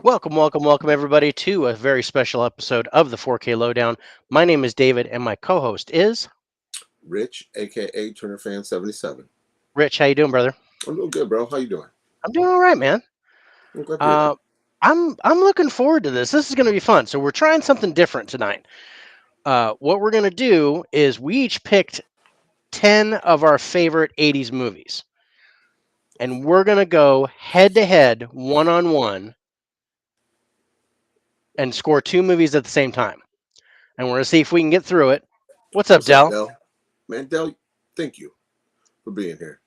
Welcome, everybody, to a very special episode of the 4K Lowdown. My name is David, and my co-host is Rich, aka Turnerfan77. Rich. How you doing, brother? I'm doing good, bro. How you doing? I'm doing all right, man. I'm glad to hear Uh, that. I'm looking forward to this. This is going to be fun. So we're trying something different tonight. What we're going to do is we each picked 10 of our favorite 80s movies, and we're going to go head to head, one on one, and score two movies at the same time. And we're going to see if we can get through it. What's up, What's up, Dell? Dell? Man, Dell, thank you for being here.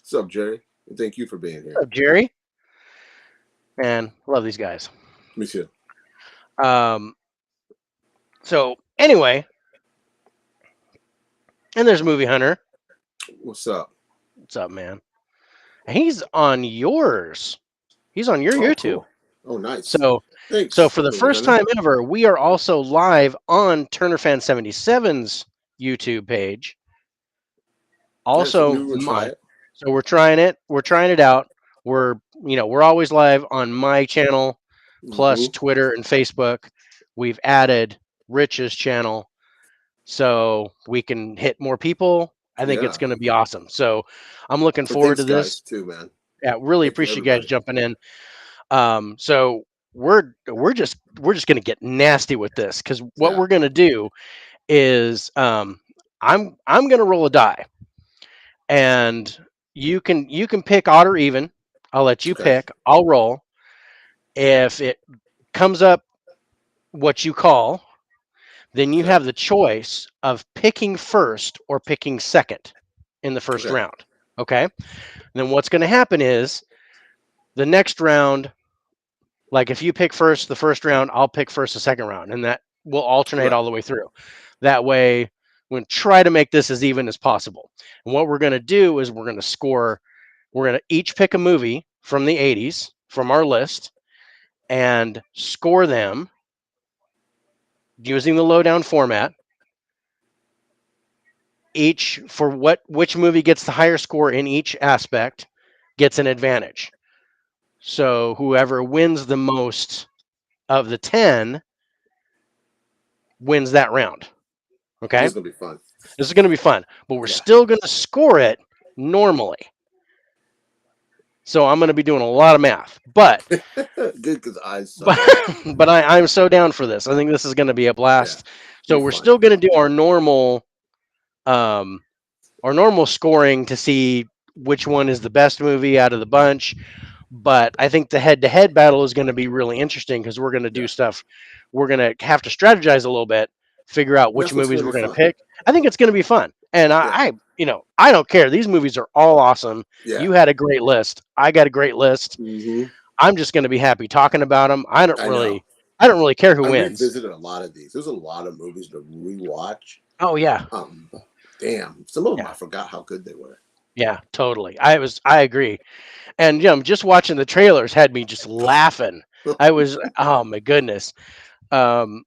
What's up, Jerry? And thank you for being here. What's up, Jerry? And love these guys. Me too. Um, so anyway, and there's Movie Hunter. What's up? What's up, man? He's on yours. He's on your Oh, YouTube. cool. Oh, nice. So Thanks, for the Movie first Hunter. time ever, we are also live on Turnerfan77's YouTube page. That's some Also new. We'll try mine. it. So we're trying it. We're trying it out. We're always live on my channel plus Mm-hmm. Twitter and Facebook. We've added Rich's channel so we can hit more people. I think it's Yeah. going to be awesome. So I'm looking And forward thanks, to this. guys, too, man. Yeah, really Thank you, appreciate you guys everybody. jumping in. So we're just gonna get nasty with this because what Yeah. we're gonna do is I'm gonna roll a die, and you can pick odd or even. I'll let you Okay. pick. I'll roll. If it comes up what you call, then you Okay. have the choice of picking first or picking second in the first Okay. round. Okay. And then what's going to happen is the next round. Like if you pick first the first round, I'll pick first the second round, and that will alternate Right. all the way through. That way, we're going to try to make this as even as possible. And what we're going to do is we're going to score. We're going to each pick a movie from the 80s from our list and score them using the lowdown format. Each for which movie gets the higher score in each aspect gets an advantage. So whoever wins the most of the 10 wins that round. This Okay? is gonna be fun. This is going to be fun, but we're Yeah. still going to score it normally. So I'm going to be doing a lot of math, but Good, because I but suck. I'm so down for this. I think this is going to be a Yeah. blast. So Be we're fun. still going to do um, our normal scoring to see which one is the best movie out of the bunch. But I think the head-to-head battle is going to be really interesting because we're going to do Yeah. stuff. We're going to have to strategize a little bit, figure out which That's what's movies gonna we're be going to fun. pick. I think it's going to be fun, and Yeah. I don't care. These movies are all awesome. Yeah. You had a great list. I got a great list. Mm-hmm. I'm just going to be happy talking about them. I know. I don't really care who I wins. revisited a lot of these. There's a lot of movies to rewatch. Oh yeah, Damn, some of them yeah, I forgot how good they were. yeah, totally. I agree. And just watching the trailers had me just laughing. I was, oh my goodness. Um,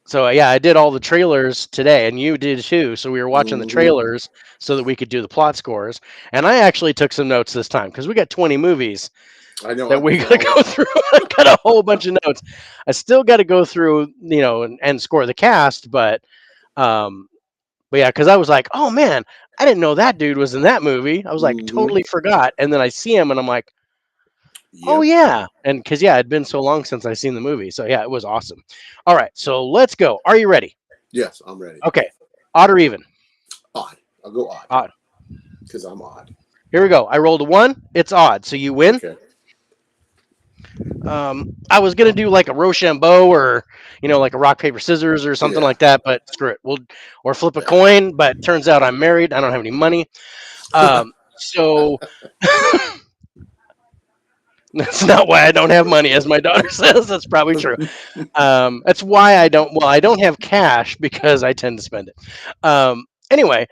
So yeah, I did all the trailers today, and you did too. So we were watching the Mm-hmm. trailers so that we could do the plot scores. And I actually took some notes this time because we got 20 movies I know. that I we put got to all go of them. through. I got a whole bunch of notes. I still got to go through, and score the cast. Um, but yeah, because I was like, oh man, I didn't know that dude was in that movie. I was like, Mm-hmm. totally forgot. And then I see him, and I'm like, oh Yep. yeah, and because yeah, it'd been so long since I seen the movie. So yeah, it was awesome. All right, so let's go. Are you ready? Yes, I'm ready. Okay. Odd or even? Odd. I'll go odd Odd. because I'm odd. Here we go. I rolled a one. It's odd. So you win. Okay. I was gonna do like a Rochambeau or like a rock paper scissors or something Yeah. like that, but screw it. Or flip a Yeah. coin. But turns out I'm married. I don't have any money. So that's not why I don't have money, as my daughter says. That's probably true. That's why I don't. Well, I don't have cash because I tend to spend it. Anyway,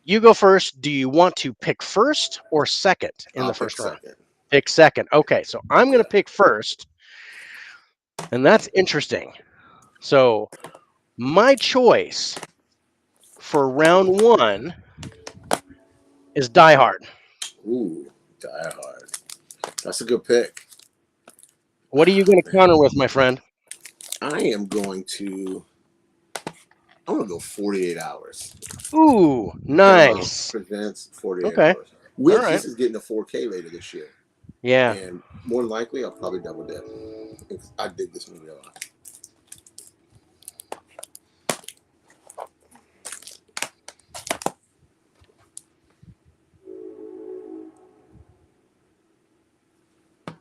you go first. Do you want to pick first or second in I'll the pick first round? second. Pick second. Okay, so I'm going to Yeah. pick first, and that's interesting. So my choice for round one is Die Hard. Ooh, Die Hard. That's a good pick. What are you going to Man, counter with, my friend? I am going to. I'm gonna go 48 hours. Ooh, Paramount nice. presents 48 Okay. hours. All Which right. this is getting a 4K later this year, Yeah. and more than likely I'll probably double dip. I dig this movie a lot.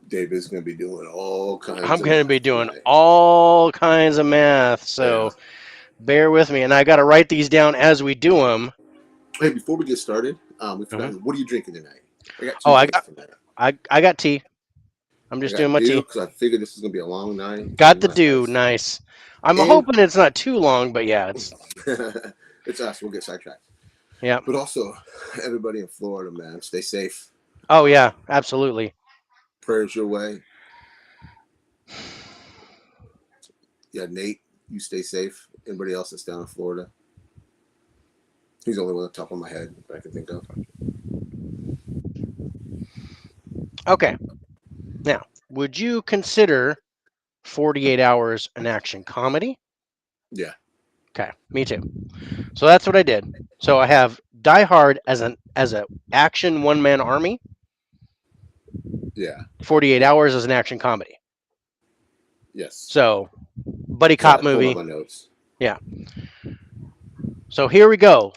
David's gonna be doing all I'm kinds of going to be math doing tonight. all kinds of math, Yeah. so bear with me. And I got to write these down as we do them. Hey, before we get started, we Hmm. forgot. What are you drinking tonight? I got Oh, two things tonight. I got tea. I'm I just doing got my dew tea. because I figured this is gonna be a long night, so Got we the might have. dew. Nice. I'm And hoping it's not too long, but yeah, it's it's us. We'll get sidetracked. yeah. But also, everybody in Florida, man, stay safe. Oh Uh, yeah, absolutely. Prayers your way. Yeah, Nate, you stay safe. Anybody else that's down in Florida? He's the only one on top of my head that I can think of. Okay. Now, would you consider 48 Hours an action comedy? Yeah, Okay, me too. So that's what I did. So I have Die Hard as a action one man army. yeah, 48 Hours as an action comedy. yes. So buddy Sorry, cop I pulled up movie. my notes. Yeah. So here we go.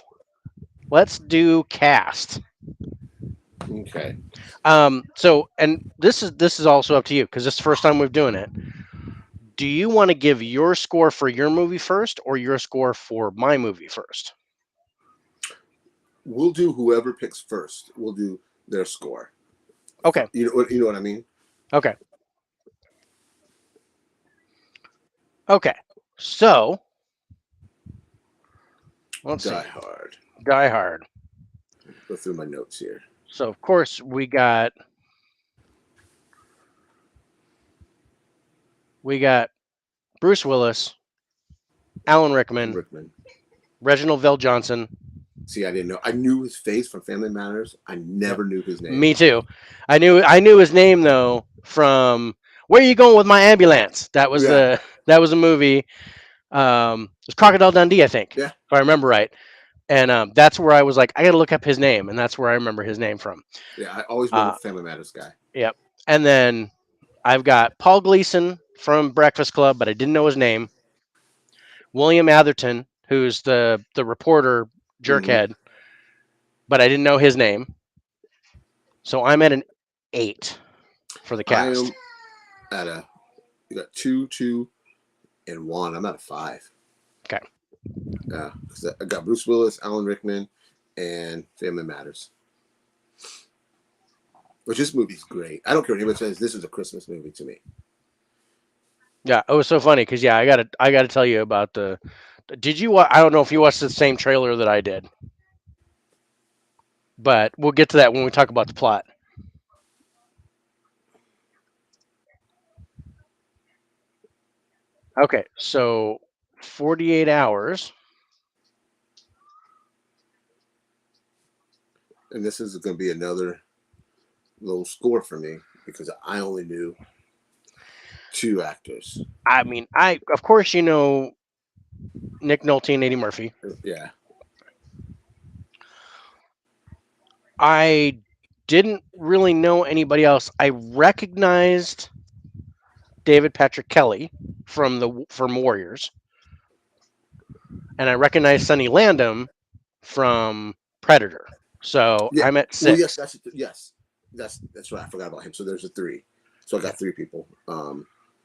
Let's do cast. Okay. So and this is also up to you because this is the first time we're doing it. Do you want to give your score for your movie first or your score for my movie first? We'll do whoever picks first. We'll do their score. Okay. You know what I mean? Okay. Okay. So let's Die see. Hard. Die Hard. Go through my notes here. So of course we got Bruce Willis, Alan Rickman, Rickman. Reginald Vell Johnson. See, I didn't know. I knew his face from Family Matters. I Yep. never knew his name. Me too. I knew his name though from Where Are You Going with My Ambulance? Yeah, That was a movie. It was Crocodile Dundee, I think, yeah, if I remember right. And that's where I was like, I got to look up his name, and that's where I remember his name from. yeah. I always remember Uh, Family Matters guy. yep. And then I've got Paul Gleason from Breakfast Club, but I didn't know his name. William Atherton, who's the reporter Mm-hmm. jerkhead, but I didn't know his name. So I'm at an 8 for the I cast. am at a. You got two, two, and one. I'm at a 5. Okay. Yeah, I got Bruce Willis, Alan Rickman, and Family Matters. Which this movie's great. I don't care what anybody says. This is a Christmas movie to me. Yeah, it was so funny because yeah, I gotta tell you about the. Did you? I don't know if you watched the same trailer that I did, but we'll get to that when we talk about the plot. Okay, so 48 hours. And this is going to be another low score for me because I only knew 2 actors. I mean, I of course you know Nick Nolte and Eddie Murphy. Yeah. I didn't really know anybody else. I recognized David Patrick Kelly from Warriors, and I recognized Sonny Landham from Predator. So Yeah. I'm at Well, yes, 6. that's right. I forgot about him. So there's a 3. So I Yeah. got 3 people.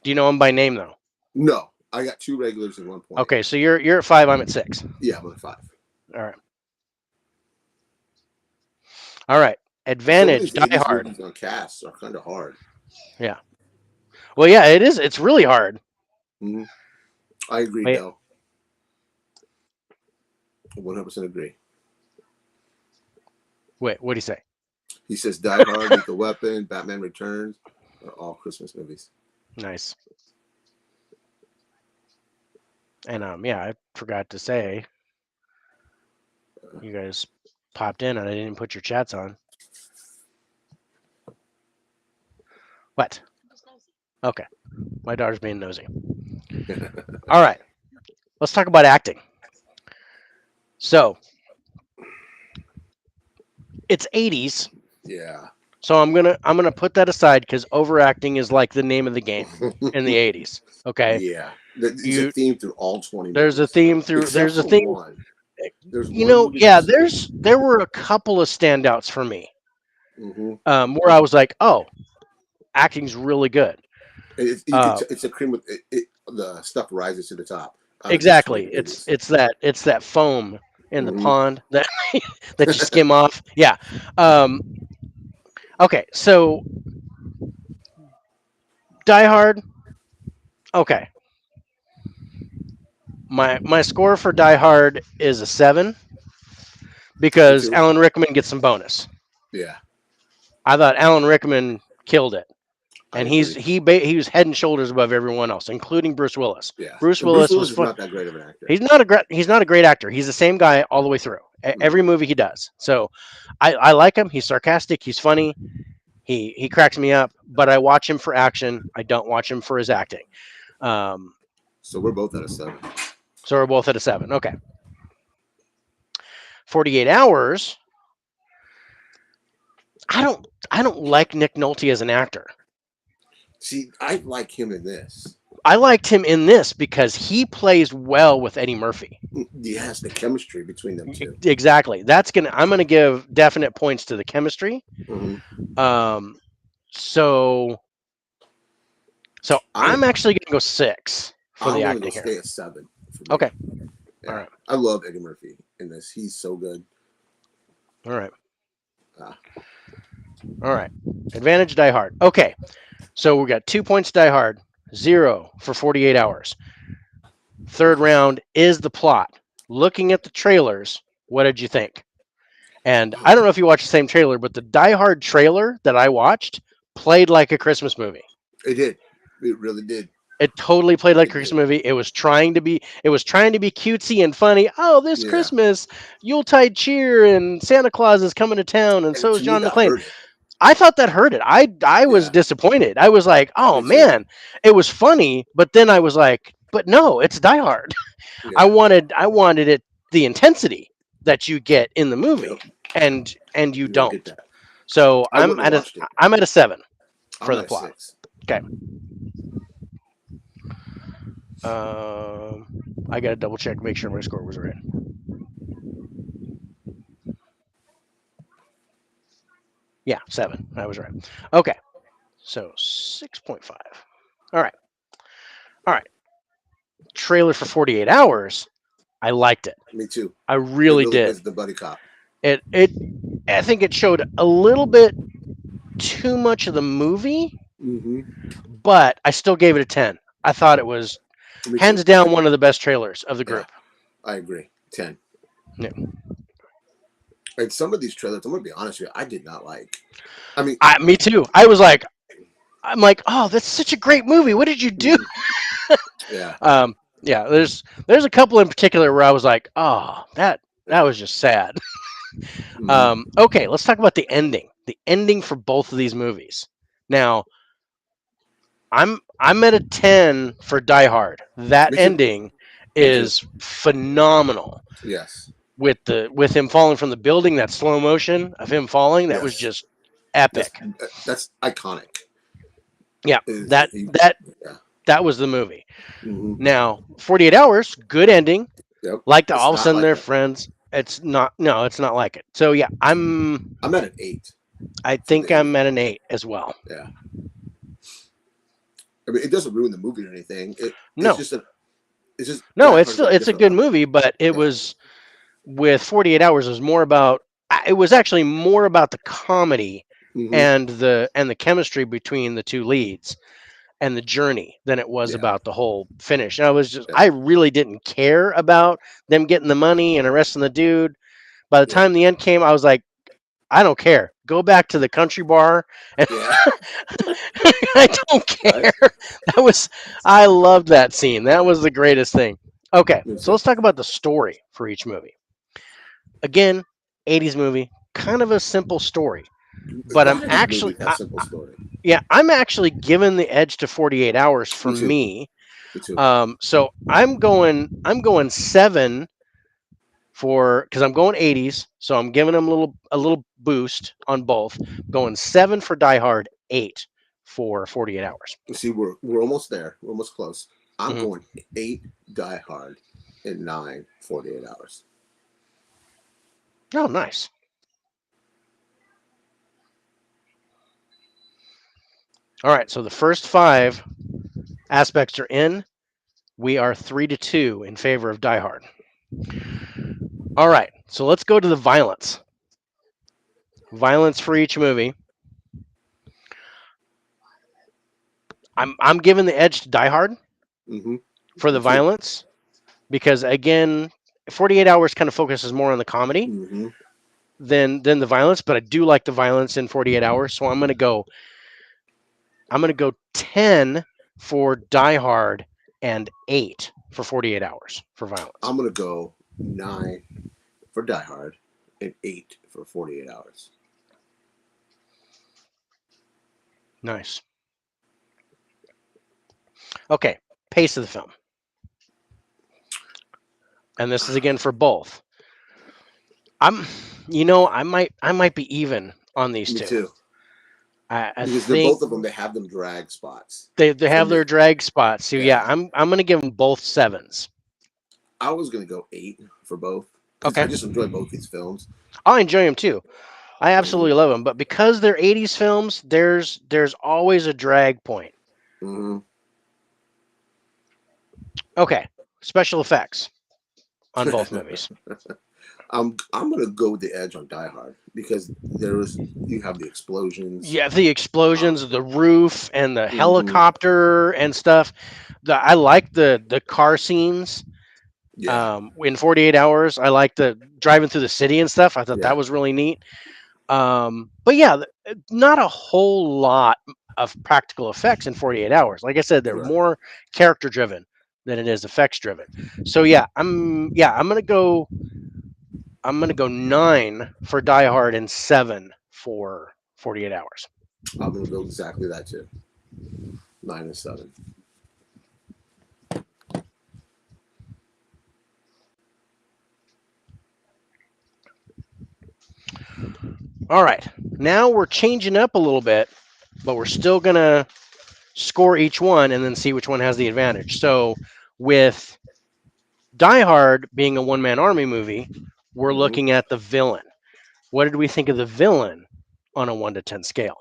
Do you know him by name though? No, I got 2 regulars and 1 point. Okay, so you're at 5. I'm at 6. Yeah, I'm at 5. All right. All right. Some of Advantage. these Die 80s Hard. movies on cast are kind of hard. Yeah. Well, yeah, it is. It's really hard. Mm-hmm. I agree, Wait. Dell. 100% agree. Wait. What do you say? He says Die Hard, Lethal Weapon, Batman Returns are all Christmas movies. Nice. And yeah, I forgot to say you guys popped in and I didn't put your chats on. What? Okay. My daughter's being nosy. All right, let's talk about acting. So it's 80s, Yeah. so I'm gonna put that aside because overacting is like the name of the game in the 80s. Okay, Yeah. It's a you theme through all 20 there's a movies, theme through except there's a for theme. one. There's You one know, movie yeah, specifically. there were a couple of standouts for me, Hmm. where I was like, oh, acting's really good. You could. Uh, It's a cream. The stuff rises to the top out of these 20 exactly. It's movies. it's that it's that foam in the Hmm. pond that that you skim off. Yeah. Um, okay, so Die Hard. Okay, my score for Die Hard is a 7 Me because too. Alan Rickman gets some bonus. Yeah, I thought Alan Rickman killed it, I and agree. he was head and shoulders above everyone else, including Bruce Willis. Yeah, Bruce and Bruce Willis was Willis is fun. not that great of an actor. He's not a great actor. He's the same guy all the way through. Every Hmm. movie he does. So I like him. He's sarcastic. He's funny. He cracks me up. But I watch him for action. I don't watch him for his acting. Um, So we're both at a 7. so we're both at a 7. Okay. 48 Hours. I don't like Nick Nolte as an actor. See, I like him in this. I liked him in this because he plays well with Eddie Murphy. Yes, the chemistry between them two. Exactly. I'm gonna give definite points to the chemistry. Hmm. Um, so so I I'm actually gonna go 6 for I'm the gonna go acting here. stay at 7 for me. Okay. All Yeah, right. I love Eddie Murphy in this. He's so good. All right. Ah, All right. Advantage Die Hard. Okay. So we got 2 points Die Hard, 0 for 48 Hours. Third round is the plot. Looking at the trailers, what did you think? And I don't know if you watched the same trailer, but the Die Hard trailer that I watched played like a Christmas movie. it did. It really did. It totally played like a It Christmas did. movie. It was trying to be cutesy and funny. Oh, this Yeah. Christmas, Yuletide cheer and Santa Claus is coming to town, and And so is to me, John that McClane. hurt it. I thought that hurt it. I was Yeah. disappointed. I was like, oh Me too. man, it was funny, but then I was like, but no, it's Die Hard. Yeah. I wanted it the intensity that you get in the movie, Yep. and you You don't get don't. that. So I wouldn't have watched it. I'm at a 7 I'm for the at a plot. 6. Okay. Um, I got to double check, make sure my score was right. Yeah, 7. I was right. Okay. So 6.5. All right. All right. Trailer for 48 Hours. I liked it. Me too. I It really really did. is the buddy cop. It I think it showed a little bit too much of the movie, Hmm. but I still gave it a 10. I thought it was Me too. hands down one of the best trailers of the Yeah, group. I agree. 10. Yeah. And some of these trailers, I'm gonna be honest with you, I did not like. I mean, Me too. I'm like, oh, that's such a great movie. What did you do? mhm, yeah. Yeah. There's a couple in particular where I was like, oh, that Yeah. was just sad. Hmm. Okay, let's talk about the ending. The ending for both of these movies. Now, I'm at a 10 for Die Hard. That Me too. ending Me too. is phenomenal Yes. with him falling from the building. That slow motion of him falling, that was Yes. just epic. That's iconic. Yeah, Is he? Yeah. that was the movie. Hmm. Now, 48 Hours, good ending. Yep. Like It's all of a not sudden like they're that though. friends. It's not. No, it's not like it. So yeah, I'm at an 8 I for the think I'm ending. at an 8 as well. Yeah. I mean, it doesn't ruin the movie or anything. It's No, just a. It's just no, Die it's Hard is still a it's a different good level. movie, but it Yeah. was with 48 Hours was more about. It was actually more about the comedy Hmm. and the chemistry between the two leads and the journey than it was Yeah. about the whole finish. And Yeah. I really didn't care about them getting the money and arresting the dude. By the Yeah. time the end came, I was like, I don't care. Go back to the country bar, and Yeah. I don't Right. care. That was I loved that scene. That was the greatest thing. Okay, Me so too. let's talk about the story for each movie. Again, 80s movie, kind of a simple story. But A I'm lot of these actually, movies have simple story. yeah, I'm actually giving the edge to 48 Hours for Me too. me. Me too. So I'm going 7 for because I'm going 80s. So I'm giving them a little boost on both. Going 7 for Die Hard, 8 for 48 Hours. See, we're almost there. We're almost close. I'm Hmm. going 8 Die Hard and 9 48 Hours. Oh, nice. All right. So the first 5 aspects are in. We are 3-2 in favor of Die Hard. All right. So let's go to the violence. Violence for each movie. I'm giving the edge to Die Hard Mm-hmm. for the Me too. violence because again, 48 Hours kind of focuses more on the comedy Mm-hmm. than the violence, but I do like the violence in 48 Hours, so I'm gonna go 10 for Die Hard and 8 for 48 Hours for violence. I'm gonna go 9 for Die Hard and 8 for 48 Hours. Nice. Okay, pace of the film, and this is again for both. I'm, I might be even on these Me two. too. I Because they're think both of them. They have them drag spots they for have their me. drag spots. So yeah, Yeah. I'm gonna give them both 7s. I was gonna go 8 for both because I Okay, just enjoy both these films. I enjoy them too. I absolutely Um, love them, but because they're 80s films, there's always a drag point. mhm. Okay, special effects on both movies. I'm gonna go with the edge on Die Hard because you have the explosions. Yeah, the Um, explosions, the roof, and the mhm. helicopter and stuff. I like the car scenes. Yeah, In 48 Hours, I like the driving through the city and stuff. I thought yeah, that was really neat. But yeah, not a whole lot of practical effects in 48 Hours. Like I said, they're right. more character driven than it is effects driven. So yeah, I'm gonna go 9 for Die Hard and 7 for 48 Hours. I'm gonna go exactly that too. 9 and 7. All right, now we're changing up a little bit, but we're still gonna score each one and then see which one has the advantage. So with Die Hard being a one-man army movie, we're Mm-hmm. looking at the villain. What did we think of the villain on a 1 to 10 scale?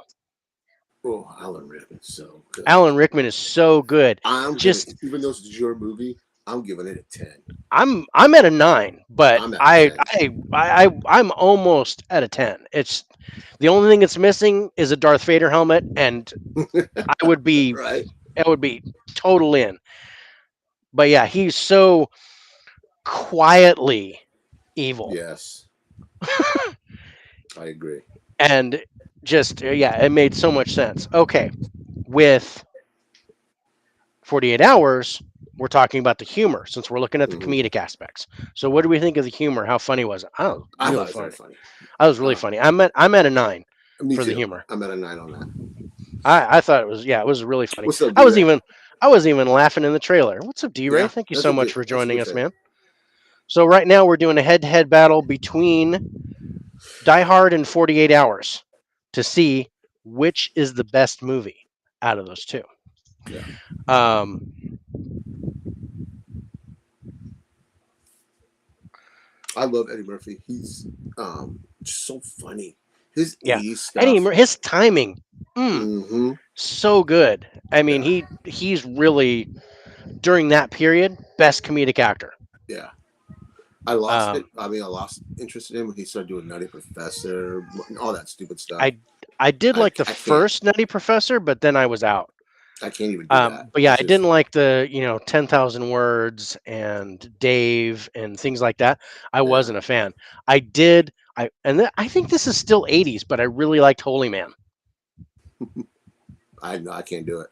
Oh, Alan Rickman's so good. Alan Rickman is so good. I'm gonna, Just even though it's your movie, I'm giving it a 10. I'm at a 9, but I'm at a I 10. I I'm almost at a 10. It's the only thing it's missing is a Darth Vader helmet, and I would be Right? I would be total in. But yeah, he's so quietly evil, Yes, I agree. and just yeah, it made so much sense. Okay, with 48 Hours, we're talking about the humor since we're looking at the Hmm. comedic aspects. So what do we think of the humor? How funny was it? Oh, I really thought it was very funny. funny. I was really Uh, funny. I'm at a 9 Me for the too. humor. I'm at a 9 on that. I thought it was really funny. What's up, I was D-Ray? even I was even laughing in the trailer. What's up, D-Ray? Yeah, Thank you so much for that's a joining good us, trailer. man. So right now we're doing a head-to-head battle between Die Hard and 48 Hours to see which is the best movie out of those two. Yeah, Um, I love Eddie Murphy. He's just so funny. His yeah, 80s stuff. His timing, Mm-hmm. so good. I mean, Yeah, he's really during that period best comedic actor. yeah. I lost it. Um, I mean, I lost interest in him when he started doing Nutty Professor, all that stupid stuff. I I did like the I can't. first Nutty Professor, but then I was out. I can't even do that. But yeah, It's I didn't just, like the 10,000 words and Dave and things like that. I yeah. wasn't a fan. I did. I think this is still 80s, but I really liked Holy Man. I can't do it.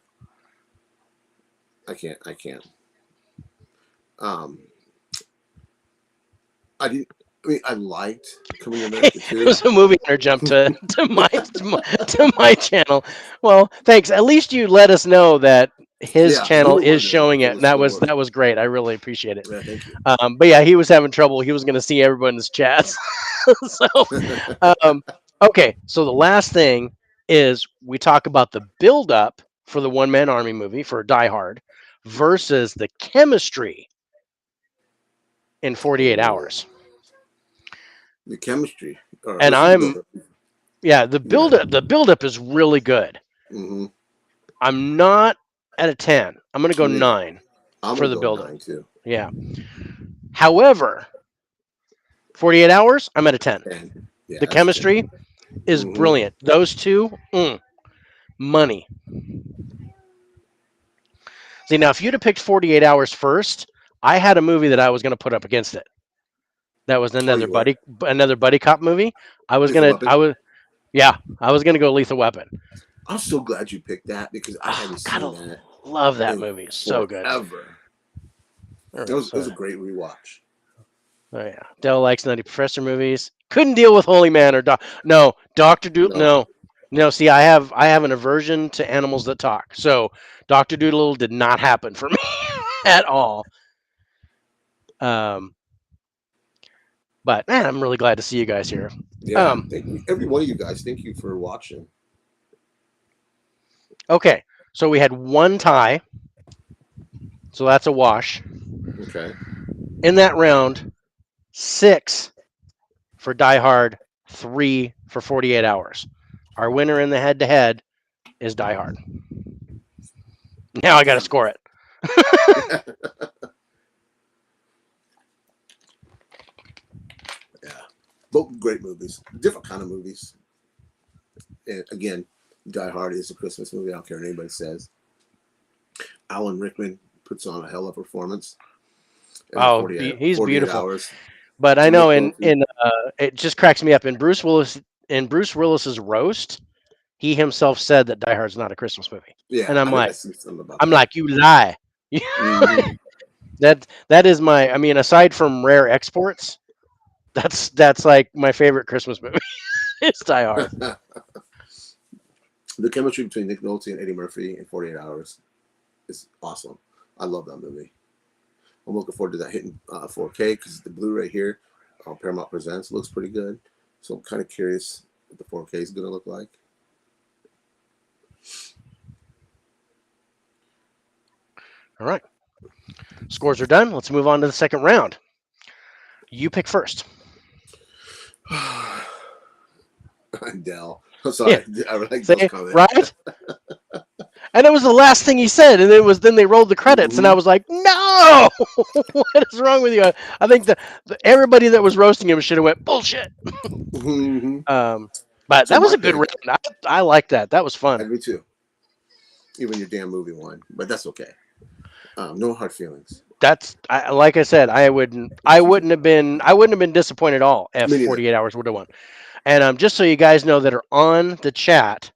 I can't. I can't. Um, I didn't. I mean, I liked Coming to America It too. was a movie hunter jump to my channel. Well, thanks. At least you let us know that his Yeah, you channel were is one that showing it, told and us to that go was look. great. I really appreciate it. Yeah, thank you. But yeah, he was having trouble. He was going to see everyone's chats. So, um, okay. So the last thing is we talk about the build up for the one man army movie for Die Hard versus the chemistry in 48 Oh, hours. the chemistry. All right, And let's do the I'm build-up. yeah, Yeah. the build up is really good. Mm-hmm. I'm not at a 10. I'm going to go Yeah. 9 I'm for gonna the go build up. 9 too. Yeah. However, 48 hours, I'm at a 10. And yeah, The that's a 10. chemistry is Mm-hmm. brilliant. Those two, money. See, now if you'd have picked 48 hours first, I had a movie that I was going to put up against it. That was Oh, you were. another buddy cop movie. Lethal I Weapon. was yeah, I was going to go Lethal Weapon. I'm so glad you picked that because I Oh, hadn't seen gotta that love that in movie. It's so good. forever. All right, It was so a great rewatch. oh yeah, Dell likes Nutty Professor movies. Couldn't deal with Holy Man or no Doctor Doodle. No. No. See, I have an aversion to animals that talk. So Doctor Doodle did not happen for me at all. Um, but man, I'm really glad to see you guys here. Yeah. Um, Thank you. Every one of you guys, thank you for watching. okay, so we had one tie, so that's a wash. Okay. In that round, 6 for Die Hard, 3 for 48 Hours. Our winner in the head-to-head is Die Hard. Now I got to Damn. score it. Yeah. Both great movies. Different kind of movies. And again, Die Hard is a Christmas movie. I don't care what anybody says. Alan Rickman puts on a hell of a performance. And Oh, 48, he's 48 beautiful. hours. But I And know Nick Nolte. it just cracks me up in Bruce Willis's roast, he himself said that Die Hard's not a Christmas movie, Yeah, and I think I see something about I'm that. like, you lie. Mm-hmm. That is my. I mean, aside from rare exports, that's like my favorite Christmas movie. It's Die Hard. The chemistry between Nick Nolte and Eddie Murphy in 48 Hours is awesome. I love that movie. I'm looking forward to that hitting 4K because the Blu-ray here, Paramount Presents, looks pretty good. So I'm kind of curious what the 4K is going to look like. All right, scores are done. Let's move on to the second round. You pick first. Dell. I'm Yeah, sorry. I like those say comments. right. And it was the last thing he said, and it was then they rolled the credits, and I Mm-hmm. was like, "No, what is wrong with you?" I think everybody that was roasting him should have went bullshit. Mm-hmm. Um, but So that was my a good pick, round. I like that. That was fun. me too. Even your damn movie won, but that's okay. No hard feelings. Like I said, I wouldn't have been disappointed at all if Me neither. 48 hours would have won. And just so you guys know that are on the chat,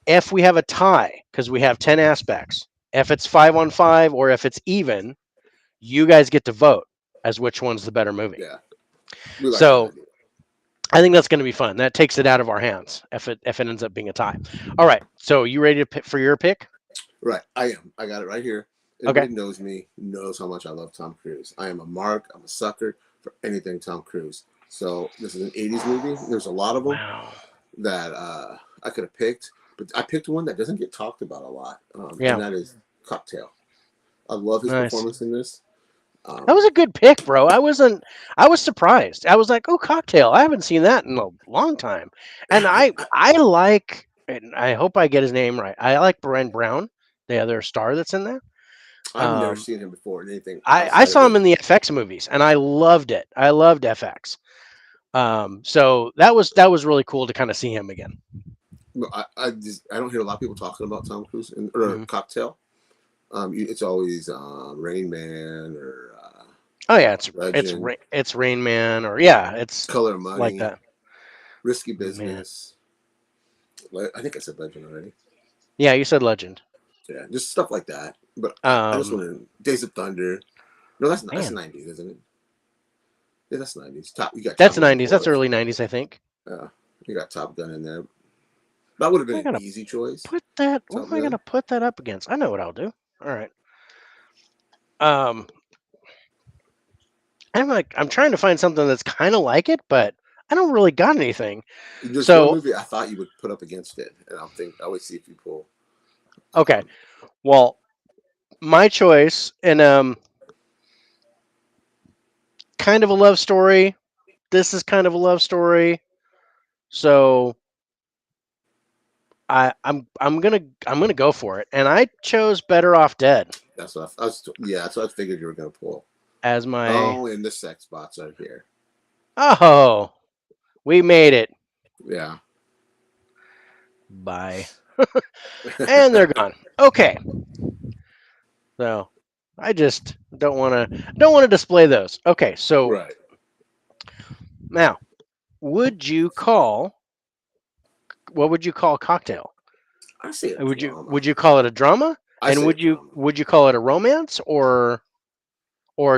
if we have a tie, because we have 10 aspects, if it's 5-on-5 or if it's even, you guys get to vote as which one's the better movie. Yeah, we like that So idea. I think that's going to be fun. That takes it out of our hands if it ends up being a tie. All right. So you ready to pick for your pick? Right, I am. I got it right here. Okay. Anybody knows me knows how much I love Tom Cruise. I am a mark. I'm a sucker for anything Tom Cruise. So this is an 80s movie. There's a lot of them Wow. that I could have picked, but I picked one that doesn't get talked about a lot, and Yeah. that is Cocktail. I love his Nice. performance in this. That was Um, a good pick, bro. I was surprised. I was like, "Oh, Cocktail. I haven't seen that in a long time." And I like, and I hope I get his name right. I like Brian Brown, the other star that's in there. I've never Um, seen him before in anything I outside of saw him his. in the FX movies, and I loved it. I loved FX. So that was really cool to kind of see him again. I don't hear a lot of people talking about Tom Cruise or Hmm. Cocktail. It's always Rain Man or Oh yeah, Legend, it's Rain Man, or yeah, it's Color of like Money, that. Risky Man, Business. I think I said Legend already. yeah, you said Legend. Yeah, just stuff like that. But I just Um, want to Days of Thunder. No, that's man, '90s, isn't it? Yeah, that's 90s. Top. You got That's Top Gun, of 90s. That's course. early 90s, I think. Yeah, you got Top Gun in there. That would have been I an gotta easy choice. put that. What Top am I Gun. gonna put that up against? I know what I'll do. All right. Um, I'm trying to find something that's kind of like it, but I don't really got anything. There's one So movie I thought you would put up against it, and I always see if you pull. okay, Um, well, my choice and kind of a love story. This is kind of a love story. So I'm gonna go for it, and I chose Better Off Dead that's what yeah, that's what I figured you were gonna pull. as my. Oh, and the sex bots are here. Oh, we made it. Yeah. Bye, and they're gone. Okay, so I just don't want to display those. Okay, so Right. now, would you call what would you call Cocktail? I say a Would you drama. would you call it a drama? I And say a would you drama. would you call it a romance or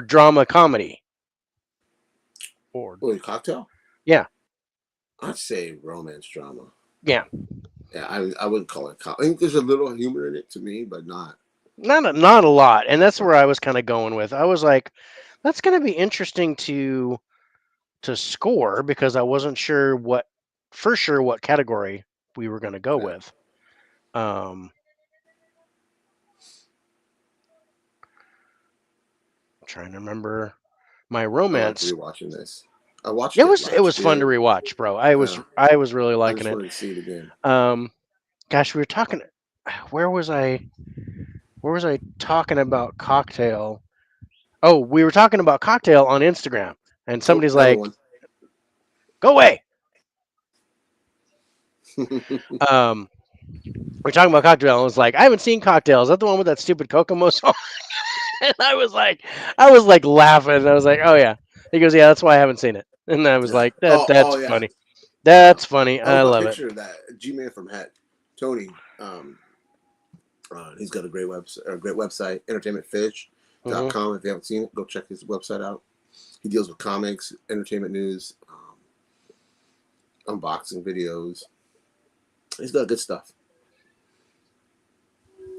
drama comedy? Or Oh, cocktail? yeah, I'd say romance drama. yeah. Yeah, I wouldn't call it. I think there's a little humor in it to me, but not. Not a lot, and that's where I Uh, was kind of going with. I was like, that's going to be interesting to score because I wasn't sure for sure what category we were going to go okay. with. Um, trying to remember my I like romance. rewatching this. I watched It it was it was last fun to year. rewatch, bro. I was Yeah, I was really I liking just it. wanted to see it again. Um, gosh, we were talking. Where was I? Where was I talking about Cocktail? Oh, we were talking about Cocktail on Instagram, and Oh, somebody's another like, one. "Go away." Um, we're talking about Cocktail, and I was like, "I haven't seen Cocktail. Is that the one with that stupid Kokomo song?" And I was like laughing. I was like, "Oh yeah." He goes, "Yeah, that's why I haven't seen it." And I was Yeah. like, "That Oh that's yeah. funny. That's funny. I I have a love it." picture of that G-Man from Heck, Tony. He's got a great website, Hmm. entertainmentfish.com. If you haven't seen it, go check his website out. He deals with comics, entertainment news, unboxing videos. He's got good stuff.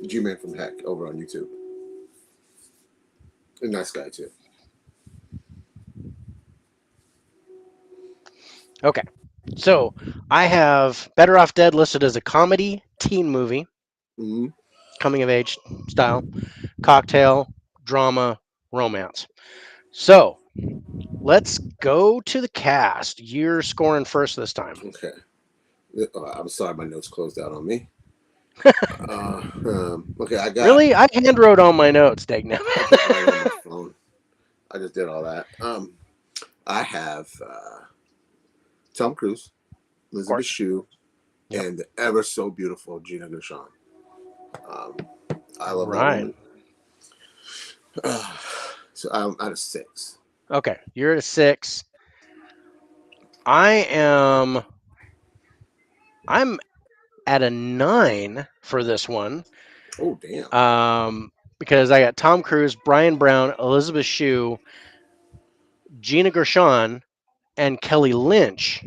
G-Man from Heck over on YouTube. A nice guy too. Okay, so I have Better Off Dead listed as a comedy teen movie, Mm-hmm. coming of age style, cocktail, drama, romance. So let's go to the cast. You're scoring first this time. Okay. I'm sorry, my notes closed out on me. Okay, Really? I hand wrote all my notes, Dagna. I put mine on my phone. I just did all that. I have Tom Cruise, Of Elizabeth course. Shue, Yep. and the ever so beautiful Gina Gershon. Um, I love that Right. woman. So I'm at a 6. Okay. You're at a 6. I am. I'm at a 9 for this one. Oh damn! Because I got Tom Cruise, Brian Brown, Elizabeth Shue, Gina Gershon, and Kelly Lynch,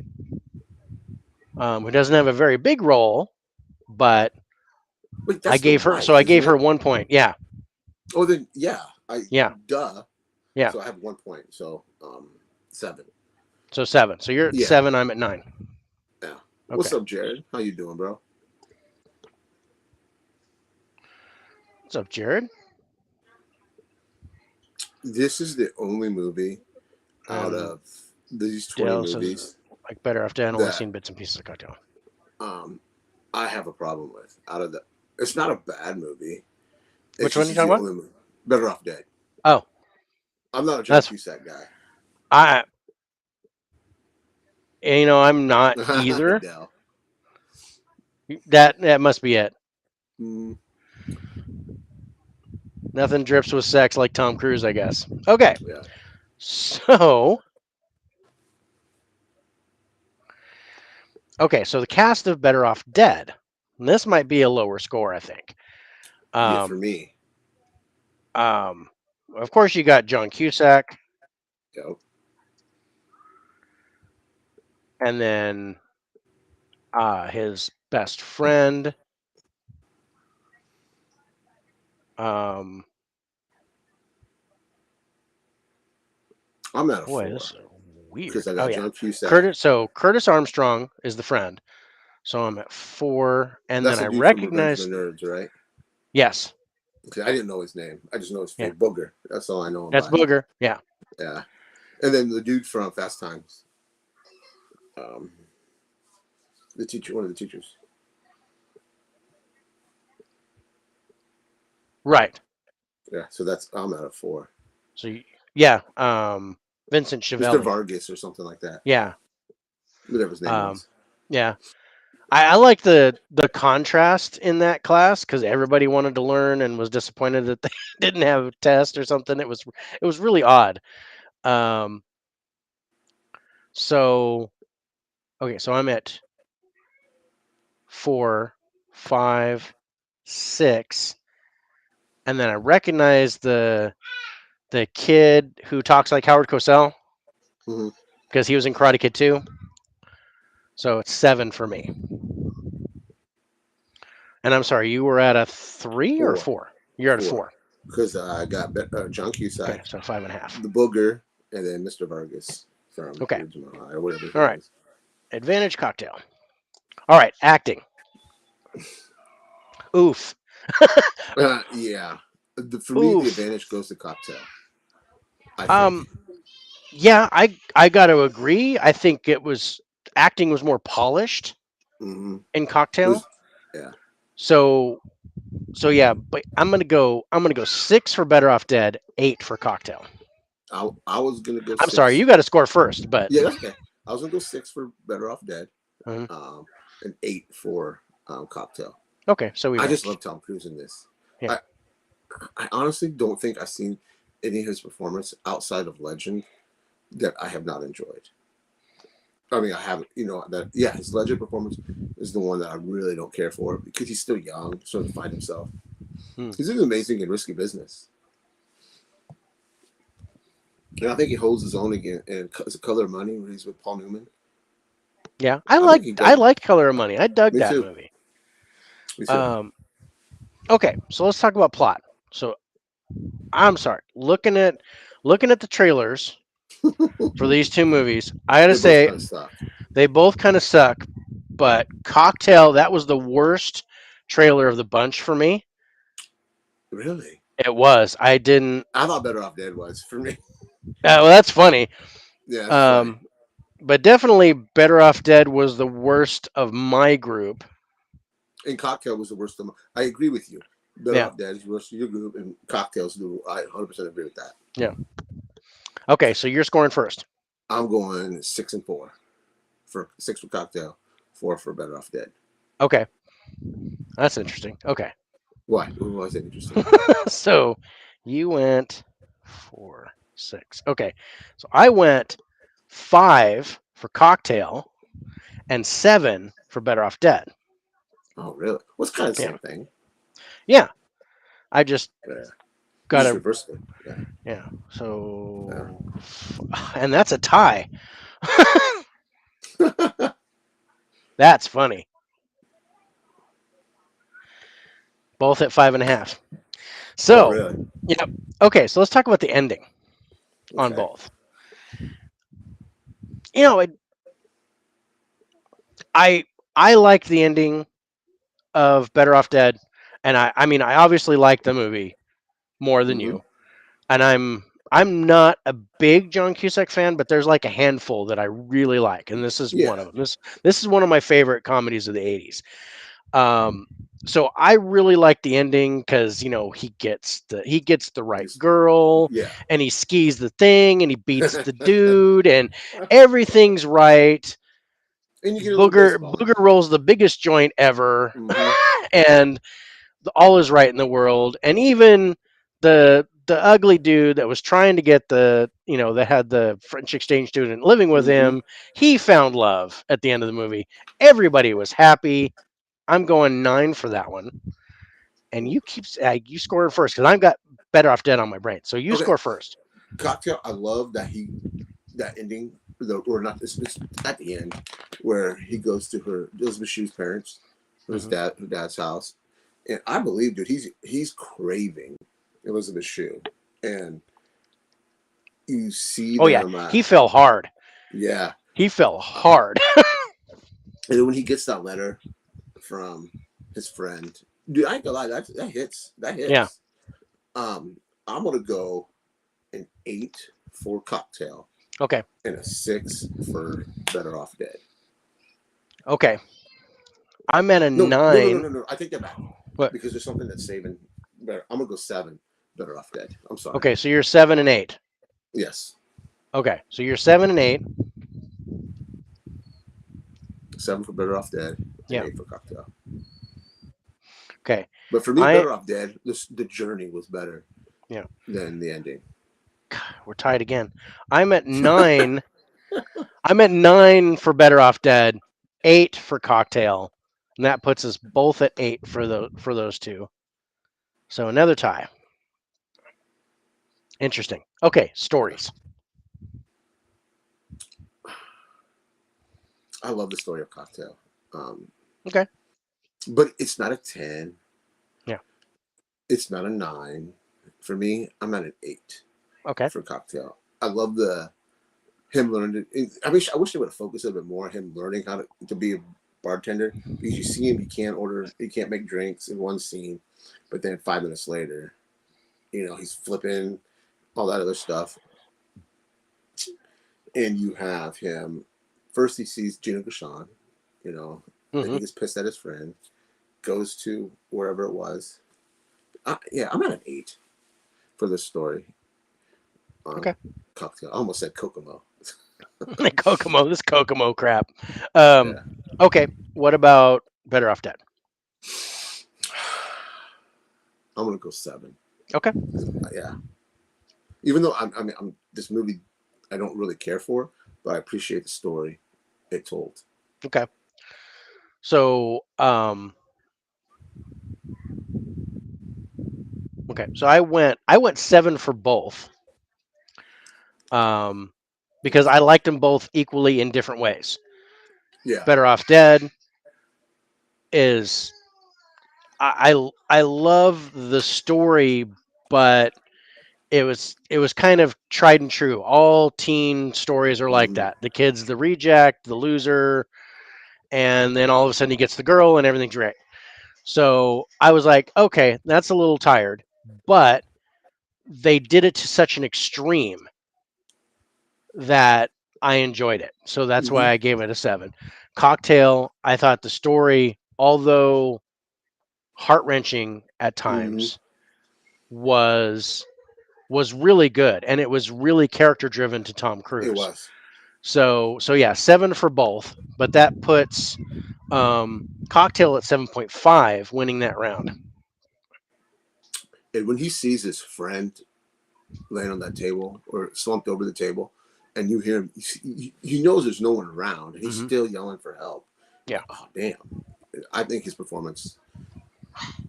who doesn't have a very big role, but Wait, I that's the gave her. So wife, I isn't gave her it? 1 point. Yeah. Oh then, yeah. I Yeah. duh. Yeah. So I have 1 point. So 7. So 7. So you're at Yeah, 7. I'm at 9. yeah. Okay. What's up, Jared? How you doing, bro? What's up, Jared? This is the only movie out And of these 20 Dale says, movies like, Better Off Dead. I've only that seen bits and pieces of Cocktail. um I have a problem with. Out of the, it's not a bad movie. It's Which one are just you it's talking the about? only movie. Better Off Dead. Oh, I'm not a John that's Cusack guy. I. I'm not either. Dell. That must be it. Mm, Nothing drips with sex like Tom Cruise, I guess. Okay, yeah. so so the cast of Better Off Dead. And this might be a lower score, I think. Yeah, for Um, me. um, of course, you got John Cusack, Yep. and then his best friend. Um, I'm at a boy, this four is because weird. I Oh got yeah, John Cusack. Curtis. So Curtis Armstrong is the friend. So I'm at 4, and then That's I the dude from Revenge of the recognize. Nerds, right? Yes, Okay, I didn't know his name. I just know his yeah, face, Booger. That's all I know him that's by. Booger. Yeah, Yeah, and then the dude from Fast Times, um, the teacher, one of the teachers. right. Yeah, so that's I'm at a four. So yeah, Vincent Mr. Chiavelli. Vargas or something like that. Yeah, Whatever his name um, was. yeah. I like the contrast in that class because everybody wanted to learn and was disappointed that they didn't have a test or something. It was really odd. Um, so okay, so I'm at 4, 5, 6, and then I recognize the kid who talks like Howard Cosell Mm-hmm. because he was in Karate Kid 2. So it's 7 for me. And I'm sorry, you were at a 3 or Four, 4? You're at a four, 4. because I got John Okay, Cusack, so 5.5. the Booger, and then Mr. Vargas from Okay, Original High or whatever his all name right. is. Advantage cocktail. All right, acting. Oof. Yeah, for me the Oof. advantage goes to Cocktail. I think. Um, yeah, I got to agree. I think it was acting was more polished Mm-hmm. in It Cocktail. was yeah. So yeah, but I'm gonna go 6 for Better Off Dead, 8 for Cocktail. I was gonna go I'm sorry, six. you got to score first, but Yeah, that's okay. I was gonna go six for Better Off Dead, mhm. um, and eight for Cocktail. Okay, so we I went. just love Tom Cruise in this. Yeah. I I honestly don't think I've seen any of his performance outside of Legend that I have not enjoyed. I mean, I haven't, that, yeah, his Legend performance is the one that I really don't care for because he's still young, sort of find himself. Hmm. He's an amazing and risky business. And I think he holds his own again in It's a Color of Money when he's with Paul Newman. Yeah, I I think like he I does. like Color of Money. I dug Me that too. movie. Me too. Um, okay, so let's talk about plot. So I'm sorry, looking at the trailers for these two movies, I gotta They both say kind of suck. they both kind of suck. But Cocktail, that was the worst trailer of the bunch for me. Really? It was. I didn't. I thought Better Off Dead was for me. Well, that's funny. Yeah, that's funny. Um, but definitely, Better Off Dead was the worst of my group. And Cocktail was the worst of them. I agree with you. Better Yeah, Off Dead is the worst of your group, and Cocktails do. I 100% agree with that. yeah. Okay, so you're scoring first. I'm going 6 and 4 for six for Cocktail, 4 for Better Off Dead. Okay, that's interesting. Okay, Why? Why is that interesting? so you went 4, 6. Okay, so I went 5 for Cocktail and 7 for Better Off Dead. Oh, really? What's kind of the Yeah, same thing? yeah. I just Yeah. You just gotta. reversed it. Yeah. Yeah. Yeah. So, and that's a tie. That's funny. Both at 5.5. Oh, So, really? yep. Okay, so let's talk about the ending on Okay. both. You know, I I like the ending of Better Off Dead, and I mean I obviously like the movie more than Mm-hmm. you, and I'm not a big John Cusack fan, but there's like a handful that I really like, and this is one Yeah. of them. This is one of my favorite comedies of the '80s. Um, so I really like the ending because he gets the right Just, girl, yeah. and he skis the thing, and he beats the dude, and everything's right. And you get a little baseball in Booger there. rolls the biggest joint ever, Mm-hmm. and all is right in the world. And even the ugly dude that was trying to get that had the French exchange student living with Mm-hmm. him, he found love at the end of the movie. Everybody was happy. I'm going 9 for that one. And you scored first because I've got Better Off Dead on my brain. So you Okay. score first. Cocktail. I love that that ending. or not. It's at the end where he goes to her Elizabeth Shue's parents, her dad's house, and I believe, dude, he's craving Elizabeth Shue, and you see Oh yeah, them. he fell hard. Yeah, He fell hard. and when he gets that letter from his friend, dude, I ain't gonna lie, that hits. That Yeah. hits. I'm gonna go an 8 for Cocktail Okay. and a 6 for Better Off Dead. Okay. I'm at a No, no, no, no, 9. no, no. I take that back What? because there's something that's saving. Better. I'm gonna go 7. Better Off Dead. I'm sorry. Okay, so you're 7 and 8. Yes, Okay, so you're 7 and 8. 7 for Better Off Dead and Yeah. 8 for Cocktail. Okay. But for me, I Better Off Dead, the journey was better. Yeah. Than the ending. We're tied again. I'm at 9. I'm at 9 for Better Off Dead, 8 for Cocktail, and that puts us both at 8 for those two. So another tie. Interesting. Okay, stories. I love the story of Cocktail. Okay. But it's not a 10. Yeah. It's not a 9. For me, I'm at an 8. Okay. For Cocktail. I love him learning. I wish they would have focused a little bit more on him learning how to be a bartender, because you see him, he can't make drinks in one scene, but then 5 minutes later, he's flipping all that other stuff, and you have him. First, he sees Gina Gershon, then he gets pissed at his friend, goes to wherever it was. I'm at an 8 for this story. Okay. Cocktail. I almost said Kokomo. Kokomo. This Kokomo crap. Yeah. Okay. What about Better Off Dead? I'm gonna go 7. Okay. Yeah. Even though I'm this movie, I don't really care for, but I appreciate the story it told. Okay. So, okay. So I went 7 for both. Because I liked them both equally in different ways. Yeah. Better Off Dead is I love the story, but it was kind of tried and true. All teen stories are like that. The kid's the reject, the loser, and then all of a sudden he gets the girl and everything's great. So I was like, okay, that's a little tired, but they did it to such an extreme that I enjoyed it. So that's why I gave it a 7. Cocktail, I thought the story, although heart-wrenching at times, was really good, and it was really character driven to Tom It Cruise. was. So yeah, 7 for both, but that puts Cocktail at 7.5, winning that round. And when he sees his friend laying on that table or slumped over the table, and you hear him, he knows there's no one around, and he's still yelling for help. Yeah. Oh damn! I think his performance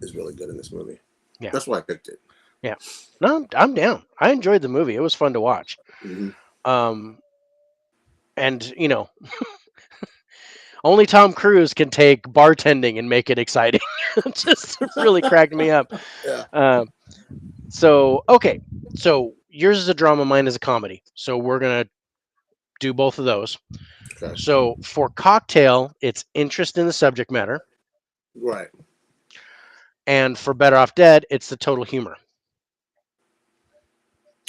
is really good in this movie. Yeah. That's why I picked it. Yeah. No, I'm down. I enjoyed the movie. It was fun to watch. And only Tom Cruise can take bartending and make it exciting. It just really cracked me up. Yeah. So okay, so yours is a drama, mine is a comedy. So we're gonna do both of those. Okay. So for Cocktail, it's interest in the subject matter, Right. and for Better Off Dead, it's the total humor.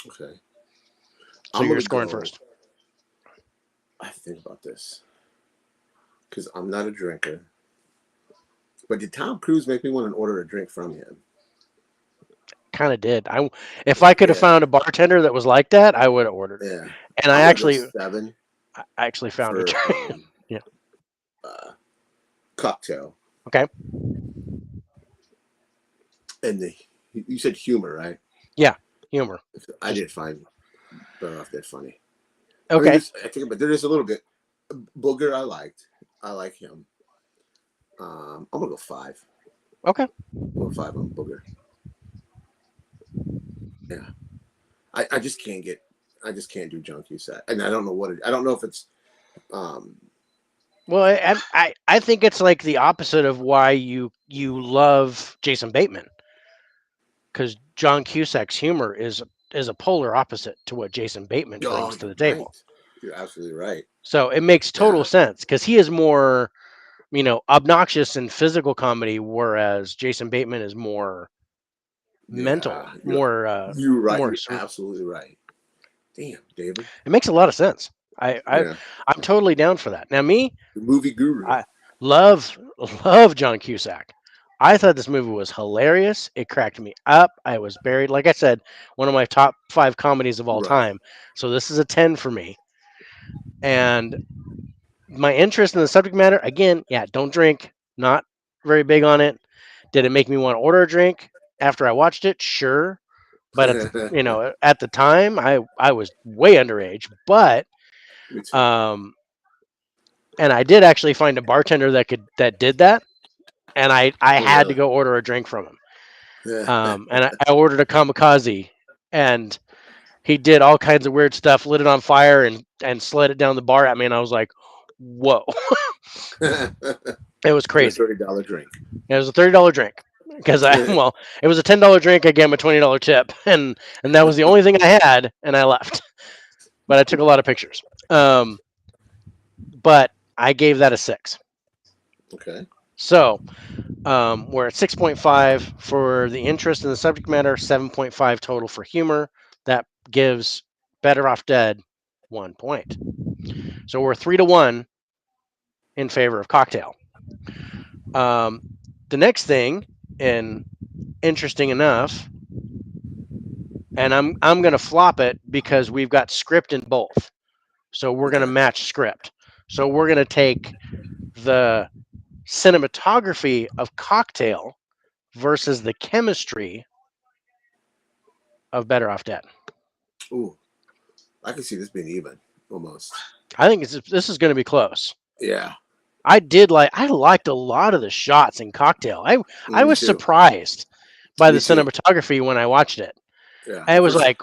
Okay. So you're scoring first. I think about this because I'm not a drinker. But did Tom Cruise make me want to order a drink from him? Kind of did. If I could have found a bartender that was like that, I would have ordered. Yeah. And I actually found for, it. Yeah. Cocktail. Okay. And you said humor, right? Yeah, humor. I did find Better Off Dead funny. Okay. I think, but there is a little bit. Booger, I liked. I like him. I'm gonna go 5. Okay. I'm gonna go 5 on Booger. Yeah. I just can't get I just can't do John Cusack, and I don't know what I don't know if it's um Well, I think it's like the opposite of why you love Jason Bateman, because John Cusack's humor is a polar opposite to what Jason Bateman oh, brings to you're the table. right. You're absolutely right. So it makes total sense because he is more, obnoxious in physical comedy, whereas Jason Bateman is more mental, Yeah, you're right. more. You're absolutely right. Damn, David. It makes a lot of sense. Yeah, I'm totally down for that. Now me, the movie guru. I love love John Cusack. I thought this movie was hilarious. It cracked me up. I was buried. Like I said, one of my top 5 comedies of all Right. time. So this is a 10 for me. And my interest in the subject matter, again, yeah, don't drink. Not very big on it. Did it make me want to order a drink after I watched it? Sure. But at the time, I was way underage. But Me too. um, and I did actually find a bartender that did that, and I Oh, had to really? go order a drink from him. Yeah. And I ordered a kamikaze, and he did all kinds of weird stuff, lit it on fire, and slid it down the bar at me, and I was like, "Whoa!" And It was a crazy. $30 drink. It was a $30 drink because it was a $10 drink. I gave him a $20 tip, and that was the only thing I had, and I left. But I took a lot of pictures. Um, but I gave that a 6. Okay. So we're at 6.5 for the interest in the subject matter, 7.5 total for humor. That gives Better Off Dead 1 point. So we're 3-1 in favor of Cocktail. Um, the next thing, and interesting enough, and I'm gonna flop it because we've got script in both. So we're gonna Okay. match script. So we're gonna take the cinematography of Cocktail versus the chemistry of Better Off Dead. Ooh, I can see this being even almost. I think this is going to be close. Yeah. I liked a lot of the shots in Cocktail. I Me was too. surprised by the Me too. cinematography when I watched it. Yeah. I The was first. like,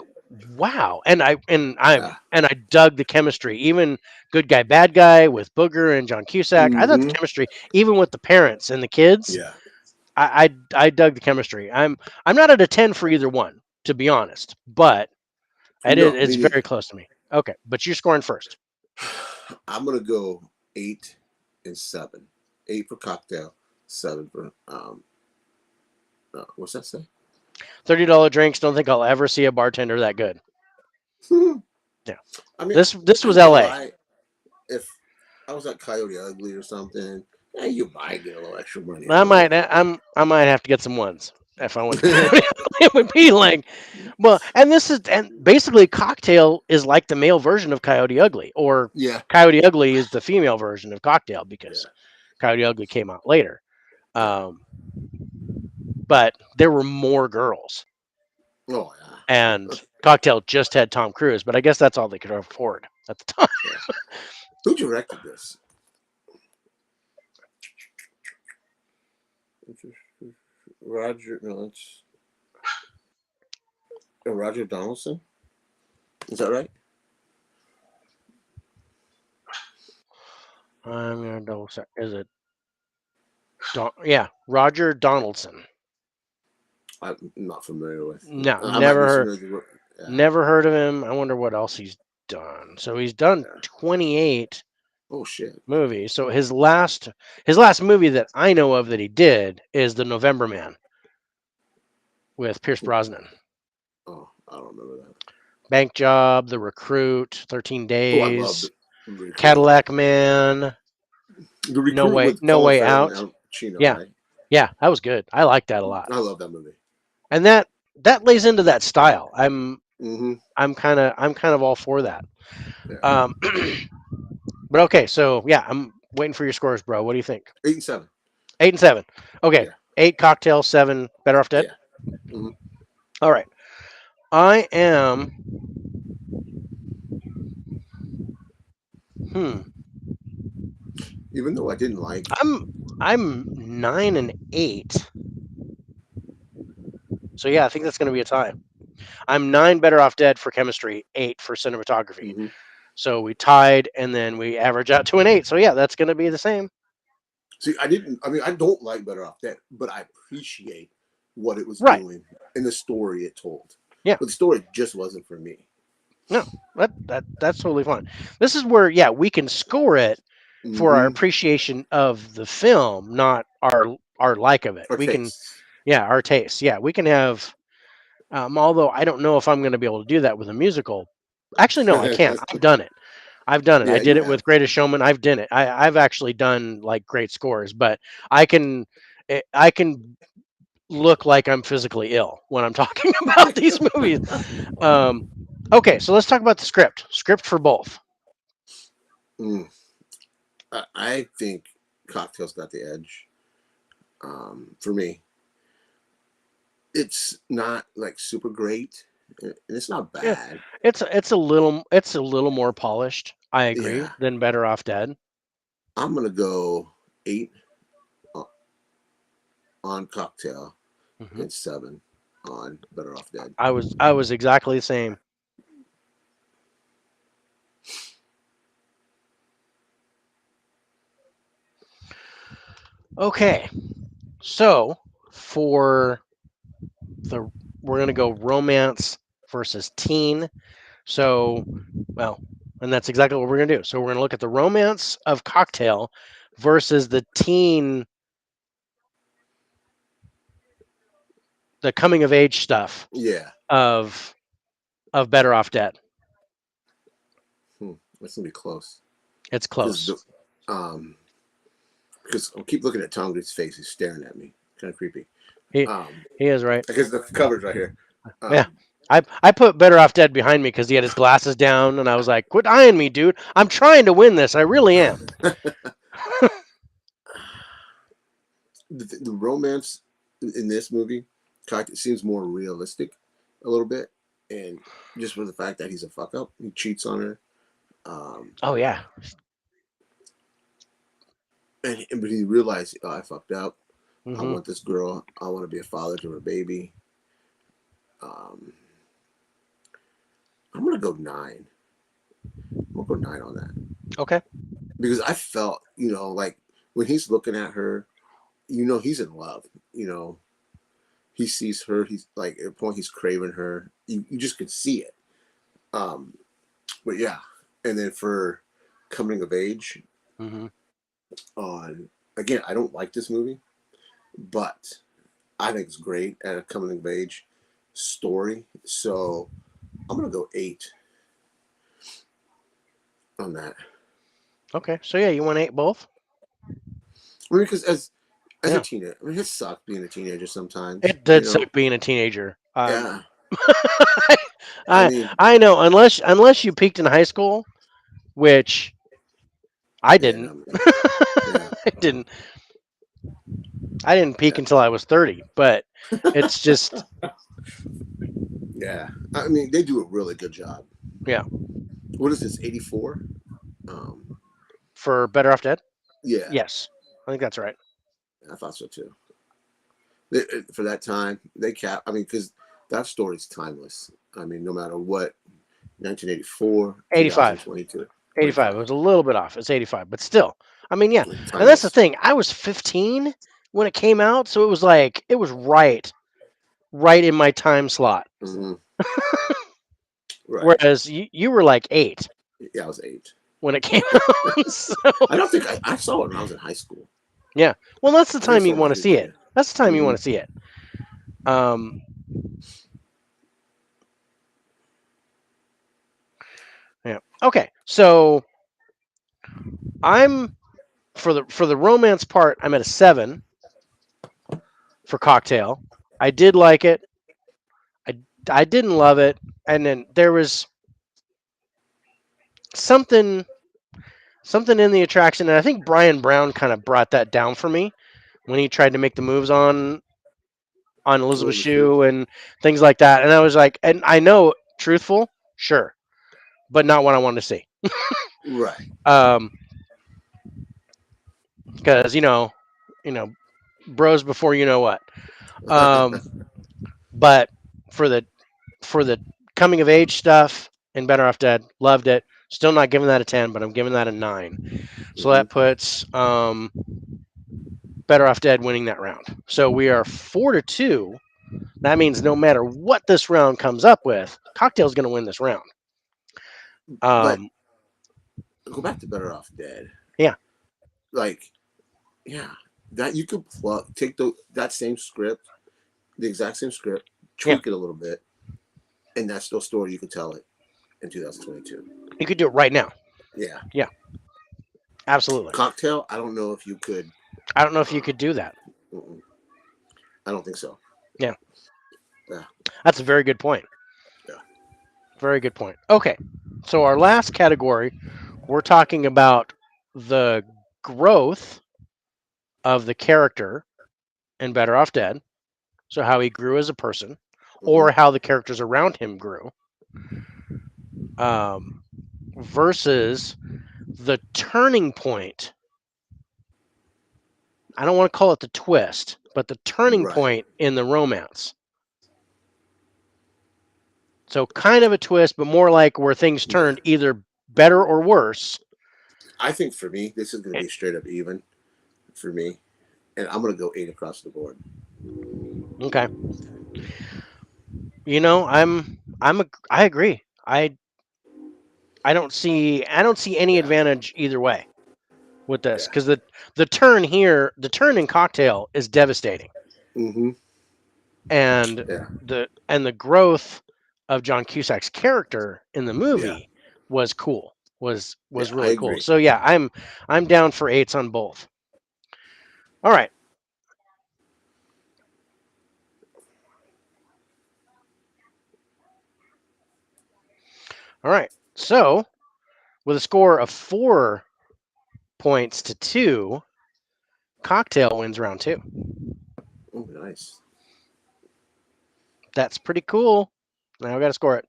wow. And Yeah. I dug the chemistry. Even Good Guy Bad Guy with Booger and John Cusack. I thought the Mm-hmm. chemistry, even with the parents and the kids, Yeah. I dug the chemistry. I'm not at a 10 for either one, to be honest, but No, it's me very neither. close to me. Okay, but you're scoring first. I'm gonna go 8 and 7. 8 for cocktail, 7 for what's that say? $30 drinks. Don't think I'll ever see a bartender that good. Yeah, I mean, this I was ain't gonna L.A. lie. If I was at Coyote Ugly or something, yeah, you might get a little extra money out of it. I might have to get some ones if I went to Coyote. It would be like, well, and basically Cocktail is like the male version of Coyote Ugly, or Yeah. Coyote Ugly is the female version of Cocktail because Yeah. Coyote Ugly came out later. Yeah. Um, but there were more girls, Oh and Cocktail just had Tom Cruise, but I guess that's all they could afford at the time. yeah. Yeah. Who directed this? Roger. No, it's Roger Donaldson. Is that right? I'm gonna double check. Is it? Yeah, Roger Donaldson. I'm not familiar with. No, I might be familiar. Yeah. never heard of him. I wonder what else he's done. So he's done Yeah. 28 Oh shit. movies. So his last movie that I know of that he did is The November Man with Pierce Brosnan. Oh, I don't remember that. Bank Job, The Recruit, 13 Oh, I love Days, the recruit. Cadillac Man, The recruit with No Colin Way Farrell and Out. Al Pacino, Yeah, right? yeah, that was good. I like that a lot. I love that movie. And that lays into that style. Mm-hmm. I'm kind of all for that. Yeah. Um, but okay, so yeah, I'm waiting for your scores, bro. What do you think? 8 and 7. 8 and 7. Okay, Yeah. 8 Cocktail, 7 Better Off Dead. Yeah. Mm-hmm. All right, I am. Hmm. Even though I didn't like. I'm 9 and 8. So yeah, I think that's going to be a tie. I'm 9 Better Off Dead for chemistry, 8 for cinematography. Hmm. So we tied, and then we average out to an 8. So yeah, that's going to be the same. See, I didn't. I mean, I don't like Better Off Dead, but I appreciate what it was Right. doing and the story it told. Yeah. But the story just wasn't for me. No, that's totally fine. This is where yeah we can score it for our Hmm. appreciation of the film, not our like of it. Or We can tastes. yeah our taste. Yeah, we can have. Although I don't know if I'm going to be able to do that with a musical. Actually, no, I can. I've done it. I've done it. I Yeah, did you it with have. Greatest Showman. I've done it. I've actually done like great scores, but I can I can look like I'm physically ill when I'm talking about these movies. Um, okay, so let's talk about the script. Script for both. Mm. I think Cocktail's got the edge. For me, it's not like super great, and it's not Yeah, bad. it's a little more polished. I agree Yeah, than Better Off Dead. I'm gonna go 8 on Cocktail Hmm. and 7 on Better Off Dead. I was exactly the same. Okay, so for the we're gonna go romance versus teen. So well, and that's exactly what we're gonna do. So we're gonna look at the romance of Cocktail versus the teen, the coming of age stuff Yeah, of Better Off Dead. hmm. That's gonna be close It's because close. the um because I'll keep looking at Tom Green's face. He's staring at me, kind of creepy. He Um, he is right. because the cover's right here. Yeah. Um, I put Better Off Dead behind me because he had his glasses down, and I was like, "Quit eyeing me, dude. I'm trying to win this. I really am." the romance in this movie seems more realistic a little bit, and just for the fact that he's a fuck up, he cheats on her, um, Oh yeah. and but he realized, oh, I fucked up. I Hmm. want this girl. I want to be a father to her baby. Um, I'm gonna go 9. I'm gonna go 9 on that Okay. because I felt, like when he's looking at her, he's in love. You know, he sees her. He's like at a point he's craving her. You just could see it. Um, but yeah, and then for coming of age Hmm. on again, I don't like this movie, but I think it's great at a coming of age story. So I'm gonna go 8 on that. Okay. So yeah, you want 8 both? I mean, because as a Yeah. teenager, I mean, it sucked being a teenager sometimes. It did suck being a teenager. Yeah. I I mean, I know unless you peaked in high school, which I yeah, didn't. no, man. Yeah. I didn't. I didn't peak until I was 30. But it's just Yeah. I mean, they do a really good job. yeah. What is this? 84. Um, For Better Off Dead. yeah, Yes, I think that's right. I thought so too. For that time, they cap. I mean, because that story's timeless. I mean, no matter what, 1984, 85. 2022, 85. It 25, was a little bit off. It's 85, but still. I mean, yeah. And that's the timeless. thing. I was 15 when it came out, so it was like it was right in my time slot. Hmm. Right. Whereas you were like 8 Yeah, I was 8. when it came out. So, I don't think I saw it when I was in high school. yeah. Well, that's the I think I time saw you it on want to see it. DVD. That's the time you Hmm. want to see it. Um yeah. Okay. So, I'm for the romance part, I'm at a 7 for Cocktail. I did like it. I I didn't love it, and then there was something something in the attraction, and I think Brian Brown kind of brought that down for me when he tried to make the moves on Elizabeth Elizabeth Shue. Shue and things like that. And I was like, and I know truthful, sure, but not what I wanted to see. Right. Um, because you know, bros before you know what. Um, but for the for the coming of age stuff in Better Off Dead, loved it. Still not giving that a 10, but I'm giving that a 9. So Hmm. that puts Better Off Dead winning that round. So we are 4-2. That means no matter what this round comes up with, Cocktail's going to win this round. But Um, go back to Better Off Dead. yeah, Like, yeah, that you could take that same script, the exact same script, yeah. tweak it a little bit, and that's still a story you could tell it in 2022. You could do it right now. Yeah. Yeah, absolutely. Cocktail, I don't know if you could. I don't know if you Uh, could do that. I don't think so. Yeah, Yeah. that's a very good point. Yeah. Very good point. Okay, so our last category, we're talking about the growth of the character in Better Off Dead. So how he grew as a person, Hmm. or how the characters around him grew, um, versus the turning point. I don't want to call it the twist, but the turning Right. point in the romance. So kind of a twist, but more like where things Yeah. turned either better or worse. I think for me, this is going to Eh, be straight up even for me, and I'm going to go 8 across the board. Okay, you know, I agree. I don't see any Yeah. advantage either way with this Yeah. because the turn here, the turn in Cocktail is devastating, Hmm. and Yeah. the growth of John Cusack's character in the Yeah. movie was cool. Was Yeah. I really cool. agree. So yeah, I'm down for eights on both. All right. All right. So with a score of 4 points to 2, Cocktail wins round 2. Oh, nice. That's pretty cool. Now I got to score it.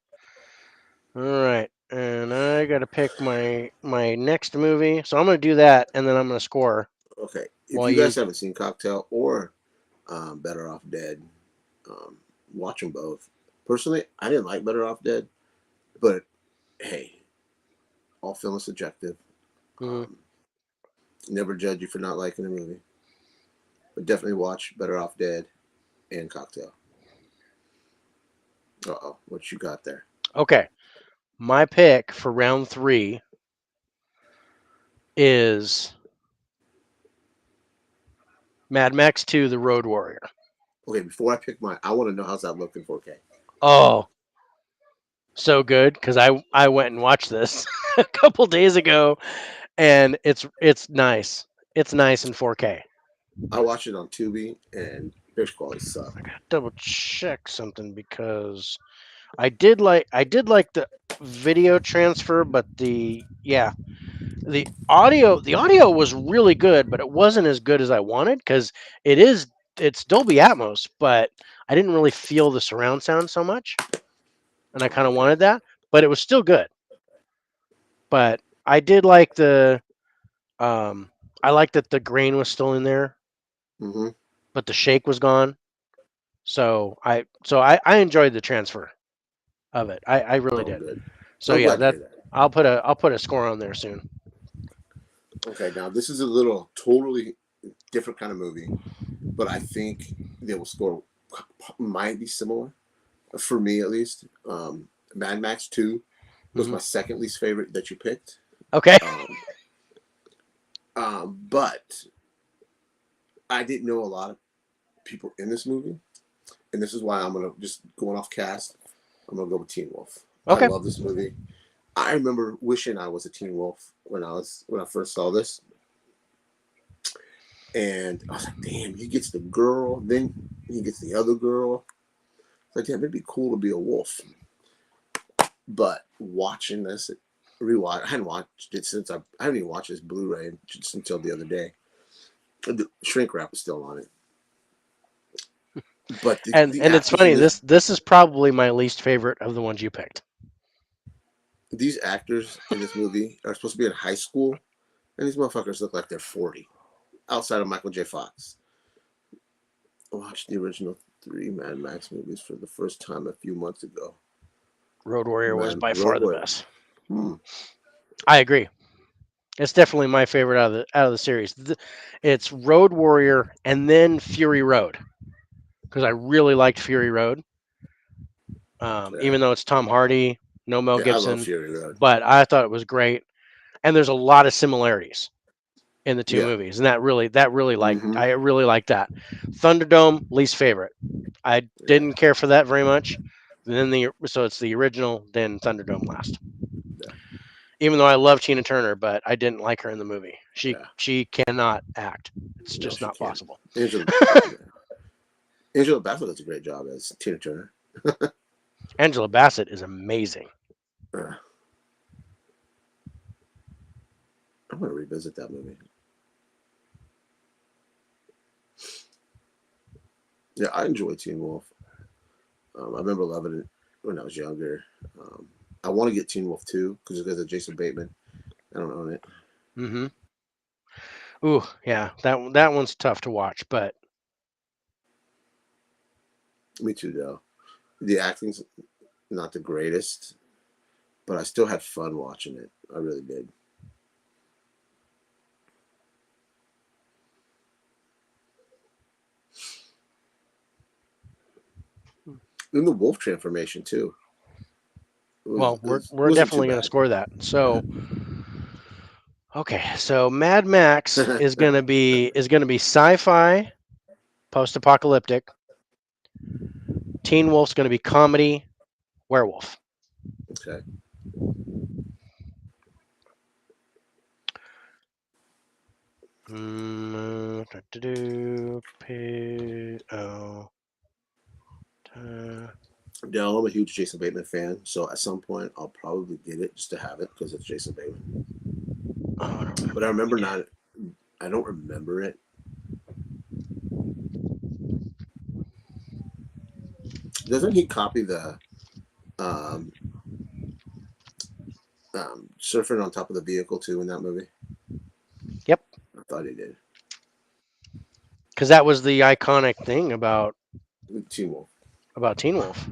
All right. And I got to pick my next movie. So I'm going to do that and then I'm going to score Okay. If while you you. guys haven't seen Cocktail or Better Off Dead, um, watch them both. Personally, I didn't like Better Off Dead, but hey, all film is subjective. Mhm. Um, never judge you for not liking a movie, but definitely watch Better Off Dead and Cocktail. What you got there? Okay. My pick for round 3 is Mad Max 2 The Road Warrior. Okay, before I pick mine, I want to know how's that look in 4K. Oh, so good because I went and watched this a couple days ago and it's nice. It's nice in 4K. I watched it on Tubi, and picture quality sucked. I gotta double check something because I did like the video transfer, but the audio was really good, but it wasn't as good as I wanted because it's Dolby Atmos, but I didn't really feel the surround sound so much, and I kind of Okay. wanted that, but it was still good. But I did like um I liked that the grain was still in there, Mm-hmm. but the shake was gone. So I enjoyed the transfer of it. I really Oh, did. good. So I'm yeah, glad to that hear that. I'll put a score on there soon. Okay, now this is a little totally different kind of movie, but I think they will score might be similar for me at least. Mad Max 2 was Hmm. my second least favorite that you picked. Okay. Um, but I didn't know a lot of people in this movie, and this is why I'm gonna just going off cast. I'm gonna go with Teen Wolf. I Okay. love this movie. I remember wishing I was a Teen Wolf when I first saw this, and I was like, "Damn, he gets the girl, then he gets the other girl." It's like, damn, it'd be cool to be a wolf. But watching this, rewatch. I hadn't watched it since I haven't even watched this Blu-ray just until the other day. The shrink wrap is still on it, but the And it's actors in funny. this, This is probably my least favorite of the ones you picked. these actors in this movie are supposed to be in high school, and these motherfuckers look like they're 40. Outside of Michael J. Fox, I watched the original 3 Mad Max movies for the first time a few months ago. Road Warrior was Man, by Road far the Warrior. best. Hmm. I agree. It's definitely my favorite out of the series. It's Road Warrior and then Fury Road because I really liked Fury Road. Yeah. Even though it's Tom Hardy, no Mel Yeah, I love Gibson, Fury Road. but I thought it was great. And there's a lot of similarities in the two Yeah. movies, and that really Mm-hmm. I really like that. Thunderdome, least favorite. I Yeah. didn't care for that very much. So it's the original, then Thunderdome last. Yeah. Even though I love Tina Turner, but I didn't like her in the movie. She Yeah. she cannot act. It's No, just she not can't. possible. Angela Bassett does a great job as Tina Turner. Angela Bassett is amazing. Uh, I'm gonna revisit that movie. Yeah, I enjoy Teen Wolf. I remember loving it when I was younger. Um, I want to get Teen Wolf 2 because it's of Jason Bateman. I don't own it. Mm-hmm. Ooh, yeah, that one's tough to watch, but Me too, though. The acting's not the greatest, but I still had fun watching it. I really did. And the wolf transformation too. well, It we're wasn't too definitely going to bad. score that. Yeah. So okay, so Mad Max is gonna be sci-fi, post-apocalyptic. Teen Wolf's gonna be comedy, werewolf. Okay. Oh, Now I'm a huge Jason Bateman fan, so at some point I'll probably get it just to have it because it's Jason Bateman. I don't But I remember. remember Yeah. not. I don't remember it. Doesn't he copy the um, surfing on top of the vehicle too in that movie? Yep. I thought he did. Because that was the iconic thing Teen Wolf. about Teen Wolf.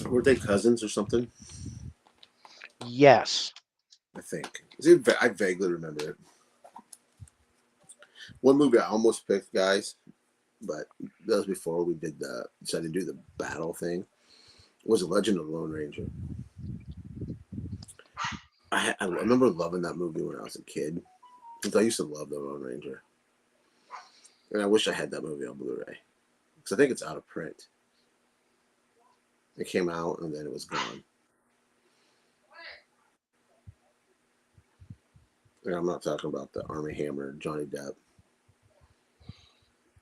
Were they cousins or something? Yes. I think. I vaguely remember it. One movie I almost picked, guys, but that was before we decided to do the battle thing. Was Legend of the Lone Ranger. I remember loving that movie when I was a kid because I used to love the Lone Ranger, and I wish I had that movie on Blu-ray because I think it's out of print. It came out and then it was gone. And I'm not talking about the Army Hammer, Johnny Depp,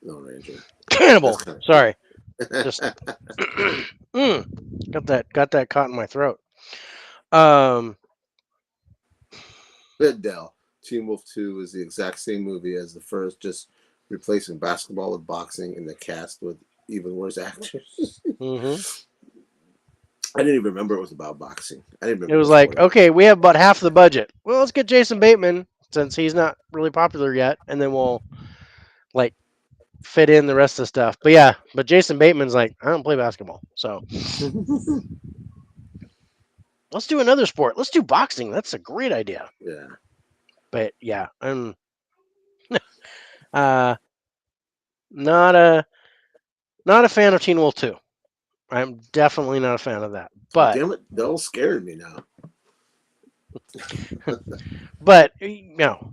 Lone Ranger. That's Cannibal. kind of Sorry. cool. Just got that caught in my throat. Um. Dell. Teen Wolf 2 is the exact same movie as the first, just replacing basketball with boxing and the cast with even worse actors. Hmm. I didn't even remember it was about boxing. I didn't It remember was what like, sport it was. okay, we have about half the budget. Well, let's get Jason Bateman since he's not really popular yet, and then we'll like fit in the rest of the stuff. But yeah, but Jason Bateman's like, I don't play basketball, so let's do another sport. Let's do boxing. That's a great idea. Yeah. But yeah, I'm uh not a fan of Teen Wolf 2. I'm definitely not a fan of that. But Damn it. They're all scaring me now.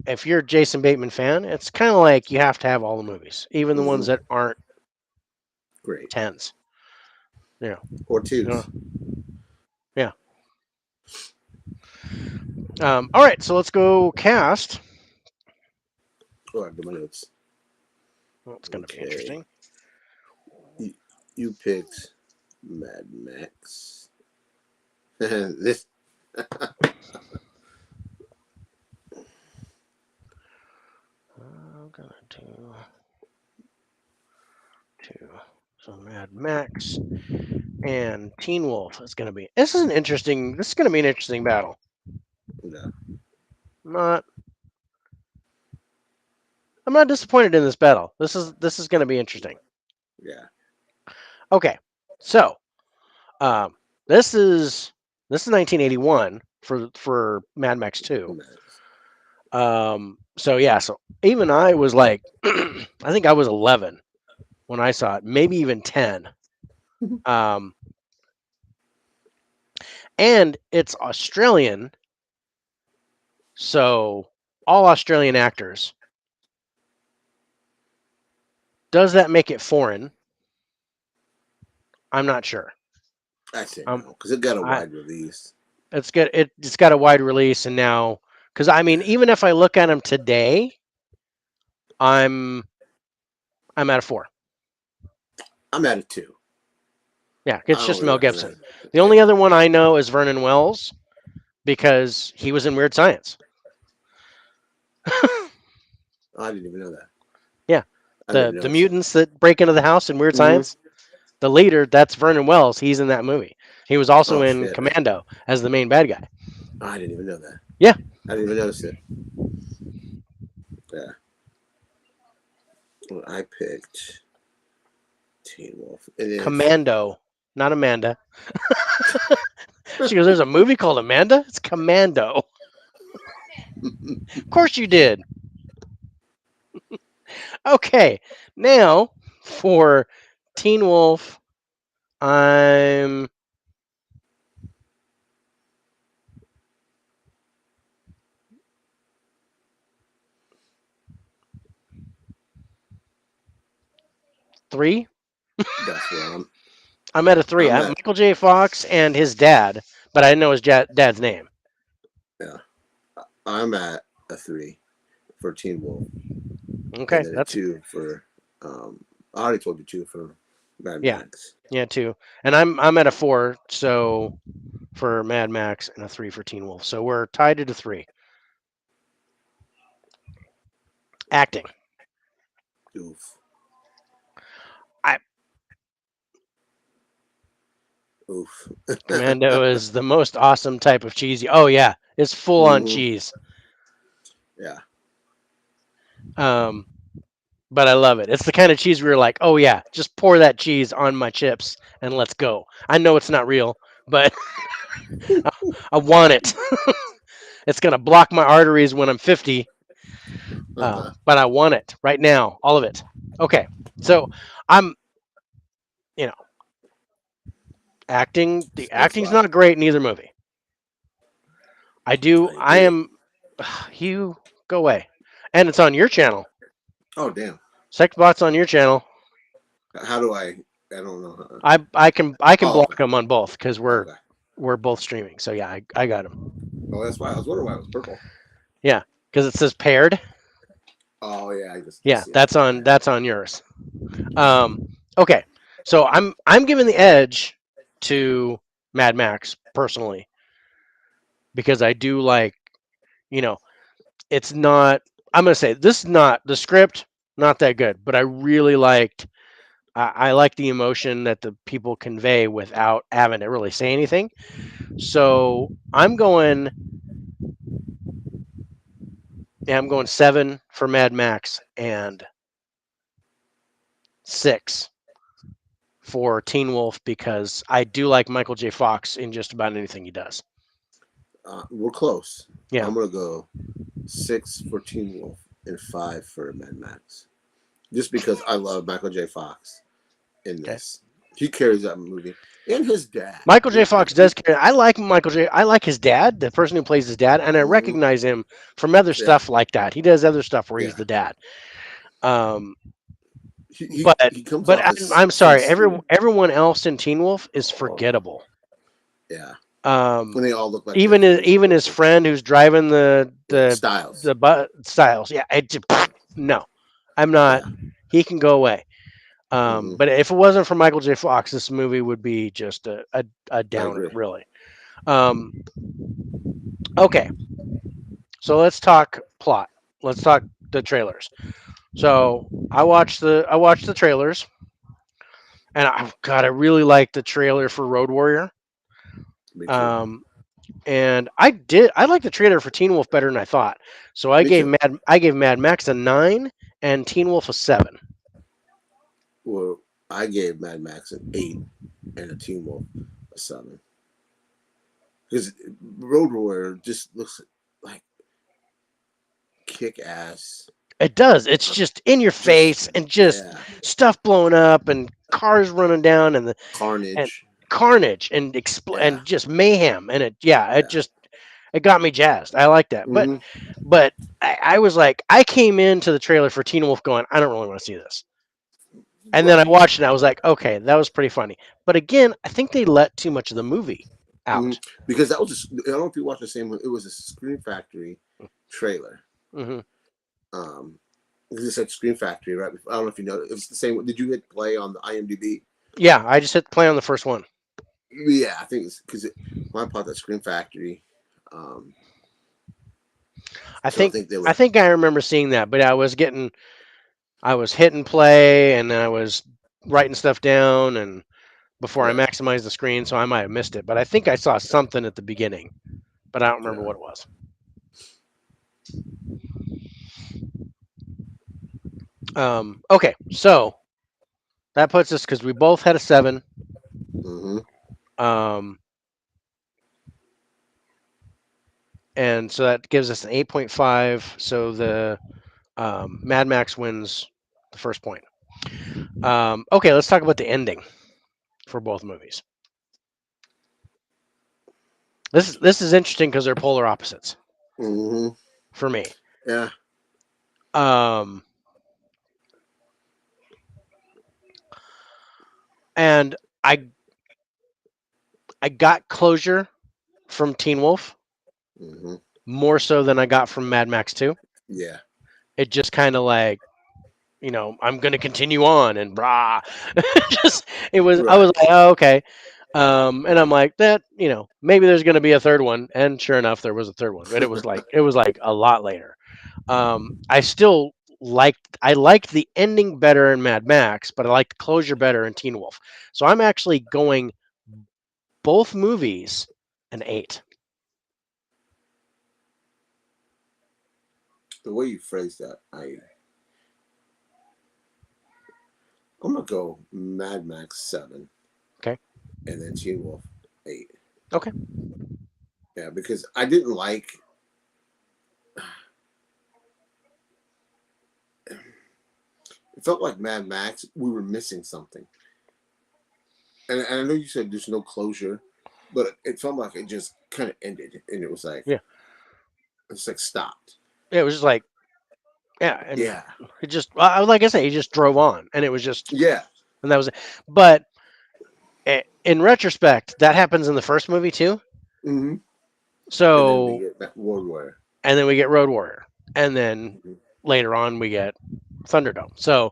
if you're a Jason Bateman fan, it's kind of like you have to have all the movies, even the ones Mm-hmm. that aren't Great. tens. Yeah, Or you know, twos. yeah. All right, so let's go cast. Oh, I got my notes. Well, it's going to be Okay. interesting. You, you picked Mad Max. This. I'm gonna do two. So Mad Max and Teen Wolf is gonna be. This is gonna be an interesting battle. Yeah. Not. I'm not disappointed in this battle. This is gonna be interesting. Yeah. Okay. So um, this is 1981 for Mad Max 2. Nice. So yeah, so even I was like, I think I was 11 when I saw it, maybe even 10. Um, and it's Australian, so all Australian actors. Does that make it foreign? I'm not sure. I say Um, no because it got a I wide release. it's good. It's got a wide release, and now because I mean, even if I look at them today, I'm I'm at a 4. I'm at a two. Yeah, I it's don't just really Mel recognize Gibson. it. The only Yeah. other one I know is Vernon Wells because he was in Weird Science. I didn't even know that. Yeah, I didn't the notice it. mutants that break into the house in Weird Mm-hmm. Science. The leader, that's Vernon Wells. He's in that movie. He was also Oh in shit! Commando as the main bad guy. I didn't even know that. Yeah, I didn't even notice it. Yeah. Well, I picked Teen Wolf, and it's Commando, not Amanda. She goes, "There's a movie called Amanda. It's Commando." Of course you did. Okay, now for Teen Wolf, I'm 3. that's where I'm at a 3. I'm I'm at. Michael J. Fox and his dad, but I didn't know his dad's name. Yeah, I'm at a three for Teen Wolf, and Okay, then a that's two for. Um, I already told you two for Mad yeah, Max. yeah, 2. And I'm at a 4. So for Mad Max and a 3 for Teen Wolf. So we're tied at a 3. Acting. Oof, I oof. Commando is the most awesome type of cheesy. Oh yeah, it's full on Hmm. cheese. Yeah, Um, but I love it. It's the kind of cheese where you're like, oh yeah, just pour that cheese on my chips and let's go. I know it's not real, but I want it. It's gonna block my arteries when I'm 50, but I want it right now, all of it. Okay, so I'm, you know, acting. The sweet acting's spot. not great in either movie. I do. I I agree. am. You go away, and it's on your channel. Oh damn. Sexbot's on your channel. How do I? I don't know. I can Oh okay. block them on both because we're Okay. we're both streaming. So yeah, I got them. Oh, that's why I was wondering why it was purple. Yeah, because it says paired. Oh yeah, I just Yeah, see it. that's Okay. on yours. Okay, so I'm giving the edge to Mad Max personally because I do like, you know, it's not. I'm gonna say this is not the script, not that good, but I really liked. I like the emotion that the people convey without having to really say anything. So I'm going 7 for Mad Max and 6 for Teen Wolf because I do like Michael J. Fox in just about anything he does. We're close. Yeah. I'm gonna go six for Teen Wolf and five for Mad Max, just because I love Michael J. Fox in Okay. this. He carries that movie, and his dad. Michael J. Fox does carry. I like Michael J. I like his dad, the person who plays his dad, and I Mhm. recognize him from other Yeah, stuff like that. He does other stuff where he's yeah. the dad. Um, He, he but he comes but off as I'm sorry. sincere. Everyone else in Teen Wolf is Oh, forgettable. yeah. Um, When they all look like even different even his characters. friend who's driving Yeah, Styles. the Styles. Yeah, no, I'm not. Yeah. He can go away. Hmm. But if it wasn't for Michael J. Fox, this movie would be just a I downer, agree. really. Um, okay, so let's talk plot. Let's talk the trailers. So I watched the trailers, and God, I really like the trailer for Road Warrior. Me too. Um, and I like the trailer for Teen Wolf better than I thought. So Me too. I gave Mad Max a 9 and Teen Wolf a 7. Well, I gave Mad Max an eight, and a Teen Wolf a 7. Because Road Warrior just looks like kick ass. It does. It's just in your Just face and just yeah, stuff blowing up and cars running down and carnage. carnage and Yeah, and just mayhem and it yeah. just it got me jazzed. I like that. Hmm. But I was like I came into the trailer for Teen Wolf going I don't really want to see this. And then I Right. watched it and I was like okay, that was pretty funny. But again, I think they let too much of the movie Hmm. out. Because that was I don't know if you watched the same one. It was a Scream Factory trailer. Hmm. Um, because it said Scream Factory, right? I don't know if you know. It was the same. Did you hit play on the IMDb? Yeah, I just hit play on the first one. Yeah, I think it's because when I bought that Scream Factory, um, I so I think think they I were. think I remember seeing that, but I was hitting play and then I was writing stuff down and before I Yeah, maximized the screen, so I might have missed it. But I think I saw something at the beginning, but I don't remember yeah. what it was. Okay, so that puts us because we both had a 7. Mm-hmm. Um, and so that gives us an 8.5. So the Mad Max wins the first point. Okay, let's talk about the ending for both movies. This is interesting because they're polar opposites Mm-hmm. for me. Yeah. Um, and I got closure from Teen Wolf Mm-hmm. more so than I got from Mad Max 2. Yeah. It just kind of like, I'm going to continue on and brah. just I was Right. like, oh, okay. And I'm like that, maybe there's going to be a third one. And sure enough, there was a third one, but it was like a lot later. I still I liked the ending better in Mad Max, but I liked the closure better in Teen Wolf. So I'm actually going both movies an 8. The way you phrase that, I'm gonna go Mad Max 7, Okay. and then Teen Wolf 8. Okay. Yeah, because I didn't like. It felt like Mad Max. We were missing something, and I know you said there's no closure, but it felt like it just kind of ended, and it was like Yeah. it's like stopped. Yeah, it was just like yeah, and Yeah. it just like I say, he just drove on, and it was just Yeah. and that was it. But in retrospect, that happens in the first movie too. Mm-hmm. And then we So get that World War. and then we get Road Warrior, and then Mhm. later on we get Thunderdome. So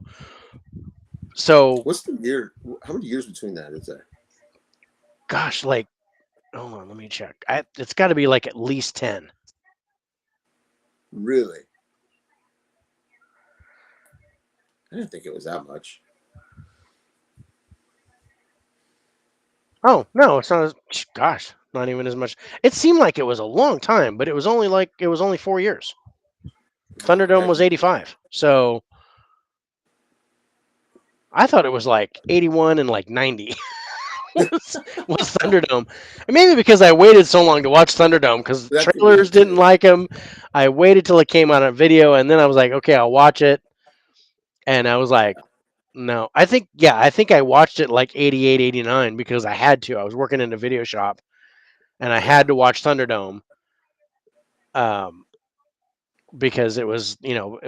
What's the year? How many years between that is there? gosh, like hold on, let me check. It's got to be like at least 10. Really? I didn't think it was that much. Oh no, it's not. Gosh, not even as much. It seemed like it was a long time, but it was only 4 years. Oh, Thunderdome heck was no. 85, so I thought it was like 81 and like 90 was Thunderdome. And maybe because I waited so long to watch Thunderdome because That could be trailers it didn't too. like him. I waited till it came out on video, and then I was like, okay, I'll watch it. And I was like, no, I think I watched it like 88, 89 because I had to. I was working in a video shop, and I Yeah. had to watch Thunderdome. Um, because it was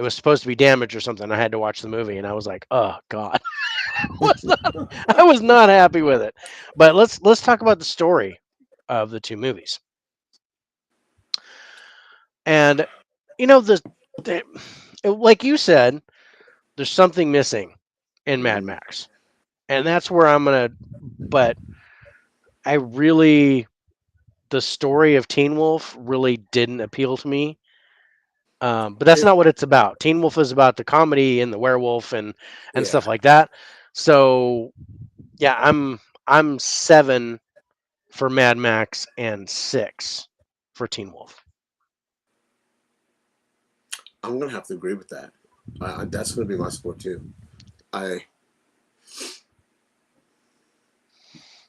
supposed to be damaged or something. I had to watch the movie, and I was like, oh god, was not, I was not happy with it. But let's talk about the story of the two movies. And the like you said, there's something missing in Mad Mm-hmm. Max, and that's where I'm gonna. But I really, the story of Teen Wolf really didn't appeal to me. But that's It, not what it's about. Teen Wolf is about the comedy and the werewolf and yeah. stuff like that. So yeah, I'm 7 for Mad Max and 6 for Teen Wolf. I'm gonna have to agree with that. That's gonna be my score too. I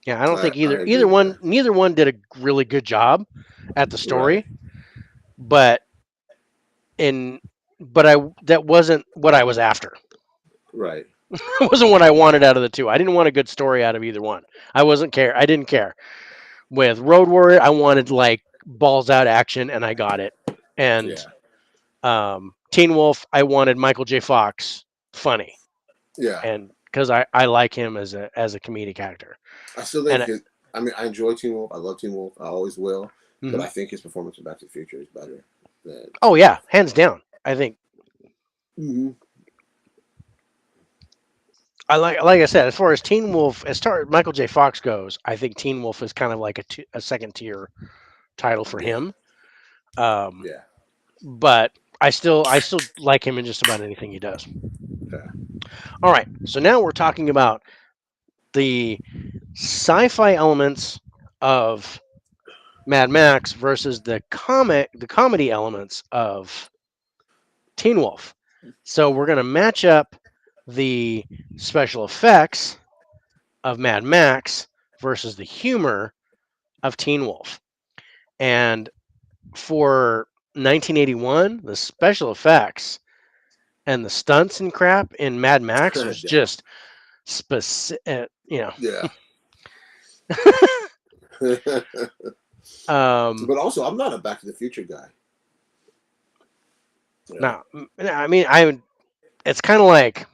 Yeah, I don't think I either agree either with one that. neither one did a really good job at the Right, story, but in but I that wasn't what I was after. right. It wasn't what I wanted out of the two. I didn't want a good story out of either one. I didn't care. With Road Warrior, I wanted like balls out action, and I got it. And Yeah, Teen Wolf, I wanted Michael J. Fox funny, yeah. and because I like him as a comedic actor. I still think And his. I mean, I enjoy Teen Wolf. I love Teen Wolf. I always will. But mhm. I think his performance in Back to the Future is better than Oh Teen yeah, Wolf. hands down. I think Hmm. like I said, as far as Teen Wolf, as far as Michael J. Fox goes, I think Teen Wolf is kind of like a second tier title for Yeah, him. Um, yeah, but I still like him in just about anything he does. yeah. All right, so now we're talking about the sci-fi elements of Mad Max versus the comedy elements of Teen Wolf. So we're gonna match up the special effects of Mad Max versus the humor of Teen Wolf. And for 1981, the special effects and the stunts and crap in Mad Max was Yeah, just specific. yeah. Um, But also, I'm not a Back to the Future guy. You know. now, I mean, it's kind of like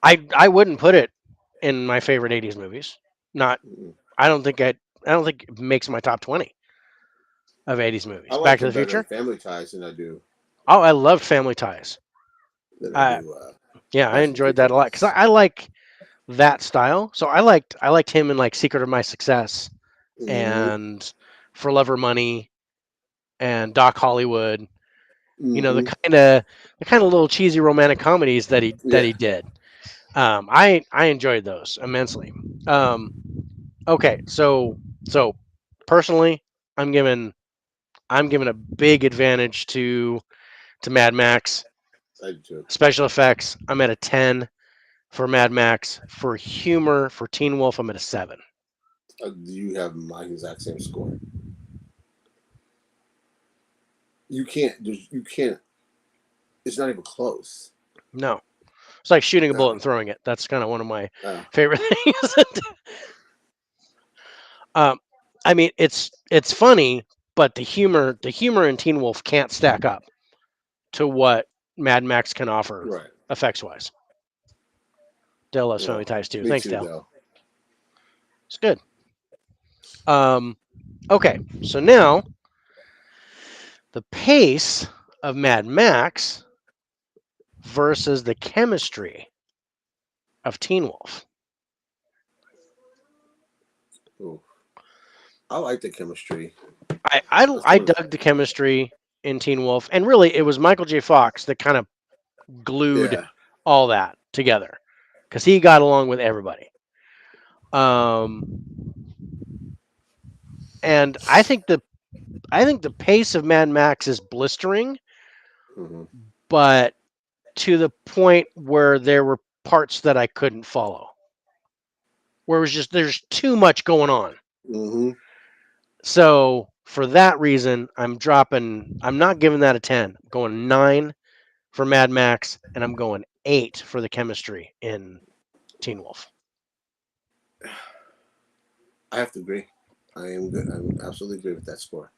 I wouldn't put it in my favorite 80s movies. Not, Mm. I don't think I don't think it makes my top 20 of 80s I movies. Back like to him the better in Future. Family Ties Oh, I loved Family Ties. than I I do Yeah, I Back to the enjoyed Future. that a lot because I like that style. So I liked him in like Secret of My Success Hmm. and For Love or Money and Doc Hollywood. You know, Hmm. the kind of little cheesy romantic comedies that he Yeah. did. I enjoyed those immensely. Um, okay, so personally, I'm giving I'm giving a big advantage to Mad Max. I do too. Special effects, I'm at a 10 for Mad Max. For humor, for Teen Wolf, I'm at a 7. You have my exact same score. You can't. You can't. It's not even close. No, it's like shooting a bullet No. and throwing it. That's kind of one of my Uh, favorite things. um, I mean, it's funny, but the humor in Teen Wolf can't stack up to what Mad Max can offer right. effects wise. Dale loves Family Well, Ties too. me Thanks, too, Dale. though. It's good. Um, okay, so now the pace of Mad Max versus the chemistry of Teen Wolf. Ooh. I like the chemistry. I, I, That's I one of dug the chemistry in Teen Wolf, and really it was Michael J. Fox that kind of glued yeah. all that together because he got along with everybody. Um, and I think the pace of Mad Max is blistering, Hmm. but to the point where there were parts that I couldn't follow, where it was just there's too much going on. Hmm. So for that reason, I'm not giving that a 10. I'm going 9 for Mad Max, and I'm going 8 for the chemistry in Teen Wolf. I have to agree. I am good. I'm absolutely agree with that score.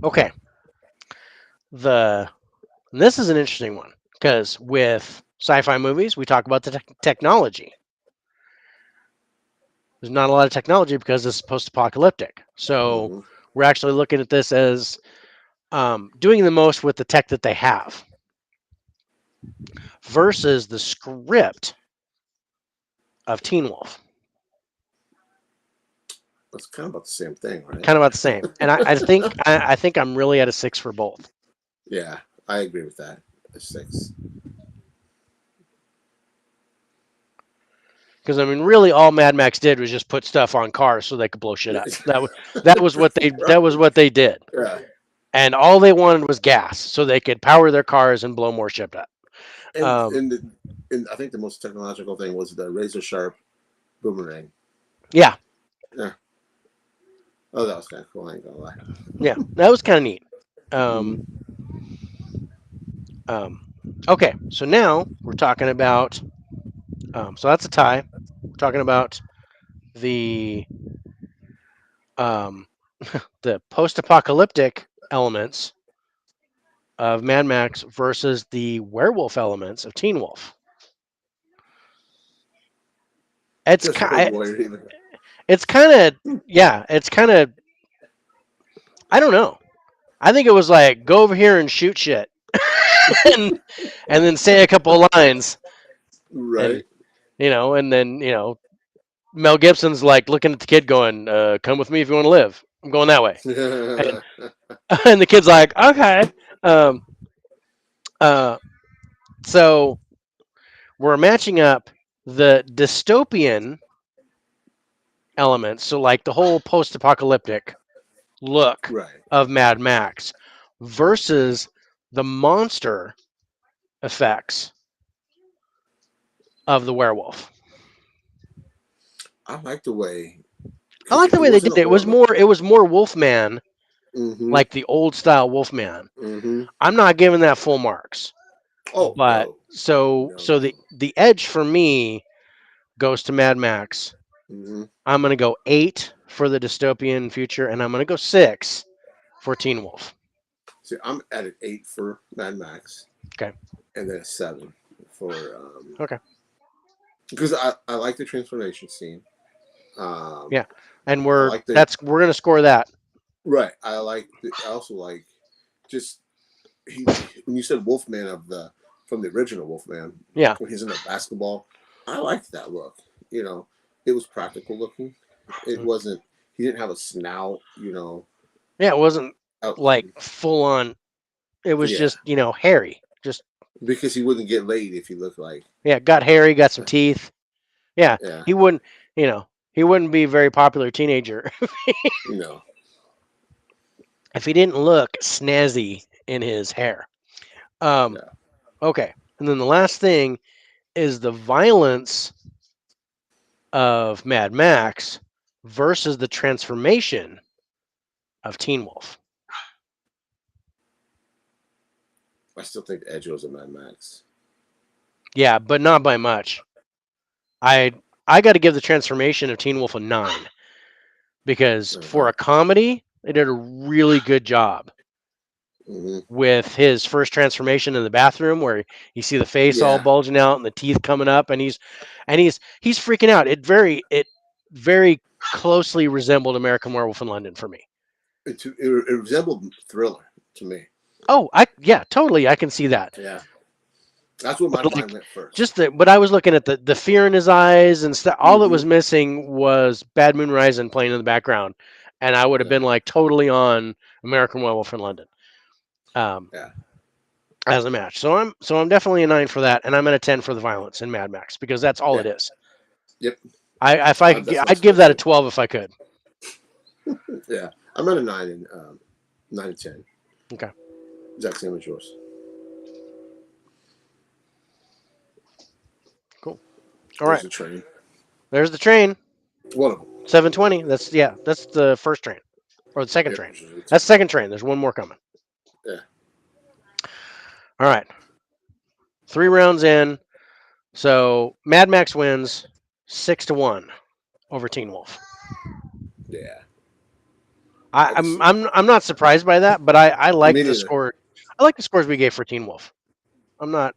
Okay, the this is an interesting one because with sci-fi movies, we talk about the technology. There's not a lot of technology because it's post-apocalyptic. So Hmm. we're actually looking at this as doing the most with the tech that they have versus the script of Teen Wolf. It's kind of about the same thing, right? Kind of about the same. And I think I'm really at a 6 for both. Yeah, I agree with that. A 6. Because I mean, really, all Mad Max did was just put stuff on cars so they could blow shit up. That was what they Right. did. Yeah. and all they wanted was gas so they could power their cars and blow more shit up. And Um, I think the most technological thing was the razor sharp boomerang. yeah, Yeah. Oh, that was kind of cool. I ain't gonna lie. yeah, that was kind of neat. Hmm. Um, um, okay, so now we're talking about. So that's a tie. We're talking about the um, the post-apocalyptic elements of Mad Max versus the werewolf elements of Teen Wolf. It's Just Road kind. Warrior even. It's kind of yeah. It's kind of I don't know. I think it was like go over here and shoot shit, and and then say a couple of lines, and Right. and then Mel Gibson's like looking at the kid, going, "Come with me if you want to live. I'm going that way." And and the kid's like, "Okay." Um, uh, so we're matching up the dystopian elements, so like the whole post-apocalyptic look Right. of Mad Max versus the monster effects of the werewolf. I like the way I because like the it way they did wasn't a it. It was horror more movie. it was more Wolfman, Mm-hmm. like the old style Wolfman. Mm-hmm. I'm not giving that full marks. Oh But no, so no. the edge for me goes to Mad Max. Mm-hmm. I'm gonna go 8 for the dystopian future, and I'm gonna go 6 for Teen Wolf. See, I'm at an 8 for Mad Max, Okay. and then a 7 for Okay. because I like the transformation scene. Um, Yeah. And I we're like the that's we're gonna score that. right. I also like just he when you said Wolfman from the original Wolfman Yeah. when he's in the basketball. I liked that look. You know, it was practical looking. It wasn't. He didn't have a snout. Yeah. It wasn't Out. like full on. It was Yeah, just hairy. Just because he wouldn't get laid if he looked like. yeah. Got hairy. Got some teeth. Yeah. Yeah, He wouldn't. He wouldn't be a very popular teenager you know. if he didn't look snazzy in his hair. Um. Yeah, Okay. And then the last thing is the violence of Mad Max versus the transformation of Teen Wolf. I still think Edge was a Mad Max. Yeah, but not by much. I I got to give the transformation of Teen Wolf a 9 because for Uh-huh. a comedy, they did a really good job Hmm. with his first transformation in the bathroom where you see the face all Yeah, bulging out and the teeth coming up and he's freaking out. It very closely resembled American Werewolf in London for me. it resembled Thriller to me. Oh, I yeah, totally. I can see that. Yeah, that's where my But mind like went first. just but I was looking at the fear in his eyes and stuff. All that Hmm. was missing was Bad Moon Rising playing in the background, and I would have Yeah, been like totally on American Werewolf in London um, yeah, as a match. So I'm definitely a 9 for that, and I'm at a 10 for the violence in Mad Max because that's all yeah. it is. Yep. I if I could That's my I'd give score that a too. 12 if I could. Yeah, I'm at a 9 and 10. Okay, Exact same as yours. cool. All There's right, a train. there's the train. One of them. 720. That's the first train or the second Yep. train. That's the second train. There's one more coming. Yeah. All right, 3 rounds in. So Mad Max wins 6-1 over Teen Wolf. Yeah. I, I can I'm see that. I'm I'm not surprised by that, but I like Me the neither. score. I like the scores we gave for Teen Wolf. I'm not.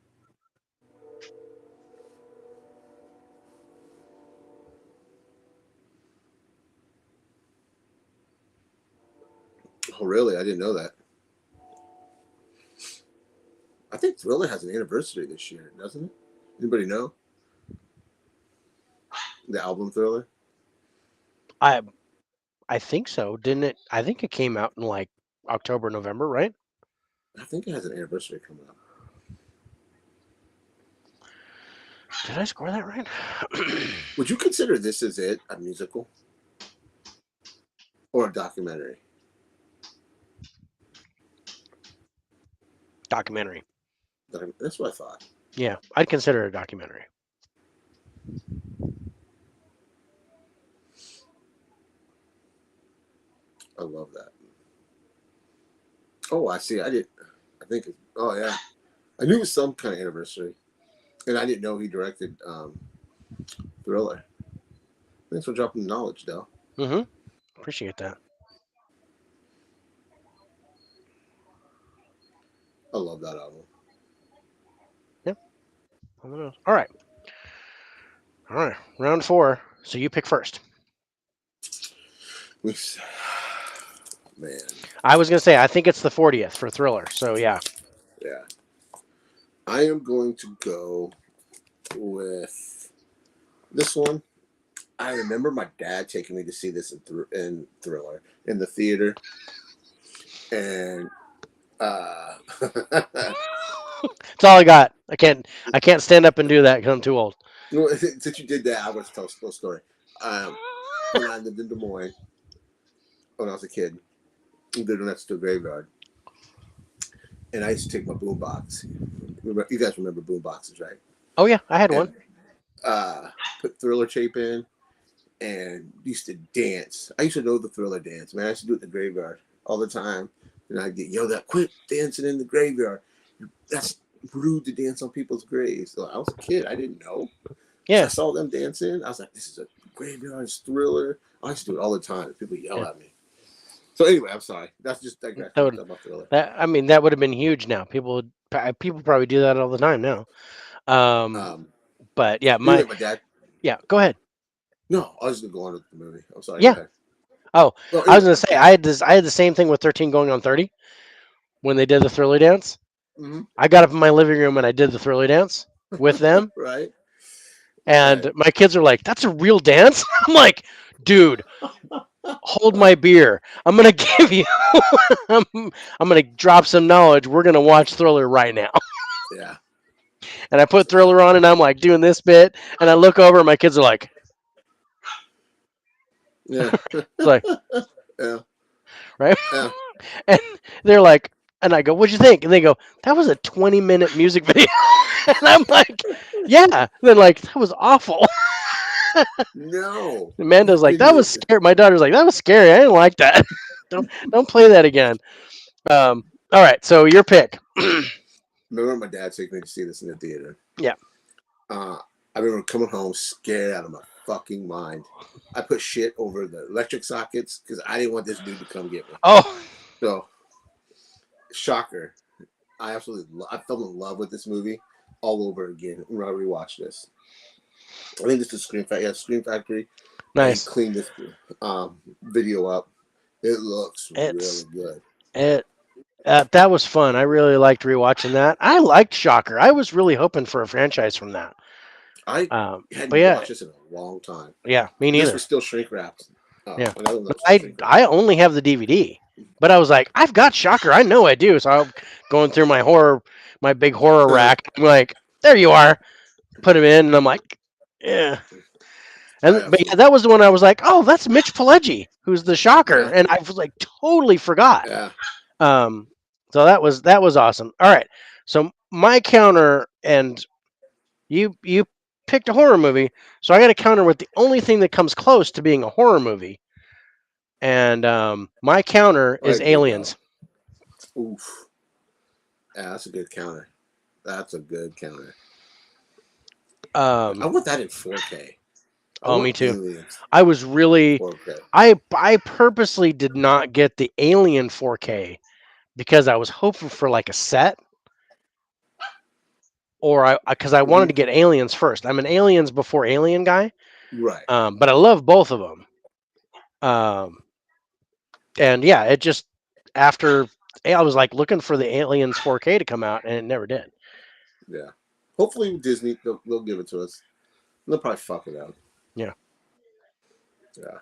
Oh, really? I didn't know that. I think Thriller has an anniversary this year, doesn't it? Anybody know the album Thriller? I I think so. Didn't it? I think it came out in like October, November, right? I think it has an anniversary coming up. Did I score that right? Would you consider This Is It a musical or a documentary? Documentary. That's what I thought. Yeah, I'd consider it a documentary. I love that. Oh, I see. I did. I think. Oh yeah. I knew it was some kind of anniversary, and I didn't know he directed Thriller. Thanks for dropping the knowledge, though. Mm-hmm. Appreciate that. I love that album. Yeah. All right. All right. Round 4. So you pick first. Man, I was gonna say I think it's the 40th for Thriller. So yeah. yeah. I am going to go with this one. I remember my dad taking me to see this in Thriller in the theater, and That's all I got. I can't stand up and do that because I'm too old. since you did that, I want to tell a little story. When I lived in Des Moines when I was a kid, we lived next to a graveyard, and I used to take my boombox. You guys remember boomboxes, right? Oh yeah, I had And one. put Thriller tape in, and used to dance. I used to know the Thriller dance, man. I used to do it in the graveyard all the time, and I'd get yelled at, "Quit dancing in the graveyard! That's rude to dance on people's graves." So I was a kid, I didn't know. So I Yeah. saw them dancing. I was like, "This is a graveyard Thriller." I used to do it all the time. People yell Yeah. at me. So anyway, I'm sorry. That's just That digression would about Thriller. that would have been huge now. People probably do that all the time now. Um, Um, but yeah, anyway, my dad. yeah. Go ahead. No, I was just gonna go on with the movie. I'm sorry. Go Yeah. ahead. Oh, Oh, I was anyway. gonna say I had the same thing with 13 going on 30 when they did the Thriller dance. Mm-hmm. I got up in my living room and I did the Thriller dance with them, Right. Right. and my kids are like, "That's a real dance." I'm like, "Dude, hold my beer. I'm gonna give you. I'm, I'm gonna drop some knowledge. We're gonna watch Thriller right now." Yeah. And I put Yeah. Thriller on, and I'm like doing this bit, and I look over, and my kids are like, Yeah. "It's like Yeah. right," Yeah. and they're like, and I go, "What'd you think?" And they go, "That was a 20-minute music video," and I'm like, "Yeah." And then like, "That was awful." No. You Amanda's like, "That was idiot. scary." My daughter's like, "That was scary. I didn't like that. don't play that again." All right, so your pick. Remember my dad took me to see this in the theater. Yeah. Uh, I remember coming home scared out of my fucking mind. I put shit over the electric sockets because I didn't want this dude to come get me. Oh, So, shocker. I fell in love with this movie all over again when I rewatched this. I think this is Scream Factory. Yeah, Scream Factory. He nice. cleaned this video up. It looks It's really good. it. That was fun. I really liked rewatching that. I liked Shocker. I was really hoping for a franchise from that. I But hadn't yeah, watched this in a long time. yeah, me This neither. was still shrink wrapped. Yeah, Another one that but was still I shrink wrapped. I only have the DVD. But I was like, I've got Shocker. I know I do. So I'm going through my big horror rack. I'm like, there you are. Put him in, and I'm like, yeah. I But yeah, absolutely, that was the one I was like, oh, that's Mitch Pileggi, who's the Shocker, yeah, and I was like, totally forgot. yeah. Um, so that was awesome. All right, so my counter, and you picked a horror movie, so I got to counter with the only thing that comes close to being a horror movie, and my counter I is agree, though. Aliens. Oof. Yeah, that's a good counter. That's a good counter. I Um, want that in 4K. I oh, want me too. Aliens I was in really 4K. I purposely did not get the Alien 4K because I was hoping for like a set, or I because I wanted Mm-hmm. to get Aliens first. I'm an Aliens before Alien guy, Right. but I love both of them. Um, and yeah, it just after I was like looking for the Aliens 4K to come out, and it never did. Yeah. Hopefully Disney they'll give it to us. They'll probably fuck it up. Yeah. Yeah.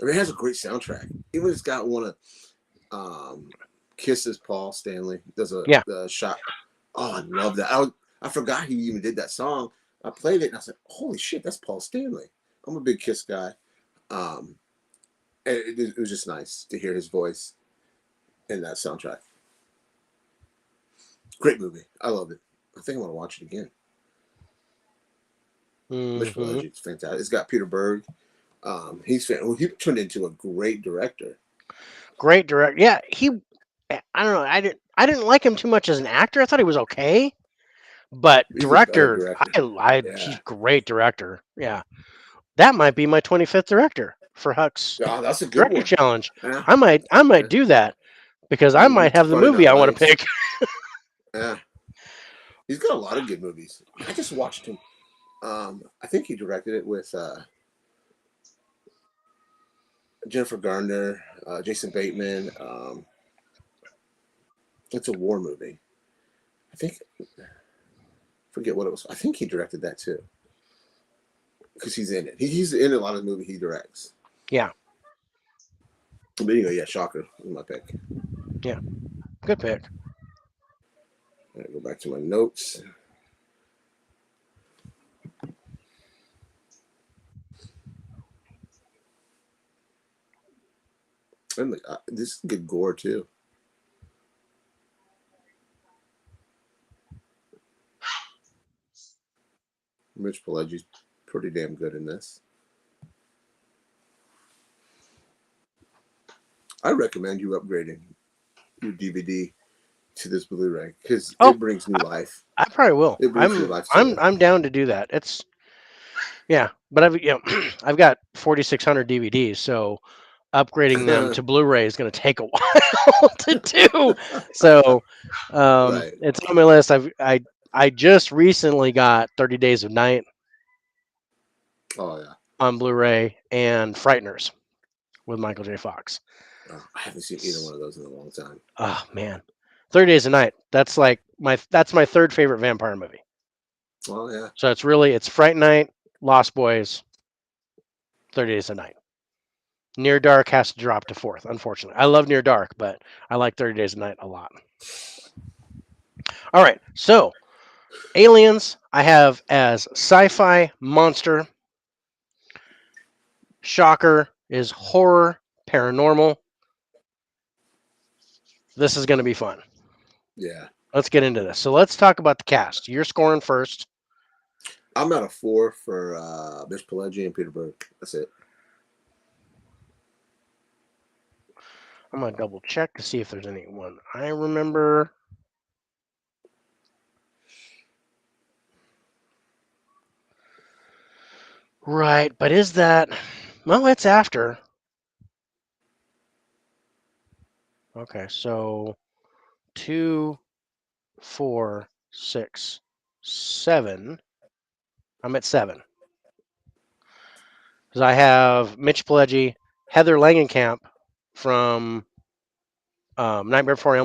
I mean, it has a great soundtrack. Even it's got one of Kisses Paul Stanley. There's Yeah. the shot. Oh, I love that. I forgot he even did that song. I played it and I said, "Holy shit, that's Paul Stanley." I'm a big Kiss guy. Um, and it was just nice to hear his voice in that soundtrack. Great movie. I love it. I think I'm gonna watch it again. Mitch Hmm. Pileggi, it's fantastic. It's got Peter Berg. He turned into a great director. Great direct. Yeah, he. I don't know. I didn't like him too much as an actor. I thought he was okay, but He's a better director, director. he's Yeah. great director. Yeah, that might be my 25th director for Huck's Oh, that's a good director one. challenge. Yeah. I might Yeah. do that because I Mm-hmm. might have the Friday movie Night I want to Lights. pick. Yeah. He's got a lot of good movies. I just watched him. I think he directed it with Jennifer Garner, Jason Bateman. It's a war movie. I think forget what it was. I think he directed that too because he's in it. He's in a lot of the movie he directs. Yeah, But anyway, yeah, Shocker is my pick. yeah, good pick. All right, go back to my notes. And this is good gore too. Mitch Pileggi's pretty damn good in this. I recommend you upgrading your DVD to this Blu-ray because Oh, it brings new I, life. I probably will. It brings new I'm life to I'm it. I'm down to do that. It's yeah, but I've got 4,600 DVDs, so upgrading them to Blu-ray is going to take a while to do. So Right. it's on my list. I just recently got 30 Days of Night Oh yeah. on Blu-ray and Frighteners with Michael J. Fox. Oh, I haven't seen either one of those in a long time. Oh man, 30 Days of Night. That's my third favorite vampire movie. Oh yeah. So it's Fright Night, Lost Boys, 30 Days of Night. Near Dark has to drop to fourth, unfortunately. I love Near Dark, but I like 30 Days of Night a lot. All right, so Aliens I have as sci-fi monster. Shocker is horror paranormal. This is going to be fun. Yeah. Let's get into this. So let's talk about the cast. You're scoring first. I'm at a 4 for Mitch Pileggi and Peter Berg. That's it. I'm going to double check to see if there's anyone I remember. Right, but is that. Well, it's after. Okay, so 2, 4, 6, 7. I'm at 7. Because I have Mitch Pileggi, Heather Langenkamp from Nightmare on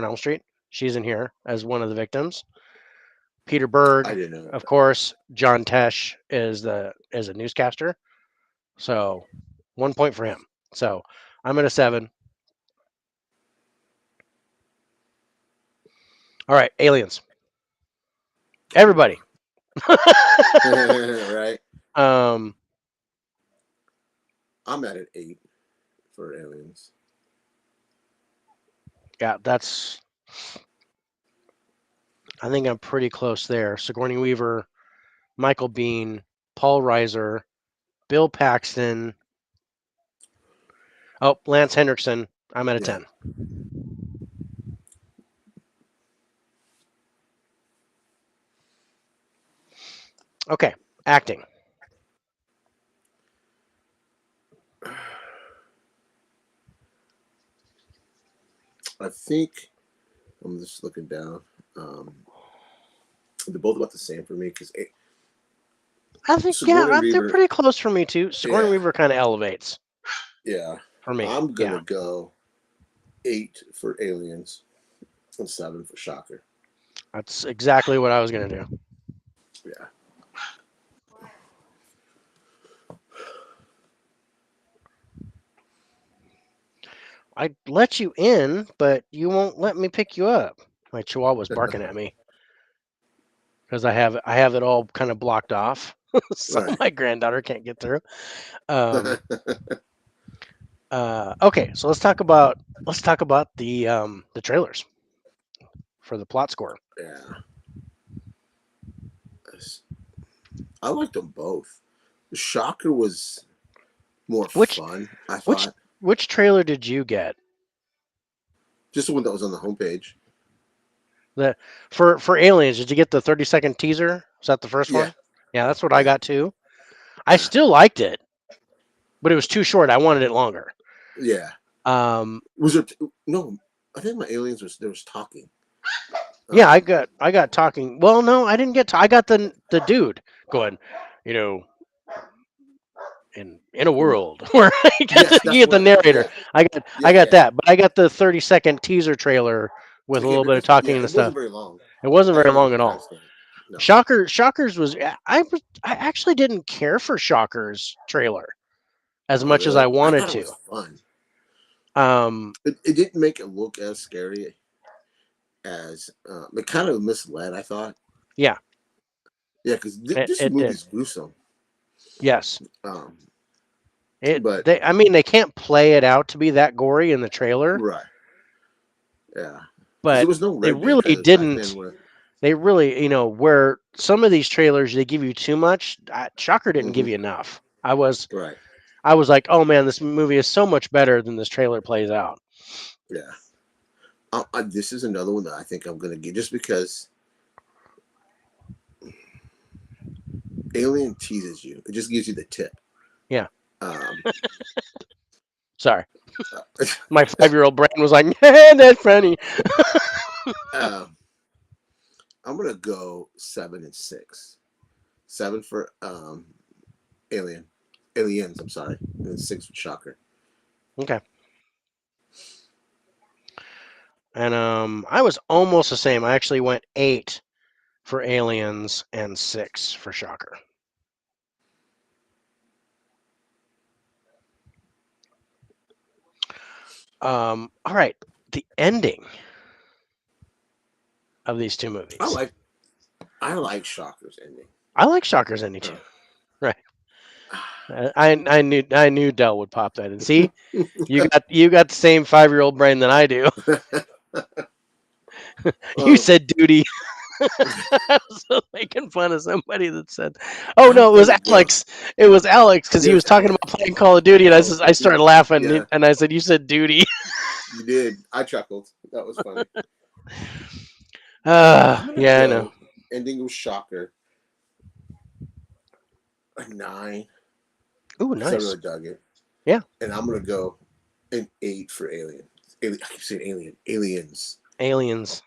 Elm Street. She's in here as one of the victims. Peter I Berg, didn't know of that. course. John Tesh is a newscaster. So 1 point for him. So I'm at a 7. All right, aliens. Everybody. Right. um, I'm at an 8 for Aliens. yeah, that's. I think I'm pretty close there. Sigourney Weaver, Michael Bean, Paul Reiser, Bill Paxton. Oh, Lance Hendrickson. I'm at a Yeah. 10. Okay, acting. I think I'm just looking down. Um, they're both about the same for me because I think Sigourney they're Weaver. pretty close for me too. Sigourney Yeah. Weaver kind of elevates Yeah. for me. I'm Yeah, gonna go 8 for Aliens and 7 for Shocker. that's exactly what I was gonna do. Yeah. I let you in, but you won't let me pick you up. My chihuahua's barking at me because I have it all kind of blocked off, so Right. my granddaughter can't get through. Um, okay, so let's talk about the trailers. for the plot score. Yeah, I liked them both. Shocker was more Which fun, I which thought. which trailer did you get? Just the one that was on the homepage. The for Aliens, did you get the 30-second teaser? Was that the first Yeah, one? Yeah, that's what I yeah, got too. I yeah, still liked it, but it was too short. I wanted it longer. yeah. Um, Was it? No, I think my aliens was there was talking. yeah, I Um, got I got talking. Well, no, I didn't get. I got the dude going. You know, in a mm, world where yes, you that's get what the I got. narrator. Yeah, I yeah, got yeah. that, but I got the 30-second teaser trailer with a Okay, little bit of because talking yeah, and it stuff. wasn't very long. It wasn't I very didn't know long what at the time all. stamp. No. Shockers I actually didn't care for Shockers trailer as Oh, much as I really? I wanted thought it to. was fun. Um, It didn't make it look as scary as it kind of misled. I thought. yeah, Yeah, because this it did. movie's gruesome. Yes. Um, It but they I mean they can't play it out to be that gory in the trailer, right, yeah, because there but was no they red band really kind of back then. didn't. Where They really, where some of these trailers they give you too much. Shocker didn't give hmm you enough. I right, was like, oh man, this movie is so much better than this trailer plays out. yeah. This is another one that I think I'm gonna get just because Alien teases you. It just gives you the tip. Yeah, Um, sorry, my 5-year-old brain was like, that's funny. um, I'm gonna go 7 and 6. 7 for Alien, Aliens. I'm sorry, and 6 for Shocker. Okay, and I was almost the same. I actually went 8 for Aliens and 6 for Shocker. All right, the ending of these two I movies. like I like Shocker's ending. I like Shocker's ending too. Uh, Right. I knew Dell would pop that. And see, you got the same 5-year-old brain that I do. You um, said duty. I was making fun of somebody that said, "Oh I'm no, it was gonna go. Alex. It was Alex because he It was was talking Alex. about playing Call of Duty." And Oh, I started laughing, yeah, and I said, "You said duty." you did. I chuckled. That was funny. I'm gonna Yeah, I know. go ending with Shocker a 9 Ooh, because I nice. really dug it, Yeah, and I'm gonna go an 8 for Alien. I keep saying Alien. Aliens. aliens.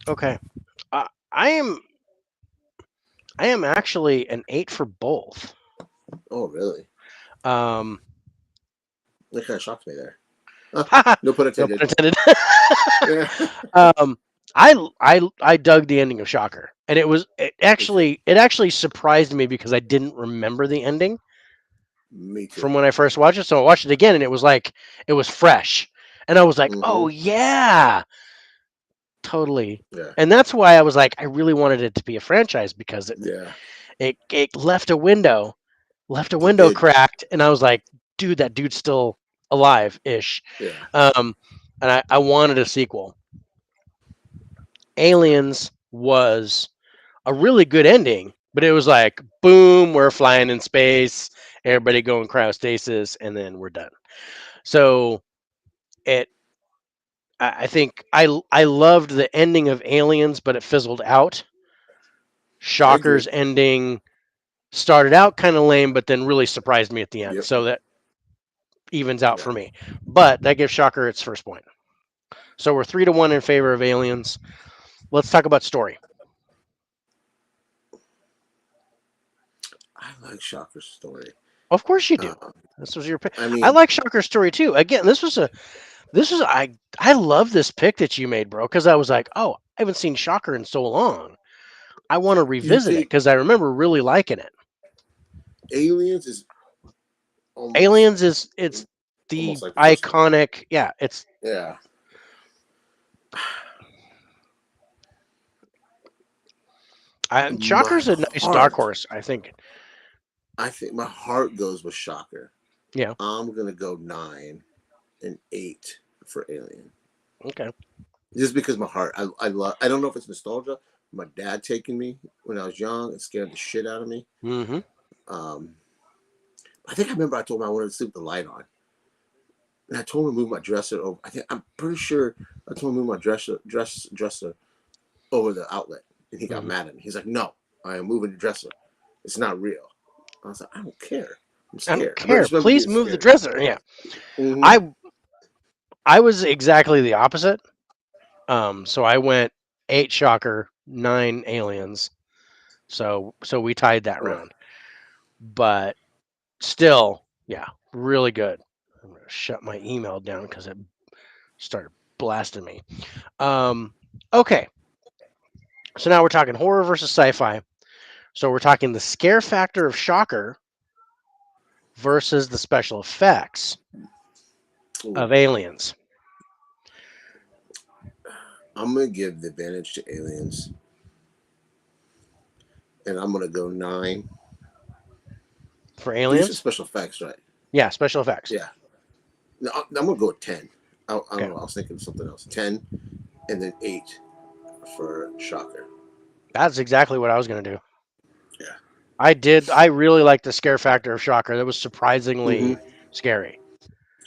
Okay, uh, I am I am actually an 8 for both. Oh, really? Um, That kind of shocked me there. Huh, no pun no pun intended. intended. Yeah. um, I dug the ending of Shocker, and Me too. it actually surprised me because I didn't remember the ending Me from too. when I first watched it. So I watched it again, and it was fresh, and I was like, Mm-hmm. oh yeah, totally. Yeah. And that's why I was like, I really wanted it to be a franchise because Yeah. it left a It window did. cracked, and I was like, dude, that dude's still alive ish. Yeah. Um, and I wanted a sequel. Aliens was a really good ending, but it was like, boom, we're flying in space, everybody going cryostasis, and then we're done. So it, I think I loved the ending of Aliens, but it fizzled out. I Shocker's agree. ending started out kind of lame, but then really surprised me at the end. Yep. So that evens out Yeah. for me. But that gives Shocker its first point. So we're 3-1 in favor of Aliens. Let's talk about story. I like Shocker's story. Of course you do. Um, This was your pick. I I mean, like Shocker's story too. Again, this is I love this pick that you made, bro, because I was like, oh, I haven't seen Shocker in so long. I want to you revisit it think because I remember really liking it. Aliens is almost Aliens is it's the almost like the first one. iconic, yeah. It's Yeah. My Shocker's a nice dark heart, horse, I think. I think my heart goes with Shocker. Yeah. I'm gonna go 9 and 8 for Alien. Okay. Just because my heart, I love. I don't know if it's nostalgia. My dad taking me when I was young, it scared the shit out of me. Mm-hmm. Um, I think I remember I told him I wanted to sleep with the light on, and I told him to move my dresser over. I'm pretty sure I told him to move my dresser over the outlet, and he got Mm-hmm. mad at me. He's like, "No, I am moving the dresser. It's not real." I was like, "I don't care. I'm I don't scared." I care. just remember Please being move the scared. dresser. Yeah. Mm-hmm. I I was exactly the opposite. So I went 8 Shocker, 9 Aliens. So we tied that Right. round. But still, yeah, really good. I'm gonna shut my email down because it started blasting me. Um, okay, so now we're talking horror versus sci-fi. So we're talking the scare factor of Shocker versus the special effects Ooh. of Aliens. I'm gonna give the advantage to Aliens, and I'm gonna go 9. For You said Aliens, special effects, right? yeah, special effects. Yeah. No, I'm gonna go with 10. I don't Okay, know. I was thinking of something else. 10, and then 8 for Shocker. that's exactly what I was gonna do. Yeah. I did. I really liked the scare factor of Shocker. That was Mm-hmm. surprisingly scary.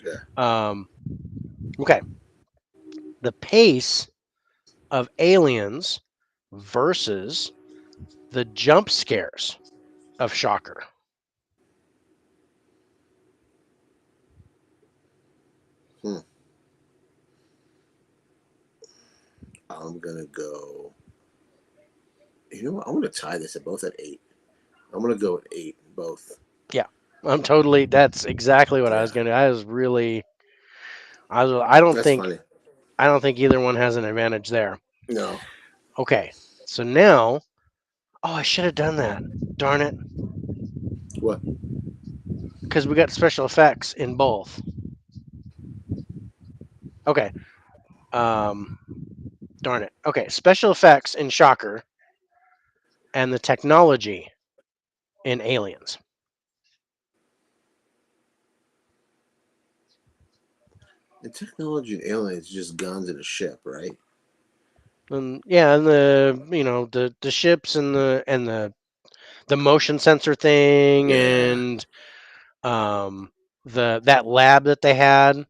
Yeah. Um, okay, the pace of Aliens versus the jump scares of Shocker. Hmm. I'm gonna go. You know what? I'm gonna tie this at both at 8. I'm gonna go at 8 both. Yeah, I'm totally. That's exactly what I was Yeah. gonna. I was really. I was. I don't That's think. funny. I don't think either one has an advantage there. No. Okay, so now. Oh, I should have done that. Darn it. What? Because we got special effects in both. Okay. Um. Darn it. Okay, special effects in Shocker and the technology in Aliens. The technology in Alien is just guns and a ship, right? And yeah, and the ships and the motion sensor thing Yeah. and the that lab that they had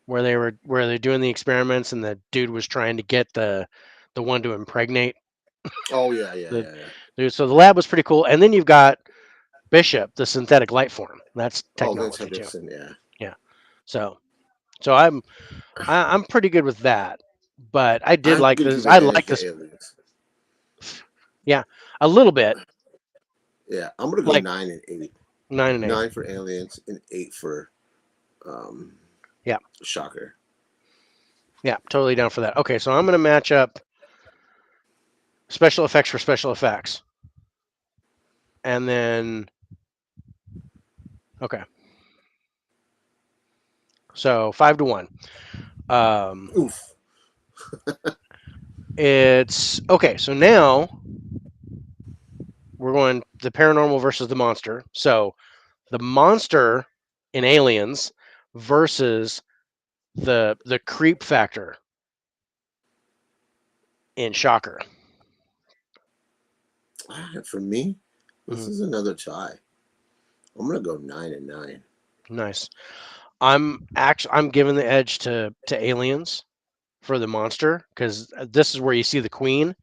where they're doing the experiments and the dude was trying to get the one to impregnate Oh yeah, yeah, the yeah, yeah. dude. So the lab was pretty cool. And then you've got Bishop, the synthetic life form. That's Oh, Vince technology too. Henderson, yeah. Yeah. So so I'm pretty good with that. But I did I'm like gonna this. give I advantage like to this. Aliens. Yeah, a little bit. Yeah, I'm gonna go Like 9 and 8. 9 and 8. 9 for Aliens and 8 for um, Yeah. Shocker. Yeah, totally down for that. Okay, so I'm going to match up special effects for special effects. And then, okay, so 5-1. Um, Oof. it's okay, so now we're going the paranormal versus the monster. So the monster in Aliens versus the creep factor in Shocker. For me, this Mhm. is another tie. I'm gonna go 9 and 9. Nice. I'm giving the edge to Aliens for the monster because this is where you see the queen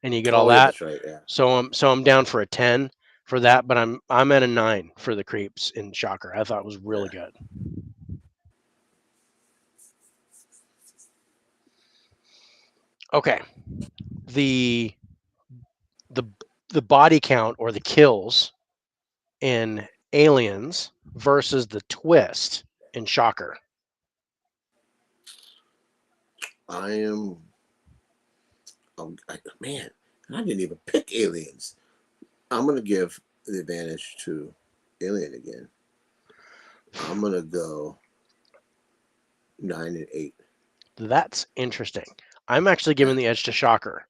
and you get all Oh yeah, that. that's right. Yeah. So I'm down for a 10 for that, but I'm at a 9 for the creeps in Shocker. I thought it was really Yeah. good. Okay, the the the body count or the kills in Aliens versus the twist in Shocker. I am. Man, I didn't even pick Aliens. I'm gonna give the advantage to Alien again. I'm gonna go 9 and 8. That's interesting. I'm actually Yeah. giving the edge to Shocker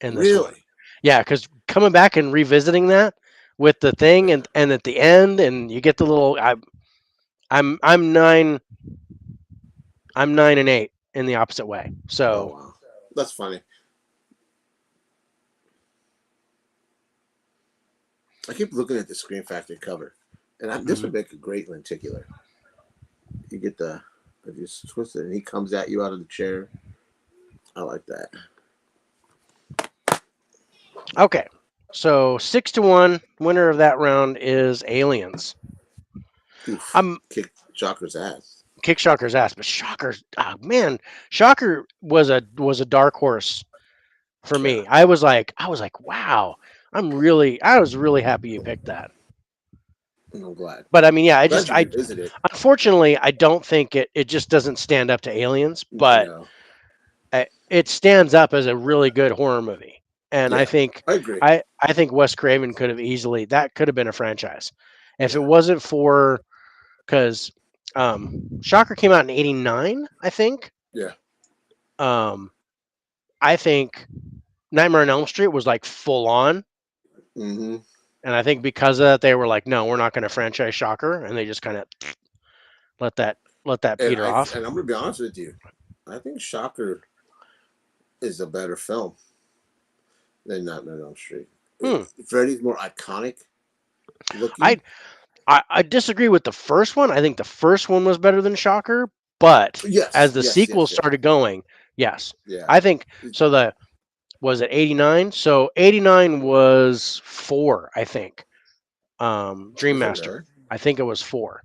in this one. Really? Yeah, because coming back and revisiting that with the thing, Yeah. and at the end, and you get the little. I'm 9. I'm 9 and 8 in the opposite way. Oh So wow, that's funny. I keep looking at the Scream Factory cover, and this mhm. would make a great lenticular. You get the if you twist it, and he comes at you out of the chair. I like that. Okay. So 6-1 winner of that round is Aliens. Oof, I'm kick Shocker's ass. kick Shocker's ass, but Shocker's man, Shocker was a dark horse for Yeah, me. I was like, wow. I was really happy you picked that. I'm glad. But I mean, yeah, Glad you I revisit it. unfortunately I don't think it just doesn't stand up to Aliens, but No, it stands up as a really good horror movie. And yeah, I agree. I think Wes Craven could have easily that could have been a franchise if it Yeah, wasn't for because Shocker came out in '89, I think. yeah. Um, I think Nightmare on Elm Street was like full on, Mm-hmm. and I think because of that they were like, no, we're not going to franchise Shocker, and they just kind of let that peter off. And I'm gonna be honest with you. I think Shocker is a better film than Nightmare on Elm Street. Hmm. Freddy's more iconic I, looking. I disagree with the first one. I think the first one was better than Shocker, but as Yes, the yes, sequels yes, yeah, started going, yes, yeah. I think so. The was it '89? So '89 was 4, I think. Dream Is it Master. really? I think it was 4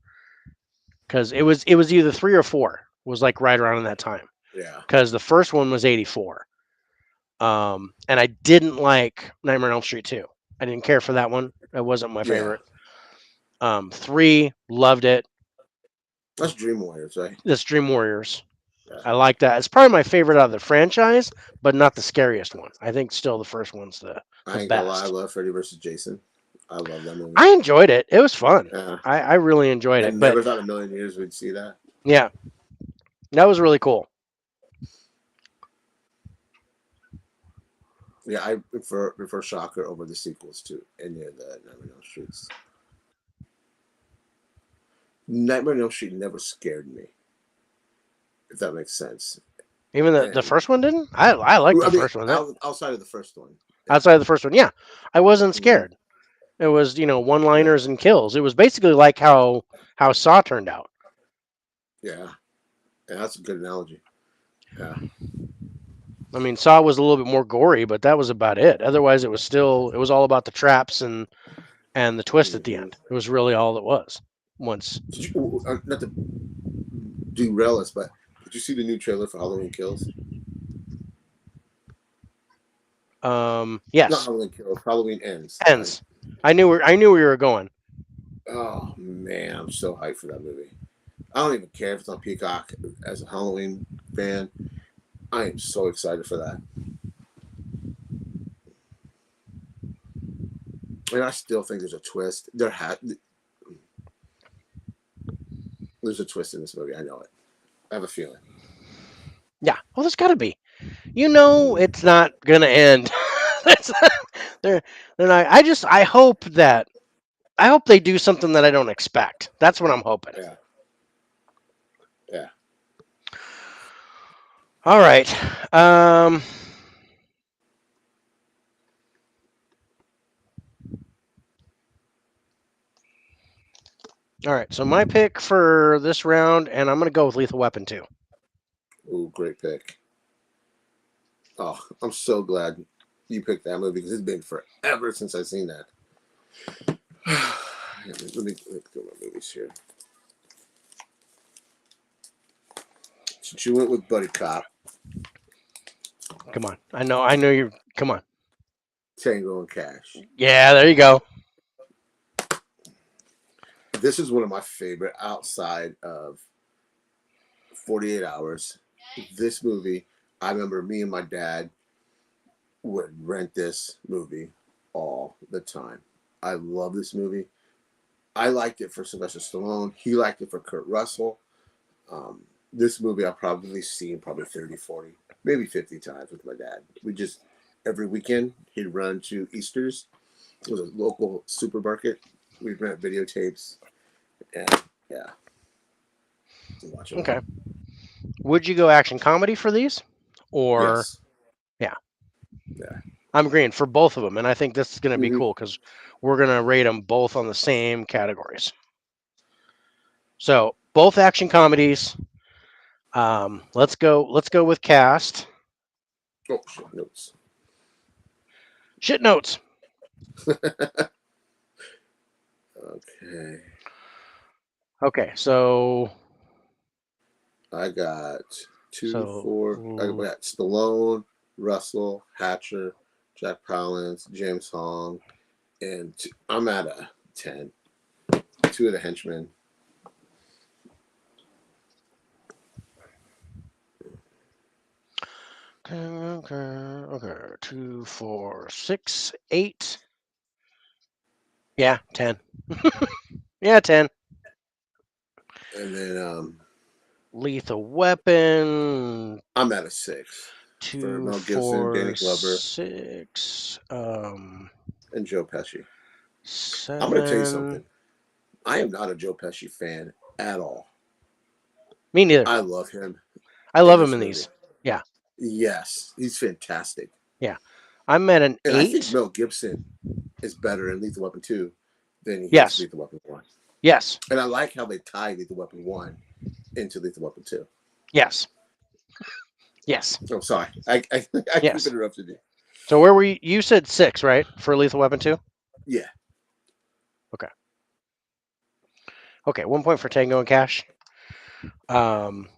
because it was either 3 or 4. Was like right around in that time Yeah. because the first one was '84. And I didn't like Nightmare on Elm Street 2. I didn't care for that one. It wasn't my Yeah. favorite. 3 loved it. That's Dream Warriors, right? This Dream Warriors. Yeah. I like that. It's probably my favorite out of the franchise, but not the scariest one. I think still the first one's the I ain't gonna lie, I best. love Freddy versus Jason. I love that movie. I enjoyed it. It was fun. Yeah. I really enjoyed I it. But never thought a million years we'd see that. yeah, that was really cool. Yeah, I prefer Shocker over the sequels to any of the Nightmare on Elm Streets. Nightmare on Elm Street never scared me, if that makes sense. Even the And first one didn't. I liked the I mean, first one. That outside of the first one, yeah. outside of the first one, yeah, I wasn't Hmm. scared. It was one Yeah, liners and kills. It was basically like how Saw turned out. yeah, yeah. That's a good analogy. Yeah, I mean, Saw was a little bit more gory, but that was about it. Otherwise, it was all about the traps and the twist at the hmm. end. It was really all it was. Once, Not to derail us, but did you see the new trailer for Halloween Kills? Not yes, Halloween Kills. Halloween Ends. ends. I knew where you were going. Oh man, I'm so hyped for that movie. I don't even care if it's on Peacock. As a Halloween fan, I am so excited for that. And I still think there's a twist. There's a twist in this movie. I know it. I have a feeling. Yeah, well, there's got to be. It's not gonna end. It's not- they're they're not. I hope they do something that I don't expect. That's what I'm hoping. Yeah, yeah. All right. Um, all right. So my pick for this round, and I'm gonna go with Lethal Weapon 2. Ooh, great pick. Oh, I'm so glad you picked that movie because it's been forever since I've seen that. Let me go my movies here. Since you went with Buddy Cop, Come on. I know you're. Come on. Tango and Cash. Yeah, there you go. This is one of my favorite outside of 48 Hours. This movie, I remember me and my dad would rent this movie all the time. I love this movie. I liked it for Sylvester Stallone. He liked it for Kurt Russell. Um, this movie I've probably seen probably 30, 40, maybe 50 times with my dad. We just, every weekend, he'd run to Easter's. It was a local supermarket. We rent videotapes, and yeah, watch them Okay. all. Would you go action comedy for these? Or, Yes. yeah, Yeah. I'm agreeing for both of them. And I think this is going to be Hmm. cool because we're going to rate them both on the same categories. So both action comedies. Let's go. Let's go with cast. Oh shit, notes. Shit notes. Okay. Okay, so I got two, so four. I ooh, got Stallone, Russell, Hatcher, Jack Palance, James Hong, and I'm at a 10. Two of the henchmen. okay, 2, 4, 6, 8. Yeah, 10. Yeah, 10. And then Lethal Weapon. I'm at a 6 for 2, Mel Gibson, Danny 4, Glover, 6. and Joe Pesci. I'm going to tell you 7. something. I am not a Joe Pesci fan at all. Me neither. I love him I in love him this in movie. these. Yeah, Yes, he's fantastic. yeah. I'm at an And I think 8. Mel Gibson is better in Lethal Weapon 2 than he is Yes, Lethal Weapon 1. yes, And I like how they tie Lethal Weapon 1 into Lethal Weapon 2. yes, yes, Oh, sorry. I keep yes. interrupting you. So where were you? You said 6, right? For Lethal Weapon 2? Yeah. Okay. Okay, 1 point for Tango and Cash. Um,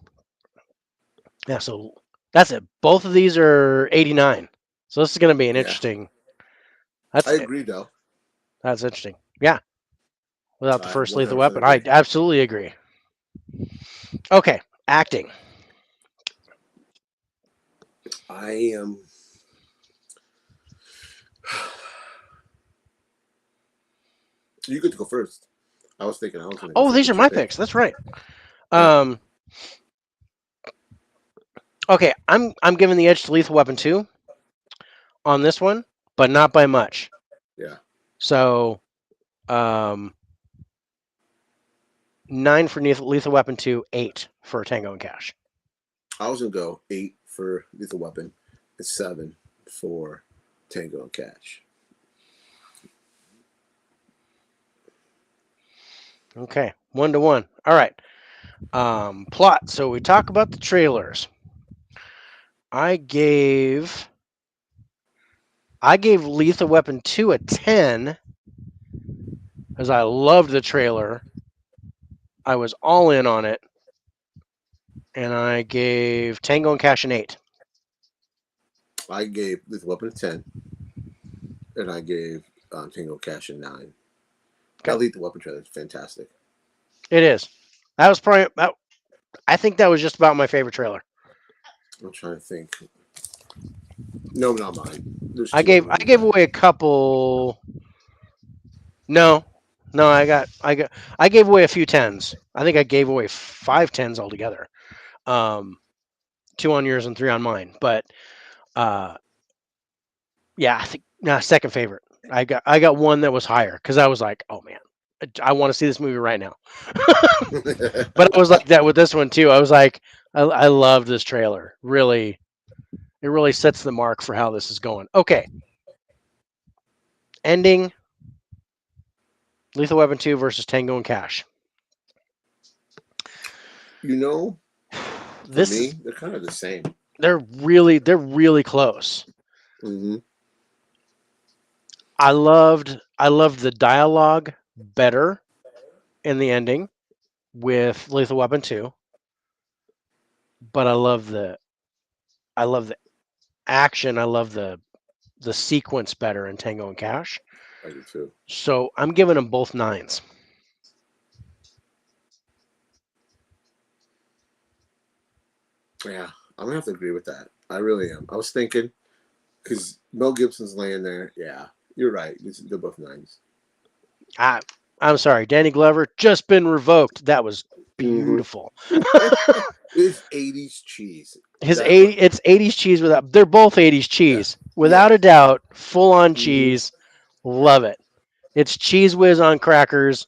yeah, so that's it. Both of these are 89. So this is going to be an Yeah. interesting. I That's agree, though. that's interesting. Yeah, without the I first Lethal 100% Weapon, I agree. absolutely agree. Okay, acting. I am. You get to go first. I was thinking I was going to go Oh, first, these are but you my pick. picks. That's right. Yeah. Um, okay, I'm giving the edge to Lethal Weapon 2 on this one, but not by much. Yeah. So, um, 9 for Lethal Weapon 2, 8 for Tango and Cash. I was going to go 8 for Lethal Weapon and 7 for Tango and Cash. Okay, 1-1. All right. Plot. So we talk about the trailers. I gave Lethal Weapon 2 a 10 because I loved the trailer. I was all in on it, and I gave Tango and Cash an 8. I gave Lethal Weapon a 10, and I gave Tango and Cash a 9. Okay, That Lethal Weapon trailer is fantastic. it is. That was probably. I think that was just about my favorite trailer. I'm trying to think. No, not mine. There's I two other gave I ones gave that. away a couple. No, no, I gave away a few tens. I think I gave away 5 tens altogether. Um, 2 on yours and 3 on mine. But uh, yeah, I think second favorite. I got one that was higher because I was like, oh man, I want to see this movie right now. But I was like that with this one too. I was like, I love this trailer. Really, it really sets the mark for how this is going. Okay, ending Lethal Weapon 2 versus Tango and Cash. you know, for This me, is they're kind of the same. they're really close. Mm-hmm. I loved the dialogue better in the ending with Lethal Weapon 2, but I love the action. I love the sequence better in Tango and Cash. I do too. So I'm giving them both 9s. Yeah, I'm gonna have to agree with that. I really am. I was thinking because Mel Gibson's laying there. Yeah, you're right. They're both 9s. I I'm sorry, Danny Glover just been revoked. That was Mm-hmm. beautiful. It's 80s cheese. His That 80, it's 80's cheese without. They're both 80's yeah, cheese yeah. without a doubt. Full on Mm-hmm. cheese. Love it. It's cheese whiz on crackers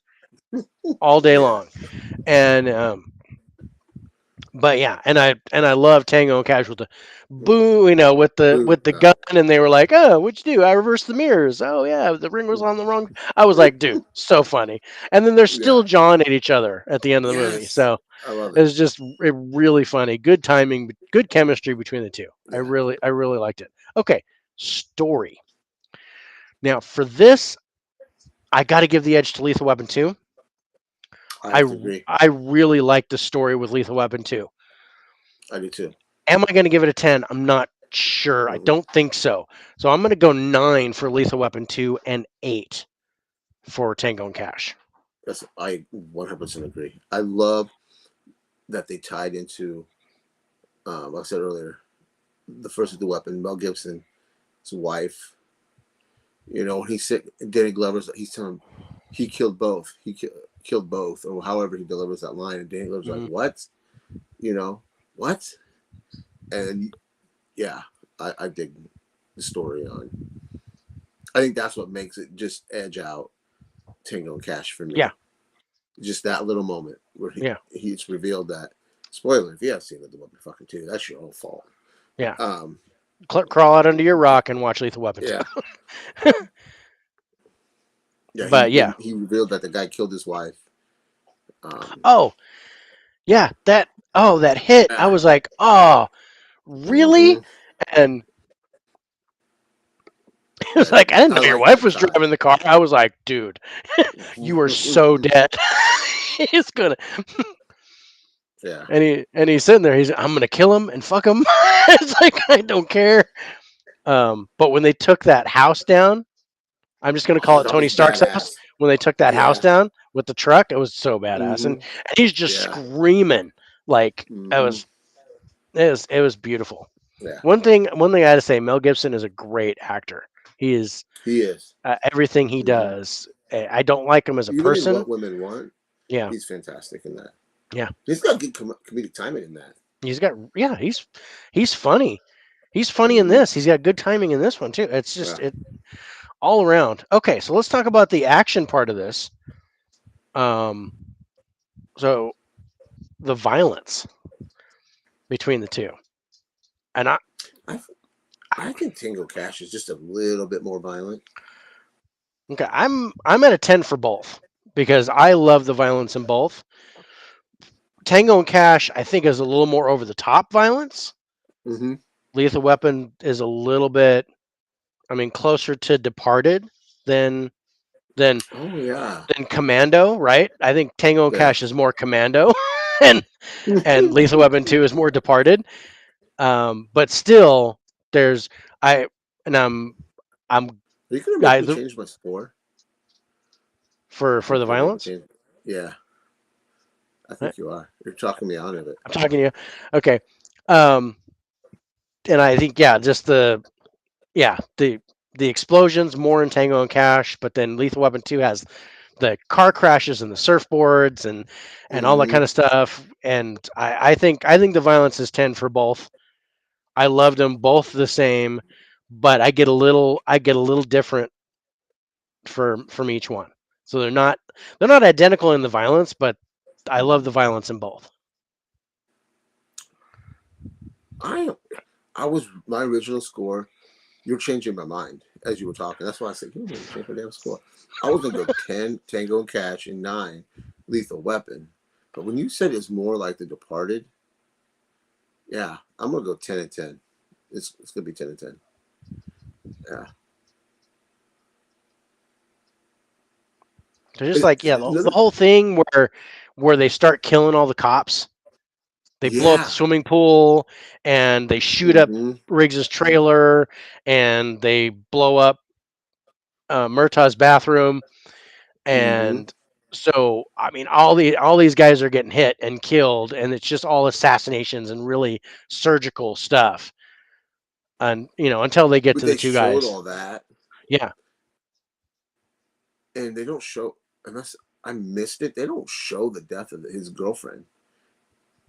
all day Yeah. long. And but yeah, and I love Tango and Cash with the boo, Boo. with the gun, and they were like, "Oh, what'd you do? I reversed the mirrors. Oh yeah, the ring was on the wrong." I was like, "Dude, so funny." And then they're Yeah. still jawing at each other at the end of the movie, Yes. so I love it. it's just really funny. Good timing, good chemistry between the two. Yeah. I really liked it. Okay, story. Now for this, I got to give the edge to Lethal Weapon 2. I have to agree. I really like the story with Lethal Weapon 2. I do too. Am I going to give it a 10? I'm not sure. I Hmm. don't think so. So I'm going to go 9 for Lethal Weapon 2 and 8 for Tango and Cash. That's I 100% agree. I love that they tied into, like I said earlier, the first of the weapon, Mel Gibson, his wife. You know, he's sick. Danny Glover's. He's telling him he killed both. Killed both, or however he delivers that line. And Danny Glover's like, Hmm. "What? You know, what?" And yeah, I dig the story on. I think that's what makes it just edge out Tango and Cash for Yeah, me. Just that little moment where yeah, he's revealed that. Spoiler: if you haven't seen the Weapon fucking two, that's your own fault. yeah. Um, Crawl out under your rock and watch Lethal Weapon 2. yeah, yeah. But yeah. He revealed that the guy killed his wife. Um, Oh, yeah. That hit. I yeah. was like, oh, really? Mm-hmm. And it was And like, I didn't I know your like wife that was tie. driving the car. I was like, dude, you are so dead. He's gonna Yeah. and he's sitting there. I'm gonna kill him and fuck him. It's like I don't care. But when they took that house down, I'm just gonna call Oh, it that Tony was Stark's house. badass. When they took that house Yeah. down with the truck, it was so badass, Mm-hmm. and he's just Yeah. screaming like Mm-hmm. it was beautiful. Yeah. One thing I had to say, Mel Gibson is a great actor. He is He is. everything he Mm-hmm. does. I don't like him as a Even in person. What Women Want, Yeah, he's fantastic in that. yeah. He's got good comedic timing in that. He's got yeah. He's funny. He's funny in Mm-hmm. this. He's got good timing in this one too. It's just Yeah. it all around. Okay, so let's talk about the action part of this. Um, so the violence between the two, and I I think Tango Cash is just a little bit more violent. okay, I'm at a 10 for both because I love the violence in both. Tango and Cash, I think, is a little more over the top violence. Mm-hmm. Lethal Weapon is a little bit, I mean, closer to Departed than than Oh yeah. than Commando, right? I think Tango and Yeah. Cash is more Commando, and Lethal Weapon 2 is more Departed. But still, there's I and I'm Are you gonna make I me change my score? for the Are you gonna violence. change? Yeah, I Right? think you are. You're talking me out of it. I'm talking to you. Okay. Um, and I think yeah, just yeah the explosions more in Tango and Cash, but then Lethal Weapon 2 has the car crashes and the surfboards and all that Mm-hmm. kind of stuff. And I think the violence is 10 for both. I loved them both the same, but I get a little different from each one. So they're not identical in the violence, but I love Mm-hmm. the violence in both. I I was my original score. You're changing my mind as you were talking. That's why I said, you need to change my damn score. I was gonna go 10 Tango and Cash and 9 Lethal Weapon. But when you said it's more like The Departed, yeah, I'm gonna go 10 and 10. It's gonna be 10 and 10. Yeah. They're just like yeah, the Another, whole thing where they start killing all the cops. They blow up the yeah. swimming pool and they shoot up Mm-hmm. Riggs's trailer and they blow up Murtaugh's bathroom. Mm-hmm. And so I mean all these guys are getting hit and killed, and it's just all assassinations and really surgical stuff. And until they get But to the they two showed guys. all that Yeah. and they don't show unless I missed it, they don't show the death of his girlfriend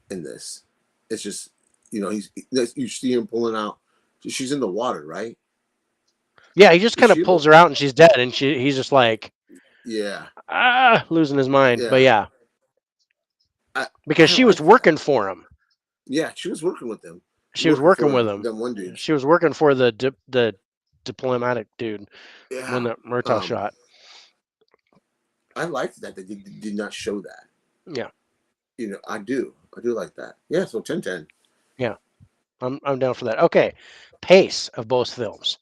in this. It's just, you know, you see him pulling out. She's in the water, right? Yeah, he just Is kind of she? pulls her out and she's dead, and he's just like Yeah, losing his mind. But yeah. yeah, because I she was like. working for him. Yeah, she was working with them, She was working working for with him. them one dudes. She was working for the diplomatic dude when Yeah. the Murtaugh Um, shot. I liked that they did not show that. Yeah, I do. I do like that. Yeah. So 10-10. yeah, I'm down for that. Okay, pace of both films,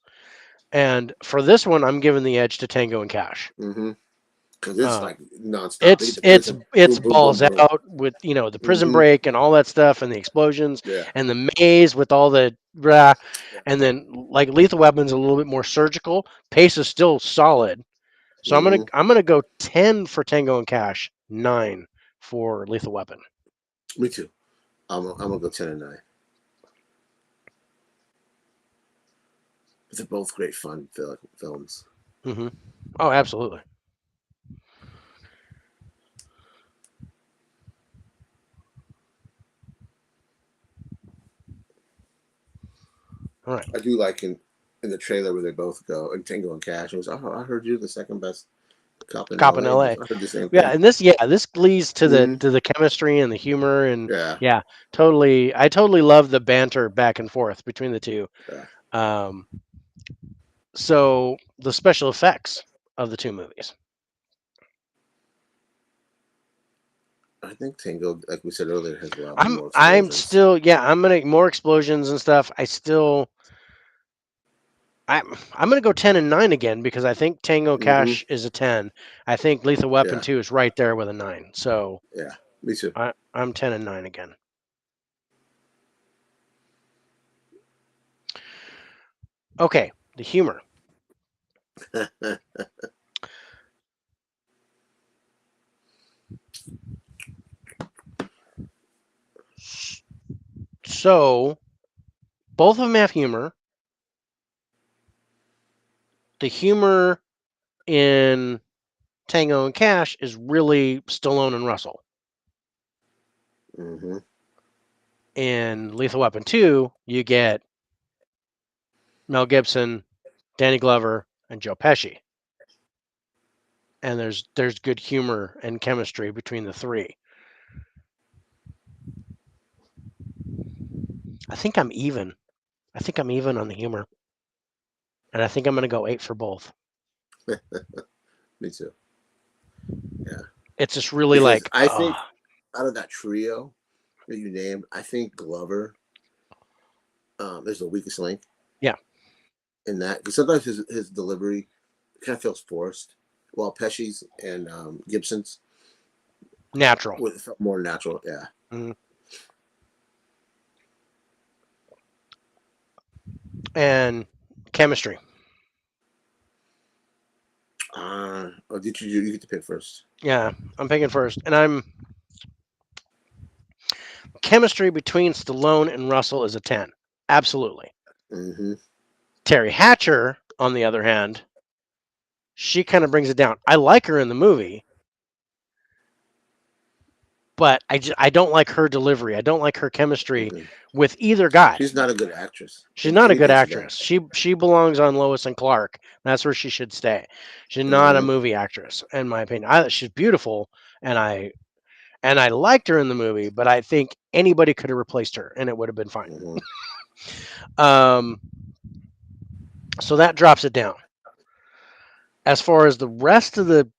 and for this one, I'm giving the edge to Tango and Cash. Mm-hmm. Because it's Uh, like nonstop. They get it's to it's prison. it's Boom, boom, boom, balls boom. out with the prison Mm-hmm. break and all that stuff and the explosions Yeah. and the maze with all the rah, and then like Lethal Weapon's a little bit more surgical. Pace is still solid, so Mm-hmm. I'm gonna go 10 for Tango and Cash, 9 for Lethal Weapon. Me too. I'm gonna go 10-9. They're both great fun films. Hmm. Oh, absolutely. All right, I do like in the trailer where they both go and Tango and Cash. It was, oh, I heard you're the second best cop in Cop in L.A. He L.A. goes, I heard the same Yeah, thing. and this leads to Mm-hmm. the chemistry and the humor and Yeah. yeah, totally. I totally love the banter back and forth between the two. Yeah. Um, so the special effects of the two movies. I think Tango, like we said earlier, has a lot I'm more I'm explosions. still yeah, I'm gonna more explosions and stuff. I'm gonna go 10 and 9 again because I think Tango Mm-hmm. Cash is a 10. I think Lethal Weapon Yeah. 2 is right there with a 9. So Yeah. Me too. I'm 10 and 9 again. Okay, the humor. So both of them have humor. The humor in Tango and Cash is really Stallone and Russell. Mm-hmm. In Lethal Weapon 2, you get Mel Gibson, Danny Glover, and Joe Pesci. And there's good humor and chemistry between the three. I think I'm even. I think I'm even on the humor. And I think I'm going to go 8 for both. Me too. Yeah. It's just really Because like, I think out of that trio that you named, I think Glover is the weakest link yeah, in that. Because sometimes his delivery kind of feels forced. While Pesci's and Gibson's natural. felt more natural. Yeah. Mhm. And chemistry. Oh, did you get to pick first? Yeah, I'm picking first. And I'm chemistry between Stallone and Russell is a 10. Absolutely. Mm-hmm. Terry Hatcher, on the other hand, she kind of brings it down. I like her in the movie, but I don't like her delivery. I don't like her chemistry Mm-hmm. with either guy. She's not a good actress She's in not a good anything she's done. actress. She belongs on Lois and Clark. That's where she should stay. She's not a Mm-hmm. movie actress, in my opinion. She's beautiful, and I liked her in the movie, but I think anybody could have replaced her, and it would have been fine. Mm-hmm. Um, so that drops it down. As far as the rest of the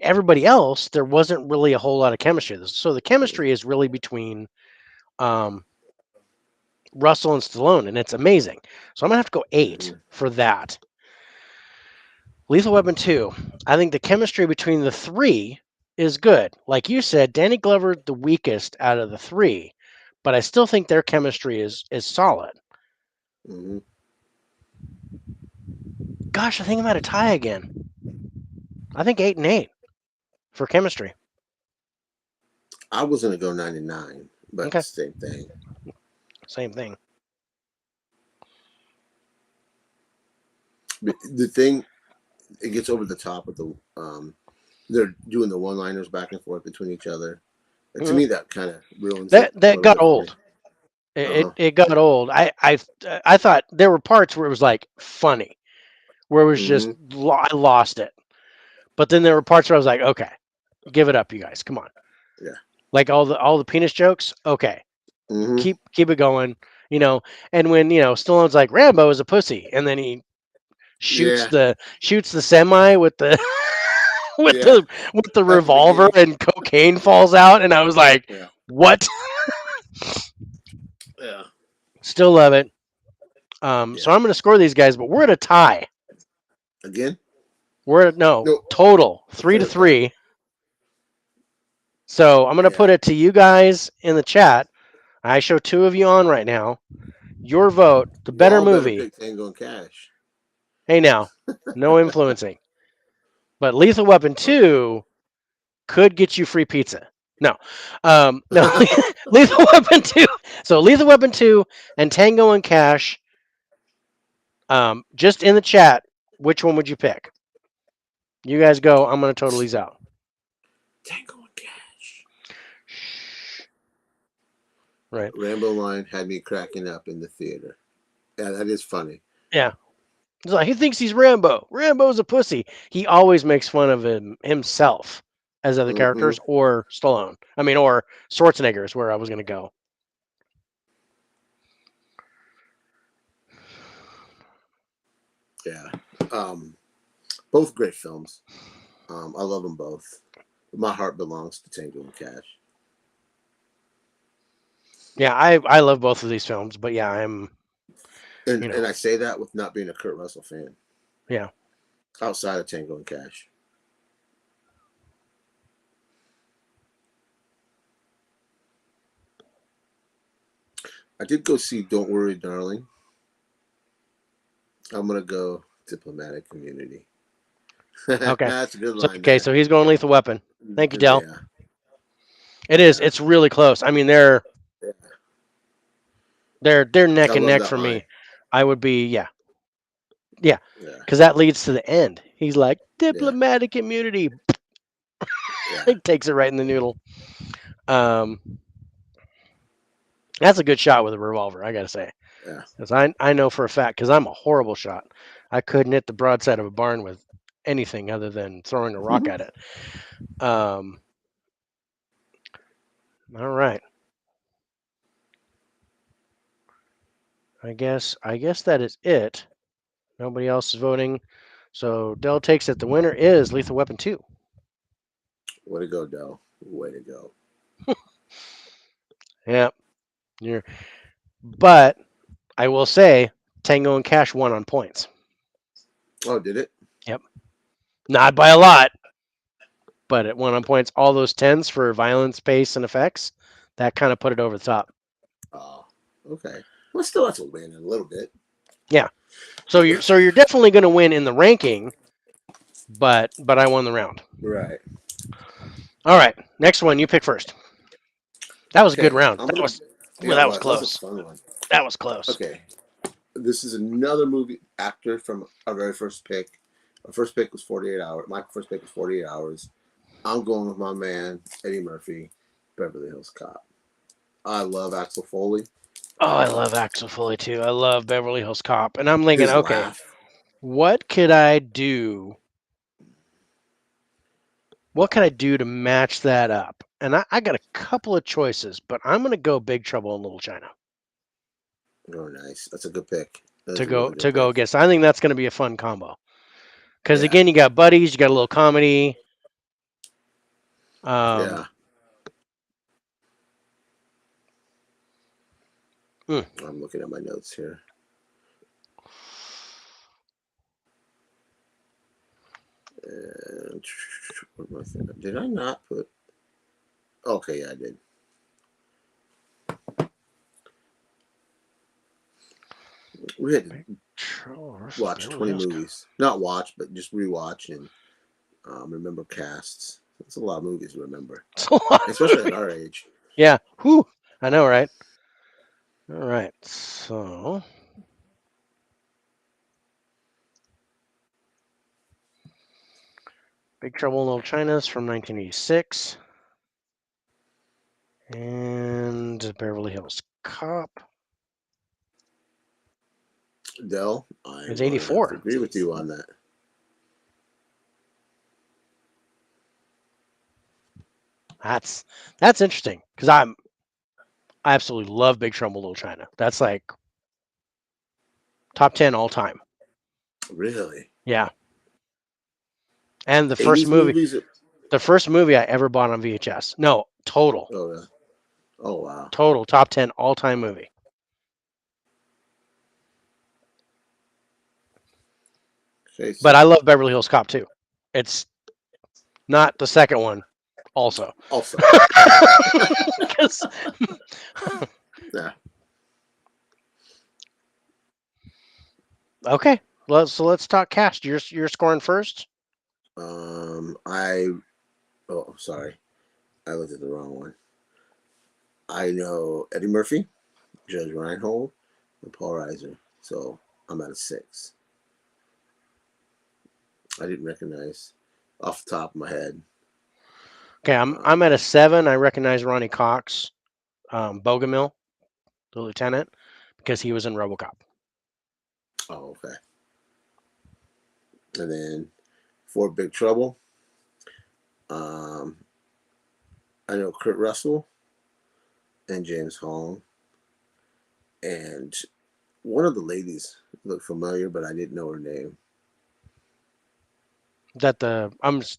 everybody else, there wasn't really a whole lot of chemistry. So the chemistry is really between um, Russell and Stallone, and it's amazing. So I'm gonna have to go 8 Mm-hmm. for that. Lethal Weapon 2. I think the chemistry between the three is good. Like you said, Danny Glover the weakest out of the three, but I still think their chemistry is solid. Mm-hmm. Gosh, I think I'm at a tie again. I think 8 and 8 for chemistry. I was gonna go 99, but Okay, same thing. same thing. But the thing, it gets over the top with the they're doing the one-liners back and forth between each other. And to Mhm. me, that kind of ruins it a That little got bit for me. old. It, Uh it huh. it got old. I thought there were parts where it was like funny, where it was just Mm-hmm. I lost it. But then there were parts where I was like, okay, give it up, you guys, come on. Yeah. Like all the penis jokes, okay, Mm-hmm. keep it going, you know. And when Stallone's like Rambo is a pussy, and then he Yeah. shoots the semi with the Yeah. with the At the revolver, beginning. and cocaine falls out, and I was like, Yeah. what? Yeah. Still love it. So Yeah. I'm going to score these guys, but we're at a tie. Again? We're at no No. total A three to third time. three. So I'm going to put Yeah. it to you guys in the chat. I show two of you on right now. Your vote, the better Y'all better movie. pick Tango and Cash. Hey now, no influencing. But Lethal Weapon Okay. 2 could get you free pizza. No, no, Lethal Weapon 2. So Lethal Weapon 2 and Tango and Cash. Just in the chat, which one would you pick? You guys go. I'm gonna total these out. Tango and Cash. Right. Rambo line had me cracking up in the theater. Yeah, that is funny. Yeah. He's like, he thinks he's Rambo. Rambo's a pussy. He always makes fun of himself as other Mm-hmm. characters, or Stallone. I mean, or Schwarzenegger is where I was gonna go. Yeah. Both great films. I love them both. My heart belongs to Tango and Cash. Yeah, I love both of these films, but yeah, I'm And I say that with not being a Kurt Russell fan. yeah. Outside of Tango and Cash. I did go see Don't Worry, Darling. I'm gonna go Diplomatic Community. Okay. That's a good So line okay, there. so he's going Lethal Weapon. Thank you, Dell. Yeah. It is. Yeah. It's really close. I mean, they're Yeah. they're I neck and love neck that for line. me. I would be yeah, Yeah. because that leads to the end. He's like Yeah. diplomatic immunity. Yeah. He takes it right in the noodle. Um, that's a good shot with a revolver, I gotta say. Yeah. Because I know for a fact, because I'm a horrible shot. I couldn't hit the broadside of a barn with anything other than throwing a rock at it. Um, all right. I guess that is it. Nobody else is voting. So Dell takes it. The winner is Lethal Weapon 2. Way to go, Dell. Way to go. Yeah. You're, but I will say Tango and Cash won on points. Oh, did it? Yep. Not by a lot, but it won on points. All those tens for violence, pace, and effects, that kind of put it over the top. Oh, okay. Well, still that's a win in a little bit. Yeah. So you're definitely going to win in the ranking, but I won the round. Right. All right. Next one, you pick first. That was a good Okay. round. I'm gonna. Yeah, Well, it that was was. That was a close. fun one. That was close. Okay. This is another movie actor from our very first pick. Our first pick was 48 Hours. My first pick was 48 Hours. I'm going with my man, Eddie Murphy, Beverly Hills Cop. I love Axel Foley. Oh, I love Axel Foley too. I love Beverly Hills Cop, and I'm thinking, His okay, laugh. what could I do? What can I do to match that up? And I got a couple of choices, but I'm going to go Big Trouble in Little China Oh, nice. That's a good pick. That's to a really good go pick. against. I think that's going to be a fun combo because Yeah. again, you got buddies, you got a little comedy. Yeah. Hmm. I'm looking at my notes here. And what am I thinking? Did I not put? Okay, yeah, I did. We had Big to Trouble versus watch Beverly 20 Hills Cop. movies. Not watch, but just rewatch and remember casts. That's a lot of movies to remember, It's a lot of especially at movies. our age. Yeah. Whew. I know, right? All right. So Big Trouble in Little China is from 1986. And Beverly Hills Cop. Dell, It was I'm going to have to 84. agree with you on that. That's interesting because I absolutely love Big Trouble in Little China. That's like top 10 all time. Really? Yeah. And 80s movies? the first movie I ever bought on VHS. No, total. Oh, yeah. Oh, wow. Total top 10 all time movie. Okay, But so I love Beverly Hills Cop too. It's not the second one also. also, 'Cause- yeah. okay. Let's talk cast. You're scoring first. I, oh, sorry. I looked at the wrong one. I know Eddie Murphy, Judge Reinhold, and Paul Reiser. So I'm at a 6. I didn't recognize off the top of my head. Okay, I'm at a 7. I recognize Ronnie Cox, Bogomil, the lieutenant, because he was in RoboCop. Oh, okay. And then for Big Trouble, um, I know Kurt Russell and James Hong, and one of the ladies looked familiar, but I didn't know her name. That the I'm s-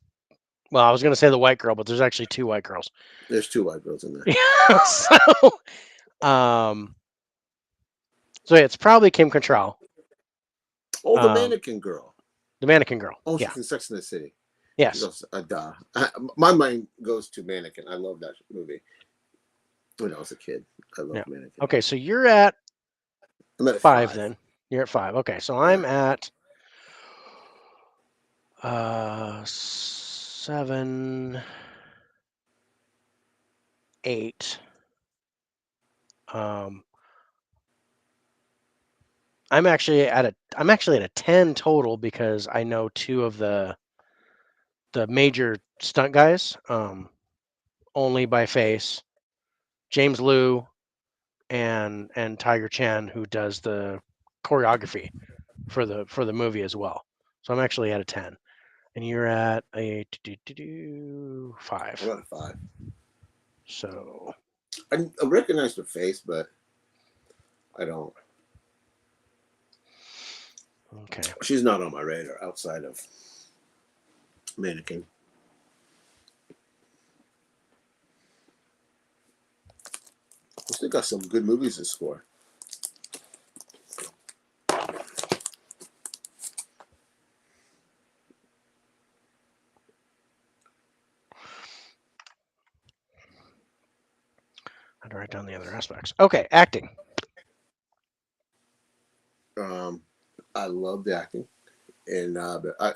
Well, I was gonna say the white girl, but there's actually two white girls. There's 2 white girls in there. Yeah. Um. So yeah, it's probably Kim Cattrall, Oh, the um, mannequin girl. the mannequin girl. Oh, Yeah. she's in Sex and the City. She's Yes. also a duh. My mind goes to Mannequin. I love that movie. When I was a kid, I Yeah. loved Mannequin. Okay, so you're at I'm at a 5 5. then. You're at 5. Okay, so Yeah. I'm at 7, 8. Um, I'm actually at a 10 total because I know two of the major stunt guys, only by face, James Liu and Tiger Chan, who does the choreography for the movie as well. So I'm actually at a 10, and you're at a 5. I'm at a 5. So I recognize her face, but I don't. okay, She's not on my radar outside of Mannequin. We still got some good movies to score. I had to write down the other aspects. Okay, acting. Um, I love the acting, and but I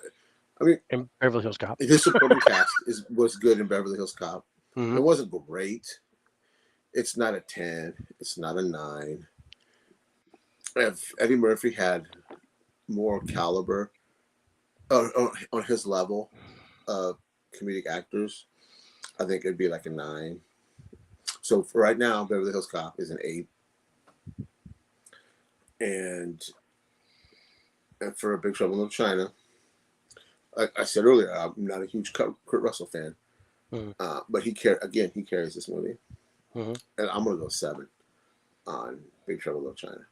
mean, In Beverly Hills Cop. the supporting cast was good in Beverly Hills Cop. Hmm. It wasn't great. It's not a 10. It's not a 9. If Eddie Murphy had more caliber on his level of comedic actors, I think it'd be like a 9. So for right now, Beverly Hills Cop is an 8, and for Big Trouble in Little China, I said earlier, I'm not a huge Kurt Russell fan, Hmm. but he carries this movie, Hmm. and I'm gonna go 7 on Big Trouble in Little China.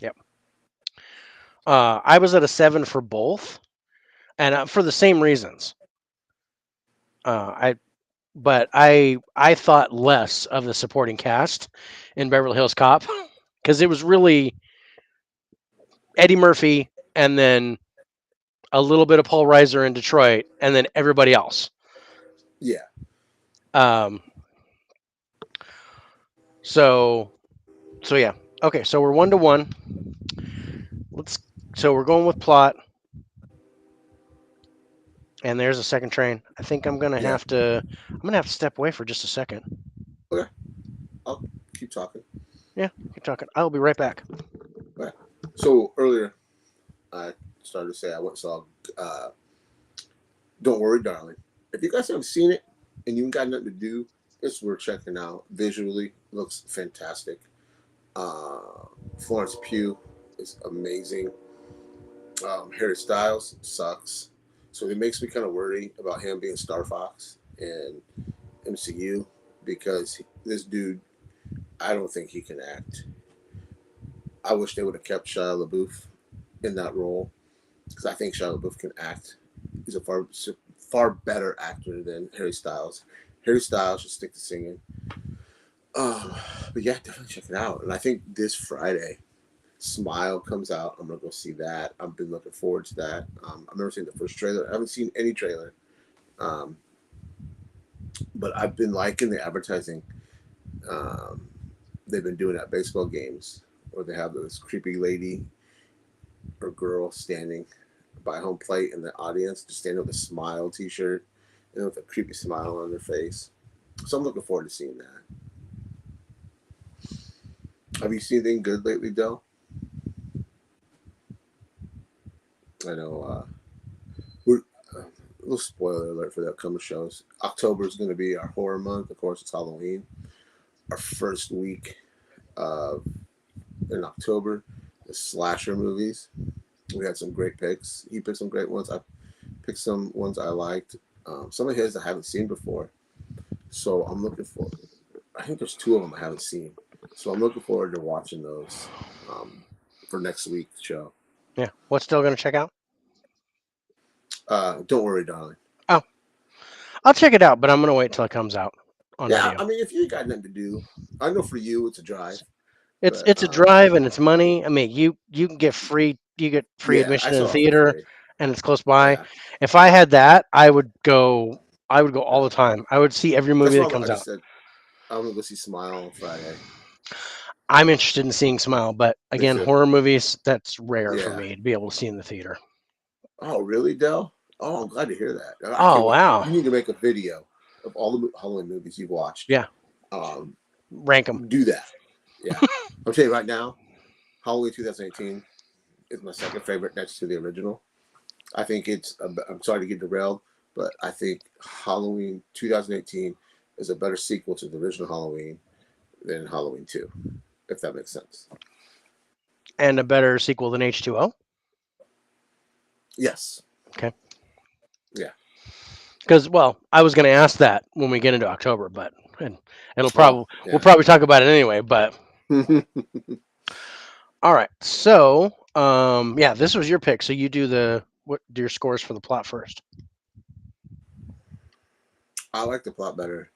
Yep. I was at a 7 for both, and for the same reasons. I but I thought less of the supporting cast in Beverly Hills Cop because it was really Eddie Murphy and then a little bit of Paul Reiser in Detroit and then everybody else. Yeah, Um, so so yeah. Okay, so we're 1-1. Let's so we're going with plot, and there's a second train. I think yeah. I'm gonna have to step away for just a second. Okay, I'll keep talking. Yeah, keep talking. I'll be right back. Okay. So earlier, I started to say I went and saw uh, Don't Worry, Darling. If you guys haven't seen it and you got nothing to do, it's worth checking out. Visually, looks fantastic. Uh, Florence Pugh is amazing. Harry Styles sucks, so it makes me kind of worry about him being Star Fox and MCU because this dude, I don't think he can act. I wish they would have kept Shia LaBeouf in that role because I think Shia LaBeouf can act. He's a far better actor than Harry Styles. Harry Styles should stick to singing. Um, but yeah, definitely check it out. And I think this Friday, Smile comes out. I'm gonna go see that. I've been looking forward to that. I've never seen the first trailer. I haven't seen any trailer, um, but I've been liking the advertising. Um, they've been doing at baseball games where they have this creepy lady or girl standing by home plate in the audience, just standing with a Smile T-shirt and with a creepy smile on their face. So I'm looking forward to seeing that. Have you seen anything good lately, Dell? I know. We're, a little spoiler alert for the upcoming shows. October is going to be our horror month. Of course, it's Halloween. Our first week uh, in October, the slasher movies. We had some great picks. He picked some great ones. I picked some ones I liked. Some of his I haven't seen before. So I'm looking for. I think there's two of them I haven't seen. So I'm looking forward to watching those for next week's show. Yeah. What's still going to check out? Don't worry, darling. Oh, I'll check it out, but I'm going to wait till it comes out on Yeah, video. I mean, if you got nothing to do, I know for you it's a drive, It's but it's a drive and it's money. I mean, you can get free yeah, I admission in the saw it for theater, free. and it's close by. Yeah, If I had that, I would go. I would go all yeah. the time. I would see every movie That's that why I comes just out. said I'm gonna go see Smile on Friday. I'm interested in seeing Smile, but Me again, too. horror movies that's rare for Yeah. me to be able to see in the theater. Oh, really, Dell? Oh, I'm glad to hear that. I Oh can't wait. wow, You need to make a video of all the Halloween movies you've watched. yeah, Um, rank them. do that. Yeah, I'm telling you right now, Halloween 2018 is my second favorite next to the original. I think it's. I'm sorry to get derailed, but I think Halloween 2018 is a better sequel to the original Halloween than Halloween 2, if that makes sense. And a better sequel than H2O. Yes. Okay, Yeah. because well, I was going to ask that when we get into October, but and it'll Oh, probably we'll yeah. probably talk about it anyway. But all right, so yeah, this was your pick. So you do do your scores for the plot first. I like the plot better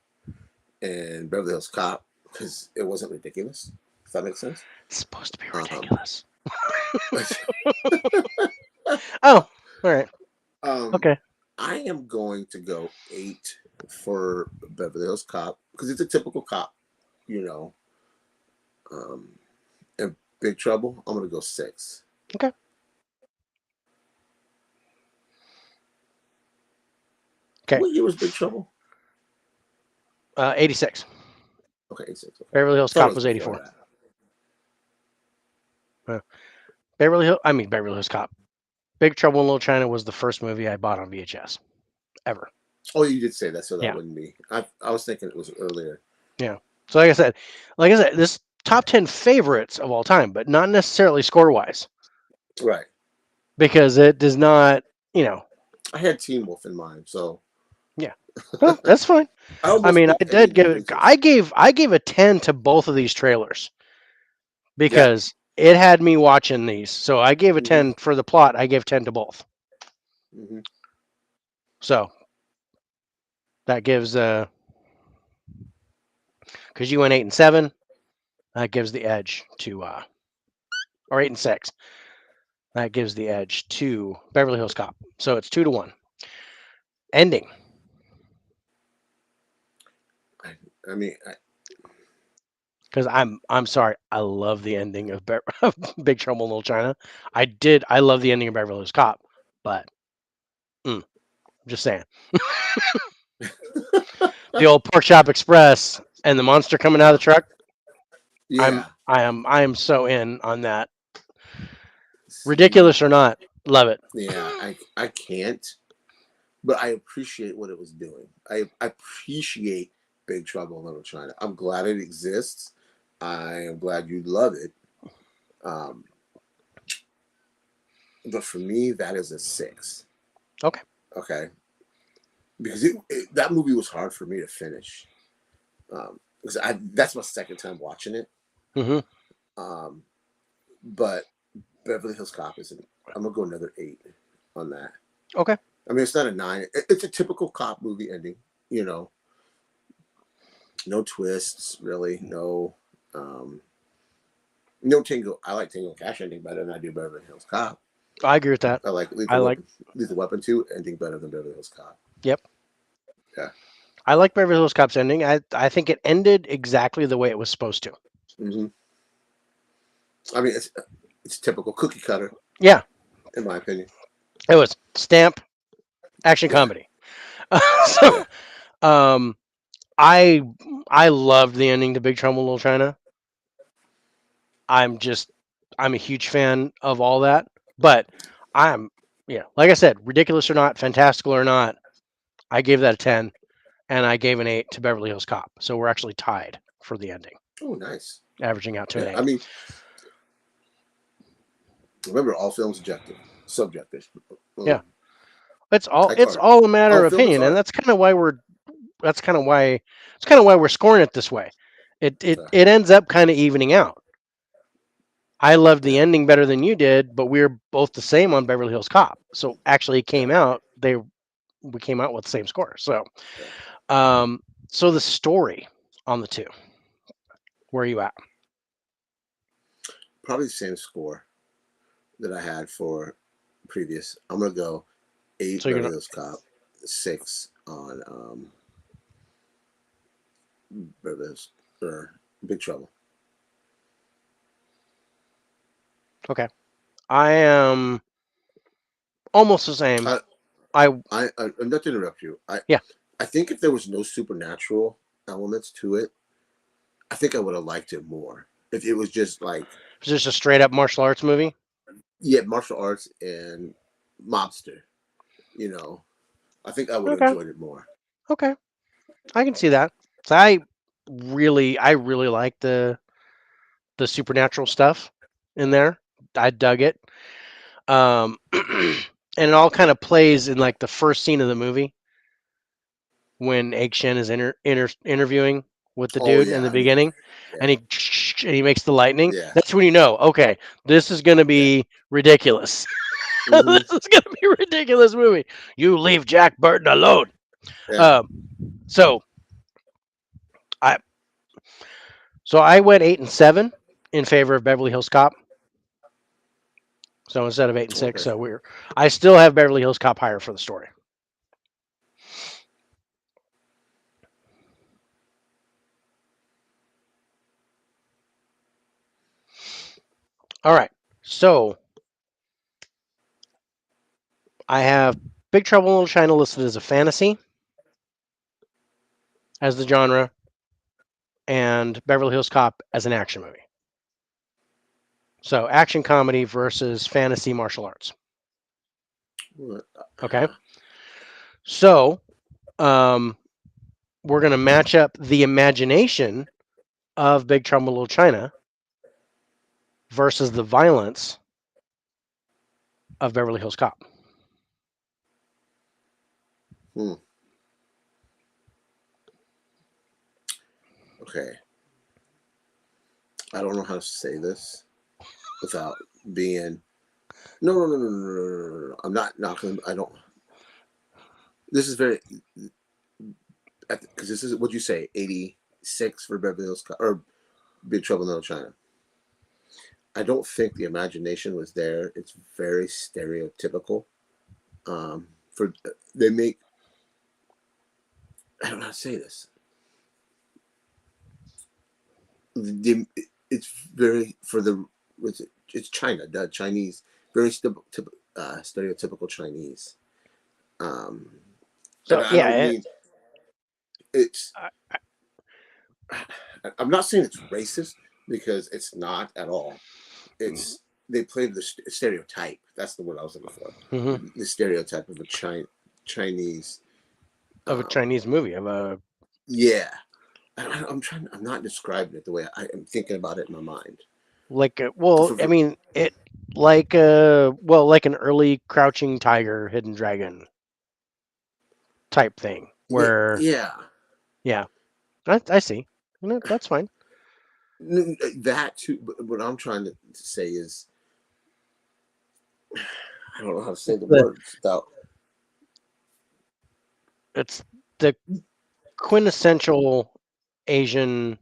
in Beverly Hills Cop because it wasn't ridiculous. If that makes sense. It's supposed to be Um, ridiculous. Oh, all right, um, okay. I am going to go 8 for Beverly Hills Cop because it's a typical cop, you know. Um, and Big Trouble, I'm going to go 6. Okay. Okay. What year was Big Trouble? 86. Okay, 86. Okay. Beverly I Hills thought it Cop was was before 84. that. Beverly Hills Cop. Big Trouble in Little China was the first movie I bought on VHS ever. Oh, you did say that, so that Yeah. wouldn't be. I was thinking it was earlier. Yeah. So like I said, this top 10 favorites of all time, but not necessarily score wise Right. because it does not, you know, I had Teen Wolf in mind, so yeah. Well, that's fine. I I almost mean, picked I any did of the give it, movies you've seen. I gave a 10 to both of these trailers Yeah. because it had me watching these. So I gave a Mm-hmm. 10 for the plot. I gave 10 to both. Mm-hmm. So that gives, because you went 8 and 7, that gives the edge to, or 8 and 6, that gives the edge to Beverly Hills Cop. So it's 2-1. Ending. I mean, Because I'm sorry, I love the ending of of Big Trouble in Little China. I love the ending of Beverly Hills Cop, but I'm just saying the old Pork Chop Express and the monster coming out of the truck. yeah. I am so in on that. See, Ridiculous or not, love it. yeah, I can't, but I appreciate what it was doing. I appreciate Big Trouble in Little China. I'm glad it exists. I am glad you love it. Um, but for me, that is a 6. Okay. Okay, because that movie was hard for me to finish. Because that's my second time watching it. Mm-hmm. Um, but Beverly Hills Cop is I'm gonna go another 8 on that. Okay. I mean, it's not a 9. It's a typical cop movie ending. You know, no twists really. No, um, no Tango. I like Tango and Cash ending better than I do Beverly Hills Cop. I agree with that. I like I like. Lethal Weapon 2 ending better than Beverly Hills Cop. Yep. Yeah. I like Beverly Hills Cop's ending. I think it ended exactly the way it was supposed to. Hmm. I mean, it's typical cookie cutter Yeah. in my opinion. It was stamp action Yeah. comedy. So, Yeah. um, I I loved the ending to Big Trouble in Little China. I'm just I'm a huge fan of all that. But I'm like I said, ridiculous or not, fantastical or not, I gave that a 10 and I gave an 8 to Beverly Hills Cop. So we're actually tied for the ending, Oh, nice. averaging out to an Yeah. I 8. mean, remember, all films subjective. Yeah. Um, like It's art. all a matter All of film is opinion, and art. that's kind of why it's kind of why we're scoring it this way. Okay. It ends up kind of evening out. I loved the Yeah. ending better than you did, but we're both the same on Beverly Hills Cop. So actually, it Yeah. came out we came out with the same score. So, Yeah. um, so the story on the two, where are you at? Probably the same score that I had for previous. I'm gonna go So 8 you're Beverly gonna Hills Cop, 6 on Beverly Hills or Big Trouble. okay. I am almost the same. I, I not to interrupt you. Yeah, I think if there was no supernatural elements to it, I think I would have liked it more. If it was just like, it's just a straight up martial arts movie. yeah, martial arts and mobster, you know, I think I would have Okay, enjoyed it more. okay, I can see that. So I really like the supernatural stuff in there. I dug it. And it all kind of plays in like the first scene of the movie when Egg Shen is interviewing with the Oh dude in yeah, the I mean, beginning, and yeah, he makes the lightning. yeah, That's when you know, okay, this is gonna yeah. be ridiculous. Hmm. This is gonna be a ridiculous movie. You leave Jack Burton alone. Yeah. Um, so I I went 8 and 7 in favor of Beverly Hills Cop. So instead of 8 and 6, Okay. so I still have Beverly Hills Cop higher for the story. All right. So I have Big Trouble in Little China listed as a fantasy as the genre, and Beverly Hills Cop as an action movie. So action comedy versus fantasy martial arts. What? Okay. So um, we're going to match up the imagination of Big Trouble in Little China versus the violence of Beverly Hills Cop. Hmm. Okay. I don't know how to say this without being. No, no, no, no, no, no, no, no, no. I'm not knocking. I don't. This is very because this is what you say. 86 for Beverly Hills Cop or Big Trouble in Little China. I don't think the imagination was there. It's very stereotypical. For they make. I don't know how to say this. The, it's very for the. What's it? It's China, the Chinese. Very stereotypical Chinese. Um, and So I yeah, don't mean it's. I'm not saying it's racist because it's not at all. It's they played the stereotype. That's the word I was looking for. mm-hmm. The stereotype of a Chinese. Of a Um, Chinese movie of a yeah, I'm trying. I'm not describing it the way I am thinking about it in my mind. Like, well, I mean, it like well, like an early Crouching Tiger, Hidden Dragon type thing, Yeah, where yeah. yeah, I see. That's fine. That too. But what I'm trying to say is, I don't know how to say the The words without. it's the quintessential Asian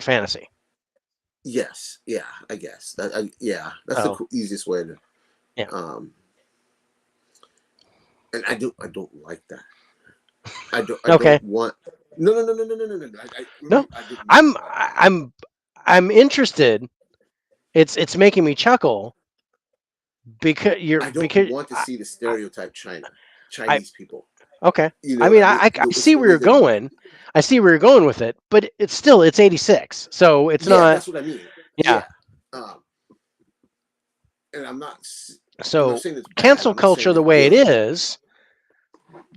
fantasy. Yes, yeah. I guess that. Yeah, that's the Oh, easiest way to. yeah. Um, and I don't like that. I Okay. don't want. No, no, no, no, no, no, no, no. No, I didn't mean I'm it like I- that. I'm I'm interested. It's making me chuckle because I don't want to see the I, stereotype I Chinese people. okay. You I know what mean, I mean? I It's see the where way you're that. going. I see where you're going with it, but it's 86, so it's Yeah, not. that's what I mean. Yeah. Yeah, um, and I'm not So saying it's bad. cancel I'm not culture saying the it's way it good. is,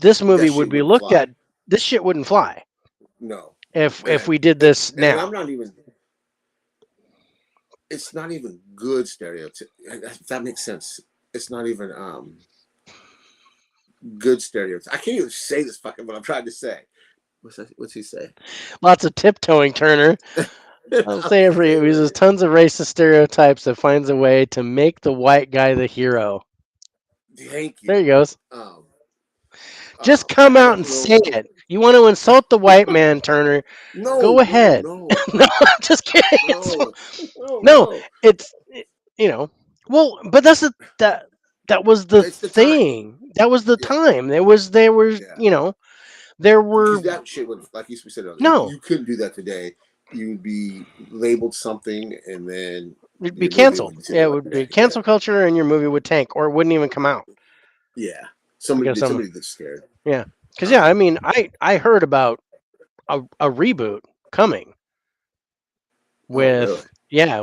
this movie That would shit be wouldn't looked fly. at. This shit wouldn't fly No, if and we did this and now. I'm not even. It's not even good stereotype. If that makes sense. It's not even good stereotype. I can't even say this fucking what I'm trying to say. What's he say? Lots of tiptoeing, Turner. I'll I'm say it for you. He uses saying tons of racist stereotypes that finds a way to make the white guy the hero. it. Thank There you. he goes. Um, Just come I out don't and know. say it. You want to insult the white man, Turner? Go No, no, ahead. no, No, I'm just kidding. no, no, No, no. it's you know. Well, but that was the It's the time. thing. That was the Yeah, time. There was yeah. there were Because that shit would, like you said earlier, no. you couldn't do that today. You would be labeled something, and then It'd be your movie canceled. would Yeah, continue it like would be that. Yeah, cancel culture, and your movie would tank, or it wouldn't even come out yeah. because some. Somebody gets scared. Yeah, because yeah, I Um, mean, I heard about a reboot coming oh, really?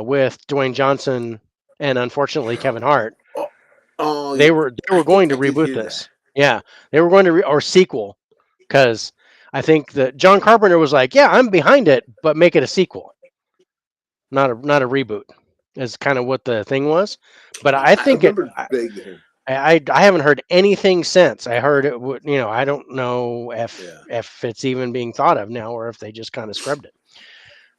with Dwayne Johnson and unfortunately Kevin Hart. Oh, oh, They were I going think to I did reboot hear that. this. Yeah, they were going to or sequel because I think that John Carpenter was like, yeah, I'm behind it, but make it a sequel, not a reboot. Is kind of what the thing was. But I I think it. remember vaguely hearing. I haven't heard anything since. I heard it would. I don't know Yeah. if it's even being thought of now or if they just kind of scrubbed it.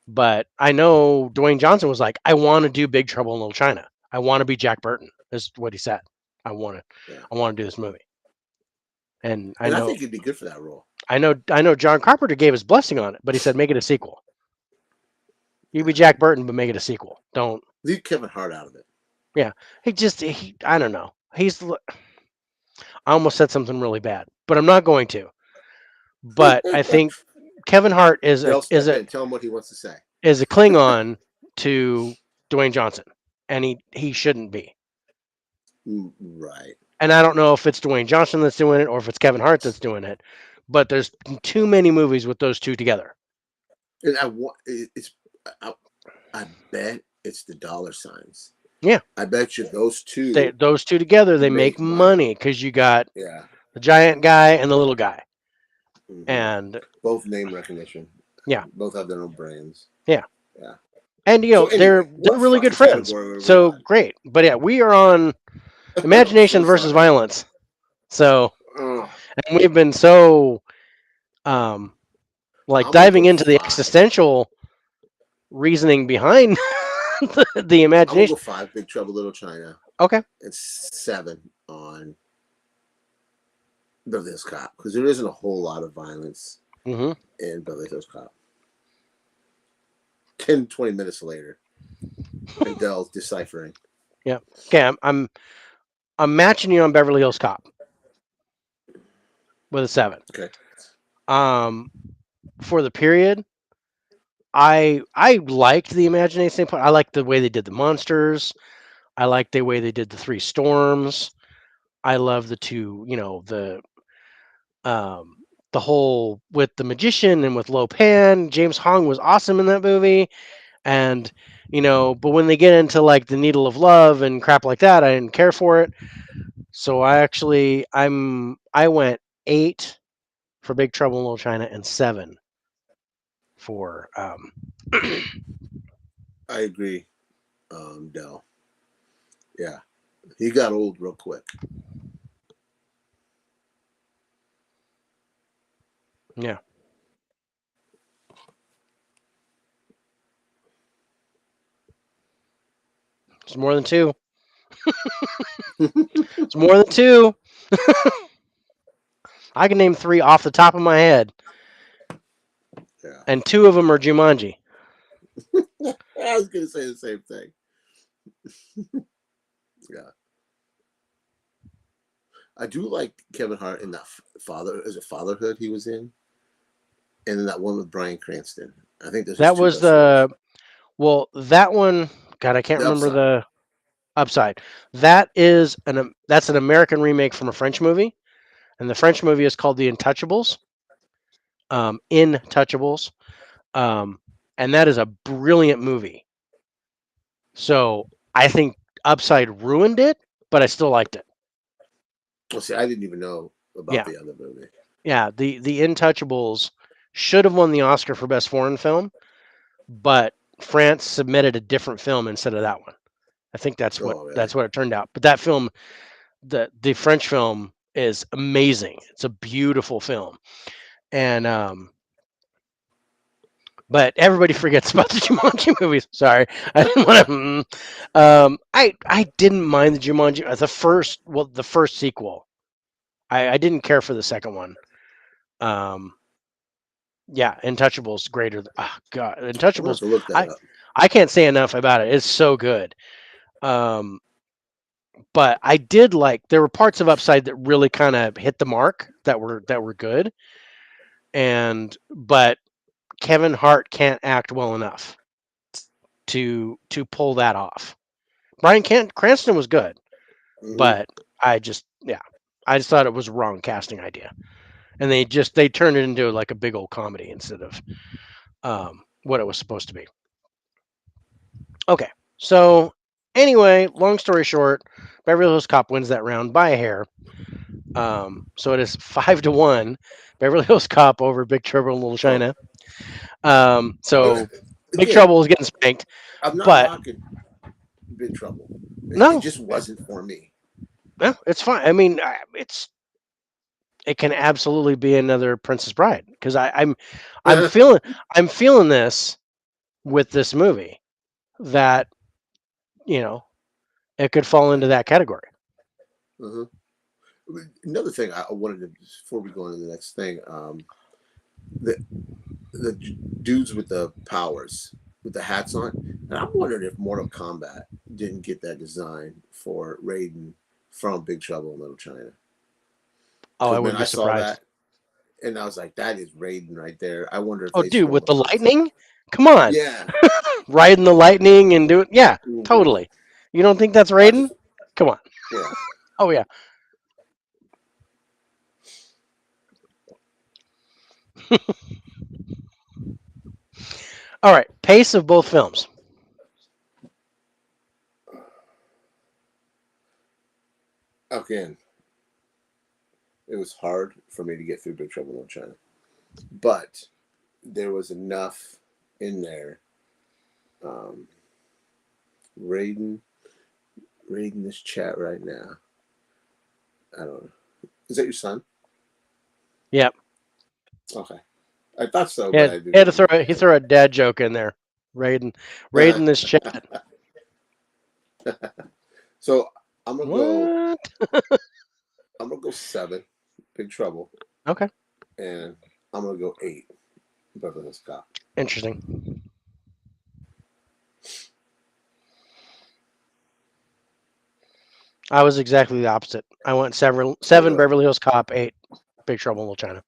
But I know Dwayne Johnson was like, I want to do Big Trouble in Little China. I want to be Jack Burton. Is what he said. I want to. Yeah. I want to do this movie. And And I think he'd be good for that role. I know John Carpenter gave his blessing on it, but he said make it a sequel. You be Yeah. Jack Burton, but make it a sequel. Don't. Leave Kevin Hart out of it. Yeah. I don't know. I almost said something really bad, but I'm not going to. But I think Kevin Hart Dell, step in. Tell him what he wants to say. is a Klingon to Dwayne Johnson, and he shouldn't be. Right. And I don't know if it's Dwayne Johnson that's doing it or if it's Kevin Hart that's doing it, but there's too many movies with those two together. And I want it's. I bet it's the dollar signs. Yeah, I bet you those two those two together they make make money. money because you got Yeah. the giant guy and the little guy, Hmm. and Both name recognition. yeah, Both have their own brands. yeah, Yeah. and So they're anyway, what really good fucking friends. category are we So on? great, but yeah, we are on I'm so imagination versus sorry. violence. So Ugh. and we've been so um like I'm gonna diving go into the 5. existential reasoning behind the I'm gonna go imagination. 5. Big Trouble Little China, Okay. and 7 on Beverly Hills Cop because there isn't a whole lot of violence Mm-hmm. in Beverly Hills Cop. 10, 20 minutes later, and Dell's deciphering. Yeah. Okay. I'm matching you on Beverly Hills Cop with a 7. Okay. Um, for the period, I liked the imagination part. I liked the way they did the monsters. I liked the way they did the 3 storms. I love the two. Um the whole with the magician and with Lo Pan. James Hong was awesome in that movie. And but when they get into like the needle of love and crap like that, I didn't care for it. So I went 8 for Big Trouble in Little China and 7 for I agree, Dell. Yeah, he got old real quick. yeah. It's more than two. It's more than two. I can name three off the top of my head, Yeah, and two of them are Jumanji. I was gonna say the same thing. Yeah, I do like Kevin Hart in that Fatherhood he was in, and then that one with Bryan Cranston. I think those are his That two was best roles. the well. That one. God, I can't The remember Upside. the Upside. That is that's an American remake from a French movie, and the French movie is called The Untouchables. Intouchables. Um, and that is a brilliant movie. So I think Upside ruined it, but I still liked it. Well, see, I didn't even know about Yeah, the other movie. yeah. The Intouchables should have won the Oscar for Best Foreign Film, but France submitted a different film instead of that one. I think Oh, really? that's what it turned out. But that film, the French film, is amazing. It's a beautiful film, and but everybody forgets about the Jumanji movies. Sorry, I didn't want to. I didn't mind the Jumanji the first sequel. I didn't care for the second one. Um, yeah, Untouchables greater. Oh God, I'm gonna have Untouchables. to look that I up. I can't say enough about it. It's so good. Um, but I did like there were parts of Upside that really kind of hit the mark that were good, and but Kevin Hart can't act well enough to pull that off. Cranston was good, Hmm. but I just thought it was a wrong casting idea, and they turned it into like a big old comedy instead of what it was supposed to be. Okay, so anyway, long story short, Beverly Hills Cop wins that round by a hair. So it is 5-1, Beverly Hills Cop over Big Trouble in Little So China. uh, So Big again, Trouble is getting spanked, I'm not but knocking Big Trouble. It no, just wasn't for me. no, it's fine. I mean, it can absolutely be another Princess Bride because I'm Uh-huh. I'm feeling this with this movie that you know it could fall into that category. Another thing I wanted to before we go into the next thing, the the dudes with the powers with the hats on, and I'm wondering if Mortal Kombat didn't get that design for Raiden from Big Trouble in Little China. Oh, I Because man, wouldn't be I saw surprised. that and I was like, that is Raiden right there. I wonder if Oh, they dude, stole with the the concept. lightning, come on, Yeah. riding the lightning and doing yeah, Hmm. totally. You don't think that's I Raiden? just Come on. yeah. Oh yeah. All right. Pace of both films. Again, it was hard for me to get through Big Trouble in Little China, but there was enough in there. Um, Raiden, Raiden, this chat right now. I don't know. Is that your son? Yep. Okay, I thought so, He but had, I he didn't had to want he threw a dad joke in there. Raiden, to. Raiden this chat. So I'm gonna go. What? I'm gonna go 7, Big Trouble, Okay. and I'm gonna go 8, Beverly Hills Cop. Interesting. I was exactly the opposite. I went Oh, seven really? Beverly Hills Cop, 8 Big Trouble in Little China.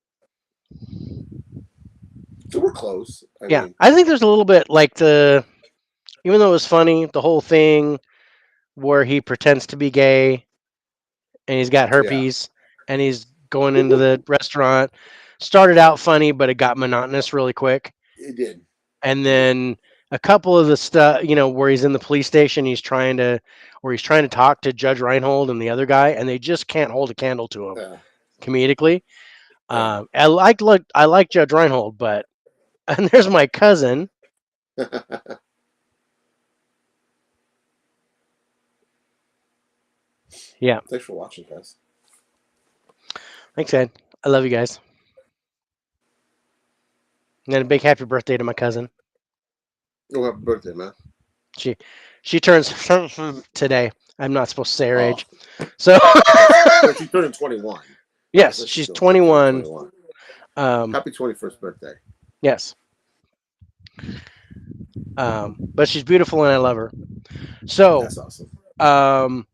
So we're close. I Yeah, mean, I think there's a little bit like even though it was funny, the whole thing where he pretends to be gay and he's got yeah, herpes and he's going into the restaurant started out funny, but it got monotonous really quick. it did. And It did. then a couple of the stuff, where he's in the police station, where he's trying to talk to Judge Reinhold and the other guy, and they just can't hold a candle to him Yeah, comedically. yeah. I like Judge Reinhold, but And there's my cousin. Yeah. Thanks for watching, guys. Thanks, Ed. I love you guys. And then a big happy birthday to my cousin. Oh, happy birthday, man. She she turns today. I'm not supposed to say her Oh, age. So so she's turning 21. That's yes, what she's she's doing. She's turning 21. 21. Um, Happy 21st birthday. yes. But she's beautiful and I love her. So, That's awesome. um,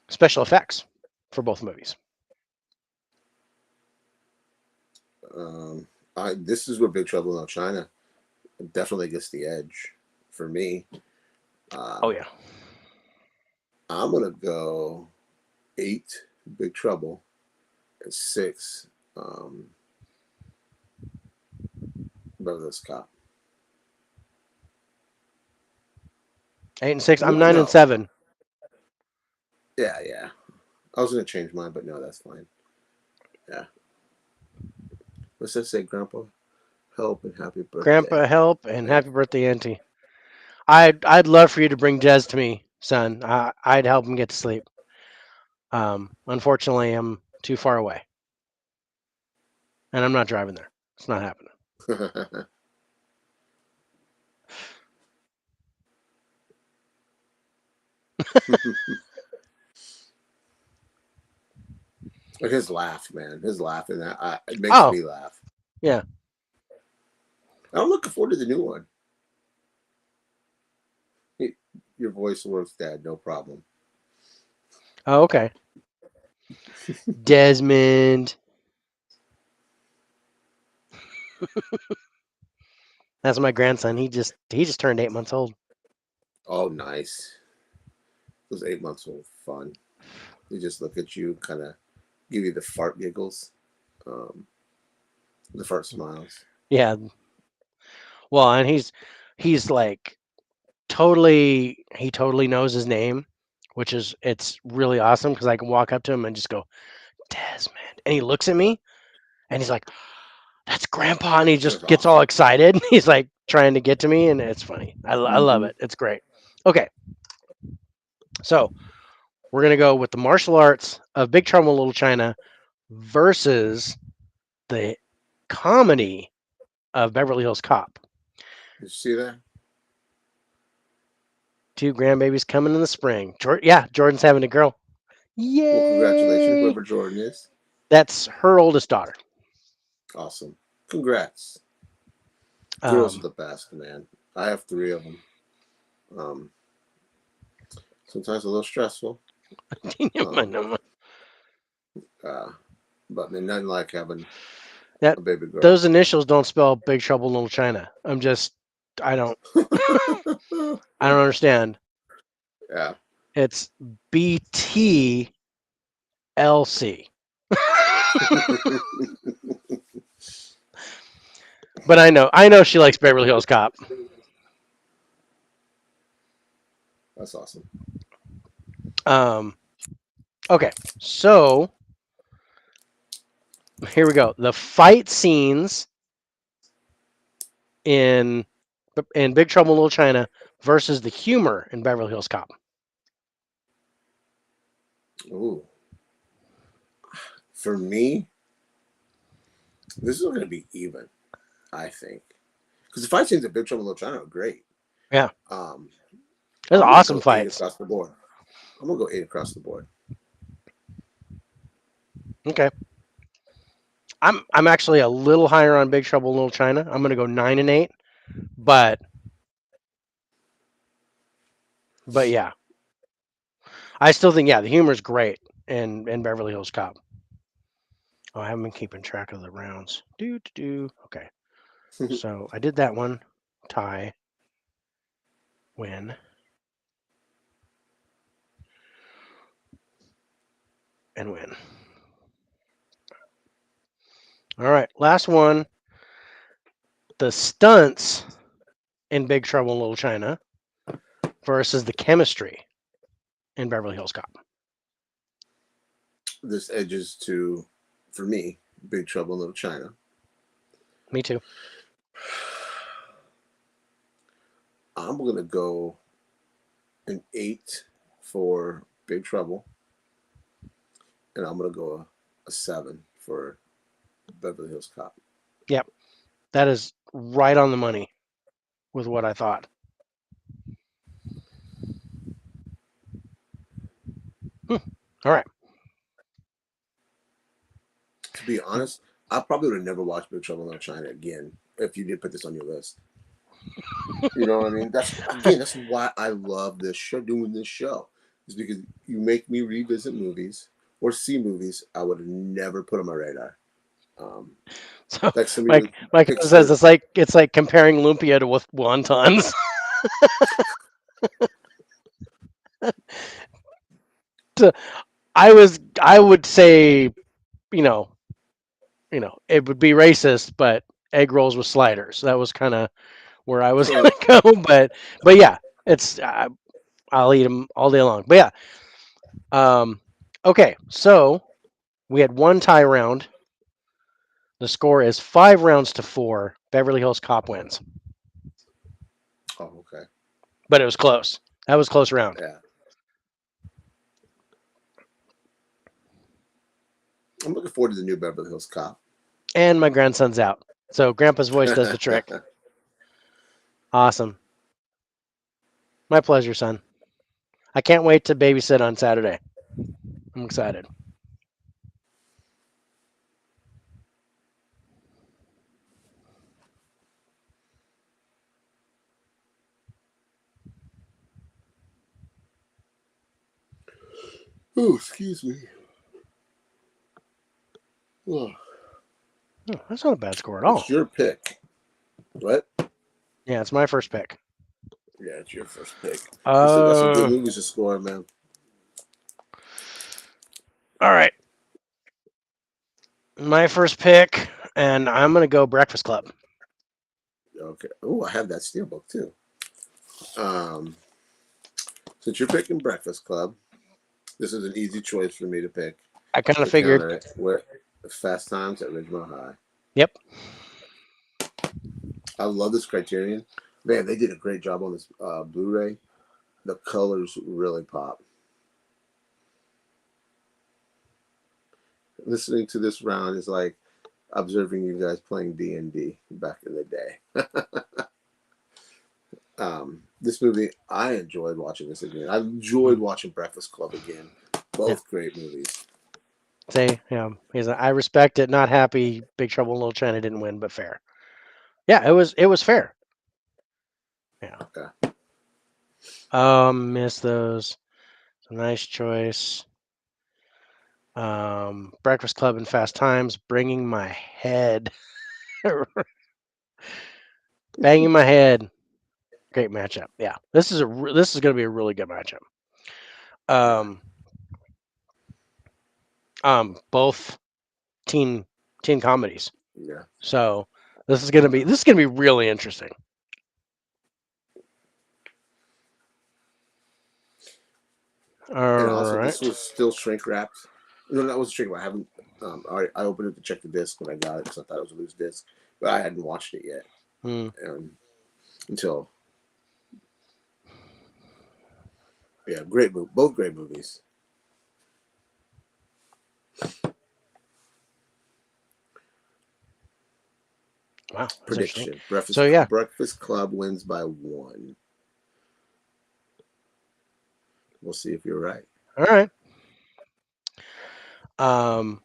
special effects for both movies. Um, this is where Big Trouble in Little China definitely gets the edge for me. Oh Um, yeah. I'm gonna go 8 Big Trouble and 6 Beverly Hills Cop. 8 and 6. I'm What? 9 and No. 7. Yeah, yeah. I was gonna change mine, but no, that's fine. Yeah. Let's just say Grandpa, help and happy birthday. Grandpa, help and Yeah. happy birthday, Auntie. I'd love for you to bring Jez to me, son. I'd help him get to sleep. Unfortunately, I'm too far away, and I'm not driving there. It's not happening. His laugh, man. His laugh, and it makes Oh me laugh. yeah. I'm looking forward to the new one. Your voice works, Dad. No problem. Oh okay. Desmond. That's my grandson. He just turned 8 months old. Oh, nice. Those 8 months were fun. They just look at you, kind of give you the fart giggles, um, the fart smiles. Yeah. Well, and he's like he totally knows his name, which is it's really awesome because I can walk up to him and just go Desmond, and he looks at me and he's like, "That's Grandpa," and he That's just gets all awesome. excited. He's like trying to get to me, and it's funny. I love Mm-hmm. it. It's great. Okay, so we're gonna go with the martial arts of Big Trouble in Little China versus the comedy of Beverly Hills Cop. Did you see that? Two grandbabies coming in the spring. Yeah, Jordan's having a girl. Well, congratulations, Yay! whoever Jordan is. That's her oldest daughter. Awesome. Congrats. Girls are Um, the best, man. I have 3 of them. Um, Sometimes a little stressful, um, uh, but man, nothing like having that a baby girl. those initials don't spell Big Trouble in Little China. I don't I don't understand. Yeah. It's BTLC. But I know she likes Beverly Hills Cop. That's awesome. Um, okay, so here we go. The fight scenes in Big Trouble in Little China versus the humor in Beverly Hills Cop. Ooh. For me, this is going to be even, I think. Because the fight scenes in Big Trouble in Little China are great. Yeah, Um, those I'm are going to awesome go 8 fights. across the board. I'm going to go 8 across the board. Okay, I'm actually a little higher on Big Trouble in Little China. I'm gonna go 9 and 8, but yeah, I still think the humor is great in Beverly Hills Cop. Oh, I haven't been keeping track of the rounds. Do. Okay, so I did that one. Tie, win, and win. All right, last one. The stunts in Big Trouble in Little China versus the chemistry in Beverly Hills Cop. This edges to, for me, Big Trouble in Little China. Me too. I'm gonna go an 8 for Big Trouble, and I'm gonna go a 7 for Beverly Hills Cop. Yep, that is right on the money with what I thought. Hmm. All right. To be honest, I probably would have never watched Big Trouble in Little China again if you did put this on your list. You know what I mean? That's why I love this show. Doing this show is because you make me revisit movies or see movies I would have never put on my radar. Um, So, like somebody like would my pick cousin says, certain. it's like comparing lumpia to with wontons. So, I would say, you know, it would be racist, but egg rolls with sliders. That was kind of where I was gonna So go, but yeah, it's I'll eat them all day long. But yeah, okay, so we had one tie round. The score is 5 rounds to 4. Beverly Hills Cop wins, oh, okay, but it was close. That was a close round. yeah. I'm looking forward to the new Beverly Hills Cop. And my grandson's out, so Grandpa's voice does the trick. Awesome, my pleasure, son. I can't wait to babysit on Saturday. I'm excited. Oh, excuse me. Oh, Oh, that's not a bad score at it's all. your pick. What? Yeah, it's my first pick. Yeah, it's your first pick. We still got some good Uh, movies to score, man. all right, my first pick, and I'm gonna go Breakfast Club. Okay. Oh, I have that steelbook too. Um, since you're picking Breakfast Club, this is an easy choice for me to pick I kind of to figured. counter it. Where Fast Times at Ridgemont High. Yep. I love this Criterion. Man, they did a great job on this Blu-ray. The colors really pop. Listening to this round is like observing you guys playing D&D back in the day. This movie, I enjoyed watching this again. I enjoyed watching Breakfast Club again. Yeah. Both great movies. Say, yeah. He's like, I respect it. Not happy. Big Trouble in Little China didn't win, but fair. Yeah, it was fair. Yeah. Yeah. Miss those. It's a nice choice. Breakfast Club and Fast Times, bringing my head, banging my head. Great matchup. Yeah, this is going to be a really good matchup. Yeah. Um, both teen teen comedies. Yeah. So this is gonna be really interesting. And All also, this right. was still shrink wrapped. No, that was shrink wrapped. I haven't. I opened it to check the disc when I got it because I thought it was a loose disc, but I hadn't watched it yet Hmm. until yeah, great movie. Both great movies. Wow, that's interesting. Prediction: So yeah. Breakfast Club wins by 1. We'll see if you're right. All right. Um,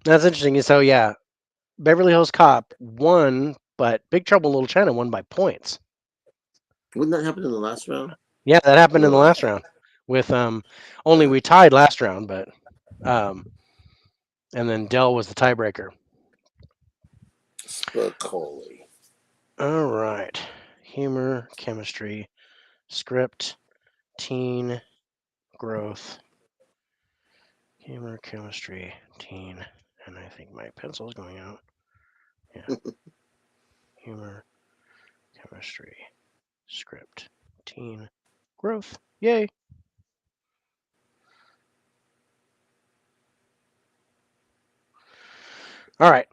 that's interesting. So yeah, Beverly Hills Cop won, but Big Trouble in Little China won by points. Wouldn't that happen in the last round? Yeah, that Or happened the in the last? last round. With only Yeah. we tied last round, but um, and then Dell was the tiebreaker. Spicoli. All right. Humor, chemistry, script, teen, growth, humor, chemistry, teen, and I think my pencil is going out. Yeah. Humor, chemistry, script, teen, growth. Yay. All right.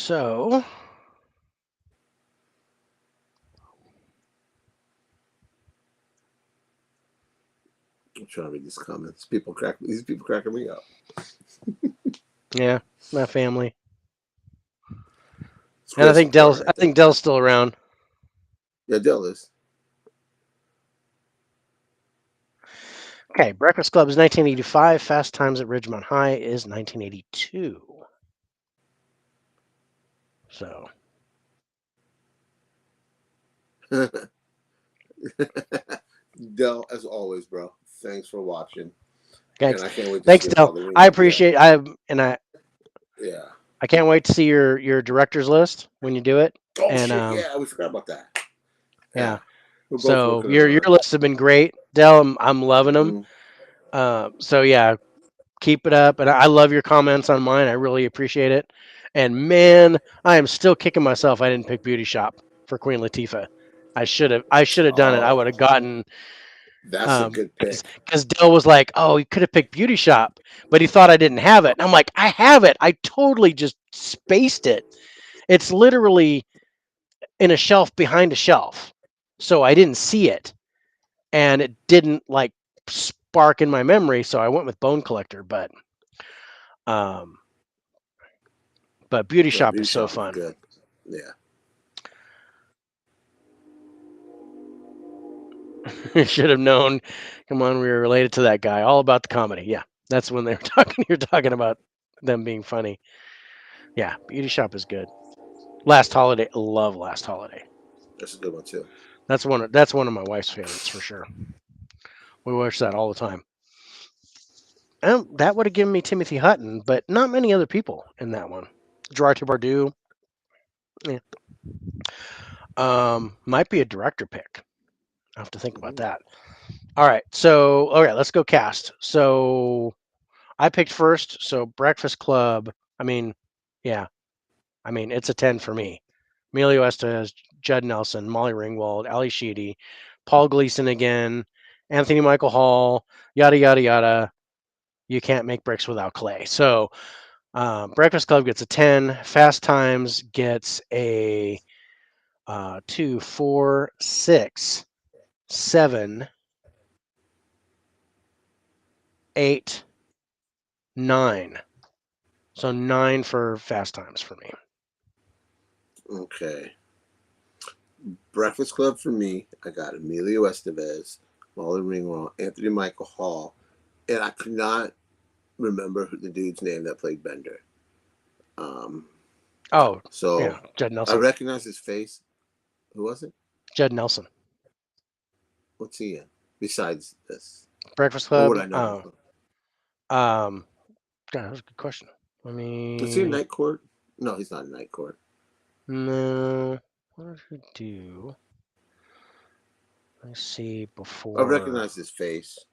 So I'm trying to read these comments. These people cracking me up. yeah, my family. It's And great support I right think there. Dell's still around. Yeah, Dell is. Okay, Breakfast Club is 1985. Fast Times at Ridgemont High is 1982. So, Dell, as always, bro. Thanks for watching, and thanks, I can't wait to see thanks, your Dell. Halloween I movie. Yeah, appreciate. yeah. I can't wait to see your director's list when you do it. Oh And shit, yeah, we forgot about that. Yeah, yeah, we're both so working your on. lists have been great, Dell. I'm loving them. Mm-hmm. So yeah, keep it up, and I love your comments on mine. I really appreciate it. And man, I am still kicking myself I didn't pick Beauty Shop for Queen Latifah. I should have done it. I would have Oh, gotten that's a good pick. because Dell was like, "Oh, he could have picked Beauty Shop," but he thought I didn't have it. And I'm like, "I have it. I totally just spaced it. It's literally in a shelf behind a shelf, so I didn't see it, and it didn't like spark in my memory. So I went with Bone Collector, um, but Beauty No, Shop Beauty is so Shop is fun. good. Yeah, You should have known. Come on, we were related to that guy. All about the comedy. Yeah, that's when they were talking. You're talking about them being funny. Yeah, Beauty Shop is good. Last Holiday, love Last Holiday. that's a good one too. That's one of my wife's favorites for sure. We watch that all the time. And that would have given me Timothy Hutton, but not many other people in that one. Gerard Depardieu, yeah. Might be a director pick. I have to think about Mm-hmm. that. All right, so okay, let's go cast. So I picked first. So Breakfast Club. I mean, yeah, I mean it's a 10 for me. Emilio Estevez, Judd Nelson, Molly Ringwald, Ali Sheedy, Paul Gleason again, Anthony Michael Hall, yada yada yada. You can't make bricks without clay. So Breakfast Club gets a 10. Fast Times gets a 2, 4, 6, 7, 8, 9. So 9 for Fast Times for me. Okay, Breakfast Club for me. I got Emilio Estevez, Molly Ringwald, Anthony Michael Hall, and I could not remember the dude's name that played Bender. Um, Oh, so yeah, Judd I Nelson. recognize his face. Who was it? Judd Nelson. What's he in? Besides this, Breakfast or Club. would I know him? Um, God, that was a good question. Let Was he in me. Night Court? No, he's not in Night Court. No. What did he do? Let's see. I Before. recognize his face,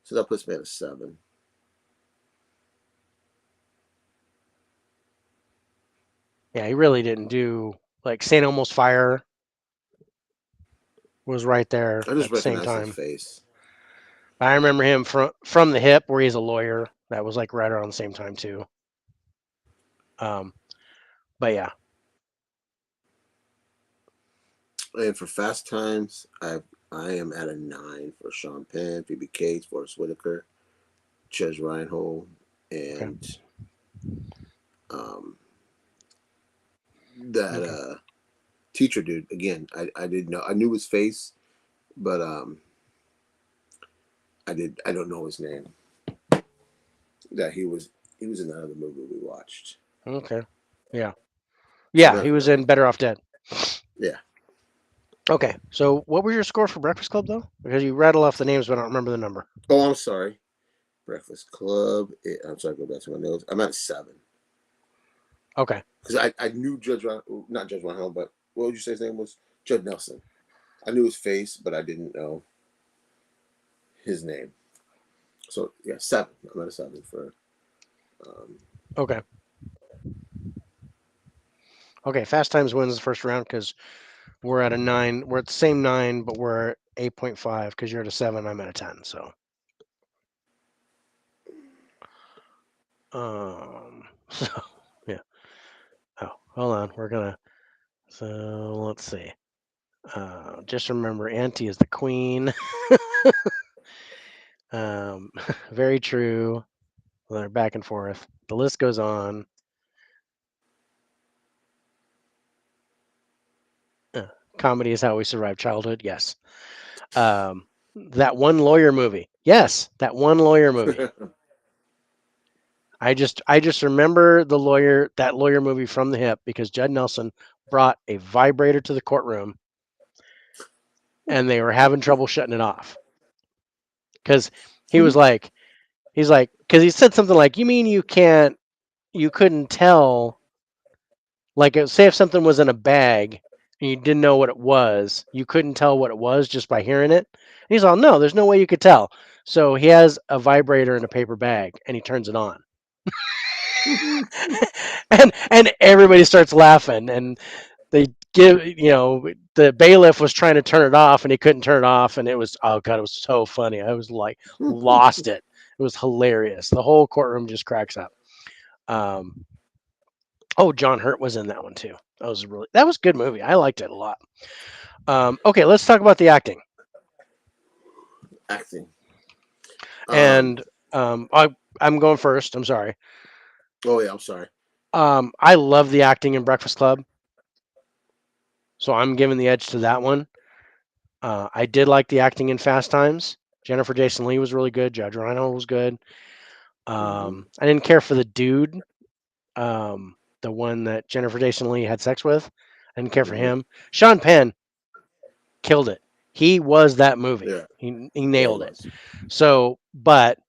so that puts me at a 7. Yeah, he really didn't do like St. Elmo's Fire was right there I just at the same recognize his time. face. I remember him from The Hip, where he's a lawyer. That was like right around the same time too. Um, but yeah, And for Fast Times, I am at a 9 for Sean Penn, Phoebe Cates, Forrest Whitaker, Ches Reinhold, okay, and um, that okay, teacher dude. Again, I didn't know. I knew his face, but I don't know his name. That he was in that other movie we watched. okay, yeah, So yeah. that's He was why. in Better Off Dead. Yeah. Okay, so what was your score for Breakfast Club though? Because you rattle off the names, but I don't remember the number. Oh, I'm sorry. Breakfast Club. I'm sorry. Go back to my notes. I'm at 7 Okay, because I knew not Judge Reinhold, but what would you say his name was? Judd Nelson. I knew his face, but I didn't know his name. So yeah, 7. I'm at a 7 for. Um, okay, okay. Fast Times wins the first round because we're at a 9. We're at the same 9, but we're at 8.5 because you're at a 7. I'm at a 10. So, so hold on. We're gonna. So let's see. Just remember, Auntie is the queen. um, very true. They're back and forth. The list goes on. Uh, Comedy is how we survive childhood. Yes. That one lawyer movie. Yes, that one lawyer movie. I just remember that lawyer movie from the hip because Judd Nelson brought a vibrator to the courtroom and they were having trouble shutting it off because he was like because he said something like, "You mean you couldn't tell, like, say if something was in a bag and you didn't know what it was, you couldn't tell what it was just by hearing it?" And he's all, "No, there's no way you could tell." So he has a vibrator in a paper bag and he turns it on. And everybody starts laughing and they give the bailiff was trying to turn it off and he couldn't turn it off and it was, oh god, it was so funny. I was like lost it. It was hilarious. The whole courtroom just cracks up. um oh, John Hurt was in that one too. That was a good movie. I liked it a lot. Okay, let's talk about the acting. Acting. And I'm going first. I'm sorry. Oh yeah, I'm sorry. I love the acting in Breakfast Club, so I'm giving the edge to that one. I did like the acting in Fast Times. Jennifer Jason Leigh was really good. Judge Reinhold was good. Hmm. I didn't care for the dude, the one that Jennifer Jason Leigh had sex with. I didn't care for Hmm. him. Sean Penn killed it. He was that movie. Yeah, He yeah, he nailed it. was. So, but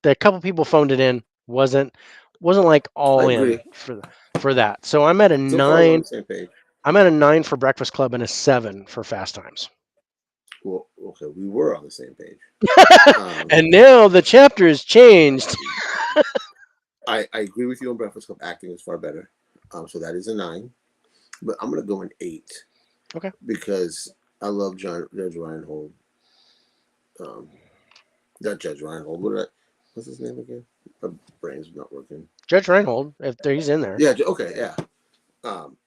the couple people phoned it in wasn't like I all in agree. for that. So I'm at a So far, we're on 9. the same page. I'm at a 9 for Breakfast Club and a 7 for Fast Times. Well, okay, we were on the same page. Um, And now the chapter has changed. I agree with you on Breakfast Club. Acting is far better. So that is a 9. But I'm gonna go an 8 Okay. because I love Judge Reinhold. Um, not Judge Reinhold. What's his name again? My brain's not working. Judge Reinhold, if he's in there. Yeah. Okay. Yeah.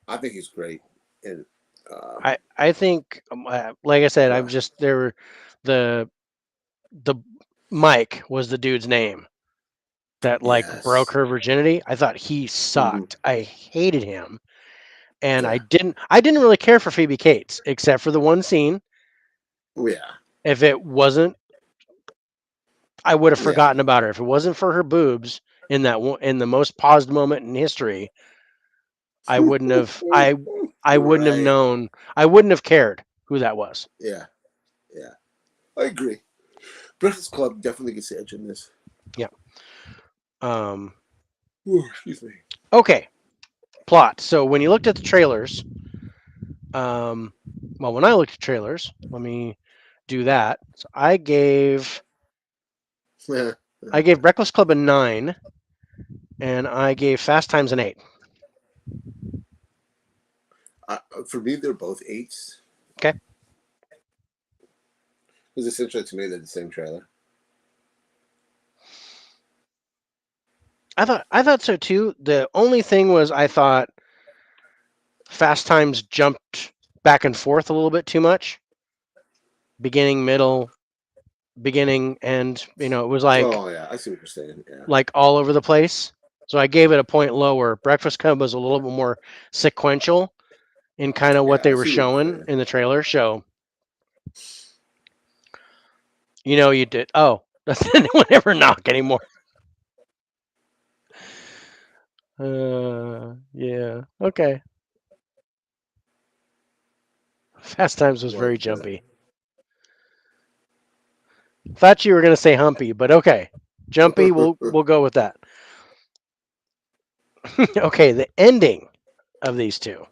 I think he's great, and uh, I think, like I said, I'm uh, just there. The the Mike was the dude's name that like broke yes. her virginity. I thought he Hmm. sucked. I hated him, and Yeah. I didn't really care for Phoebe Cates except for the one scene. Yeah. If it wasn't, I would have Yeah. forgotten about her. If it wasn't for her boobs in in the most paused moment in history, I wouldn't have. I You're wouldn't have right. known. I wouldn't have cared who that was. Yeah. Yeah. I agree. Breakfast Club definitely gets the edge in this. Yeah. Um. Ooh, excuse me. Okay. Plot. So when you looked at the trailers, um, well, when I looked at trailers, let me do that. So I gave Breakfast Club a 9, and I gave Fast Times an 8. For me, they're both 8s. Okay. Because essentially, to me, they're the same trailer. I thought so too. The only thing was I thought Fast Times jumped back and forth a little bit too much. Beginning, middle, beginning, end. It was Oh yeah, I see what you're saying. Yeah. like all over the place. So I gave it a point lower. Breakfast Club was a little bit more sequential in kind of what Yeah, they I were see what you're showing saying. in the trailer. So you did. Oh, doesn't anyone ever knock anymore? Yeah. Okay. Fast Times was What? very jumpy. Thought you were gonna say humpy, but okay. Jumpy, we'll go with that. Okay, the ending of these two.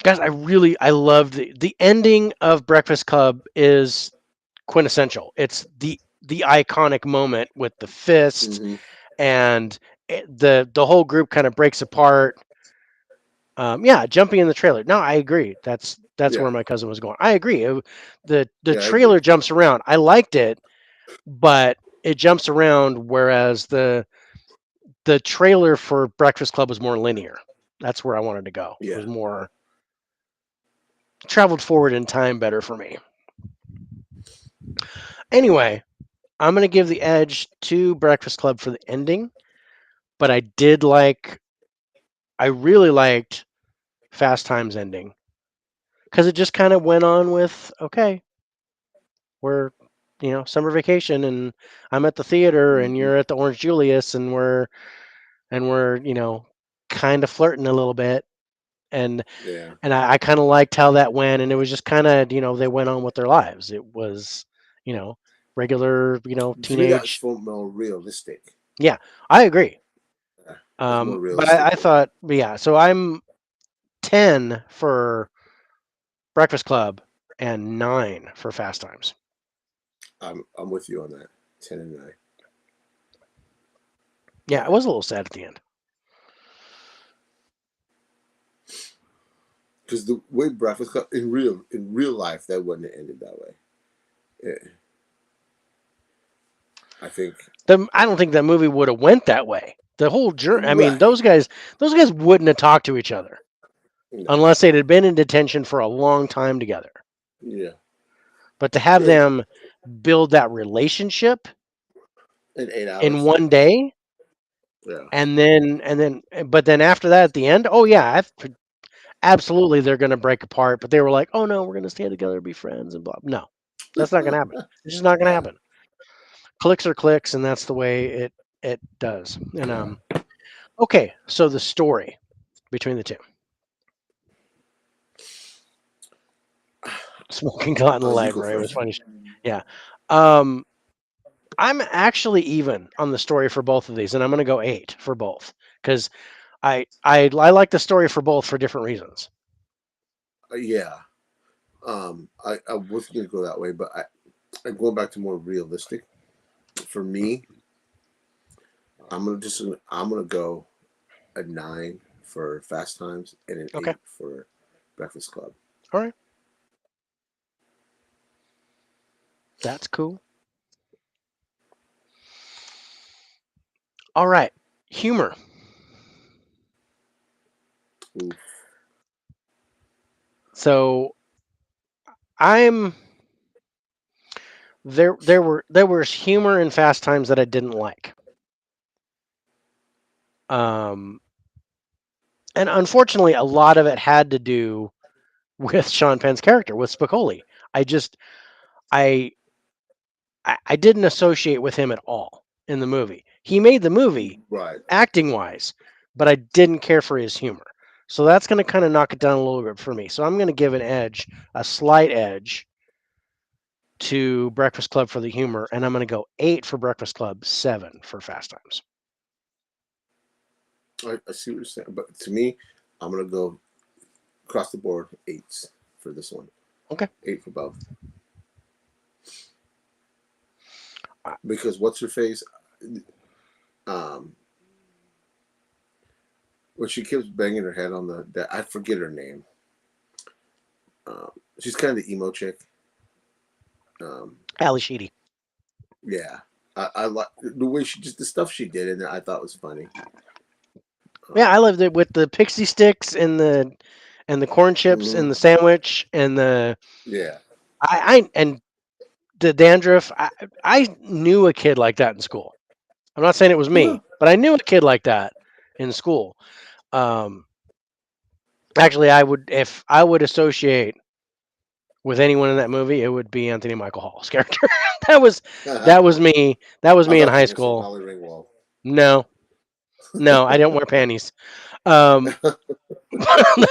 Guys, I loved the ending of Breakfast Club is quintessential. It's the iconic moment with the fist Hmm. and the whole group kind of breaks apart. Yeah, jumping in the trailer. No, I agree. That's Yeah. where my cousin was going. I agree. The Yeah, I agree. trailer jumps around. I liked it, but it jumps around, whereas the trailer for Breakfast Club was more linear. That's where I wanted to go. It Yeah. was more traveled forward in time better for me. Anyway, I'm gonna give the edge to Breakfast Club for the ending, but I really liked Fast Times ending because it just kind of went on with okay, we're summer vacation and I'm at the theater and Hmm. you're at the Orange Julius and we're kind of flirting a little bit and Yeah. I kind of liked how that went and it was just kind of they went on with their lives. It was you know regular To me, that's teenage. more realistic. Yeah, I agree. Yeah. That's more But realistic I for me. thought yeah, so I'm 10 for Breakfast Club and 9 for Fast Times. I'm with you on that. 10 and 9. Yeah, it Yeah. was a little sad at the end. Because the way Breakfast Club in real life that wouldn't have ended that way. Yeah. I think I don't think that movie would have went that way. The whole journey. I mean, right. those guys wouldn't have talked to each other No. unless they'd had been in detention for a long time together. Yeah. But to have And them build that relationship in eight in hours. one day, Yeah. but then after that at the end, oh yeah, absolutely they're going to break apart. But they were like, oh no, we're going to stay together, be friends, and blah. No, that's not going to happen. It's just not going to Yeah. happen. Clicks are clicks, and that's the way it does. And Yeah. okay, so the story between the two. Smoking pot in the You go library was first. funny. Yeah. Um, I'm actually even on the story for both of these, and I'm going to go 8 for both because I like the story for both for different reasons. Yeah. I was gonna go that way, but I'm going back to more realistic. For me, I'm gonna go a 9 for Fast Times and an Okay. 8 for Breakfast Club. All right. That's cool. All right. Humor. Ooh. So I'm there was humor in Fast Times that I didn't like. Um, and unfortunately, a lot of it had to do with Sean Penn's character with Spicoli. I just I I didn't associate with him at all in the movie. He made the movie Right. acting wise, but I didn't care for his humor. So that's going to kind of knock it down a little bit for me. So I'm going to give an edge, a slight edge to Breakfast Club for the humor, and I'm going to go 8 for Breakfast Club, 7 for Fast Times. I see what you're saying, but to me, I'm gonna go across the board 8s for this one. Okay. 8 for both. Uh, Because what's her face? Um, when she keeps banging her head on I forget her name. Um, she's kind of the emo chick. Um, Ali Sheedy. yeah, I like the way she just the stuff she did in there. I thought was funny. Yeah, I Um, loved it with the pixie sticks and the corn chips mhm. and the sandwich and the Yeah. I and the dandruff. I knew a kid like that in school. I'm not saying it was Huh. me, but I knew a kid like that in school. Um, actually, I would if I would associate with anyone in that movie, it would be Anthony Michael Hall's character. that was I that was me. That was me in thought you high were gonna say school. Molly Ringwald. No, no, I don't wear panties. Um,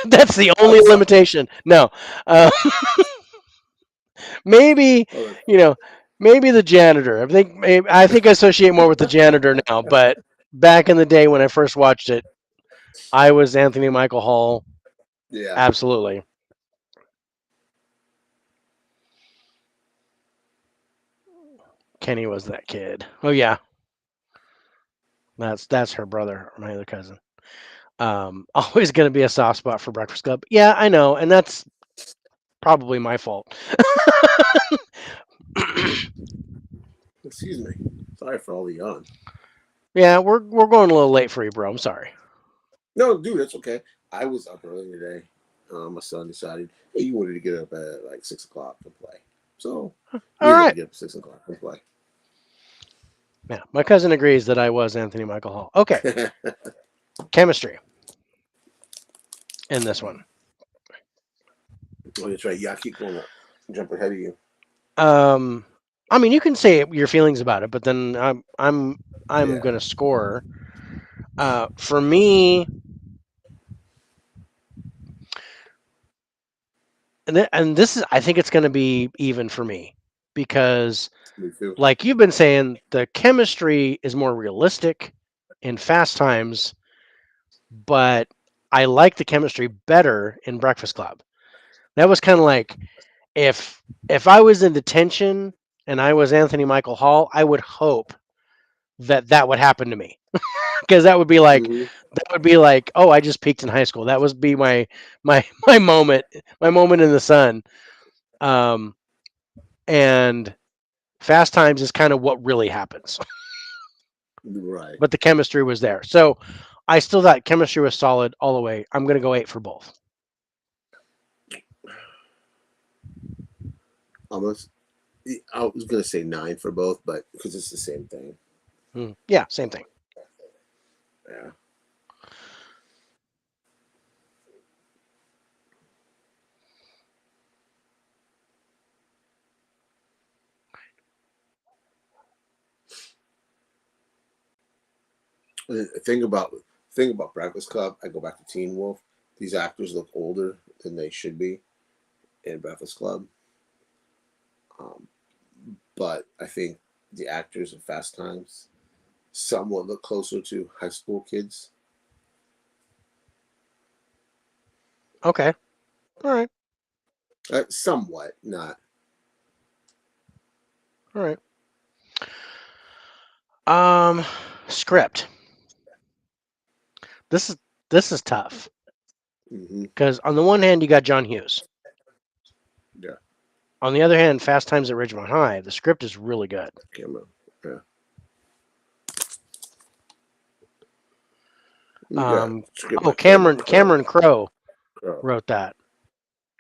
that's the I'm only sorry. limitation. No, uh, maybe Oh, that's you know, maybe the janitor. I think I associate more with the janitor now. But back in the day when I first watched it, I was Anthony Michael Hall. yeah. Absolutely. Kenny was that kid. Oh yeah, that's her brother, my other cousin. Always going to be a soft spot for Breakfast Club. Yeah, I know, and that's probably my fault. Excuse me. Sorry for all the yawn. Yeah, we're going a little late for you, bro. I'm sorry. No, dude, that's okay. I was up early today. My son decided, hey, you wanted to get up at like 6 o'clock to play, so All we had to right. get up at 6 o'clock to play. Yeah, my cousin agrees that I was Anthony Michael Hall. Okay, chemistry in this one. Oh, that's right. Yeah, I keep going up, jump ahead of you. Um, I mean, you can say your feelings about it, but then I'm Yeah. gonna score. For me, and this is I think it's gonna be even for me because, Me too. like you've been saying, the chemistry is more realistic in Fast Times, but I like the chemistry better in Breakfast Club. That was kind of like if I was in detention and I was Anthony Michael Hall, I would hope that that would happen to me because Hmm. that would be like, oh, I just peaked in high school. That would be my moment in the sun. Um, and Fast Times is kind of what really happens, Right. but the chemistry was there. So I still thought chemistry was solid all the way. I'm gonna go 8 for both. Almost. I was gonna say 9 for both, but because it's the same thing. Yeah, same thing. Yeah. The thing about Breakfast Club, I go back to Teen Wolf. These actors look older than they should be in Breakfast Club. Um, but I think the actors in Fast Times somewhat look closer to high school kids. Okay, all right, Somewhat, not. all right. Um, Script. This is this is tough Hmm. because on the one hand you got John Hughes. Yeah, On the other hand, Fast Times at Ridgemont High, the script is really good. camera. Yeah, you got Um, script oh, by Cameron Crowe. Cameron Crowe Crowe. wrote that.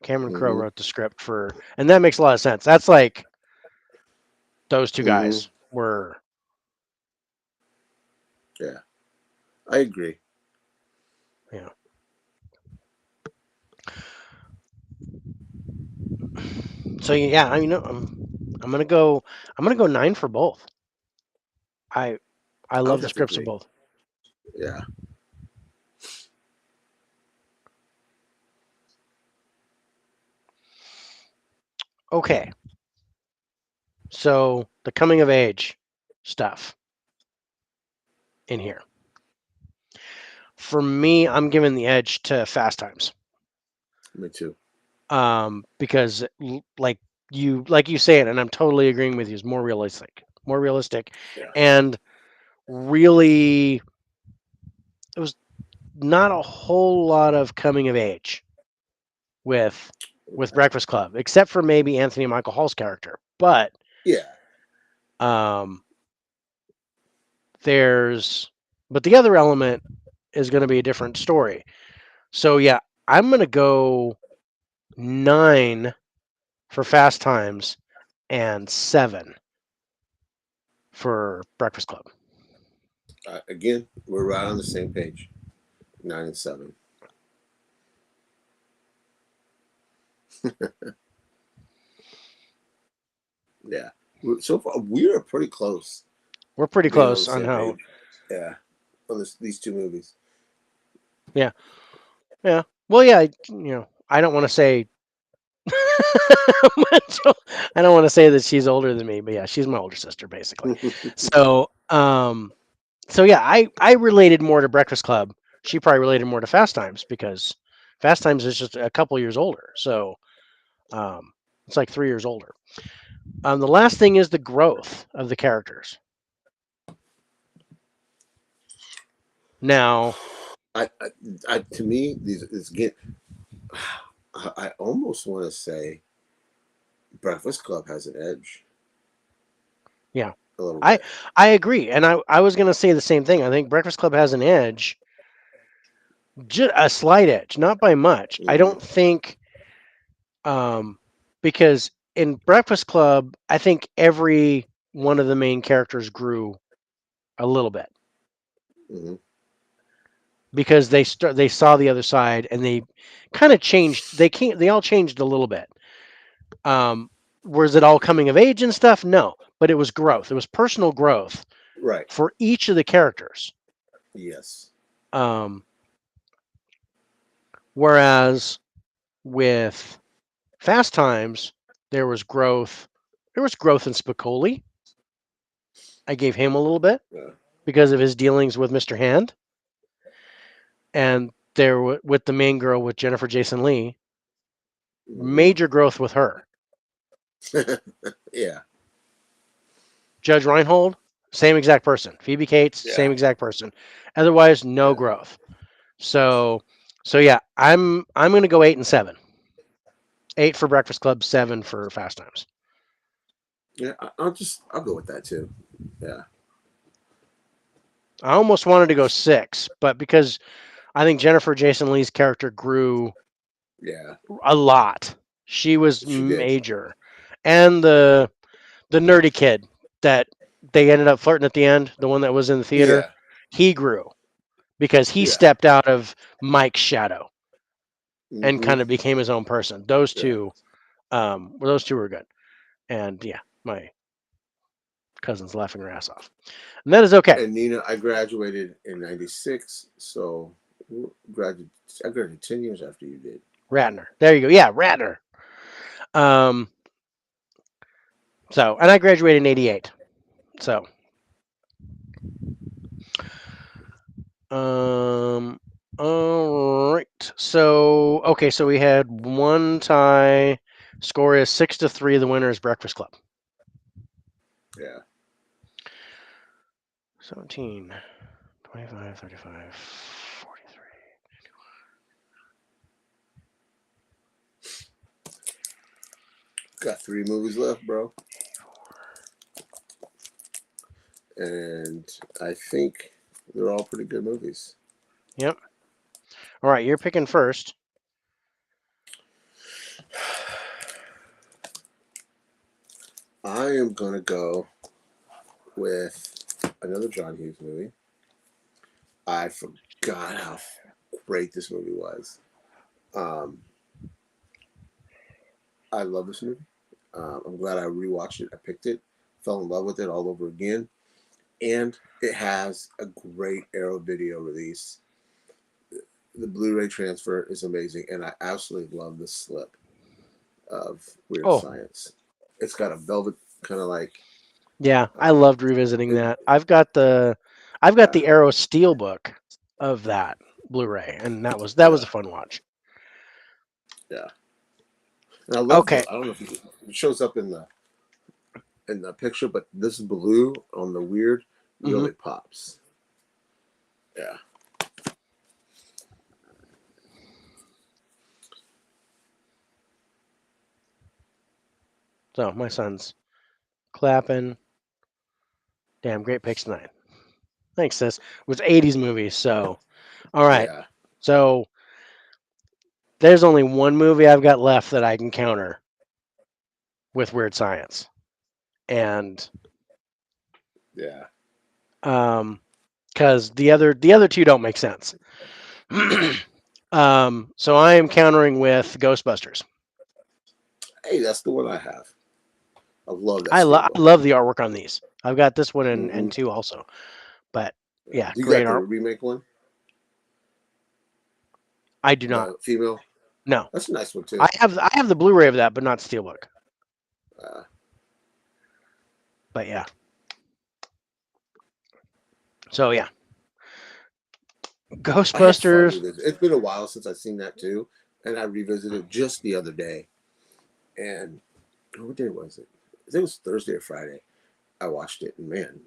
Cameron Crowe Hmm. wrote the script for, and that makes a lot of sense. That's like those two Hmm. guys were. Yeah, I agree. Yeah. So yeah, I mean, I'm gonna go. I'm gonna go 9 for both. I I I love would the have to scripts of agree. both. Yeah. Okay, so the coming of age stuff in here. For me, I'm giving the edge to Fast Times. Me too. Because like you say it, and I'm totally agreeing with you, is more realistic, Yeah. and really, it was not a whole lot of coming of age with Breakfast Club, except for maybe Anthony Michael Hall's character. But Yeah. um, there's but the other element is going to be a different story. So yeah, I'm going to go 9 for Fast Times and 7 for Breakfast Club. Again, we're right on the same page. 9 and 7. Yeah. So far, we are pretty close We're pretty being on the close on same how. page. Yeah. On these two movies. Yeah, yeah. Well, yeah. I don't want to say. I don't want to say that she's older than me, but yeah, she's my older sister, basically. So, yeah, I related more to Breakfast Club. She probably related more to Fast Times because Fast Times is just a couple years older. So, um, it's like 3 years older. The last thing is the growth of the characters. Now, I, I, to me, these is get. I almost want to say Breakfast Club has an edge. yeah, a little I bit. I agree, and I was gonna say the same thing. I think Breakfast Club has an edge, just a slight edge, not by much. I Hmm. don't think um, because in Breakfast Club, I think every one of the main characters grew a little bit Hmm. because they saw the other side and they kind of changed. They all changed a little bit. Um, was it all coming of age and stuff? No, but it was growth. It was personal growth Right. for each of the characters. Yes. Um, whereas with Fast Times, there was growth. There was growth in Spicoli. I gave him a little bit Yeah. because of his dealings with Mr. Hand, and there with the main girl with Jennifer Jason Lee, Hmm. major growth with her. Yeah. Judge Reinhold, same exact person. Phoebe Cates, Yeah. same exact person. Otherwise, no Yeah. growth. So, so yeah, I'm gonna go 8 and 7. 8 for Breakfast Club, 7 for Fast Times. Yeah. I'll go with that too. Yeah. I almost wanted to go 6, but because I think Jennifer Jason Lee's character grew Yeah. a lot. She was She did. major, and the nerdy kid that they ended up flirting at the end, the one that was in the theater, Yeah. he grew because he Yeah. stepped out of Mike's shadow and Hmm. kind of became his own person. Those Yeah. two, those two were good, and yeah, my cousin's laughing her ass off, and that is okay. And Nina, I graduated in '96, so graduated. I graduated 10 years after you did. Ratner, there you go. Yeah, Ratner. Um, so, and I graduated in '88. So, Um. All right. So okay. So we had one tie. Score is 6-3. The winner is Breakfast Club. Yeah. 17, 25, 35, 43. Got 3 movies left, bro. And I think they're all pretty good movies. Yep. All right. You're picking first. I am gonna go with another John Hughes movie. I forgot how great this movie was. Um, I love this movie. I'm glad I rewatched it. I picked it, fell in love with it all over again, and it has a great Arrow video release. The Blu-ray transfer is amazing, and I absolutely love the slip of Weird Oh, Science. It's got a velvet kind of like, yeah. I uh, loved revisiting it, that. I've got yeah, the Arrow Steelbook of that Blu-ray, and that was yeah, a fun watch. yeah. And I love Okay. the. I don't know if it shows up in the picture, but this blue on the weird hmm really pops. Yeah. So my son's clapping. Damn, great picks tonight. Thanks, sis. It was 80s movies, so all right. Yeah. So there's only one movie I've got left that I can counter with Weird Science. And Yeah. because the other two don't make sense. So I am countering with Ghostbusters. Hey, that's the one I have. I love that I steelbook. love the artwork on these. I've got this one Hmm. and two also. But Yeah. yeah, You great got the art. remake one, I do not. the female. No. That's a nice one I too. have I have the Blu-ray of that, but not Steelbook. Uh, But yeah. So yeah. I had fun Ghostbusters. revisiting. It's been a while since I've seen that too, and I revisited just the other day. And what day was it? I think it was Thursday or Friday. I watched it, and man,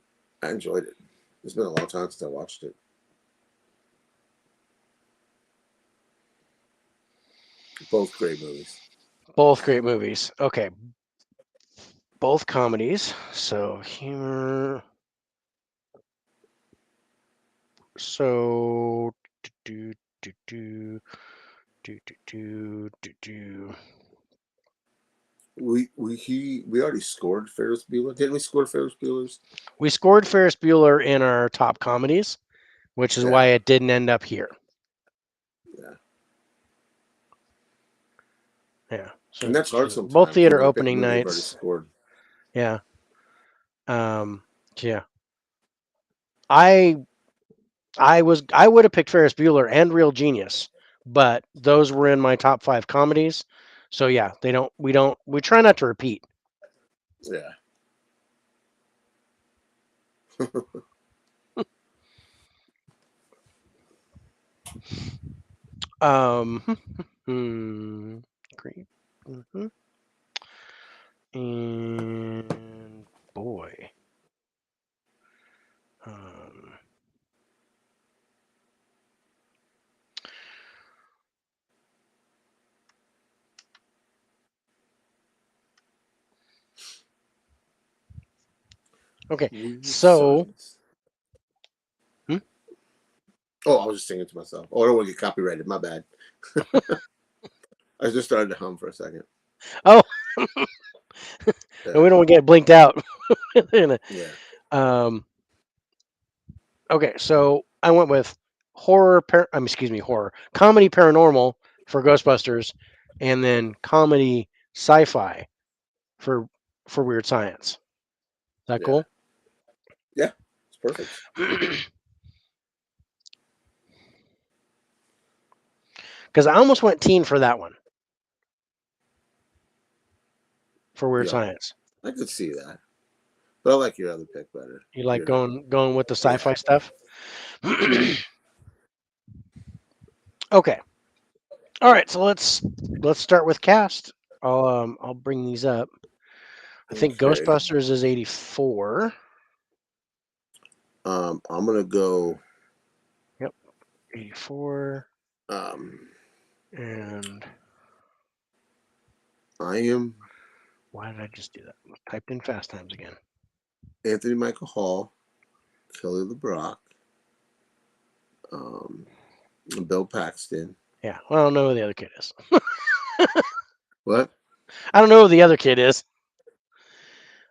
I enjoyed it. It's been a long time since I watched it. Both great movies. Both great movies. Okay. both comedies. So humor. So do do do do do do do do. We already scored Ferris Bueller. Didn't we score Ferris Bueller's? We scored Ferris Bueller in our top comedies, which is Yeah, why it didn't end up here. yeah. Yeah. And So, that's hard so both sometimes. You theater want to pick a opening movie you've already nights. scored. Yeah. Um. Yeah. I I would have picked Ferris Bueller and Real Genius, but those were in my top five comedies. So yeah, we try not to repeat. Yeah. Um. hmm, great. hmm And boy. Um. Okay. Weird So. science. hmm? Oh, I was just singing to myself. Oh, I don't want to get copyrighted. My bad. I just started to hum for a second. Oh, Yeah. we don't want to get blinked out. Yeah. um. Okay. So I went with horror. Excuse me. Horror comedy paranormal for Ghostbusters, and then comedy sci-fi for Weird Science. Is that Yeah. cool? Yeah. It's perfect. Because I almost went teen for that one for Weird Yeah. Science. I could see that. But I like your other pick better. You like Your going with the Yeah. sci-fi stuff? Mm-hmm. Okay. All right. So let's start with cast. I'll bring these up. I think Okay. Ghostbusters is 84. I'm gonna go. Yep, 84. Um, And I am why did I just do that? I typed in Fast Times again. Anthony Michael Hall, Kelly LeBrock, um, Bill Paxton. Yeah. Well, I don't know who the other kid is. What? I don't know who the other kid is.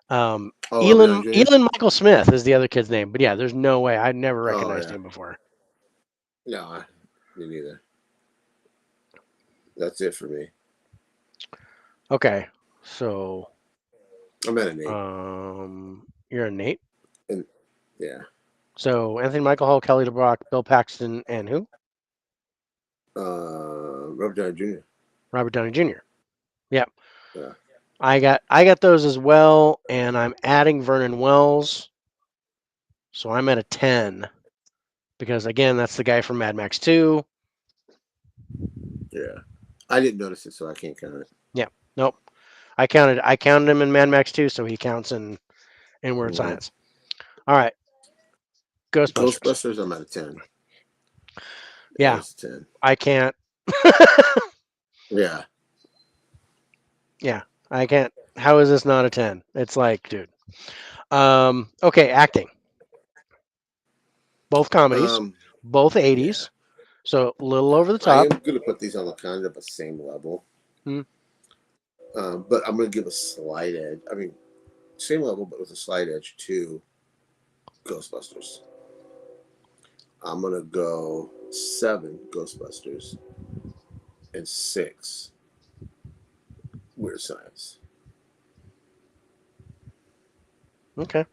Oh, Robert Downey Jr. Elon Michael Smith is the other kid's name. But yeah, there's no way. I'd never Oh recognized yeah. him before. No, me neither. That's it for me. Okay. So I'm at an 8. you're a Nate. And yeah, So Anthony Michael Hall, Kelly LeBrock, Bill Paxton, and who? Robert Downey Jr. Robert Downey Jr. Yep. Yeah, I got those as well, and I'm adding Vernon Wells, so I'm at a 10 because again, that's the guy from Mad Max 2. yeah. I didn't notice it, so I can't count it. Yeah. Nope. I counted him in Mad Max 2, so he counts in Weird Mm-hmm. Science. All right. Ghostbusters. Ghostbusters, I'm at a 10. Yeah, Yeah. it's a 10. I can't. Yeah. Yeah. I can't. How is this not a 10? It's like, dude. Okay, acting. Both comedies, Um, both yeah. 80s. So a little over the I top. am gonna put these on the kind of the same level. Hmm. But I'm gonna give a slight edge. I mean, same level, but with a slight edge to Ghostbusters. I'm gonna go 7 Ghostbusters and 6 Weird Science. Okay.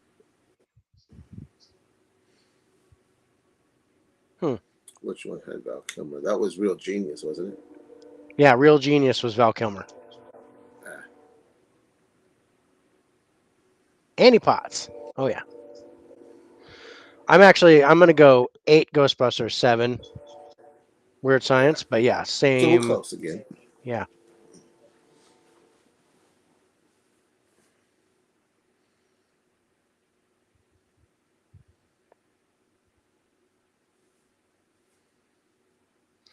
Hmm. Which one had Val Kilmer? That was Real Genius, wasn't it? Yeah, Real Genius was Val Kilmer. Ah, Annie Potts. Oh yeah. I'm gonna go 8 Ghostbusters, 7 Weird yeah. Science, but yeah, So we're same. close again. Yeah.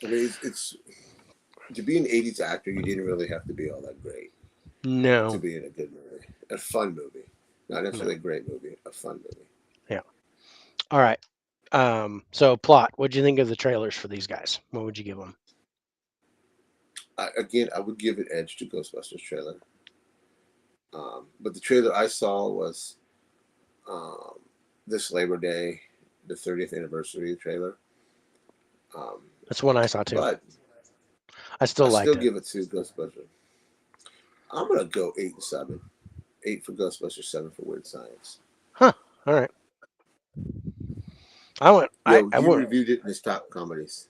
I mean, it's to be an '80s actor, you didn't really have to be all that great. to No. being a good movie, a fun movie, not No. necessarily a great movie, a fun movie. Yeah. All right. So plot. What'd you think of the trailers for these guys? What would you give them? Again, I would give it edge to Ghostbusters trailer, but the trailer I saw was um, this Labor Day, the 30th anniversary trailer. Um, That's one I saw too. but I I still still liked it. give it to Ghostbusters. I'm gonna go 8 and 7. 8 for Ghostbusters, 7 for Weird Science. Huh. All right. I went. I Yo, I you went. reviewed it in his top comedies.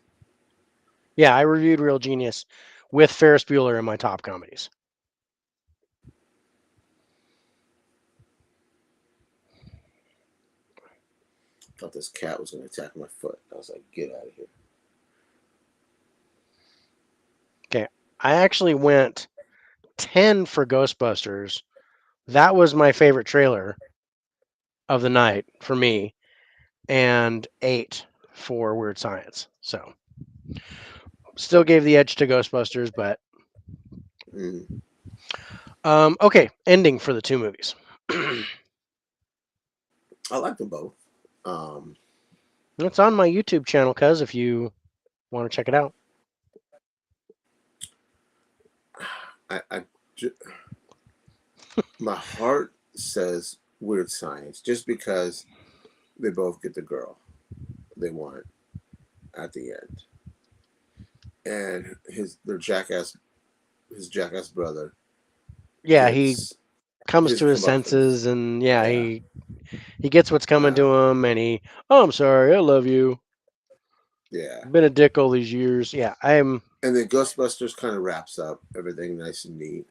Yeah, I reviewed Real Genius with Ferris Bueller in my top comedies. Thought this cat was gonna attack my foot. I was like, get out of here. Okay. I actually went 10 for Ghostbusters. That was my favorite trailer of the night for me, and 8 for Weird Science. So still gave the edge to Ghostbusters, but Mm, okay. Ending for the two movies. I like them both. Um, It's on my YouTube channel, cuz if you want to check it out. I ju- my heart says Weird Science just because they both get the girl they want at the end, and his jackass brother Yeah, he gets comes his to his comeuppance. senses, and yeah, Yeah, he gets what's coming to um, him, and he, oh, I'm sorry, I love you. yeah. Been a dick all these years. Yeah, I'm. And then Ghostbusters kind of wraps up everything nice and neat.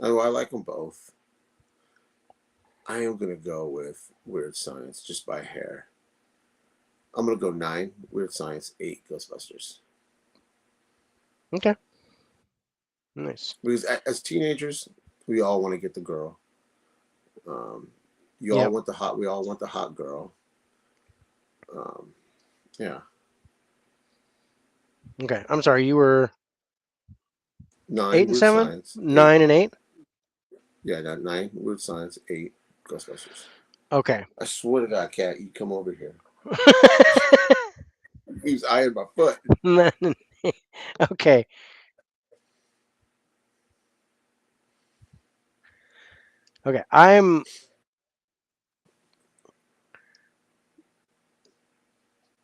I like them both. I am gonna go with Weird Science just by hair. I'm gonna go 9 Weird Science, 8 Ghostbusters. Okay, nice. Because as teenagers, we all want to get the girl. Um, you all Yep. want the hot. We all want the hot girl. Um, yeah, Okay, I'm sorry. You were eight nine and Weird seven, Science, 9 and 8. yeah, 9 Weird Science, 8 Ghostbusters. Okay. I swear to God, cat, you come over here. He's eyeing my foot. Okay. Okay.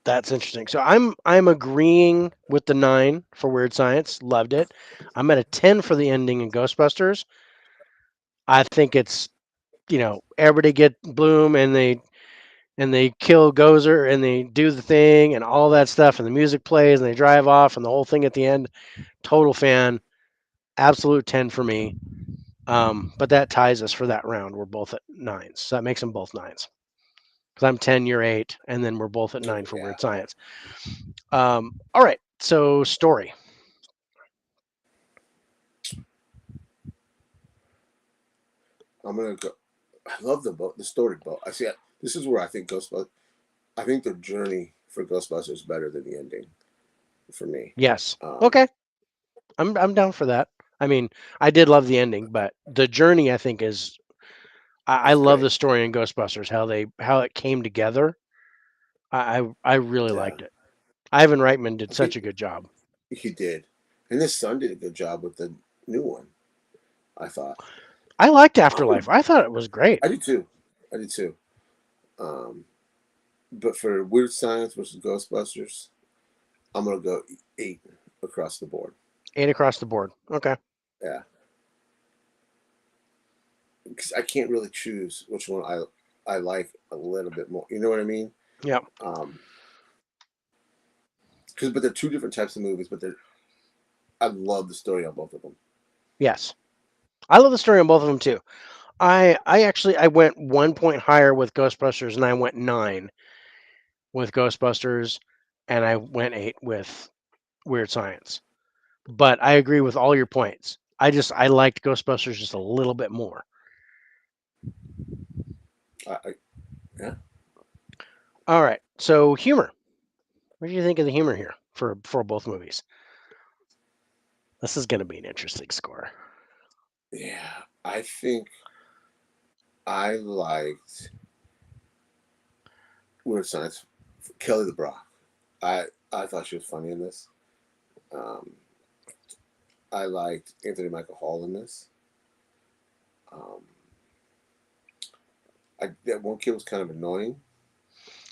That's interesting. So I'm agreeing with the 9 for Weird Science. Loved it. I'm at a 10 for the ending in Ghostbusters. I think it's, everybody get Bloom, and they kill Gozer, and they do the thing and all that stuff, and the music plays and they drive off and the whole thing at the end. Total fan. Absolute 10 for me. But that ties us for that round. We're both at 9s. So that makes them both 9s. Because I'm 10, you're 8, and then we're both at 9 Okay, for yeah, Weird Science. All right. So story. I'm gonna go. I love the boat, the story boat. I see. This is where I think Ghostbusters. I think the journey for Ghostbusters is better than the ending for me. Yes. Um, Okay. I'm down for that. I mean, I did love the ending, but the journey I think is I it's love great. the story in Ghostbusters, how it came together. I really Yeah, liked it. Ivan Reitman I did such think a good job. he did, and his son did a good job with the new one. I thought. I liked I'm gonna. Afterlife. I thought it was great. I did too. I did too. Um, but for Weird Science versus Ghostbusters, I'm gonna go 8 across the board. 8 across the board. Okay. Yeah, because I can't really choose which one I like a little bit more. You know what I mean? Yeah. Um, because but they're two different types of movies, but they're I love the story on both of them. Yes. I love the story on both of them too. I went 1 point higher with Ghostbusters, and I went 9 with Ghostbusters, and I went 8 with Weird Science. But I agree with all your points. I liked Ghostbusters just a little bit more. I yeah. All right. So humor. What do you think of the humor here for both movies? This is going to be an interesting score. Yeah, I think I liked Weird Science. Kelly the Brock. I thought she was funny in this. Um, I liked Anthony Michael Hall in this. Um, that one kid was kind of annoying.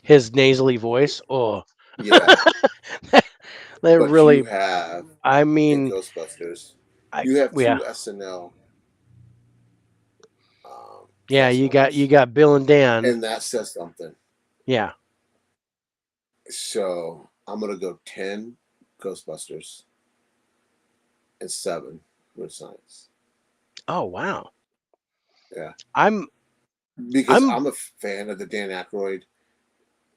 His nasally voice. Oh, Yeah, that but you really. have I in mean, Ghostbusters, I you have yeah two SNL yeah. cast You members, got Bill and Dan. and that says something. Yeah. So I'm gonna go 10 Ghostbusters and 7 Weird Science. Oh wow. Yeah, I'm because I'm I'm a fan of the Dan Aykroyd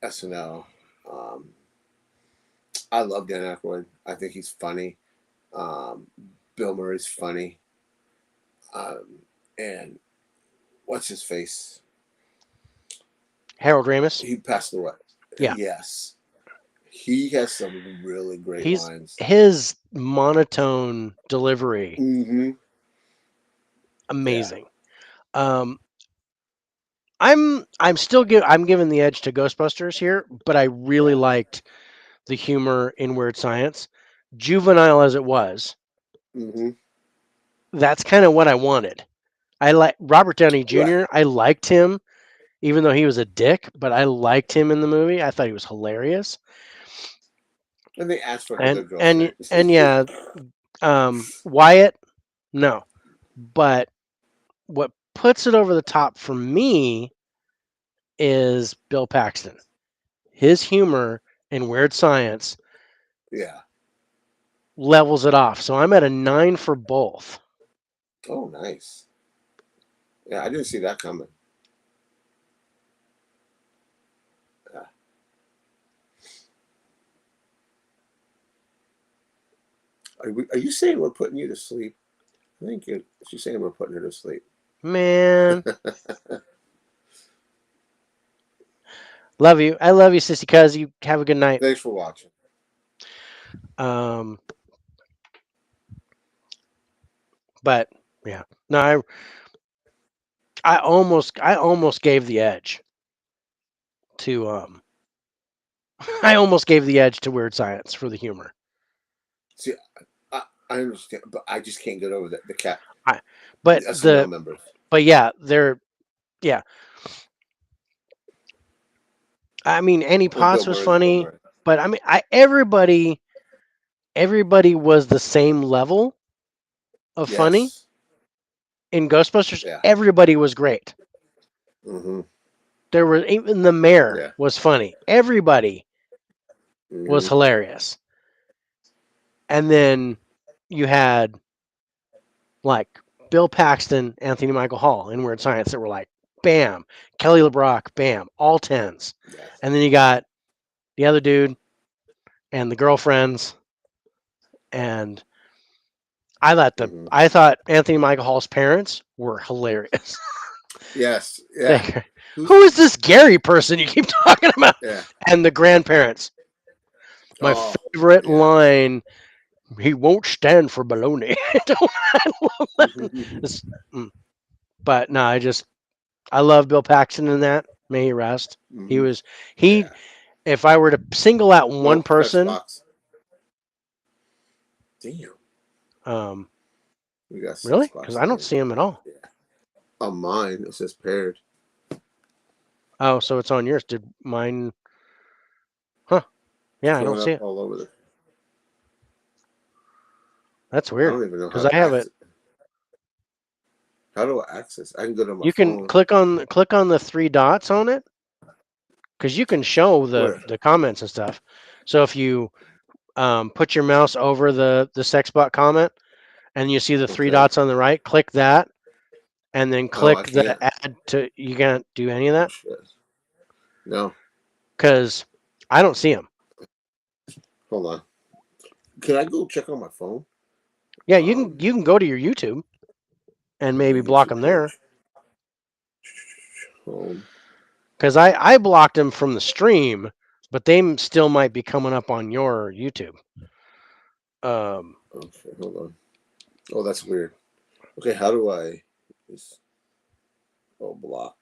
SNL. Um, I love Dan Aykroyd. I think he's funny. Um, Bill Murray's funny. And what's his face? Harold Ramis. He passed away. Yeah. Yes, he has some really great He's lines. his monotone delivery Mm-hmm. Yeah. amazing. Um, I'm giving the edge to Ghostbusters here, but I really Yeah. liked the humor in Weird Science, juvenile as it was. Mm-hmm. That's kind of what I wanted. I like Robert Downey Right. Jr. I liked him, even though he was a dick, but I liked him in the movie. I thought he was hilarious. And they asked for And another girlfriend. yeah, Wyatt, no, but what puts it over the top for me is Bill Paxton. His humor in Weird Science Yeah. levels it off. So I'm at a 9 for both. Oh, nice. Yeah, I didn't see that coming. Yeah. Are you saying we're putting you to sleep? I think she's saying we're putting her to sleep. Man, love you. I love you, sissy cuz. You have a good night. Thanks for watching. Um, but yeah, no, I almost gave the edge to I almost gave the edge to Weird Science for the humor. See, I understand, but I just can't get over the cat, I, the but SNL members. yeah, they're yeah. I mean, Annie Well, Bill Potts was Murray's Bill funny, Murray. but I mean, everybody was the same level of funny Yes. in Ghostbusters. Yeah. Everybody was great. Mm-hmm. There were even the mayor Yeah. was funny. Everybody was Mm-hmm. hilarious. And then you had like Bill Paxton, Anthony Michael Hall in Weird Science that were like, bam, Kelly LeBrock, bam, all tens. Yes. And then you got the other dude and the girlfriends, and Mm-hmm. I thought Anthony Michael Hall's parents were hilarious. Yes. Yeah. Who Who's? is this Gary person you keep talking about? Yeah. And the grandparents. My Oh. favorite Yeah. line, he won't stand for baloney. I love that. It's- mm. But no, I love Bill Paxton in that. May he rest. He Mm-hmm. was he. Yeah. If I were to single out one Oh, press person, box. Damn. um, We got really, six because I boxes don't in. see him at all. Yeah. On mine, it says paired. Oh, so it's on yours. Did mine? Huh? It's Yeah, I don't going see up it. all over the. That's I weird don't even know how because I to have it. access. How do I access? I can go to my You can phone. click on the three dots on it because you can show Where? the comments and stuff. So if you put your mouse over the sex bot comment and you see the three Okay. dots on the right, click that and then Oh, I click the can't. add to. You can't do any of Oh that shit. No. because I don't see them. Hold on. Can I go check on my phone? Yeah, Um, you can go to your YouTube and my maybe block YouTube them there page. Home. because I blocked them from the stream, but they still might be coming up on your YouTube. Um, Okay, hold on. Oh, that's weird. Okay, how do I? This, oh, block.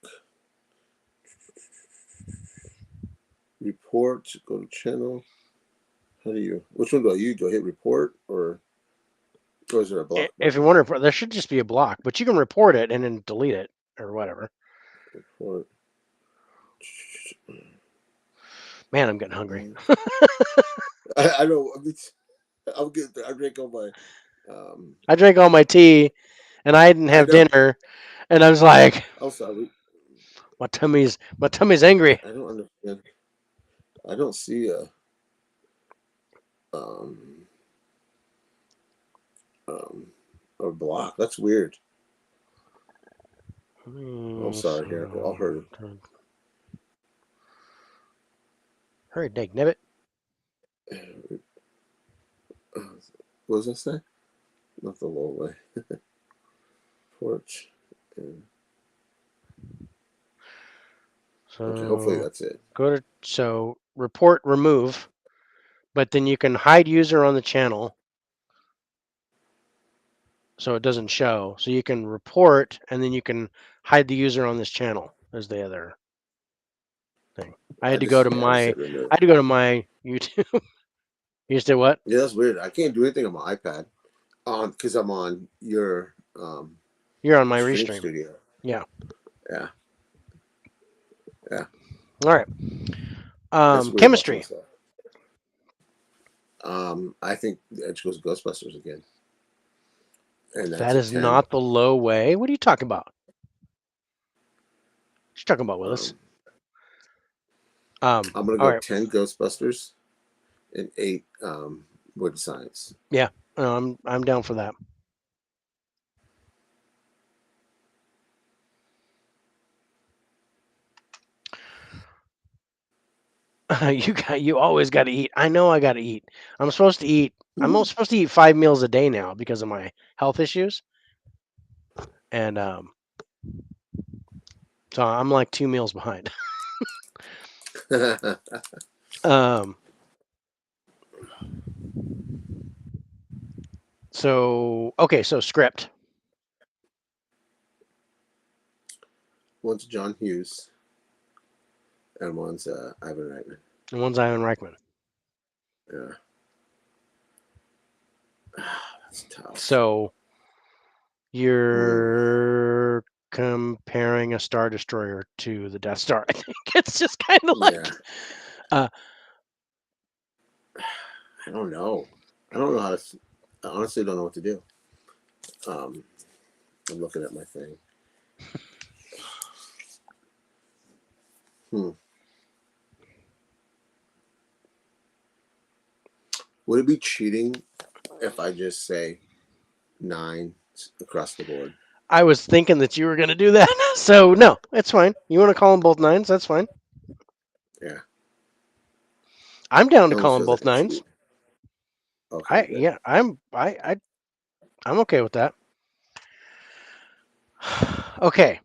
Report. Go to channel. How do you? Which one do I use? Do I hit report or is there a block If you button? want to report, there should just be a block, but you can report it and then delete it or whatever. Report. Man, I'm getting hungry. I know. I'm getting. I drink all my. Um, I drank all my tea and I didn't I have know. dinner, and I was like, I'm sorry. my tummy's angry. I don't understand. I don't see um um a block. That's weird. I'm sorry. Here, I'll hurt. Hurry, dig, nibbit. What does that say? Not the low way. Porch. And, okay, hopefully So that's it. go to report remove, but then you can hide user on the channel so it doesn't show. So you can report and then you can hide the user on this channel as the other thing. I had to go to I my just hit remove. I had to go to my YouTube. You said what? Yeah, that's weird. I can't do anything on my iPad because I'm on your You're on my stream restream. studio. Yeah. Yeah, yeah. All right. That's weird about some Chemistry. stuff. I think the Edge goes Ghostbusters again, and that's That a is 10. not the low way. What are you talking about? What you talking about, Willis? Um, I'm gonna All go right. 10 Ghostbusters and 8 Wood Science. Yeah. I'm down for that. You always got to eat. I know I got to eat. I'm supposed to eat. Supposed to eat 5 meals a day now because of my health issues, and so I'm like 2 meals behind. um. So okay. So script. One's John Hughes and one's Ivan Reitman. And one's Ivan Reichman. Yeah, that's tough. So Hmm. you're comparing a Star Destroyer to the Death Star. I think it's just kind of Yeah, like uh, I don't know. I don't know how to. I honestly don't know what to do. Um, I'm looking at my thing. Hmm. Would it be cheating if I just say 9 across the board? I was thinking that you were going to do that. So no, it's fine. You want to call them both nines? That's fine. Yeah, I'm down it to almost call them feels like both a nines. cheat. Okay, I good. yeah, I'm okay with that. Okay,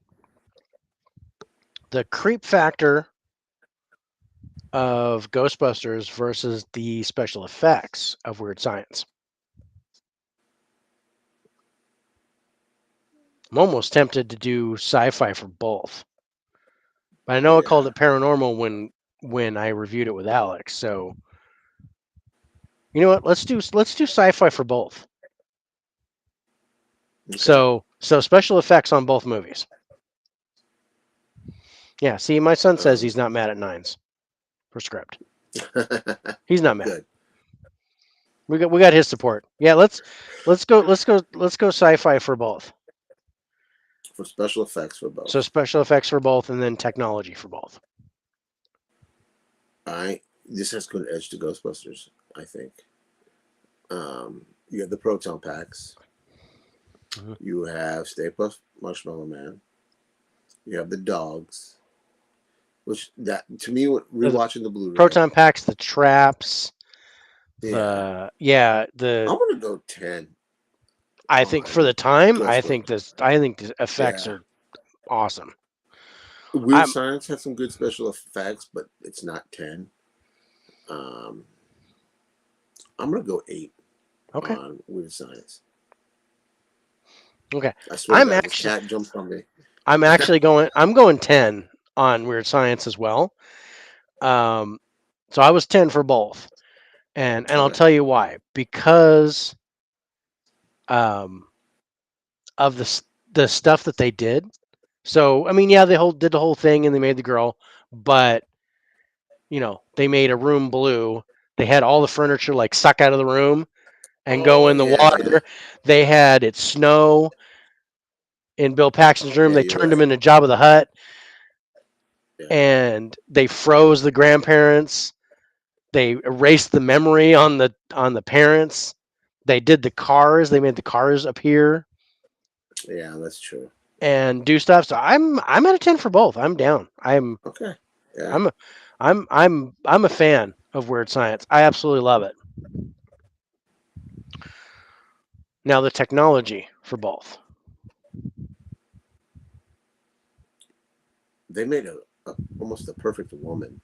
the creep factor of Ghostbusters versus the special effects of Weird Science. I'm almost tempted to do sci-fi for both, but I know I called Yeah. it paranormal when I reviewed it with Alex. So you know what? Let's do sci-fi for both. Okay. So special effects on both movies. Yeah. See, my son says Um, he's not mad at nines for script. He's not mad. good We got his support. Yeah. Let's go sci-fi for both. for special effects for So both. special effects for both, and then technology for both. I This has good edge to Ghostbusters. I think. You have the proton packs. Mhm. You have Stay Puft Marshmallow Man. You have the dogs, which that to me, The rewatching the Blu-ray. proton packs, the traps, Yeah, the I'm gonna go 10 I think for on the time, Ghostbusters. I think the effects Yeah, are awesome. Weird I'm Science had some good special effects, but it's not 10. Um, I'm gonna go 8 okay. on Weird Science. Okay. I swear to I'm God, this actually cat jumps on me. I'm going 10 on Weird Science as well. Um, so I was 10 for both. And I'll Okay. tell you why. Because um, of the stuff that they did. So I mean, yeah, they did the whole thing and they made the girl, but they made a room blue. They had all the furniture like suck out of the room and go Oh in the yeah, water. They had it snow in Bill Paxton's room. yeah. They You're turned him right. into Jabba the Hutt, Yeah, and they froze the grandparents. They erased the memory on the parents. They did the cars. They made the cars appear yeah, that's true. and do stuff. So I'm at a 10 for both. I'm down. Okay. Yeah, I'm a, I'm a fan of Weird Science. I absolutely love it. Now the technology for both. they made a almost a perfect woman.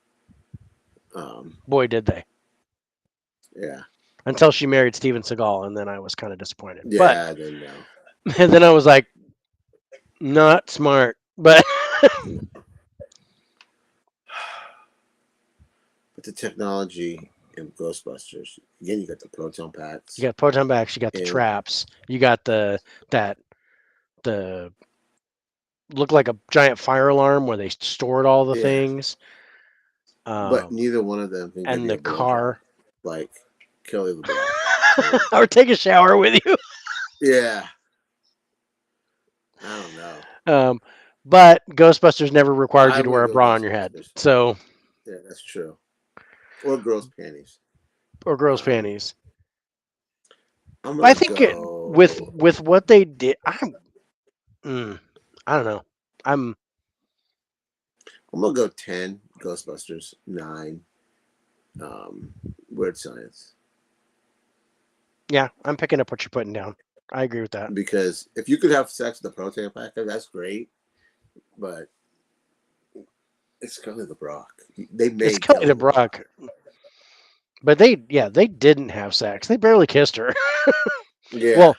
Um, Boy, did they. yeah, Until she married Steven Seagal, and then I was kind of disappointed. But yeah. I didn't know. and then I was like, not smart. But But the technology in Ghostbusters, again, you got the proton you packs, got proton packs, you got the and traps, you got that the look like a giant fire alarm where they stored all the yeah, things. but Um, neither one of them can give and you the a blowjob car, like Kelly LeBrock can. or take a shower with you. Yeah, I don't know. Um, but Ghostbusters never required I you to would wear a go bra on your head, Ghostbusters. so Yeah, that's true. Or girls' panties. or girls' Um, panties. I'm But I gonna think with go. what they did, mm, I don't know. I'm I'm gonna go 10 Ghostbusters, 9 Weird Science. yeah, I'm picking up what you're putting down. I agree with that. Because if you could have sex with the proton packer, that's great. But it's Kelly LeBrock. They It's made Kelly Kelly LeBrock. DeBrock, but they didn't have sex. They barely kissed her. Yeah. Well,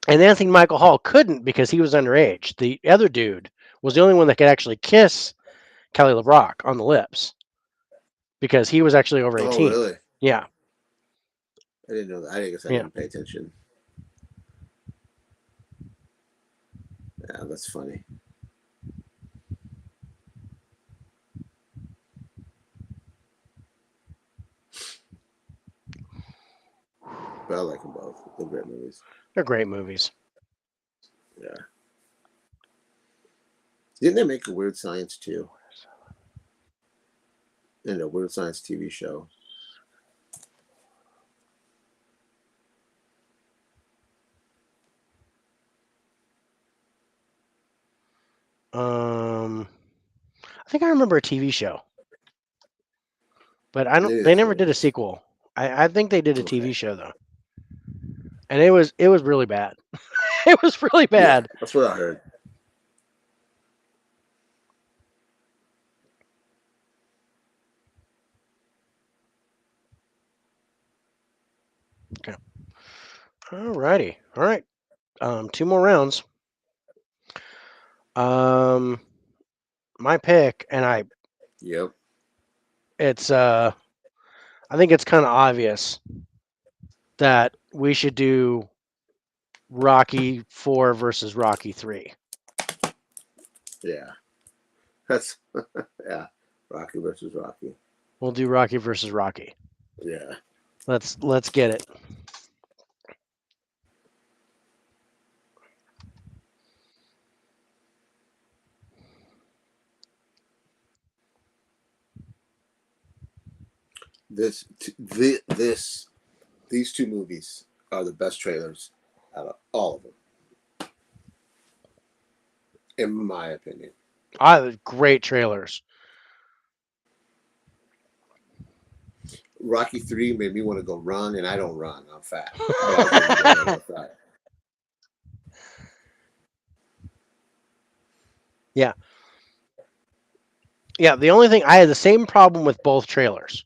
and Anthony Michael Hall couldn't because he was underage. The other dude was the only one that could actually kiss Kelly LeBrock on the lips because he was actually over Oh, 18. really? Yeah, I didn't know that. I guess I yeah. didn't pay attention. Yeah, that's funny. But I like them both. They're great movies. They're great movies. Yeah. Didn't they make a Weird Science too? In a Weird Science TV show. Um, I think I remember a TV show, but I don't. Maybe They that's never what it did a was. sequel. I think they did a Okay. TV show though, and it was really bad. It was really Yeah, bad. that's what I heard. Okay. Alrighty. All right. Two more rounds. Um, my pick, and Yep. it's I think it's kind of obvious that we should do Rocky 4 versus Rocky 3. Yeah. That's yeah. Rocky versus Rocky. We'll do Rocky versus Rocky. Yeah. Let's get it. This these two movies are the best trailers out of all of them, in my opinion. Great trailers. Rocky 3 made me want to go run, and I don't run. I'm fat, but I'll go run outside. Yeah. Yeah, the only thing I had the same problem with both trailers,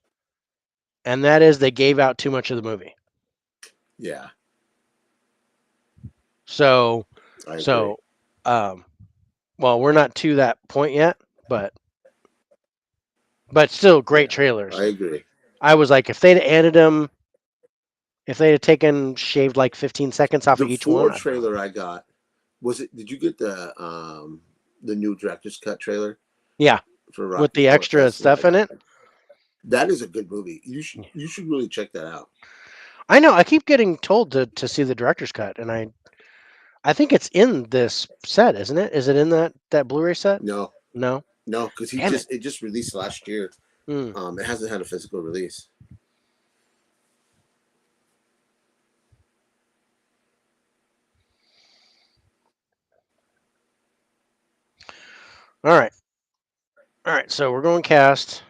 and that is they gave out too much of the movie. Yeah. So, I agree. so, um, well, we're not to that point yet, but still Yeah, great I trailers. agree. I was like, if they'd added them, if they had taken shaved like 15 seconds off The of each one, Ford I'd been. trailer I got was it? Did you get the new director's cut trailer Yeah, for with Rocky the Four? extra That's what I stuff in got. it. That is a good movie. You should really check that out. I know. I keep getting told to see the director's cut, and I think it's in this set, isn't it? Is it in that Blu-ray set? No, No. no, because Damn it. it just released last year. Hmm. It hasn't had a physical release. All right. All right. So we're going cast.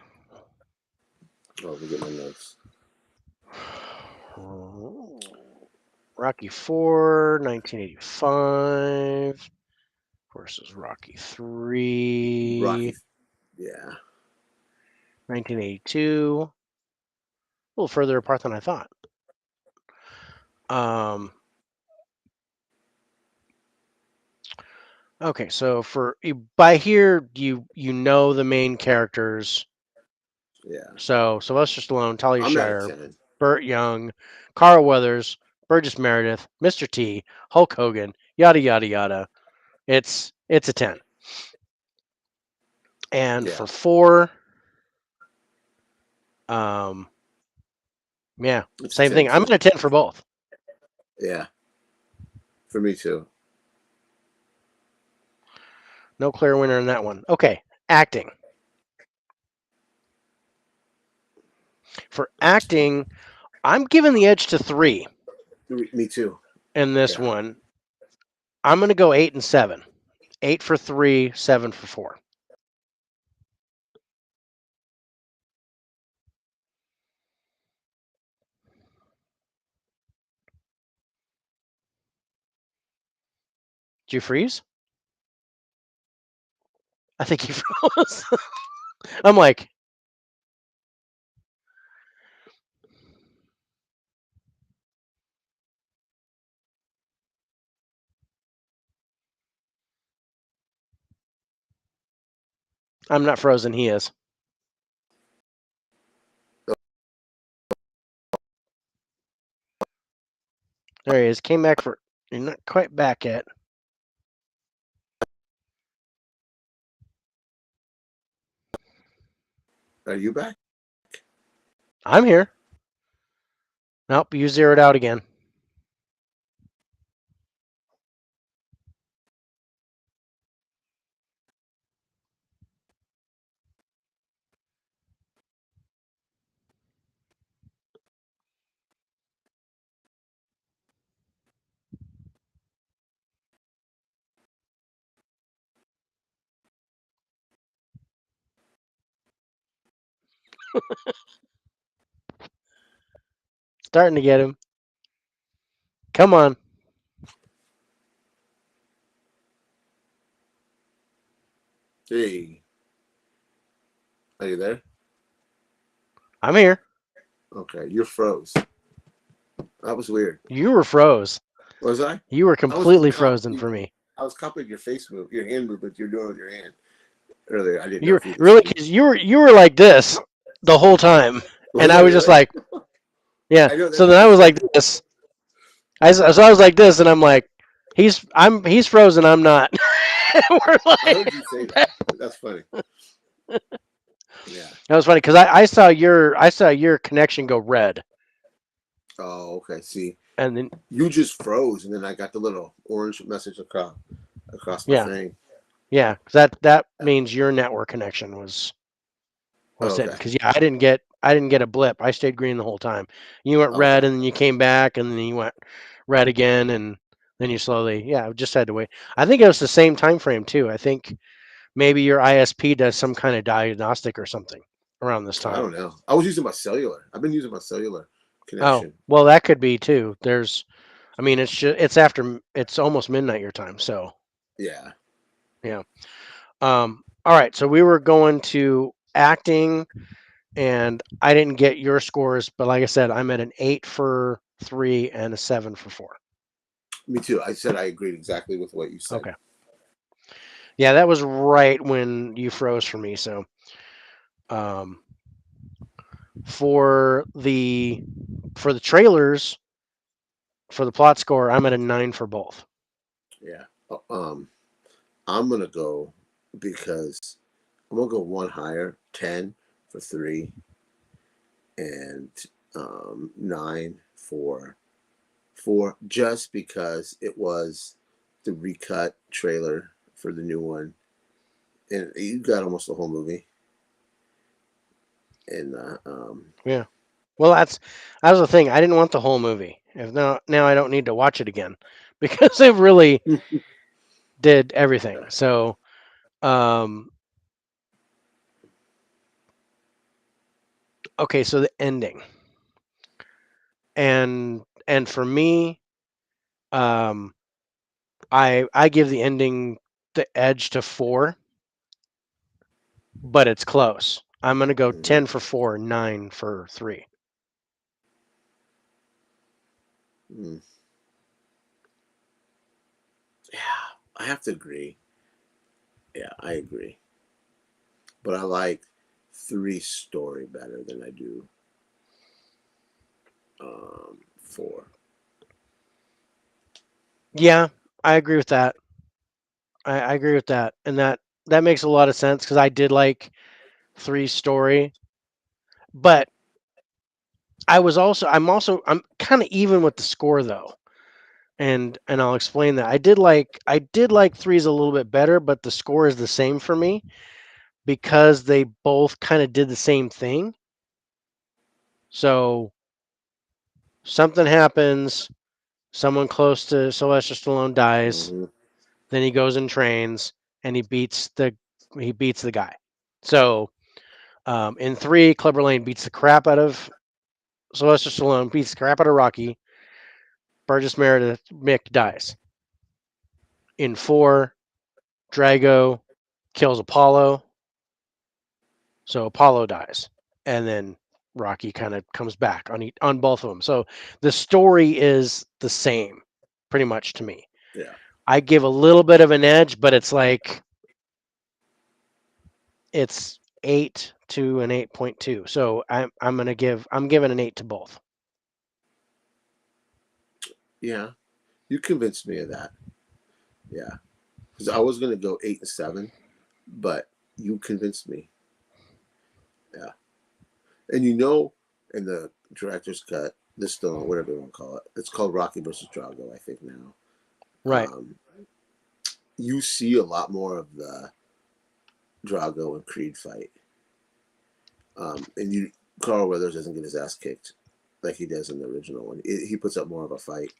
Oh, let me get my notes. Rocky 4, 1985 versus Rocky 3, Rocky. Yeah, 1982. A little further apart than I thought. Um, okay, so by here you know the main characters. yeah. So Sylvester Stallone, Talia I'm at a Shire, 10. Burt Young, Carl Weathers, Burgess Meredith, Mr. T, Hulk Hogan, yada yada yada. It's a 10. And Yeah, for 4, um, yeah, it's a same 10 thing. I'm too. at a 10 for both. Yeah, for me too. No clear winner in that one. Okay, acting. For acting, I'm giving the edge to 3 Me too. in this Yeah. one. I'm going to go 8 and 7. 8 for 3, 7 for 4. Did you freeze? I think he froze. I'm like, I'm not frozen. He is. There he is. Came back for. You're not quite back yet. Are you back? I'm here. Nope, you zeroed out again. Starting to get him. Come on. Hey, are you there? I'm here. Okay, you're froze. That was weird. You were froze. Was I? You were I was completely frozen copying. for me. I was copying your face move, your hand movement you're doing with your hand earlier. I didn't know You were if you could really see. because you were like this the whole time, and Was I I was just really? like, yeah. I know So that's then what I you was like said. this. So I was like this, and I'm like, he's frozen. I'm not. We're I like, heard you say that. That's funny. Yeah. that was funny because I saw your connection go red, Oh, okay. See, and then you just froze, and then I got the little orange message across my yeah, thing. yeah, 'cause that means your network connection was Oh, hitting. okay. Because yeah, I didn't get a blip. I stayed green the whole time. You went red, Okay. and then you came back, and then you went red again, and then you slowly just had to wait. I think it was the same time frame too. I think maybe your ISP does some kind of diagnostic or something around this I time. don't know. I was using my cellular. I've been using my cellular Oh, connection. well, that could be too. I mean, it's almost midnight your time, so Yeah. yeah. All right, so we were going to acting, and I didn't get your scores, but like I said, I'm at an 8 for 3 and a 7 for 4. Me too. I said I agreed exactly with what you said. Okay. Yeah, that was right when you froze for me. So, um, for the for the trailers for the plot score, I'm at a 9 for both. Yeah. I'm gonna go because I'm gonna go one higher, 10 for three, and 9 for four, just because it was the recut trailer for the new one, and you got almost the whole movie. And Yeah. Well, that was the thing. I didn't want the whole movie. If now I don't need to watch it again because it really did everything. So, um, okay, so the ending, and for me, um, I give the ending the edge to 4, but it's close. I'm gonna go mhm. 10 for 4, 9 for 3. Mm, yeah, I have to agree. Yeah, I agree. But I like three story better than I do four. Yeah, I agree with that. I agree with that, and that makes a lot of sense because I did like 3 story, but I'm kind of even with the score though, and I'll explain that. I did like threes a little bit better, but the score is the same for me because they both kind of did the same thing. So something happens, someone close to Sylvester Stallone dies, Mm-hmm. then he goes and trains and he beats the guy. So in 3, Clubber Lane beats the crap out of Sylvester Stallone, beats the crap out of Rocky. Burgess Meredith Mick dies. In 4, Drago kills Apollo, so Apollo dies, and then Rocky kind of comes back on both of them. So the story is the same, pretty much to me. Yeah. I give a little bit of an edge, but it's like it's 8 to an 8.2. So I'm giving an 8 to both. Yeah. You convinced me of that. Yeah. Because I was going to go 8 and 7, but you convinced me. Yeah. And in the director's cut, this still, whatever you want to call it, it's called Rocky versus Drago, I think now. Right. Um, you see a lot more of the Drago and Creed fight. And Carl Weathers doesn't get his ass kicked like he does in the original one. He puts up more of a fight.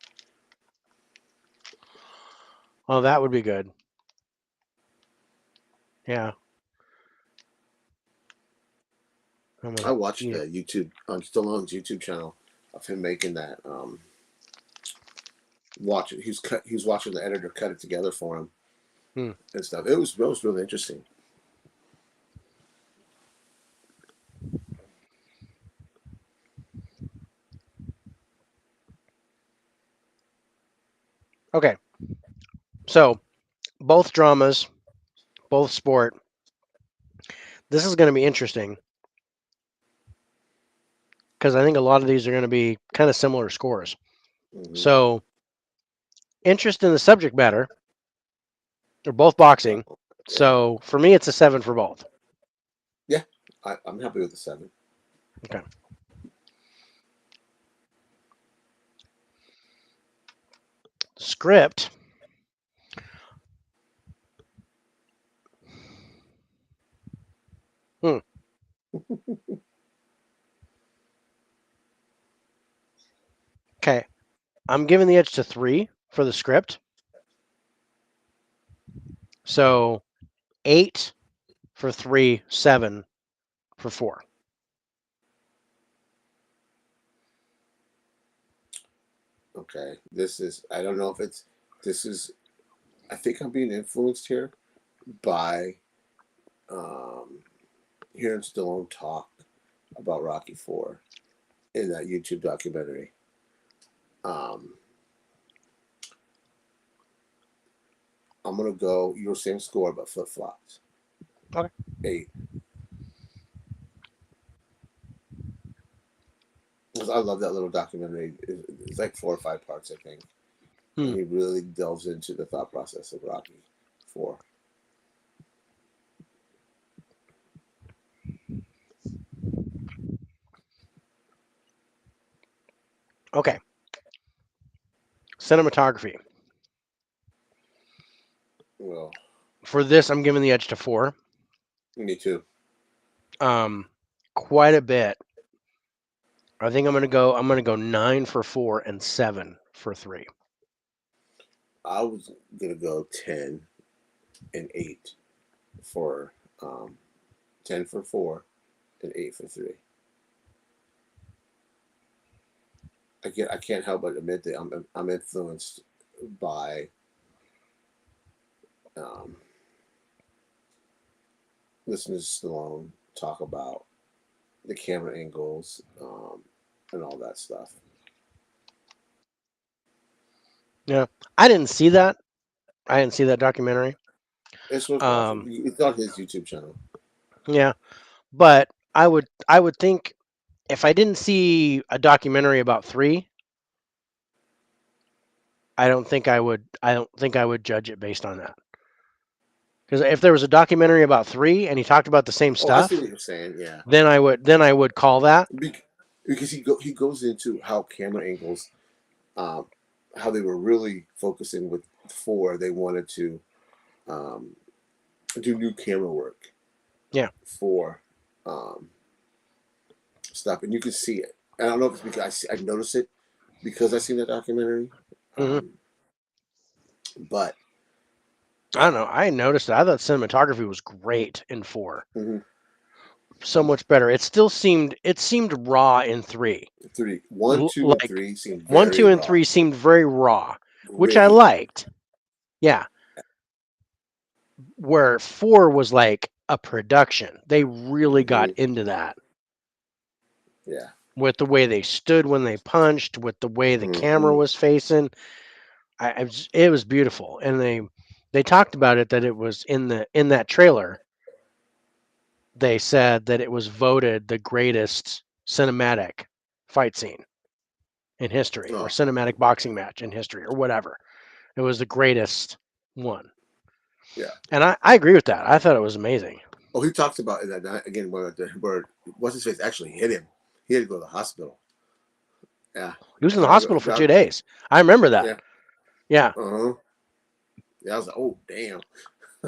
Oh, that would be good. Yeah. I'm I gonna, watched the yeah. YouTube on Stallone's YouTube channel of him making that. Watching, he was watching the editor cut it together for him Hmm. and stuff. It was really interesting. Okay. So both dramas, both sport. This is going to be interesting because I think a lot of these are going to be kind of similar scores. Hmm. So interest in the subject matter. They're both boxing. Yeah, So for me, it's a 7 for both. yeah. I'm happy with the 7. Okay. Script. Hmm. Okay. I'm giving the edge to 3 for the script. So 8 for 3, 7 for 4. Okay, this is. I don't know if it's. This is. I think I'm being influenced here by um, hearing Stallone talk about Rocky Four in that YouTube documentary. Um, I'm gonna go your same score but flip flopped. Okay. 8. Because I love that little documentary. It's like 4 or 5 parts, I think, Hmm. and he really delves into the thought process of Rocky 4. Okay. Cinematography. Well, For this, I'm giving the edge to 4. me too. Um, quite a bit. I think I'm gonna go 9 for 4 and 7 for 3. I was gonna go 10 and 8 for 10 for 4 and 8 for 3. I can't help but admit that I'm influenced by um, listening to Stallone talk about the camera angles and all that stuff. Yeah. I didn't see that. I didn't see that documentary. It's worth watching. Um, It's on his YouTube channel. yeah, but I would think if I didn't see a documentary about 3, I don't think I would judge it based on that. Because if there was a documentary about 3 and he talked about the same Oh, I see stuff, what you're saying. Yeah, then I would call that. because he goes into how camera angles, um, how they were really focusing with 4. They wanted to um, do new camera work Yeah. for um, stuff, and you can see it. I don't know if it's because I noticed it because I seen that documentary, Hmm. um, but I don't know. I noticed that. I thought cinematography was great in 4. mhm, So much better. It seemed raw in 3. 3, 1, 2, and Like 3 seem 1, very 2, and raw, 3 seemed very raw, which I gritty. liked. Yeah. Where 4 was like a production. They really got Hmm. into that Yeah. with the way they stood when they punched, with the way the camera Hmm. was facing. It was beautiful, and they talked about it that it was in that trailer. They said that it was voted the greatest cinematic fight scene in history, or Oh, cinematic boxing match in history, or whatever. It was the greatest one, yeah. and I agree with that. I thought it was amazing. Oh, he talks about in that night again where what's his face actually hit him. He had to go to the hospital. Yeah. He was in the hospital for 2 days. I remember that. Yeah. Yeah, Uh huh. Yeah. I was like, oh damn,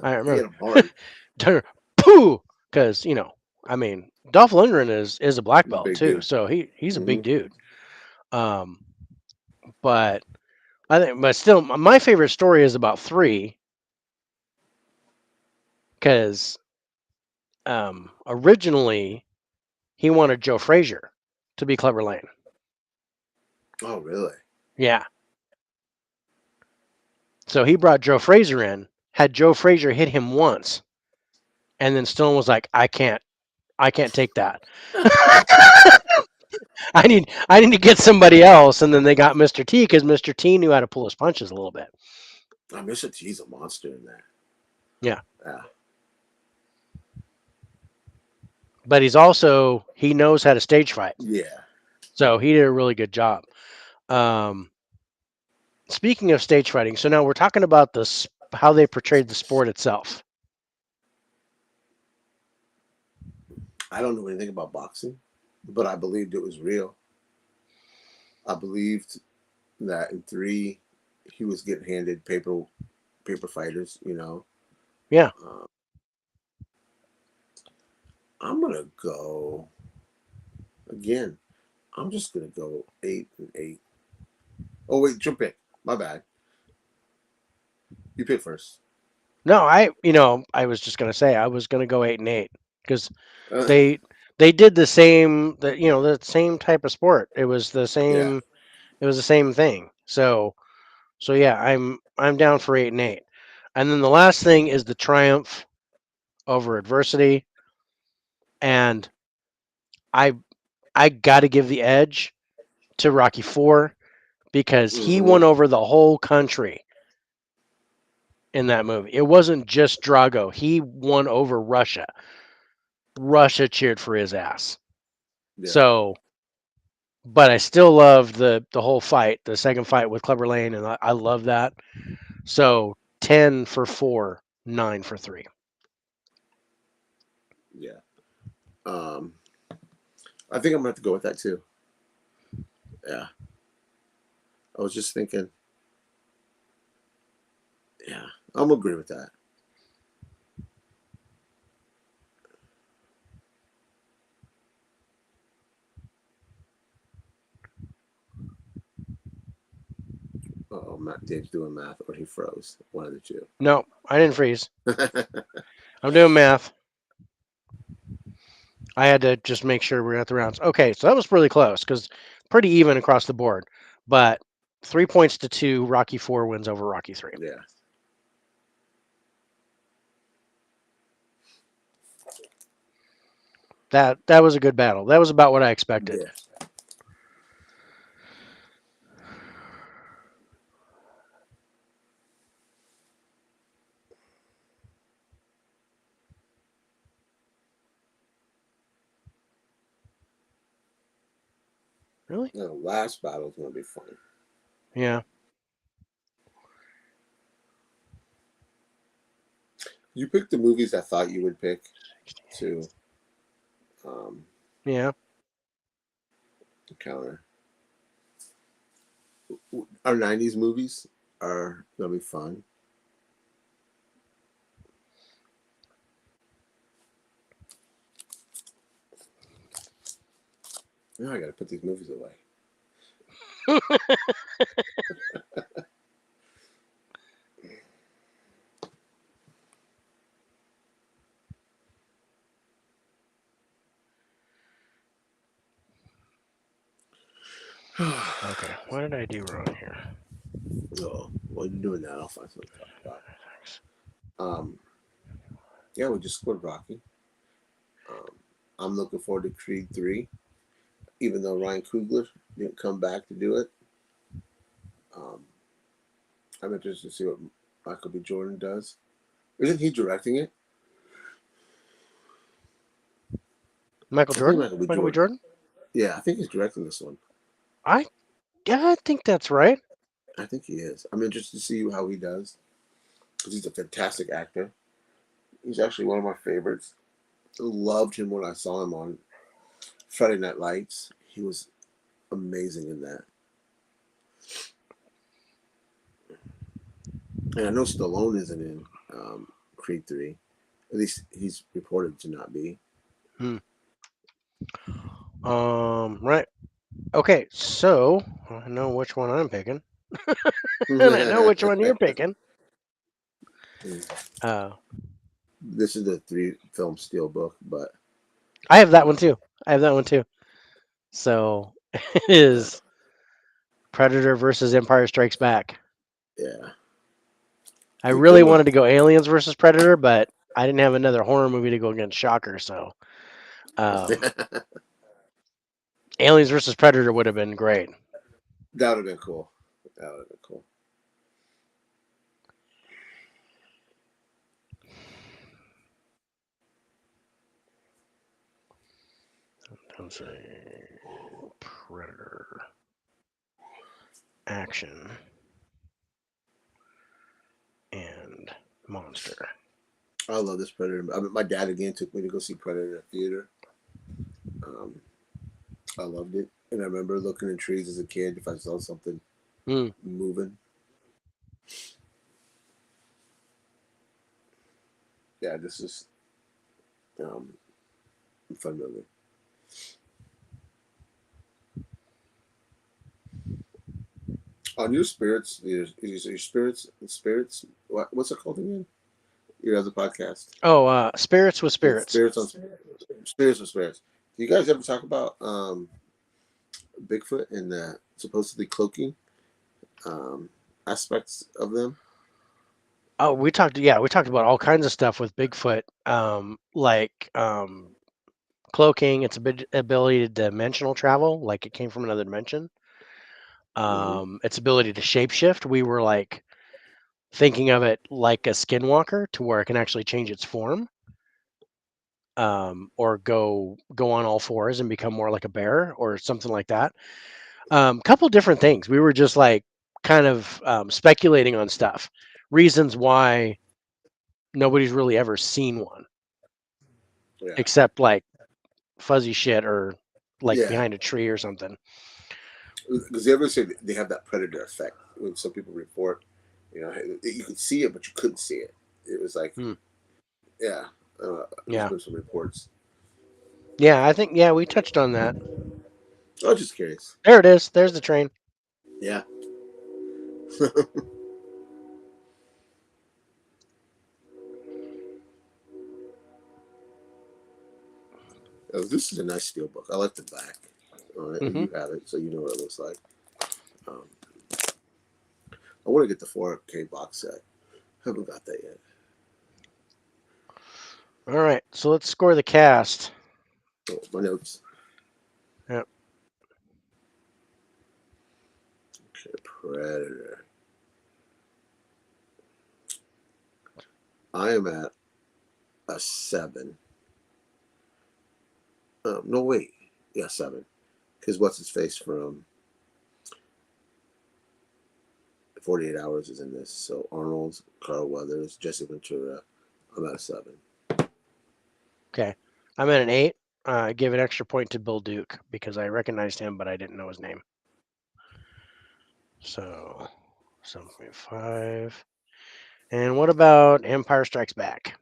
I he remember. hit him hard. Pooh, because I mean, Dolph Lundgren is a black He's a belt big too, dude. so he's a Hmm. big dude. Um, but but still, my favorite story is about 3 because originally he wanted Joe Frazier to be Clever Lane. Oh really? Yeah, so he brought Joe Frazier in, had Joe Frazier hit him once, and then Stone was like, I can't take that. I need to get somebody else, and then they got Mr. T because Mr. T knew how to pull his punches a little bit. I Mr. T's a monster in that. Yeah, Yeah. but he knows how to stage fight, Yeah. so he did a really good job. Um, Speaking of stage fighting, so now we're talking about this how they portrayed the sport itself. I don't know anything about boxing, but I believed it was real. I believed that in 3 he was getting handed paper fighters. Yeah, Uh, I'm gonna go again. I'm just gonna go 8 and 8. Oh wait, jump pick. My bad. You pick first. no, I was just gonna say I was gonna go 8 and 8 because Uh, they they did the same type of sport. yeah. It was the same thing. So yeah, I'm down for 8 and 8. And then the last thing is the triumph over adversity, and I I got to give the edge to Rocky 4 because he Hmm. won over the whole country in that movie. It wasn't just Drago. He won over Russia. Russia cheered for his ass. Yeah, So, but I still loved the whole fight, the second fight with Clubber Lane, and I love that. So 10 for 4, 9 for 3. yeah. Um, I think I'm gonna have to go with that too. Yeah, I was just thinking. Yeah, I'm agree with that. Oh, Matt, Dave's doing math, or he froze. One of the two. No, I didn't freeze. I'm doing math. I had to just make sure we're at the rounds. Okay, so that was really close because pretty even across the board. But 3 points to 2, Rocky 4 wins over Rocky 3. Yeah, That was a good battle. That was about what I expected. yeah. Really? The last battle's gonna be fun. Yeah. You picked the movies I thought you would pick to um, Yeah. counter. Our '90s movies are gonna be fun. Now I gotta put these movies away. Okay. What did I do wrong here? Oh, while you're doing that, I'll find something to talk about. Um, yeah, we just scored Rocky. Um, I'm looking forward to Creed 3, even though Ryan Coogler didn't come back to do it. Um, I'm interested to see what Michael B. Jordan does. Isn't he directing it? Michael I think Jordan? Michael B. Michael B. Jordan. Jordan? Yeah, I think he's directing this one. I yeah, I think that's right. I think he is. I'm interested to see how he does because he's a fantastic actor. He's actually one of my favorites. I loved him when I saw him on Friday Night Lights. He was amazing in that. And I know Stallone isn't in Creed 3. At least he's reported to not be. Hmm. Right. Okay, so I know which one I'm picking, and I know which one you're picking. Uh, This is the 3 film steel book, but I have that one um, too. I have that one too. So it uh, is Predator versus Empire Strikes Back. yeah, I it's a really good one. wanted to go Aliens versus Predator, but I didn't have another horror movie to go against Shocker. So um, That Aliens versus Predator would have been great. would have been cool. That would have been cool. Let's see. Predator action and monster. I love this Predator. I mean, my dad again took me to go see Predator at theater. Um, I loved it, and I remember looking in trees as a kid if I saw something Hmm. moving. Yeah, this is um, a fun movie. On your spirits, your spirits. What's it called again? Your other podcast. Oh, Spirits with It's Spirits. spirits on spirits with spirits. Do you guys ever talk about Bigfoot and the supposedly cloaking um, aspects of them? Oh, we talked about all kinds of stuff with Bigfoot, like cloaking, its ability to dimensional travel, like it came from another dimension. Mm-hmm. Its ability to shapeshift. We were like thinking of it like a skinwalker to where it can actually change its form, or go on all fours and become more like a bear or something like that. Couple different things. We were just like kind of speculating on stuff, reasons why nobody's really ever seen one Yeah. except like fuzzy shit or like Yeah. behind a tree or something. Because they ever say they have that predator effect when some people report, you could see it, but you couldn't see it. It was like, Hmm. yeah, there's Yeah. been some reports. Yeah, I think yeah, we touched on that. I was just curious. There it is. There's the train. Yeah. This is a nice steel book. I like the back on it, and Hmm. you have it, so you know what it looks like. Um, I want to get the 4K box set. Haven't got that yet. All right, so let's score the cast. Oh, my notes. Yep. Okay, Predator. I am at a 7. No, wait. Yeah, 7. Because what's his face from 48 Hours is in this. So Arnold, Carl Weathers, Jesse Ventura. I'm at a 7. Okay, I'm at an 8. I give an extra point to Bill Duke because I recognized him, but I didn't know his name. So 7.5. And what about Empire Strikes Back?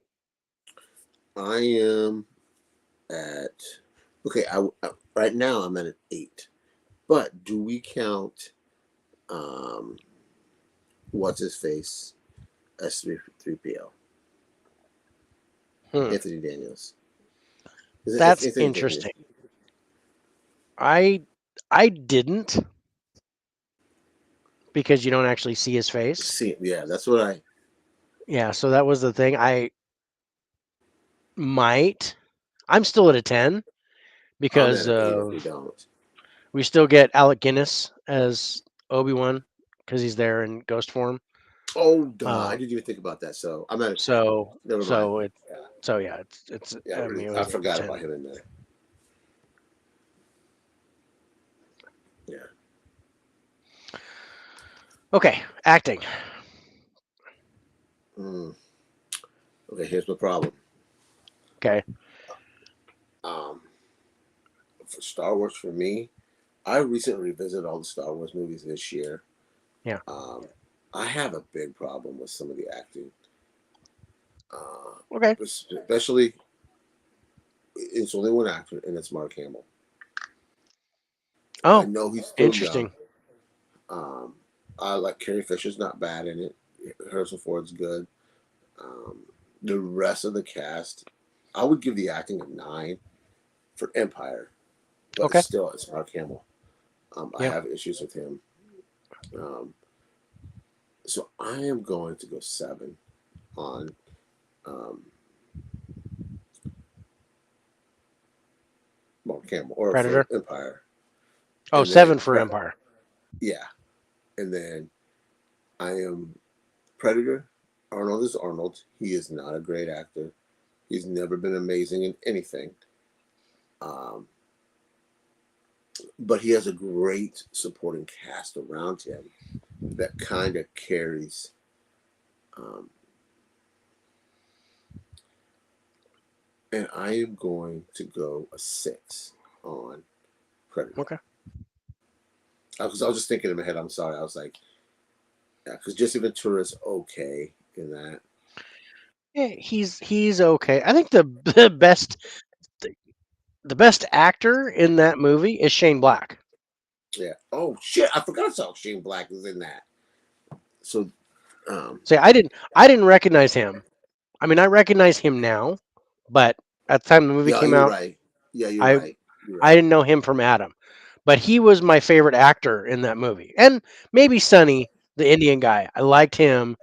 I am at. Okay, right now I'm at an 8. But do we count um, what's his face as 3PO? Hmm, Anthony Daniels. It's that's Anthony Daniels. interesting. I I didn't because you don't actually see his face. See, yeah, that's what I. Yeah, so that was the thing. I might. I'm still at a 10 I'm at because an 8 if we don't. we still get Alec Guinness as Obi-Wan because he's there in ghost form. Oh, duh. I Uh, didn't even think about that. So I'm at a 10. so Never mind. so it Yeah. so yeah, it's Yeah, I mean it I was a forgot 10. about him in there. Yeah. Okay, acting. Mm. Okay, here's my problem. Okay. Um, for Star Wars, for me, I recently revisited all the Star Wars movies this year. Yeah. Um, I have a big problem with some of the acting, Okay. especially it's only one actor, and it's Mark Hamill. I Oh, know he's still young. interesting. Um, I like Carrie Fisher's not bad in it. Harrison Ford's good. Um, the rest of the cast, I would give the acting a 9 for Empire, but Okay. it's Mark Hamill. I Yep. have issues with him. Um, so I am going to go 7 on um, Mark Hamill or for Predator. Empire, Oh, and 7 then for Empire. yeah, and then I am Predator. Arnold is Arnold. He is not a great actor. He's never been amazing in anything. Um, but he has a great supporting cast around him that kind of carries. Um, and I am going to go a 6 on Predator. Okay. I was just thinking in my head. I'm sorry. I was like, yeah, because Jesse Ventura is okay in that. Yeah, he's okay. I think the best the best actor in that movie is Shane Black. Yeah. Oh shit! I forgot Shane Black was in that. So, um, See, I didn't recognize him. I mean, I recognize him now, but at the time the movie yeah, came you're out, right. Yeah, you're I right. You're I right. didn't know him from Adam. But he was my favorite actor in that movie. And maybe Sonny, the Indian guy. I liked him,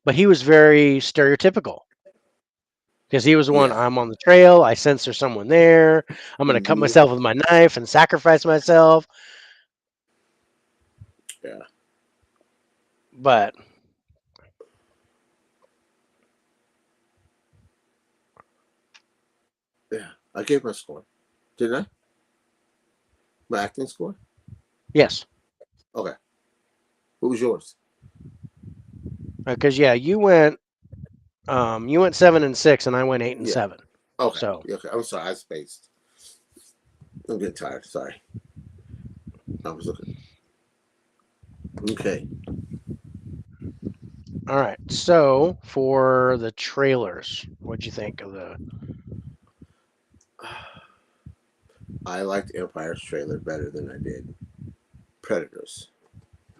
but he was very stereotypical because he was the one Yeah. I'm on the trail, I sense there's someone there. I'm going to cut Mm-hmm. myself with my knife and sacrifice myself. Yeah. But I gave my score, didn't I? My acting score. Yes, Okay. What was yours? because yeah, you went 7 and 6, and I went 8 and Yeah. 7. Okay. So Yeah, okay. I'm sorry. I spaced. I'm getting tired. Sorry. I was looking. Okay. all right. So for the trailers, what'd you think of the? I liked Empire's trailer better than I did Predators.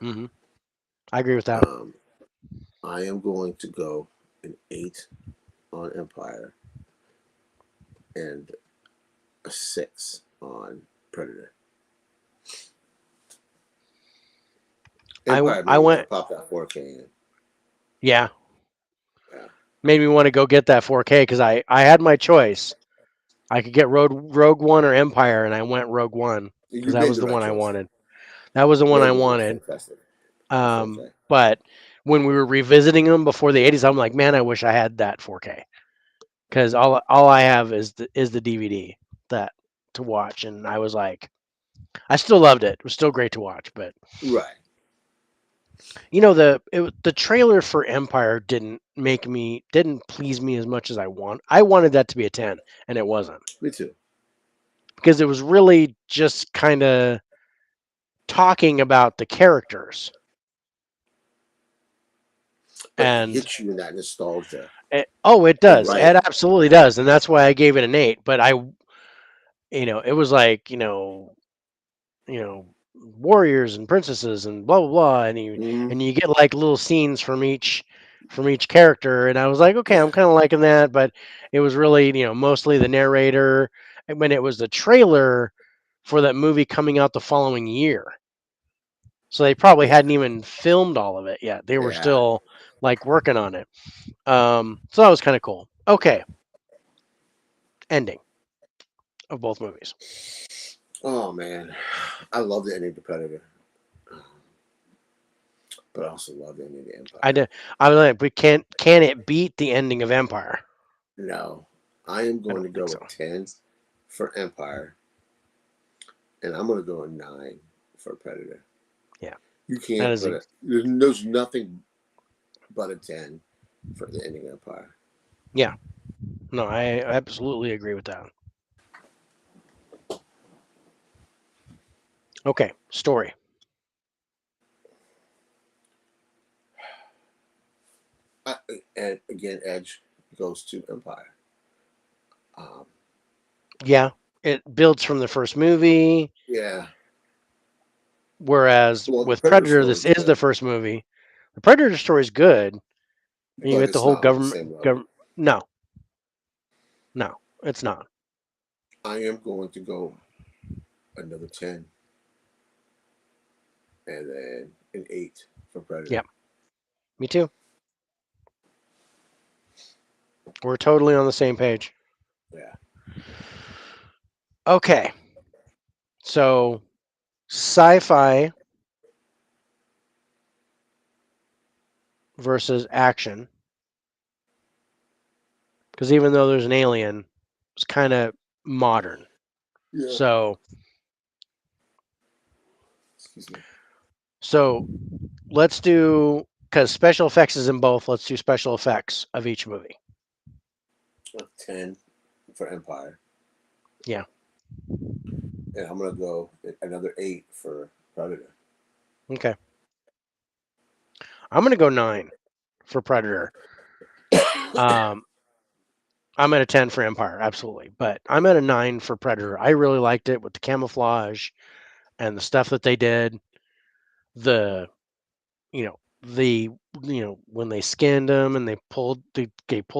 Hmm. I agree with that. Um, I am going to go an 8 on Empire and a 6 on Predator. Empire I made me want went. to pop that 4K in. Yeah, Yeah. made me want to go get that 4K because I had my choice. I could get Rogue One or Empire, and I went Rogue One because You that made was the the right one I choice. wanted. That was the one I Rogue One looks wanted. fantastic on 4K. But when we were revisiting them before the 80's, I'm like, man, I wish I had that 4K because all I have is the DVD that to watch, and I was like, I still loved it. It was still great to watch, but Right. the trailer for Empire didn't please me as much as I want. I wanted that to be a 10, and it wasn't Me too. because it was really just kind of talking about the characters But it and hits you in that nostalgia. oh, it The does. It writing. absolutely does, and that's why I gave it an 8. But it was like warriors and princesses and blah blah blah, and you Mm-hmm. and you get like little scenes from each character, and I was like, okay, I'm Yeah. kind of liking that, but it was really mostly the narrator, and when it was the trailer for that movie coming out the following year, so they probably Yeah. hadn't even filmed all of it yet. They were Yeah. still like working on it. So that was kind of cool. Okay, ending of both movies. Oh man, I love the ending to Predator, but I also love the ending to I Empire. did. I was like, but can it beat the ending of Empire? No, I am I going to don't think go so. with 10 for Empire, and I'm going to go with 9 for Predator. Yeah, You that can't is put it. There's nothing but a 10 for the ending of Empire. yeah. No, I absolutely agree with that. Okay, story. I, and again, Edge goes to Empire. Um, Yeah, it builds from the first movie, yeah. whereas Well, the with Predator Predator, story this is is the good, first movie. The Predator story is good, and you but get the it's whole not on the government. same level. No, no, it's not. I am going to go another 10 and then an 8 for Yeah, Predator. me too. We're totally on the same page. Yeah. Okay, so sci-fi versus action, because even though there's an alien, it's kind of modern. Yeah. So, Excuse me. so let's do because special effects is in both. Let's do special effects of each movie. 10 for Empire. Yeah. And I'm going to go another 8 for Predator. Okay. I'm gonna go 9 for Predator. Um, I'm at a 10 for Empire, absolutely, but I'm at a 9 for Predator. I really liked it with the camouflage and the stuff that they did. The the when they skinned him and they pulled the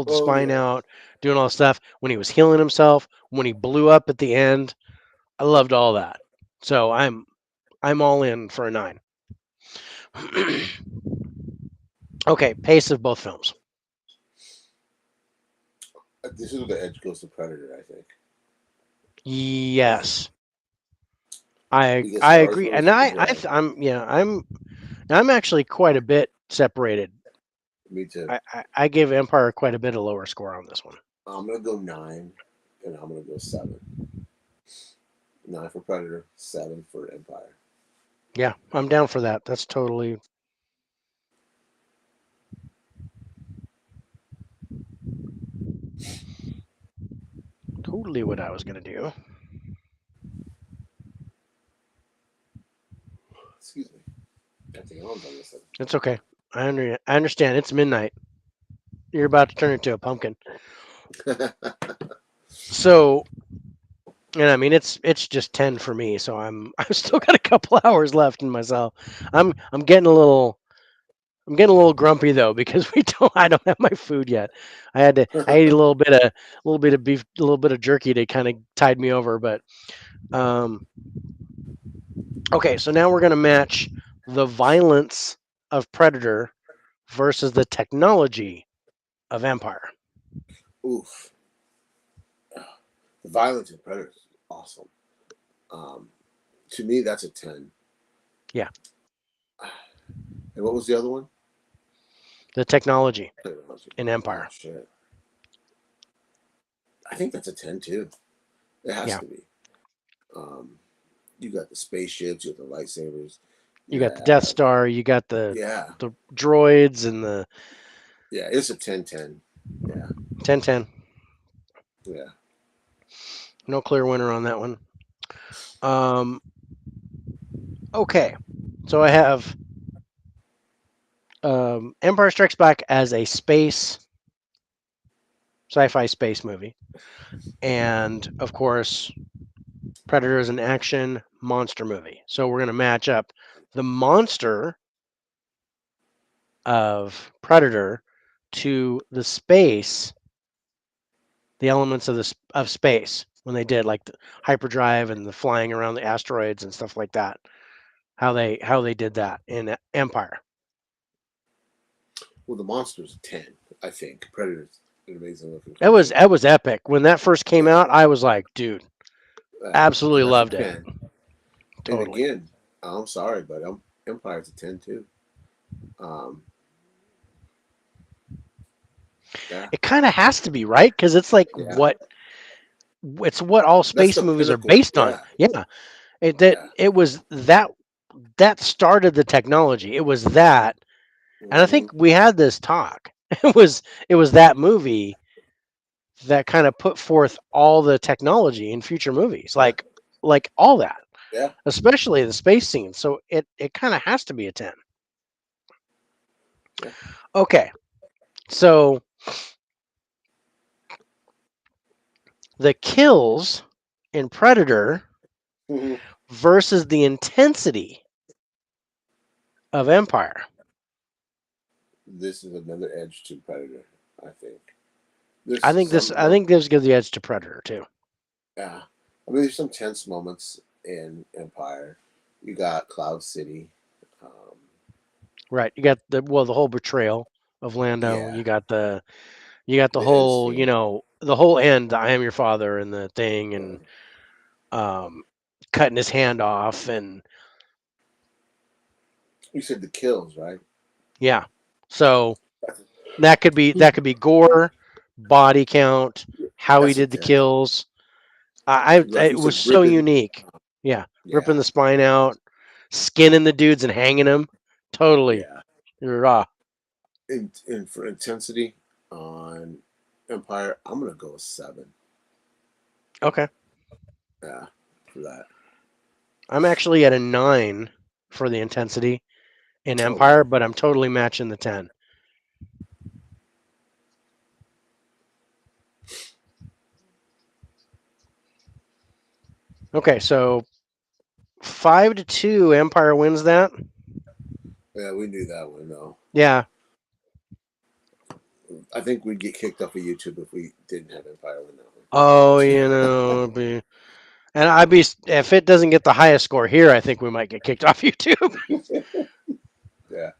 Oh, spine yeah. out, doing all the stuff when he was healing himself, when he blew up at the end. I loved all that. So I'm all in for a 9. Okay, pace of both films. This is where the edge goes to Predator, I think. Yes, I Because Star agree, and Wars, yeah, I'm actually quite a bit separated. me too. I give Empire quite a bit of lower score on this one. I'm going to go 9 and I'm gonna go 7. 9 for Predator, 7 for Empire. Yeah, I'm down for that. That's totally what I was gonna do. Excuse me. I think I'm done with It's okay. I understand. It's midnight. You're about to turn into a pumpkin. it. So, and I mean it's just 10 for me, so I've still got a couple hours left in myself. I'm getting a little I'm getting a little grumpy though because I don't have my food yet. I ate a little bit of beef, a little bit of jerky to kind of tide me over, but um okay, so now we're going to match the violence of Predator versus the technology of Empire. Oof. The violence in Predator is awesome. Um, to me, that's a 10. Yeah, And what was the other one? the technology Technology. in Oh, Empire. shit. I think that's a 10 too. It has Yeah. to be. Um, you got the spaceships, you got the lightsabers, You you got the Death have, Star, you got yeah, the droids and the yeah, it's a 10-10. Yeah, 10-10. yeah. No clear winner on that one. Um, okay, so I have Empire Strikes Back as a sci-fi space movie, and of course, Predator is an action monster movie. So we're going to match up the monster of Predator to the elements of of space when they did like the hyperdrive and the flying around the asteroids and stuff like that. How they did that in Empire. Well, the monster's a 10, I think. Predator's an amazing looking That was creature. that was epic. When that first came Yeah, out, I was like, dude, so absolutely that's a loved it. 10. And Totally. again, I'm sorry, but Empire's a 10 too. Um, yeah, It kind of has to be, right? Because it's like yeah. it's what all That's space the movies are pinnacle. based on. Yeah, Yeah. That yeah. it was that started the technology. It was that, and I Hmm. think we had this talk. It was that movie that kind of put forth all the technology in future movies, Yeah, like all that, yeah, especially the space scene. So it kind of has to be a 10. yeah. Okay, so the kills in Predator Hmm. versus the intensity of Empire. This is another edge to Predator, I think. I There's think this some I think this gives the edge to Predator too. yeah. I mean, there's some tense moments in Empire. You got Cloud City. Um, Right. You got the whole betrayal of Lando. yeah, You got the the end whole, scene. the whole end, the I am your father and the thing Uh, and um cutting his hand off and you said the kills, right? yeah. So that could be gore, body count, how he That's a did the 10. kills. Like you It was said, so ripping. unique. Yeah. Ripping Yeah, the spine out, skinning the dudes and hanging them. Totally yeah. raw. In for intensity on Empire, I'm gonna go with 7. Okay. Yeah, for that. I'm actually at a 9 for the intensity in Oh Empire, wow. but I'm totally matching the 10. Okay, so 5-2, Empire wins that. Yeah, we knew that one though. Yeah. I think we'd get kicked off of YouTube if we didn't have Empire win Oh, that it'd be, and if it doesn't get the highest score here, I think we might get kicked off YouTube. one. Yeah.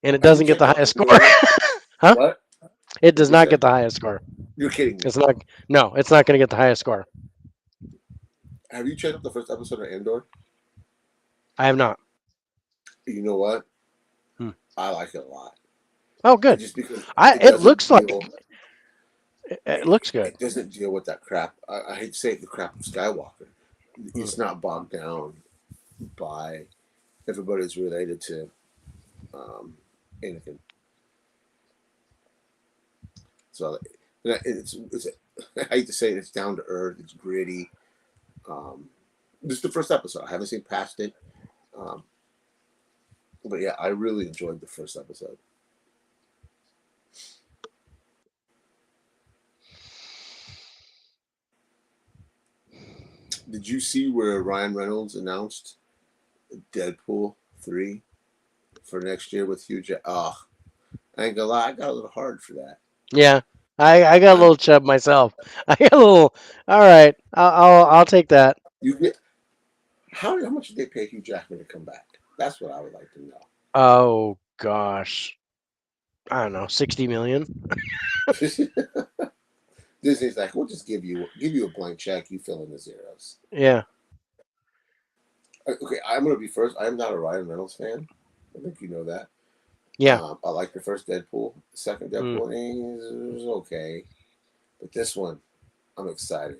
And it Have you doesn't get checked the out the highest score. first? Huh? What? It What does you not get said? the highest score. You're kidding me. It's not. No, it's not going to get the highest score. Have you checked out the first episode of Andor? I have not. You know what? Hmm. I like it a lot. Oh, good. Just because I it it doesn't looks like deal it looks good. it doesn't deal with that crap. I hate to say it, the crap of Skywalker. Hmm. It's not bogged down by everybody's related to Anakin. So it's I hate to say it, it's down to earth. It's gritty. Um, this is the first episode. I haven't seen past it, um, but yeah, I really enjoyed the first episode. Did you see where Ryan Reynolds announced Deadpool 3 for next year with Hugh Jack? Oh, I ain't gonna lie, I got a little hard for that. Yeah, I got a I'm little chub myself. I got a little. All right, I'll take that. you get how much did they pay Hugh Jackman to come back? That's what I would like to Oh gosh, I don't know, 60 million. know. Disney's like, we'll just give you a blank check. You fill in the zeros. Yeah, Okay, I'm gonna be first. I am not a Ryan Reynolds fan. I think you know that. yeah. I like the first Deadpool. The second Mm. Deadpool was okay, but this one I'm excited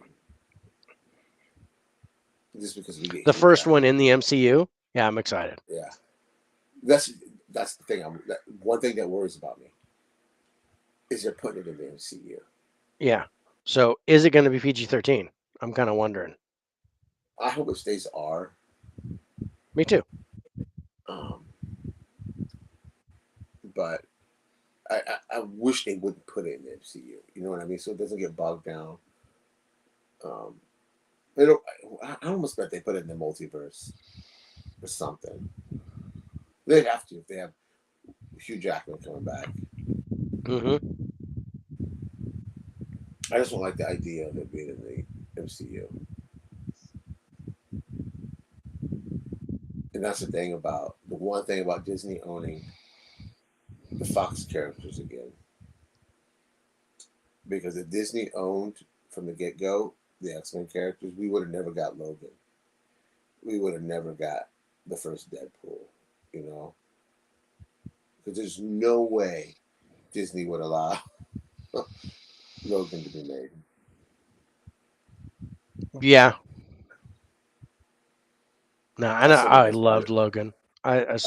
just because we get The Hugh first one Jackman. in the MCU. Yeah, I'm excited. Yeah, that's that's the thing. One thing that worries about me is they're putting it in the MCU. Yeah. So is it going to be PG-13? I'm kind of wondering. I hope it stays R. Me too. Um, but I wish they wouldn't put it in the MCU. You know what I mean? So it doesn't get bogged down. Um, they don't, I almost bet they put it in the multiverse or something. They'd have to if they have Hugh Jackman coming back. Hmm. I just don't like the idea of it being in the MCU. And that's the one thing about Disney owning the Fox characters again. Because if Disney owned from the get go the X-Men characters, we would have never got Logan. We would have never got the first Deadpool, you know? Because there's no way Disney would allow Logan to be made. Yeah. No, I know. That's some of I my loved favorite. Logan.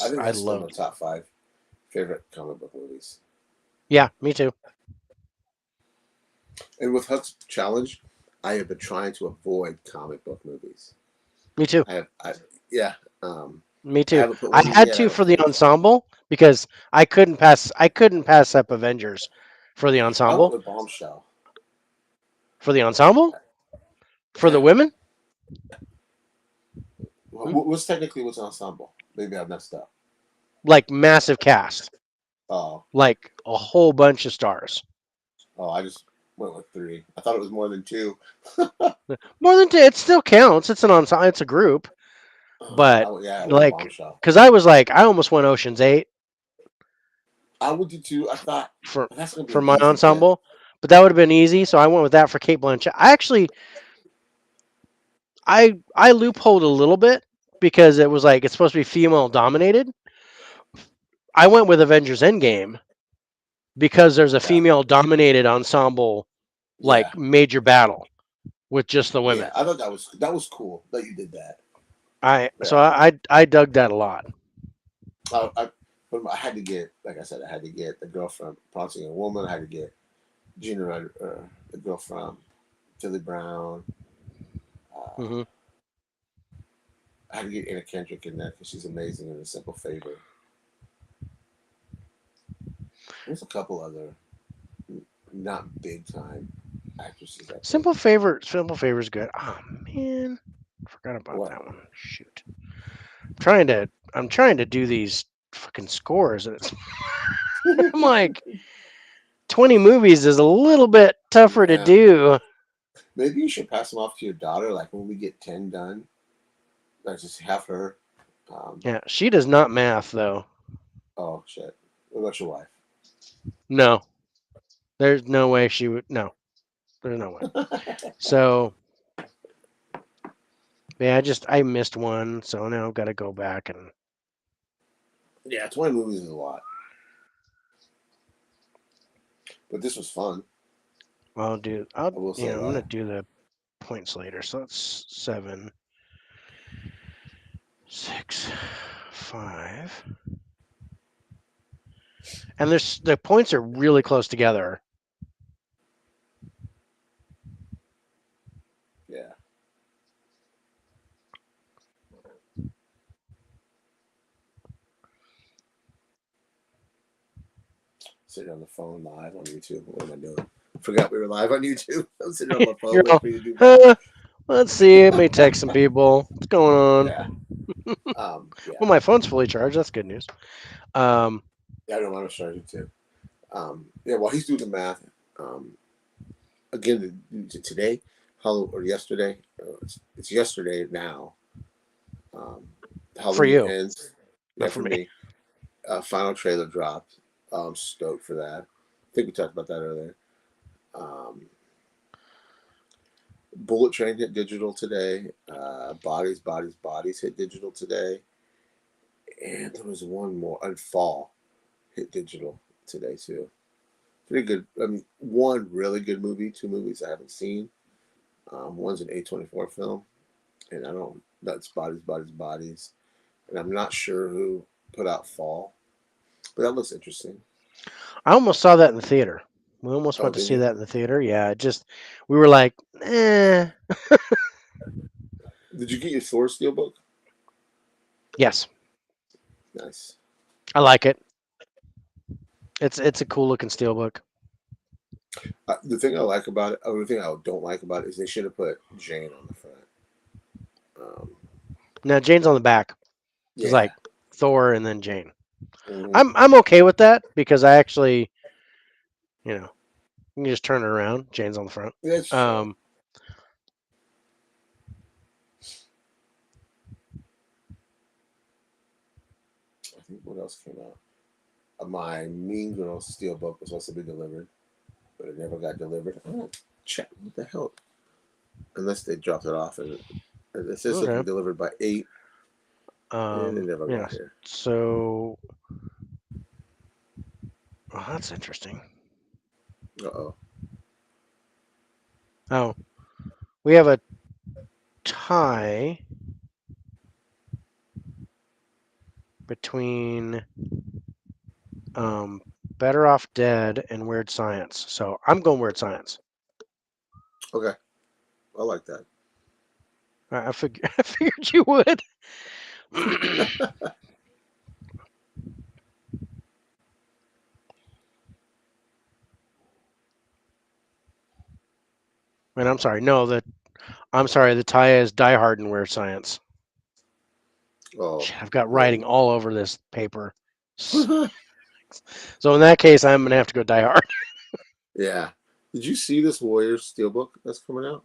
I think I that's still my loved. top 5 favorite comic book movies. Yeah, me too. And with Huck's challenge, I have been trying to avoid comic book movies. Me too. I yeah, um, Me I too. haven't put I one in had yet. I to don't for the think ensemble because I couldn't pass up Avengers for the I went ensemble. with Bombshell. For the ensemble? For the Yeah, women? Hmm? what's technically what's ensemble? Maybe I messed up. Like massive cast. Oh, Like a whole bunch of stars. oh, I just went with 3. I thought it was more than 2. More than two, it still counts. It's an ensemble, it's a group. But Yeah, I went with like Bombshell. cuz I was like I almost went Ocean's 8 I would do 2. I thought for that's gonna be for an my easy pick. ensemble, but that would have been easy, so I went with that for Kate Blanchett. I actually I loopholed a little bit because it was like it's supposed to be female dominated. I went with Avengers Endgame because there's a Yeah, female dominated ensemble yeah, like major battle with just the yeah. women. I thought that was cool that you did that. So Yeah, I dug that a lot. I but I had to get, like I said, I had to get the girl from Pouncing a Woman. I had to get Gina Ryder, the girl from Philly Brown. Uh, Hmm. I had to get Anna Kendrick in there because she's amazing in A Simple Favor. There's a couple other not big time actresses I think. Simple Favor is good. Oh man, forgot about What? that one. Shoot, I'm trying to do these fucking scores, and it's I'm like 20 movies is a little bit tougher to Yeah. do. Maybe you should pass them off to your daughter. Like when we get 10 done, like just have her. Um, Yeah, she does not math though. oh shit. What about your No, there's no way she would. No, there's no way. wife? So Yeah, I missed one, so now I've got to go back and. Yeah, 20 movies is a lot, but this was fun. I'll do. I'll. I will say I'm gonna that. do the points later. So that's 7, 6, 5, and the points are really close together. Yeah, sitting on the phone live on YouTube. What am I doing? Forgot we were live on YouTube. I'm sitting on my phone You're waiting all. for you to do math. Huh, let's see. It may text some people. What's going Yeah. on? Yeah. Well, my phone's fully charged. That's good news. Um, Yeah, I know I'm starting too. Yeah, while he's doing the math, um, again today, or yesterday, it's yesterday now. Um, for Halloween you, ends. Yeah, not for for me. me. Final trailer dropped. I'm stoked for that. I think we talked about that earlier. Um, Bullet Train hit digital today. Bodies hit digital today. And there was one more. And Fall hit digital today too. Pretty good. I mean, one really good movie. Two movies I haven't seen. One's an A24 film, and I don't. That's Bodies. And I'm not sure who put out Fall, but that looks interesting. I almost saw that in the theater. We almost Oh, went to did see you? that in the theater. Yeah, we were like, eh. Did you get your Thor steelbook? Yes, Nice. I like it. It's a cool looking steelbook. The thing I like about it, or the thing I don't like about it, is they should have put Jane on the front. Um, Now Jane's on the back. It's yeah. like Thor and then Jane. Hmm. I'm okay with that because I actually, you know, you can just turn it around. Jane's on the front. That's true. Um, I think what else came out? My Mean Girls steelbook was supposed to be delivered, but it never got delivered. Oh, check. What the hell? Unless they dropped it off, and it says it'll be okay. delivered by 8, and it never Yeah. got here. So, oh, that's interesting. Uh oh. Oh, we have a tie between um, Better Off Dead and Weird Science. So I'm going Weird Science. Okay. I like that. I figured I figured you would. And I'm sorry. No, I'm sorry. The tie is Die Hard and Weird Science. Oh, Shit, I've got writing man. all over this paper. So in that case, I'm gonna have to go Die Hard. Yeah. Did you see this Warriors steelbook that's coming out?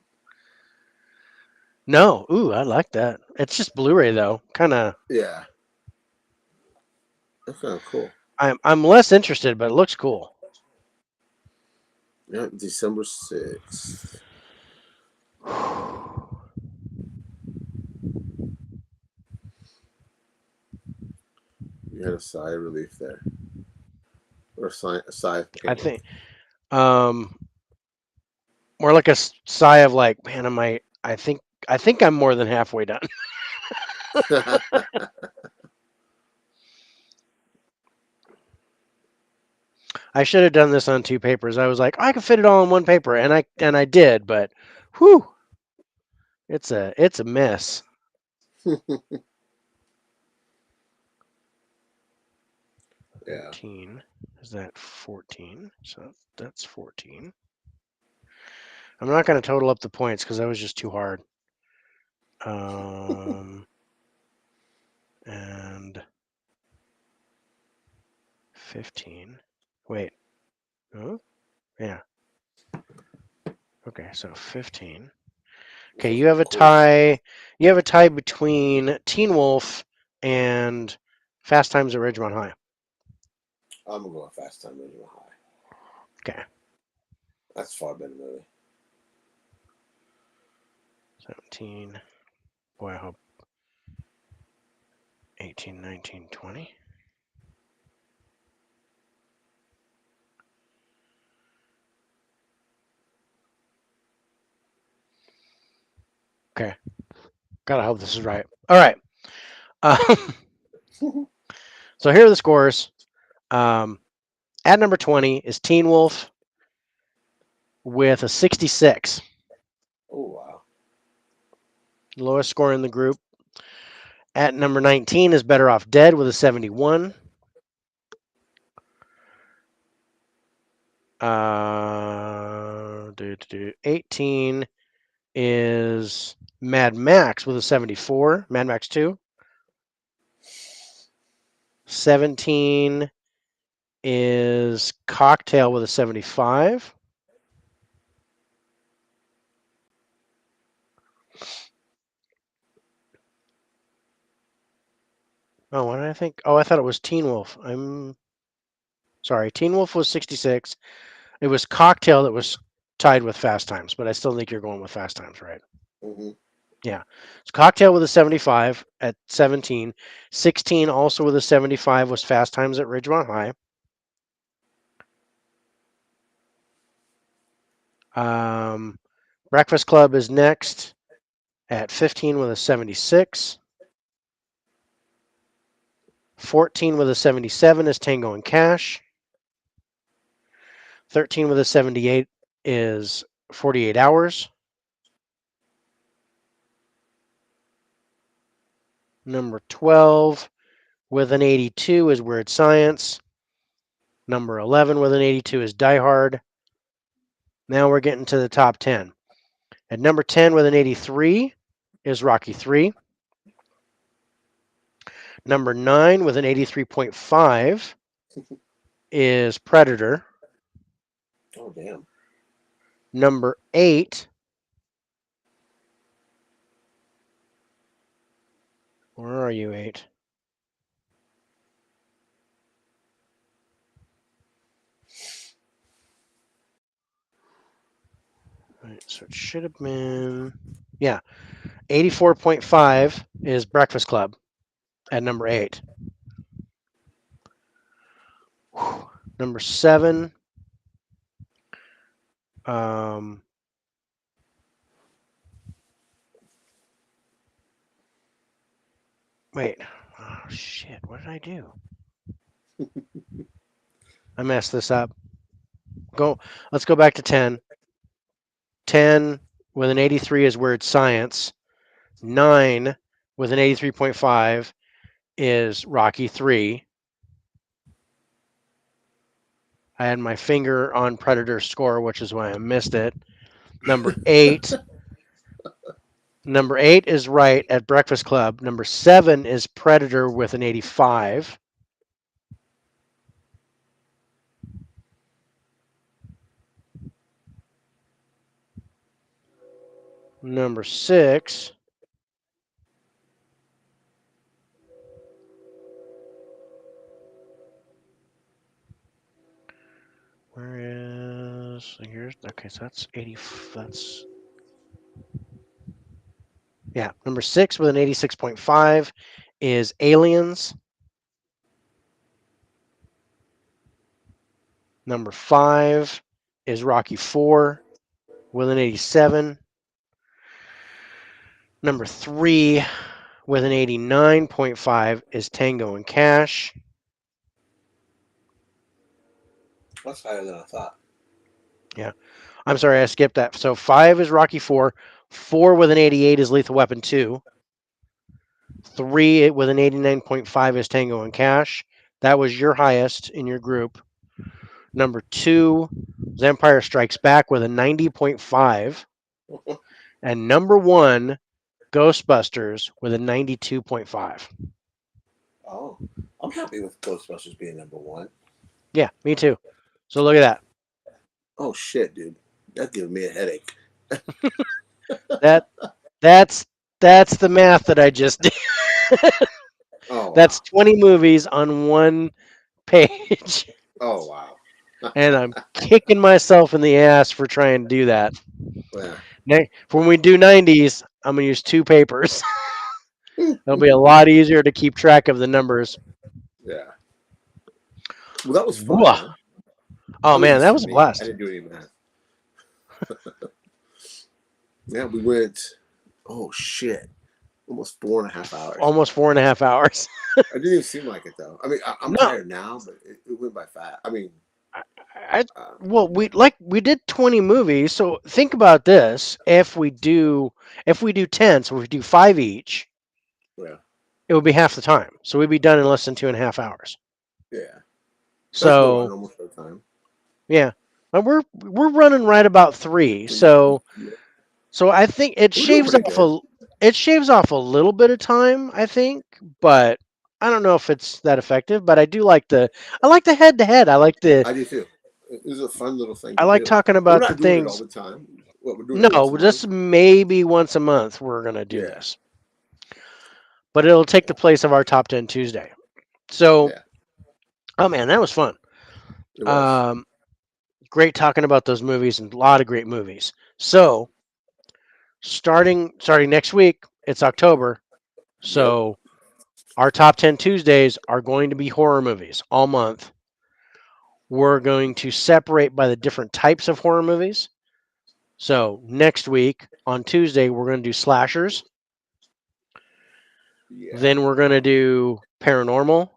No, ooh, I like that. It's just Blu-ray though. Kind of. Yeah. That's kind of cool. I'm less interested, but it looks cool. Yeah, December 6th. You had a sigh of relief there. Or a sigh of I pain. think um more like a sigh of like, man, am I think I'm more than halfway done. I should have done this on two papers. I was like, I can fit it all in one paper, and I did, but whew, it's a mess. Yeah. 13 is that 14? So that's 14. I'm not going to total up the points because that was just too hard. And 15. Wait. Oh, yeah. Okay, so 15. Okay, Sounds you have like a cool. tie. You have a tie between Teen Wolf and Fast Times at Ridgemont High. I'm gonna go with Fast Time Ridgemont High. Okay, That's far better movie. 17. Boy, I hope 18, 19, 20. Okay. Gotta hope this is right. All right. Um, so here are the scores. Um, at number 20 is Teen Wolf with a 66. Oh wow. Lowest score in the group. At number 19 is Better Off Dead with a 71. 18 is Mad Max with a 74. Mad Max 2. 17 is Cocktail with a 75. Oh, what did I think? Oh, I thought it was Teen Wolf. I'm sorry. Teen Wolf was 66. It was Cocktail that was tied with Fast Times, but I still think you're going with Fast Times, right? Mm-hmm. Yeah. It's Cocktail with a 75 at 17. 16 also with a 75 was Fast Times at Ridgemont High. Breakfast Club is next at 15 with a 76. 14 with a 77 is Tango and Cash. 13 with a 78 is 48 Hours. Number 12 with an 82 is Weird Science. Number 11 with an 82 is Die Hard. Now we're getting to the top 10. At number 10 with an 83 is Rocky 3. Number 9 with an 83.5 is Predator. Oh damn. Number 8, where are you, 8? Right, so it should have been, yeah, 84.5 is Breakfast Club at number 8. Whew. Number 7, um, wait, oh shit, what did I do? I messed this up. Let's go back to 10. 10 with an 83 is Weird Science. 9 with an 83.5 is Rocky 3. I had my finger on Predator's score, which is why I missed it. Number 8. Number 8 is right at Breakfast Club. Number 7 is Predator with an 85. Number 6 where is here's okay, so that's 80, that's yeah, number 6 with an 86.5 is Aliens. Number 5 is Rocky 4 with an 87. Number 3 with an 89.5 is Tango and Cash. That's higher than I thought. Yeah. I'm sorry, I skipped that. So 5 is Rocky 4. 4 with an 88 is Lethal Weapon 2. 3 with an 89.5 is Tango and Cash. That was your highest in your group. Number 2 is Empire Strikes Back with a 90.5. And number 1, Ghostbusters with a 92.5. Oh, I'm happy with Ghostbusters being number one. Yeah, me too. So look at that. Oh shit, dude, that gives me a headache. That that's that's the math that I just did. Oh That's wow. 20 movies on one page. Oh wow. And I'm kicking myself in the ass for trying to do that. Yeah. For when we do 90s, I'm gonna use two papers. yeah. It'll be a lot easier to keep track of the numbers. Well, that was fun, Whoa. huh? Oh That was man, just that for was a me. I blast. didn't do any math. Yeah, we went. Oh shit! Almost 4.5 hours. Almost 4.5 hours. I didn't even seem like it though. I mean, I'm No, tired now, but it went by fast. I mean, I uh, well we did 20 movies. So think about this: if we do 10, so if we do five each, yeah, it would be half the time. So we'd be done in less than 2.5 hours. yeah. That's about my So normal show time. yeah, and we're running right about three. So I think We're doing pretty good. it shaves off a little bit of time, I think, but I don't know if it's that effective. But I like the head to head. I do too. It was a fun little thing I to like do. talking We're about the not doing it all things. the time. What we're doing it once a No, month. just maybe once a month we're gonna do Yeah, this, but it'll take the place of our top 10 Tuesday. So, yeah. oh man, that was fun. It was. Um, Great talking about those movies and a lot of great movies. So, starting next week, it's October. Yep. So our top 10 Tuesdays are going to be horror movies all month. We're going to separate by the different types of horror movies. So next week on Tuesday, we're going to do slashers. Yeah. Then we're going to do paranormal.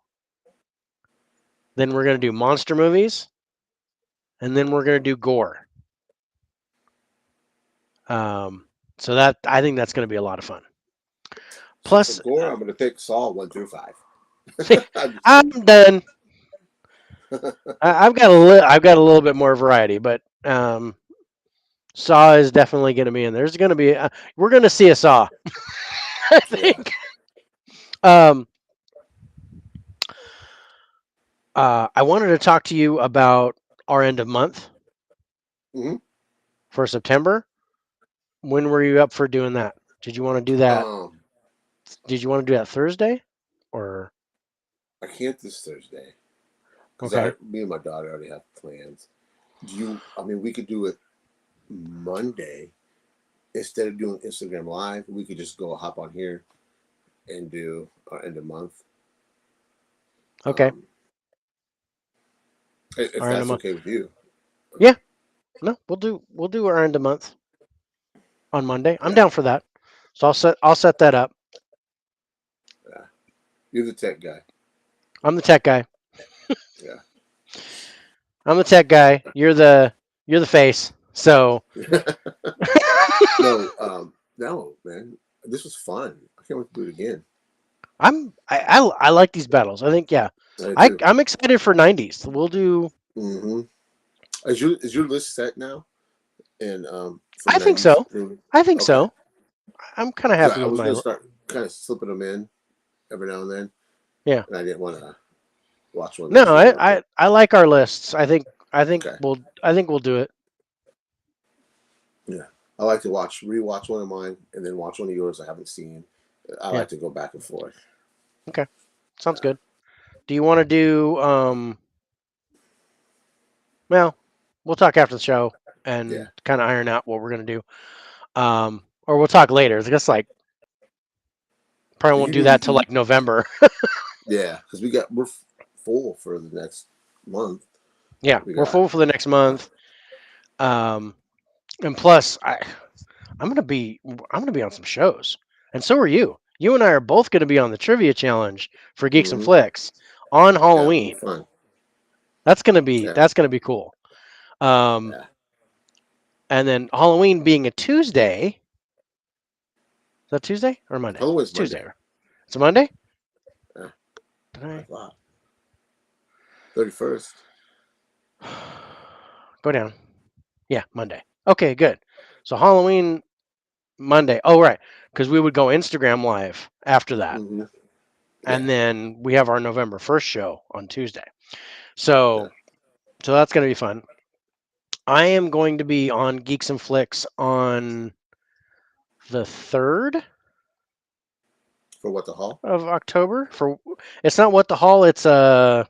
Then we're going to do monster movies. And then we're going to do gore. Um, so that I think that's going to be a lot of fun. So for Plus, gore, I'm gonna pick Saw 1 through 5. I'm just I'm kidding. done. I've got a little bit more variety, but Saw is definitely going to be in. There's going to be we're going to see a Saw, I Yeah. think. Um, I wanted to talk to you about our end of month hmm for September. When were you up for doing that? Did you want to do that? Um, Did you want to do that Thursday, or I can't this Thursday because okay? me and my daughter already have plans. Do you? I mean, we could do it Monday instead of doing Instagram Live. We could just go hop on here and do our end of month. Okay, Um, if our end of that's month. okay with you. Yeah, no, we'll do our end of month on Monday. I'm Yeah. down for that. So I'll set that up. Yeah. You're the tech guy. I'm the tech guy. Yeah. I'm the tech guy. You're the face. So No. No, man. This was fun. I can't wait to do it again. I like these battles. I think yeah. I do too. I'm excited for 90s. We'll do. Mm-hmm. Is your list set now? And for I think '90s so. movie? I think Okay. so. I'm kind of 'Cause happy I with was gonna my. start kind of slipping them in every now and then, Yeah. and I didn't want to watch one No, list over. But I like our lists. I think okay, we'll do it. yeah, I like to rewatch one of mine, and then watch one of yours I haven't seen. I Yeah. like to go back and forth. Okay. Sounds Yeah. good. Do you want to do well, we'll talk after the show Yeah. and kind of iron out what we're going to do. Or we'll talk later. I guess like probably won't You do need to that till eat. like November. Yeah, because we're full for the next month. Yeah, We we're got. full for the next Uh, month. And plus I'm gonna be on some shows, and so are you. You and I are both gonna be on the trivia challenge for Geeks and hmm Flicks on Yeah, it's gonna be Halloween. fun. Yeah, That's gonna be cool. Um, yeah. and then Halloween being a Tuesday. Is that Tuesday or Monday? Halloween's It's Tuesday. Monday. It's a Monday. Yeah, Did I I thought 31st. go down? Yeah, Monday. Okay, good. So Halloween Monday. Oh, right, because we would go Instagram live after that, hmm and Yeah, then we have our November 1st show on Tuesday. yeah. So that's gonna be fun. I am going to be on Geeks and Flicks on the 3rd For what the hall? of October. For it's not what the hall. It's top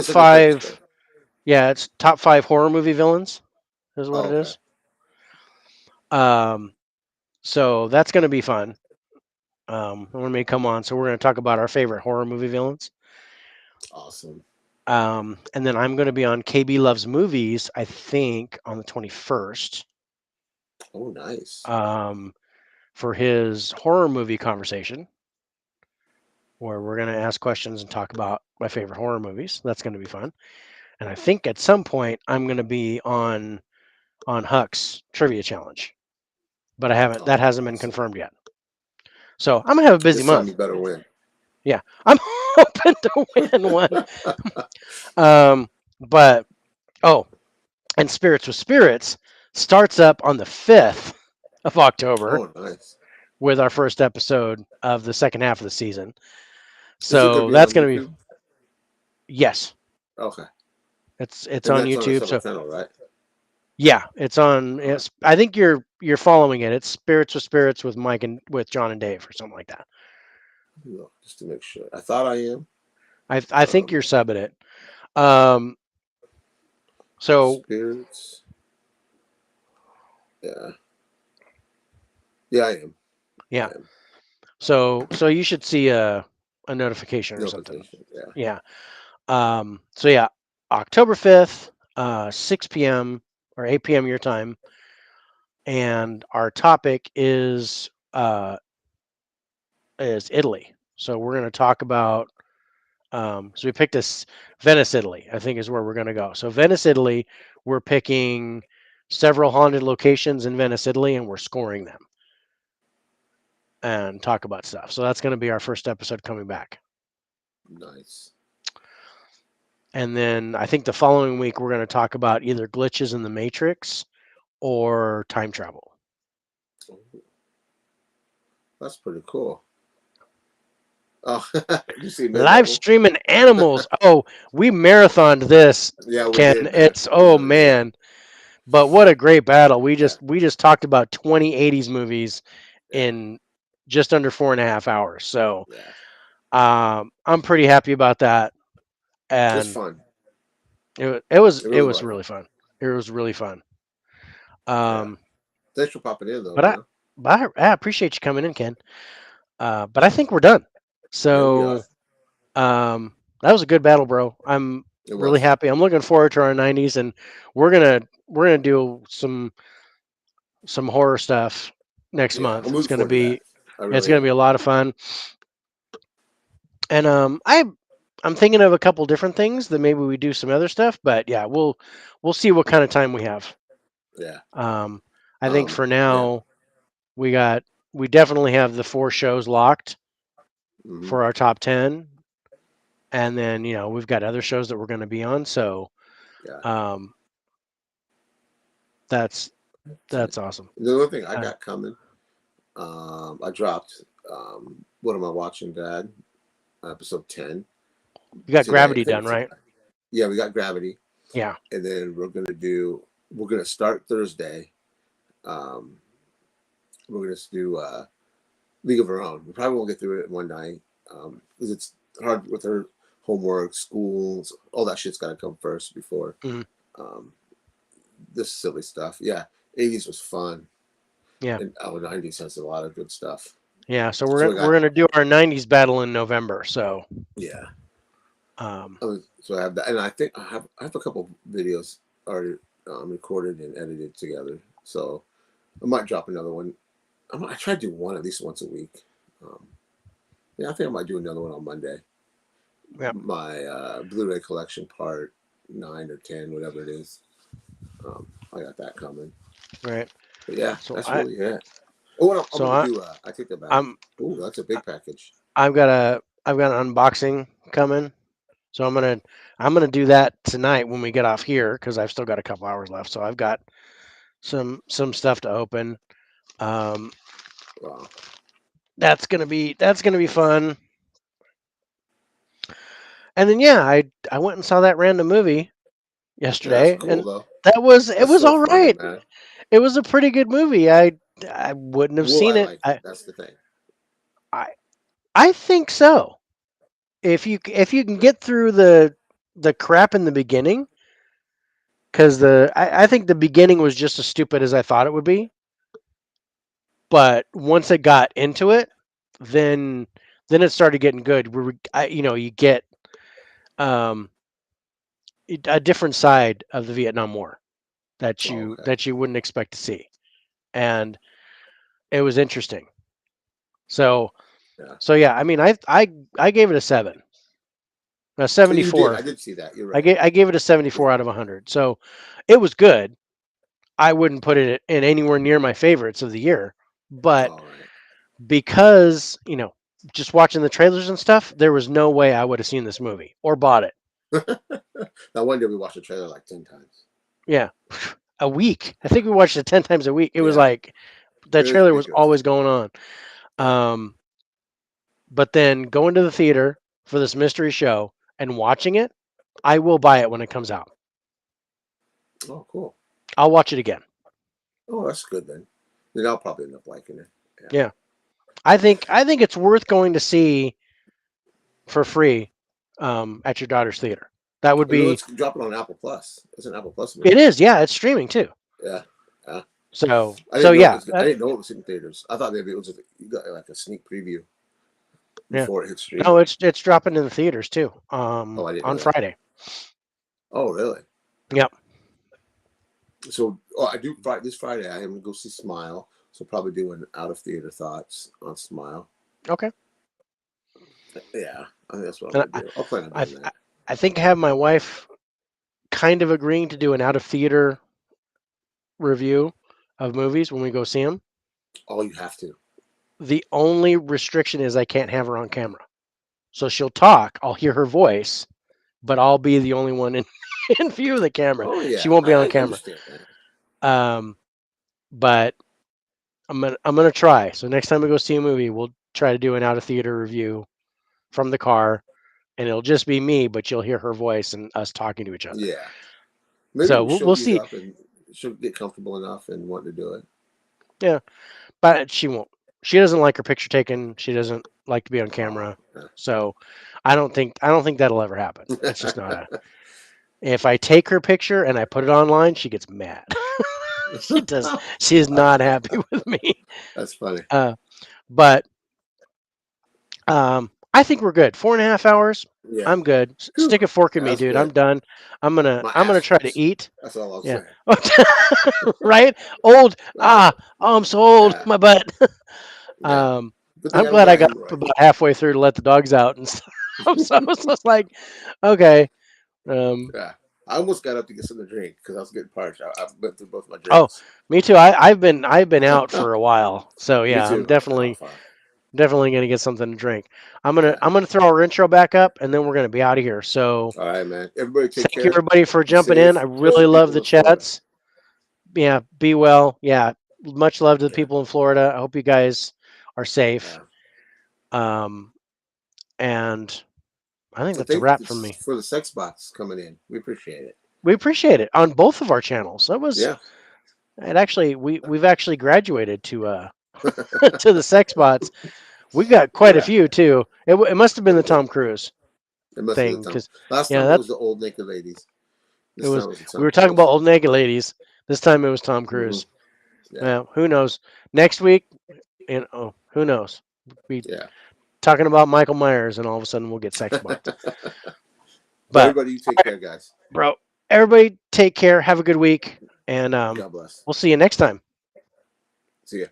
It's like a focus group. five. Yeah, it's top five horror movie villains is what Oh, it okay. is. Um, So that's going to be fun. When we come on, so we're going to talk about our favorite horror movie villains. Awesome. And then I'm going to be on KB Loves Movies, I think, on the 21st, Oh, nice. for his horror movie conversation, where we're going to ask questions and talk about my favorite horror movies. That's going to be fun. And I think at some point I'm going to be on Huck's trivia challenge, but I haven't. That Oh, hasn't been awesome. confirmed yet. So I'm gonna have a busy This time month. you better win. Yeah, I'm hoping to win one. But oh, and Spirits with Spirits starts up on the 5th of October Oh, nice. with our first episode of the second half of the season. Is it going So to be that's on gonna be, YouTube? yes, Okay. it's And on that's on a YouTube. separate So channel, right? yeah, it's on. Okay. It's, I think you're following it. It's Spirits with Mike and with John and Dave or something like that. Look, just to make sure. I thought I am. I think you're Um, subbing it. Um, so Spirits. Yeah. Yeah, I am. I yeah, am. so you should see a notification or something. Notification. Yeah. Yeah. So yeah, October 5th, 6 p.m. or 8 p.m. your time, and our topic is Italy. So we're going to talk about. So we picked this Venice, Italy. I think is where we're going to go. So Venice, Italy. We're picking several haunted locations in Venice, Italy, and we're scoring them and talk about stuff. So that's going to be our first episode coming back. Nice. And then I think the following week we're going to talk about either glitches in the Matrix or time travel. Oh, that's pretty cool. Oh, you see mid Live level? streaming animals. Oh, we marathoned this, Yeah, we Ken. did, man. It's We oh really did. man. But what a great battle. We Yeah. just talked about 20 80s movies Yeah. in just under 4.5 hours. So Yeah. I'm pretty happy about that. It's And fun. It it really was was. really fun. It was really fun. Yeah. Um, Thanks for popping in, though, but I man. I appreciate you coming in, Ken. But I think we're done. Yeah, we are. So that was a good battle, bro. I'm It really was. happy. I'm looking forward to our 90s, and we're gonna do some horror stuff next Yeah, month. I'm looking forward to that. I It's really gonna be am. a lot of fun. And I'm thinking of a couple different things that maybe we do some other stuff. But yeah, we'll see what kind of time we have. Yeah. Um, I think for Yeah. now we got we definitely have the 4 shows locked Hmm. for our top 10, and then we've got other shows that we're going to be on. So Yeah. um, that's So, that's awesome. the other thing I Uh, got coming, I dropped What Am I Watching, Dad? Episode 10 you got today. I Gravity think done, it's, right? yeah, we got Gravity. Yeah. And then we're going to start Thursday. Um, we're going to do League of Our Own. We probably won't get through it in one night because it's hard with her homework, schools, all that shit's got to come first before Mhm. um, this silly stuff. Yeah, 80s was fun, Yeah. and 90s has a lot of good stuff. Yeah. So So we we're got, gonna do our '90s battle in November. So yeah. um, So I have that, and I think I have a couple videos already recorded and edited together. So I might drop another one. I try to do one at least once a week. Um, yeah, I think I might do another one on Monday. yeah. My Blu-ray collection part 9 or 10, whatever it is. I got that coming. Right. But yeah, So that's really it. Oh, and I'm so gonna I do. I take that back. I'm Oh, that's a big package. I've got an unboxing coming. So I'm gonna do that tonight when we get off here because I've still got a couple hours left. So I've got some stuff to open. Um, Wow. that's gonna be fun. And then yeah, I went and saw that random movie Yeah, that's yesterday, cool and though. it That's was so all funny, right. man. It was a pretty good movie. I wouldn't have Well, I seen it. like it. That's the thing. I I think so. If you can get through the crap in the beginning, because I think the beginning was just as stupid as I thought it would be. But once it got into it, then then it started getting good. You get um, a different side of the Vietnam War Oh, okay. that you wouldn't expect to see, and it was interesting. So Yeah. so yeah, I mean, I gave it a 7, a So you did. 74. I did see that. You're right. I gave it a 74 Yeah. out of 100. So it was good. I wouldn't put it in anywhere near my favorites of the year, but All right. because just watching the trailers and stuff, there was no way I would have seen this movie or bought it. Now, one day we watched the trailer like 10 times. Yeah, a week. I think we watched it 10 times a week. It was Yeah. like It that was trailer was ridiculous. always going on. Yeah. Um, but then going to the theater for this mystery show and watching it, I will buy it when it comes out. Oh, cool. I'll watch it again. Oh, that's good then. Then I'll probably end up liking it. Yeah. Yeah, I think it's worth going to see for free at your daughter's theater. That would You know, be. let's drop it on Apple Plus. It's an Apple Plus It movie. is. Yeah, it's streaming too. Yeah. Yeah. So yeah, I didn't know it was in theaters. I thought maybe it was you got like a sneak preview yeah. before it hit No, streaming. it's dropping in the theaters too. Oh, I didn't On know that. Friday. Oh, really? Yep. So, I do this Friday. I am gonna go see Smile. So probably doing out of theater thoughts on Smile. Okay. Yeah, I think that's what I'm And gonna do. I'll plan on I doing that. I think I have my wife kind of agreeing to do an out of theater review of movies when we go see them. Oh, you have to. The only restriction is I can't have her on camera. So she'll talk, I'll hear her voice, but I'll be the only one in, in view of the camera. Oh She yeah, won't be on I camera. understand that. Um, but I'm gonna try. So next time we go see a movie, we'll try to do an out of theater review from the car, and it'll just be me, but you'll hear her voice and us talking to each other. Yeah, maybe So when she'll we'll ease see. up and she'll get comfortable enough and want to do it. Yeah, but she won't. She doesn't like her picture taken. She doesn't like to be on Oh, camera. So I don't think that'll ever happen. It's just not a. If I take her picture and I put it online, she gets mad. She does. She is not happy with me. That's funny. Uh, but I think we're good. 4.5 hours. Yeah. I'm good. Whew. Stick a fork in Yeah, me, that's dude. I'm good. done. My I'm ass gonna try to hurts. eat. That's all I'll Yeah. say. Right. Old. Uh, Oh, I'm so old. yeah, My butt. yeah. um, Good thing I'm I don't glad I got got up hemorrhoids. about halfway through to let the dogs out and stuff. So I was just like, okay. Um, Yeah. I almost got up to get something to drink because I was getting parched. I went through both my oh, drinks. me too. I've been out for a while, so Me yeah, I'm too. Oh, fuck. definitely gonna get something to drink. Yeah. I'm gonna throw our intro back up, and then we're gonna be out of here. So All right, man. Everybody take thank you care. everybody for Be jumping in. I safe, really especially love people the in Florida. chats. Yeah, be well. Yeah, much love to the Yeah. people in Florida. I hope you guys are safe. Yeah. Um, and I think And that's a wrap from thanks me. for the sex box coming in. We appreciate it. We appreciate it on both of our channels. That was Yeah. it. Actually, we've actually graduated to to the sex bots. We got quite a Yeah. few too. It must have been the Tom Cruise It must be the thing time. because Last yeah, time it that was the old naked ladies. it This time was. it was the We Tom were talking about Cruise. old naked ladies. This time it was Tom Hmm. Cruise. Yeah. Well, who knows? Next week, who knows? We Yeah. talking about Michael Myers, and all of a sudden we'll get sex bots. Well, But everybody, you take care, guys. bro, everybody take care. Have a good week, and God bless. we'll see you next time. See ya.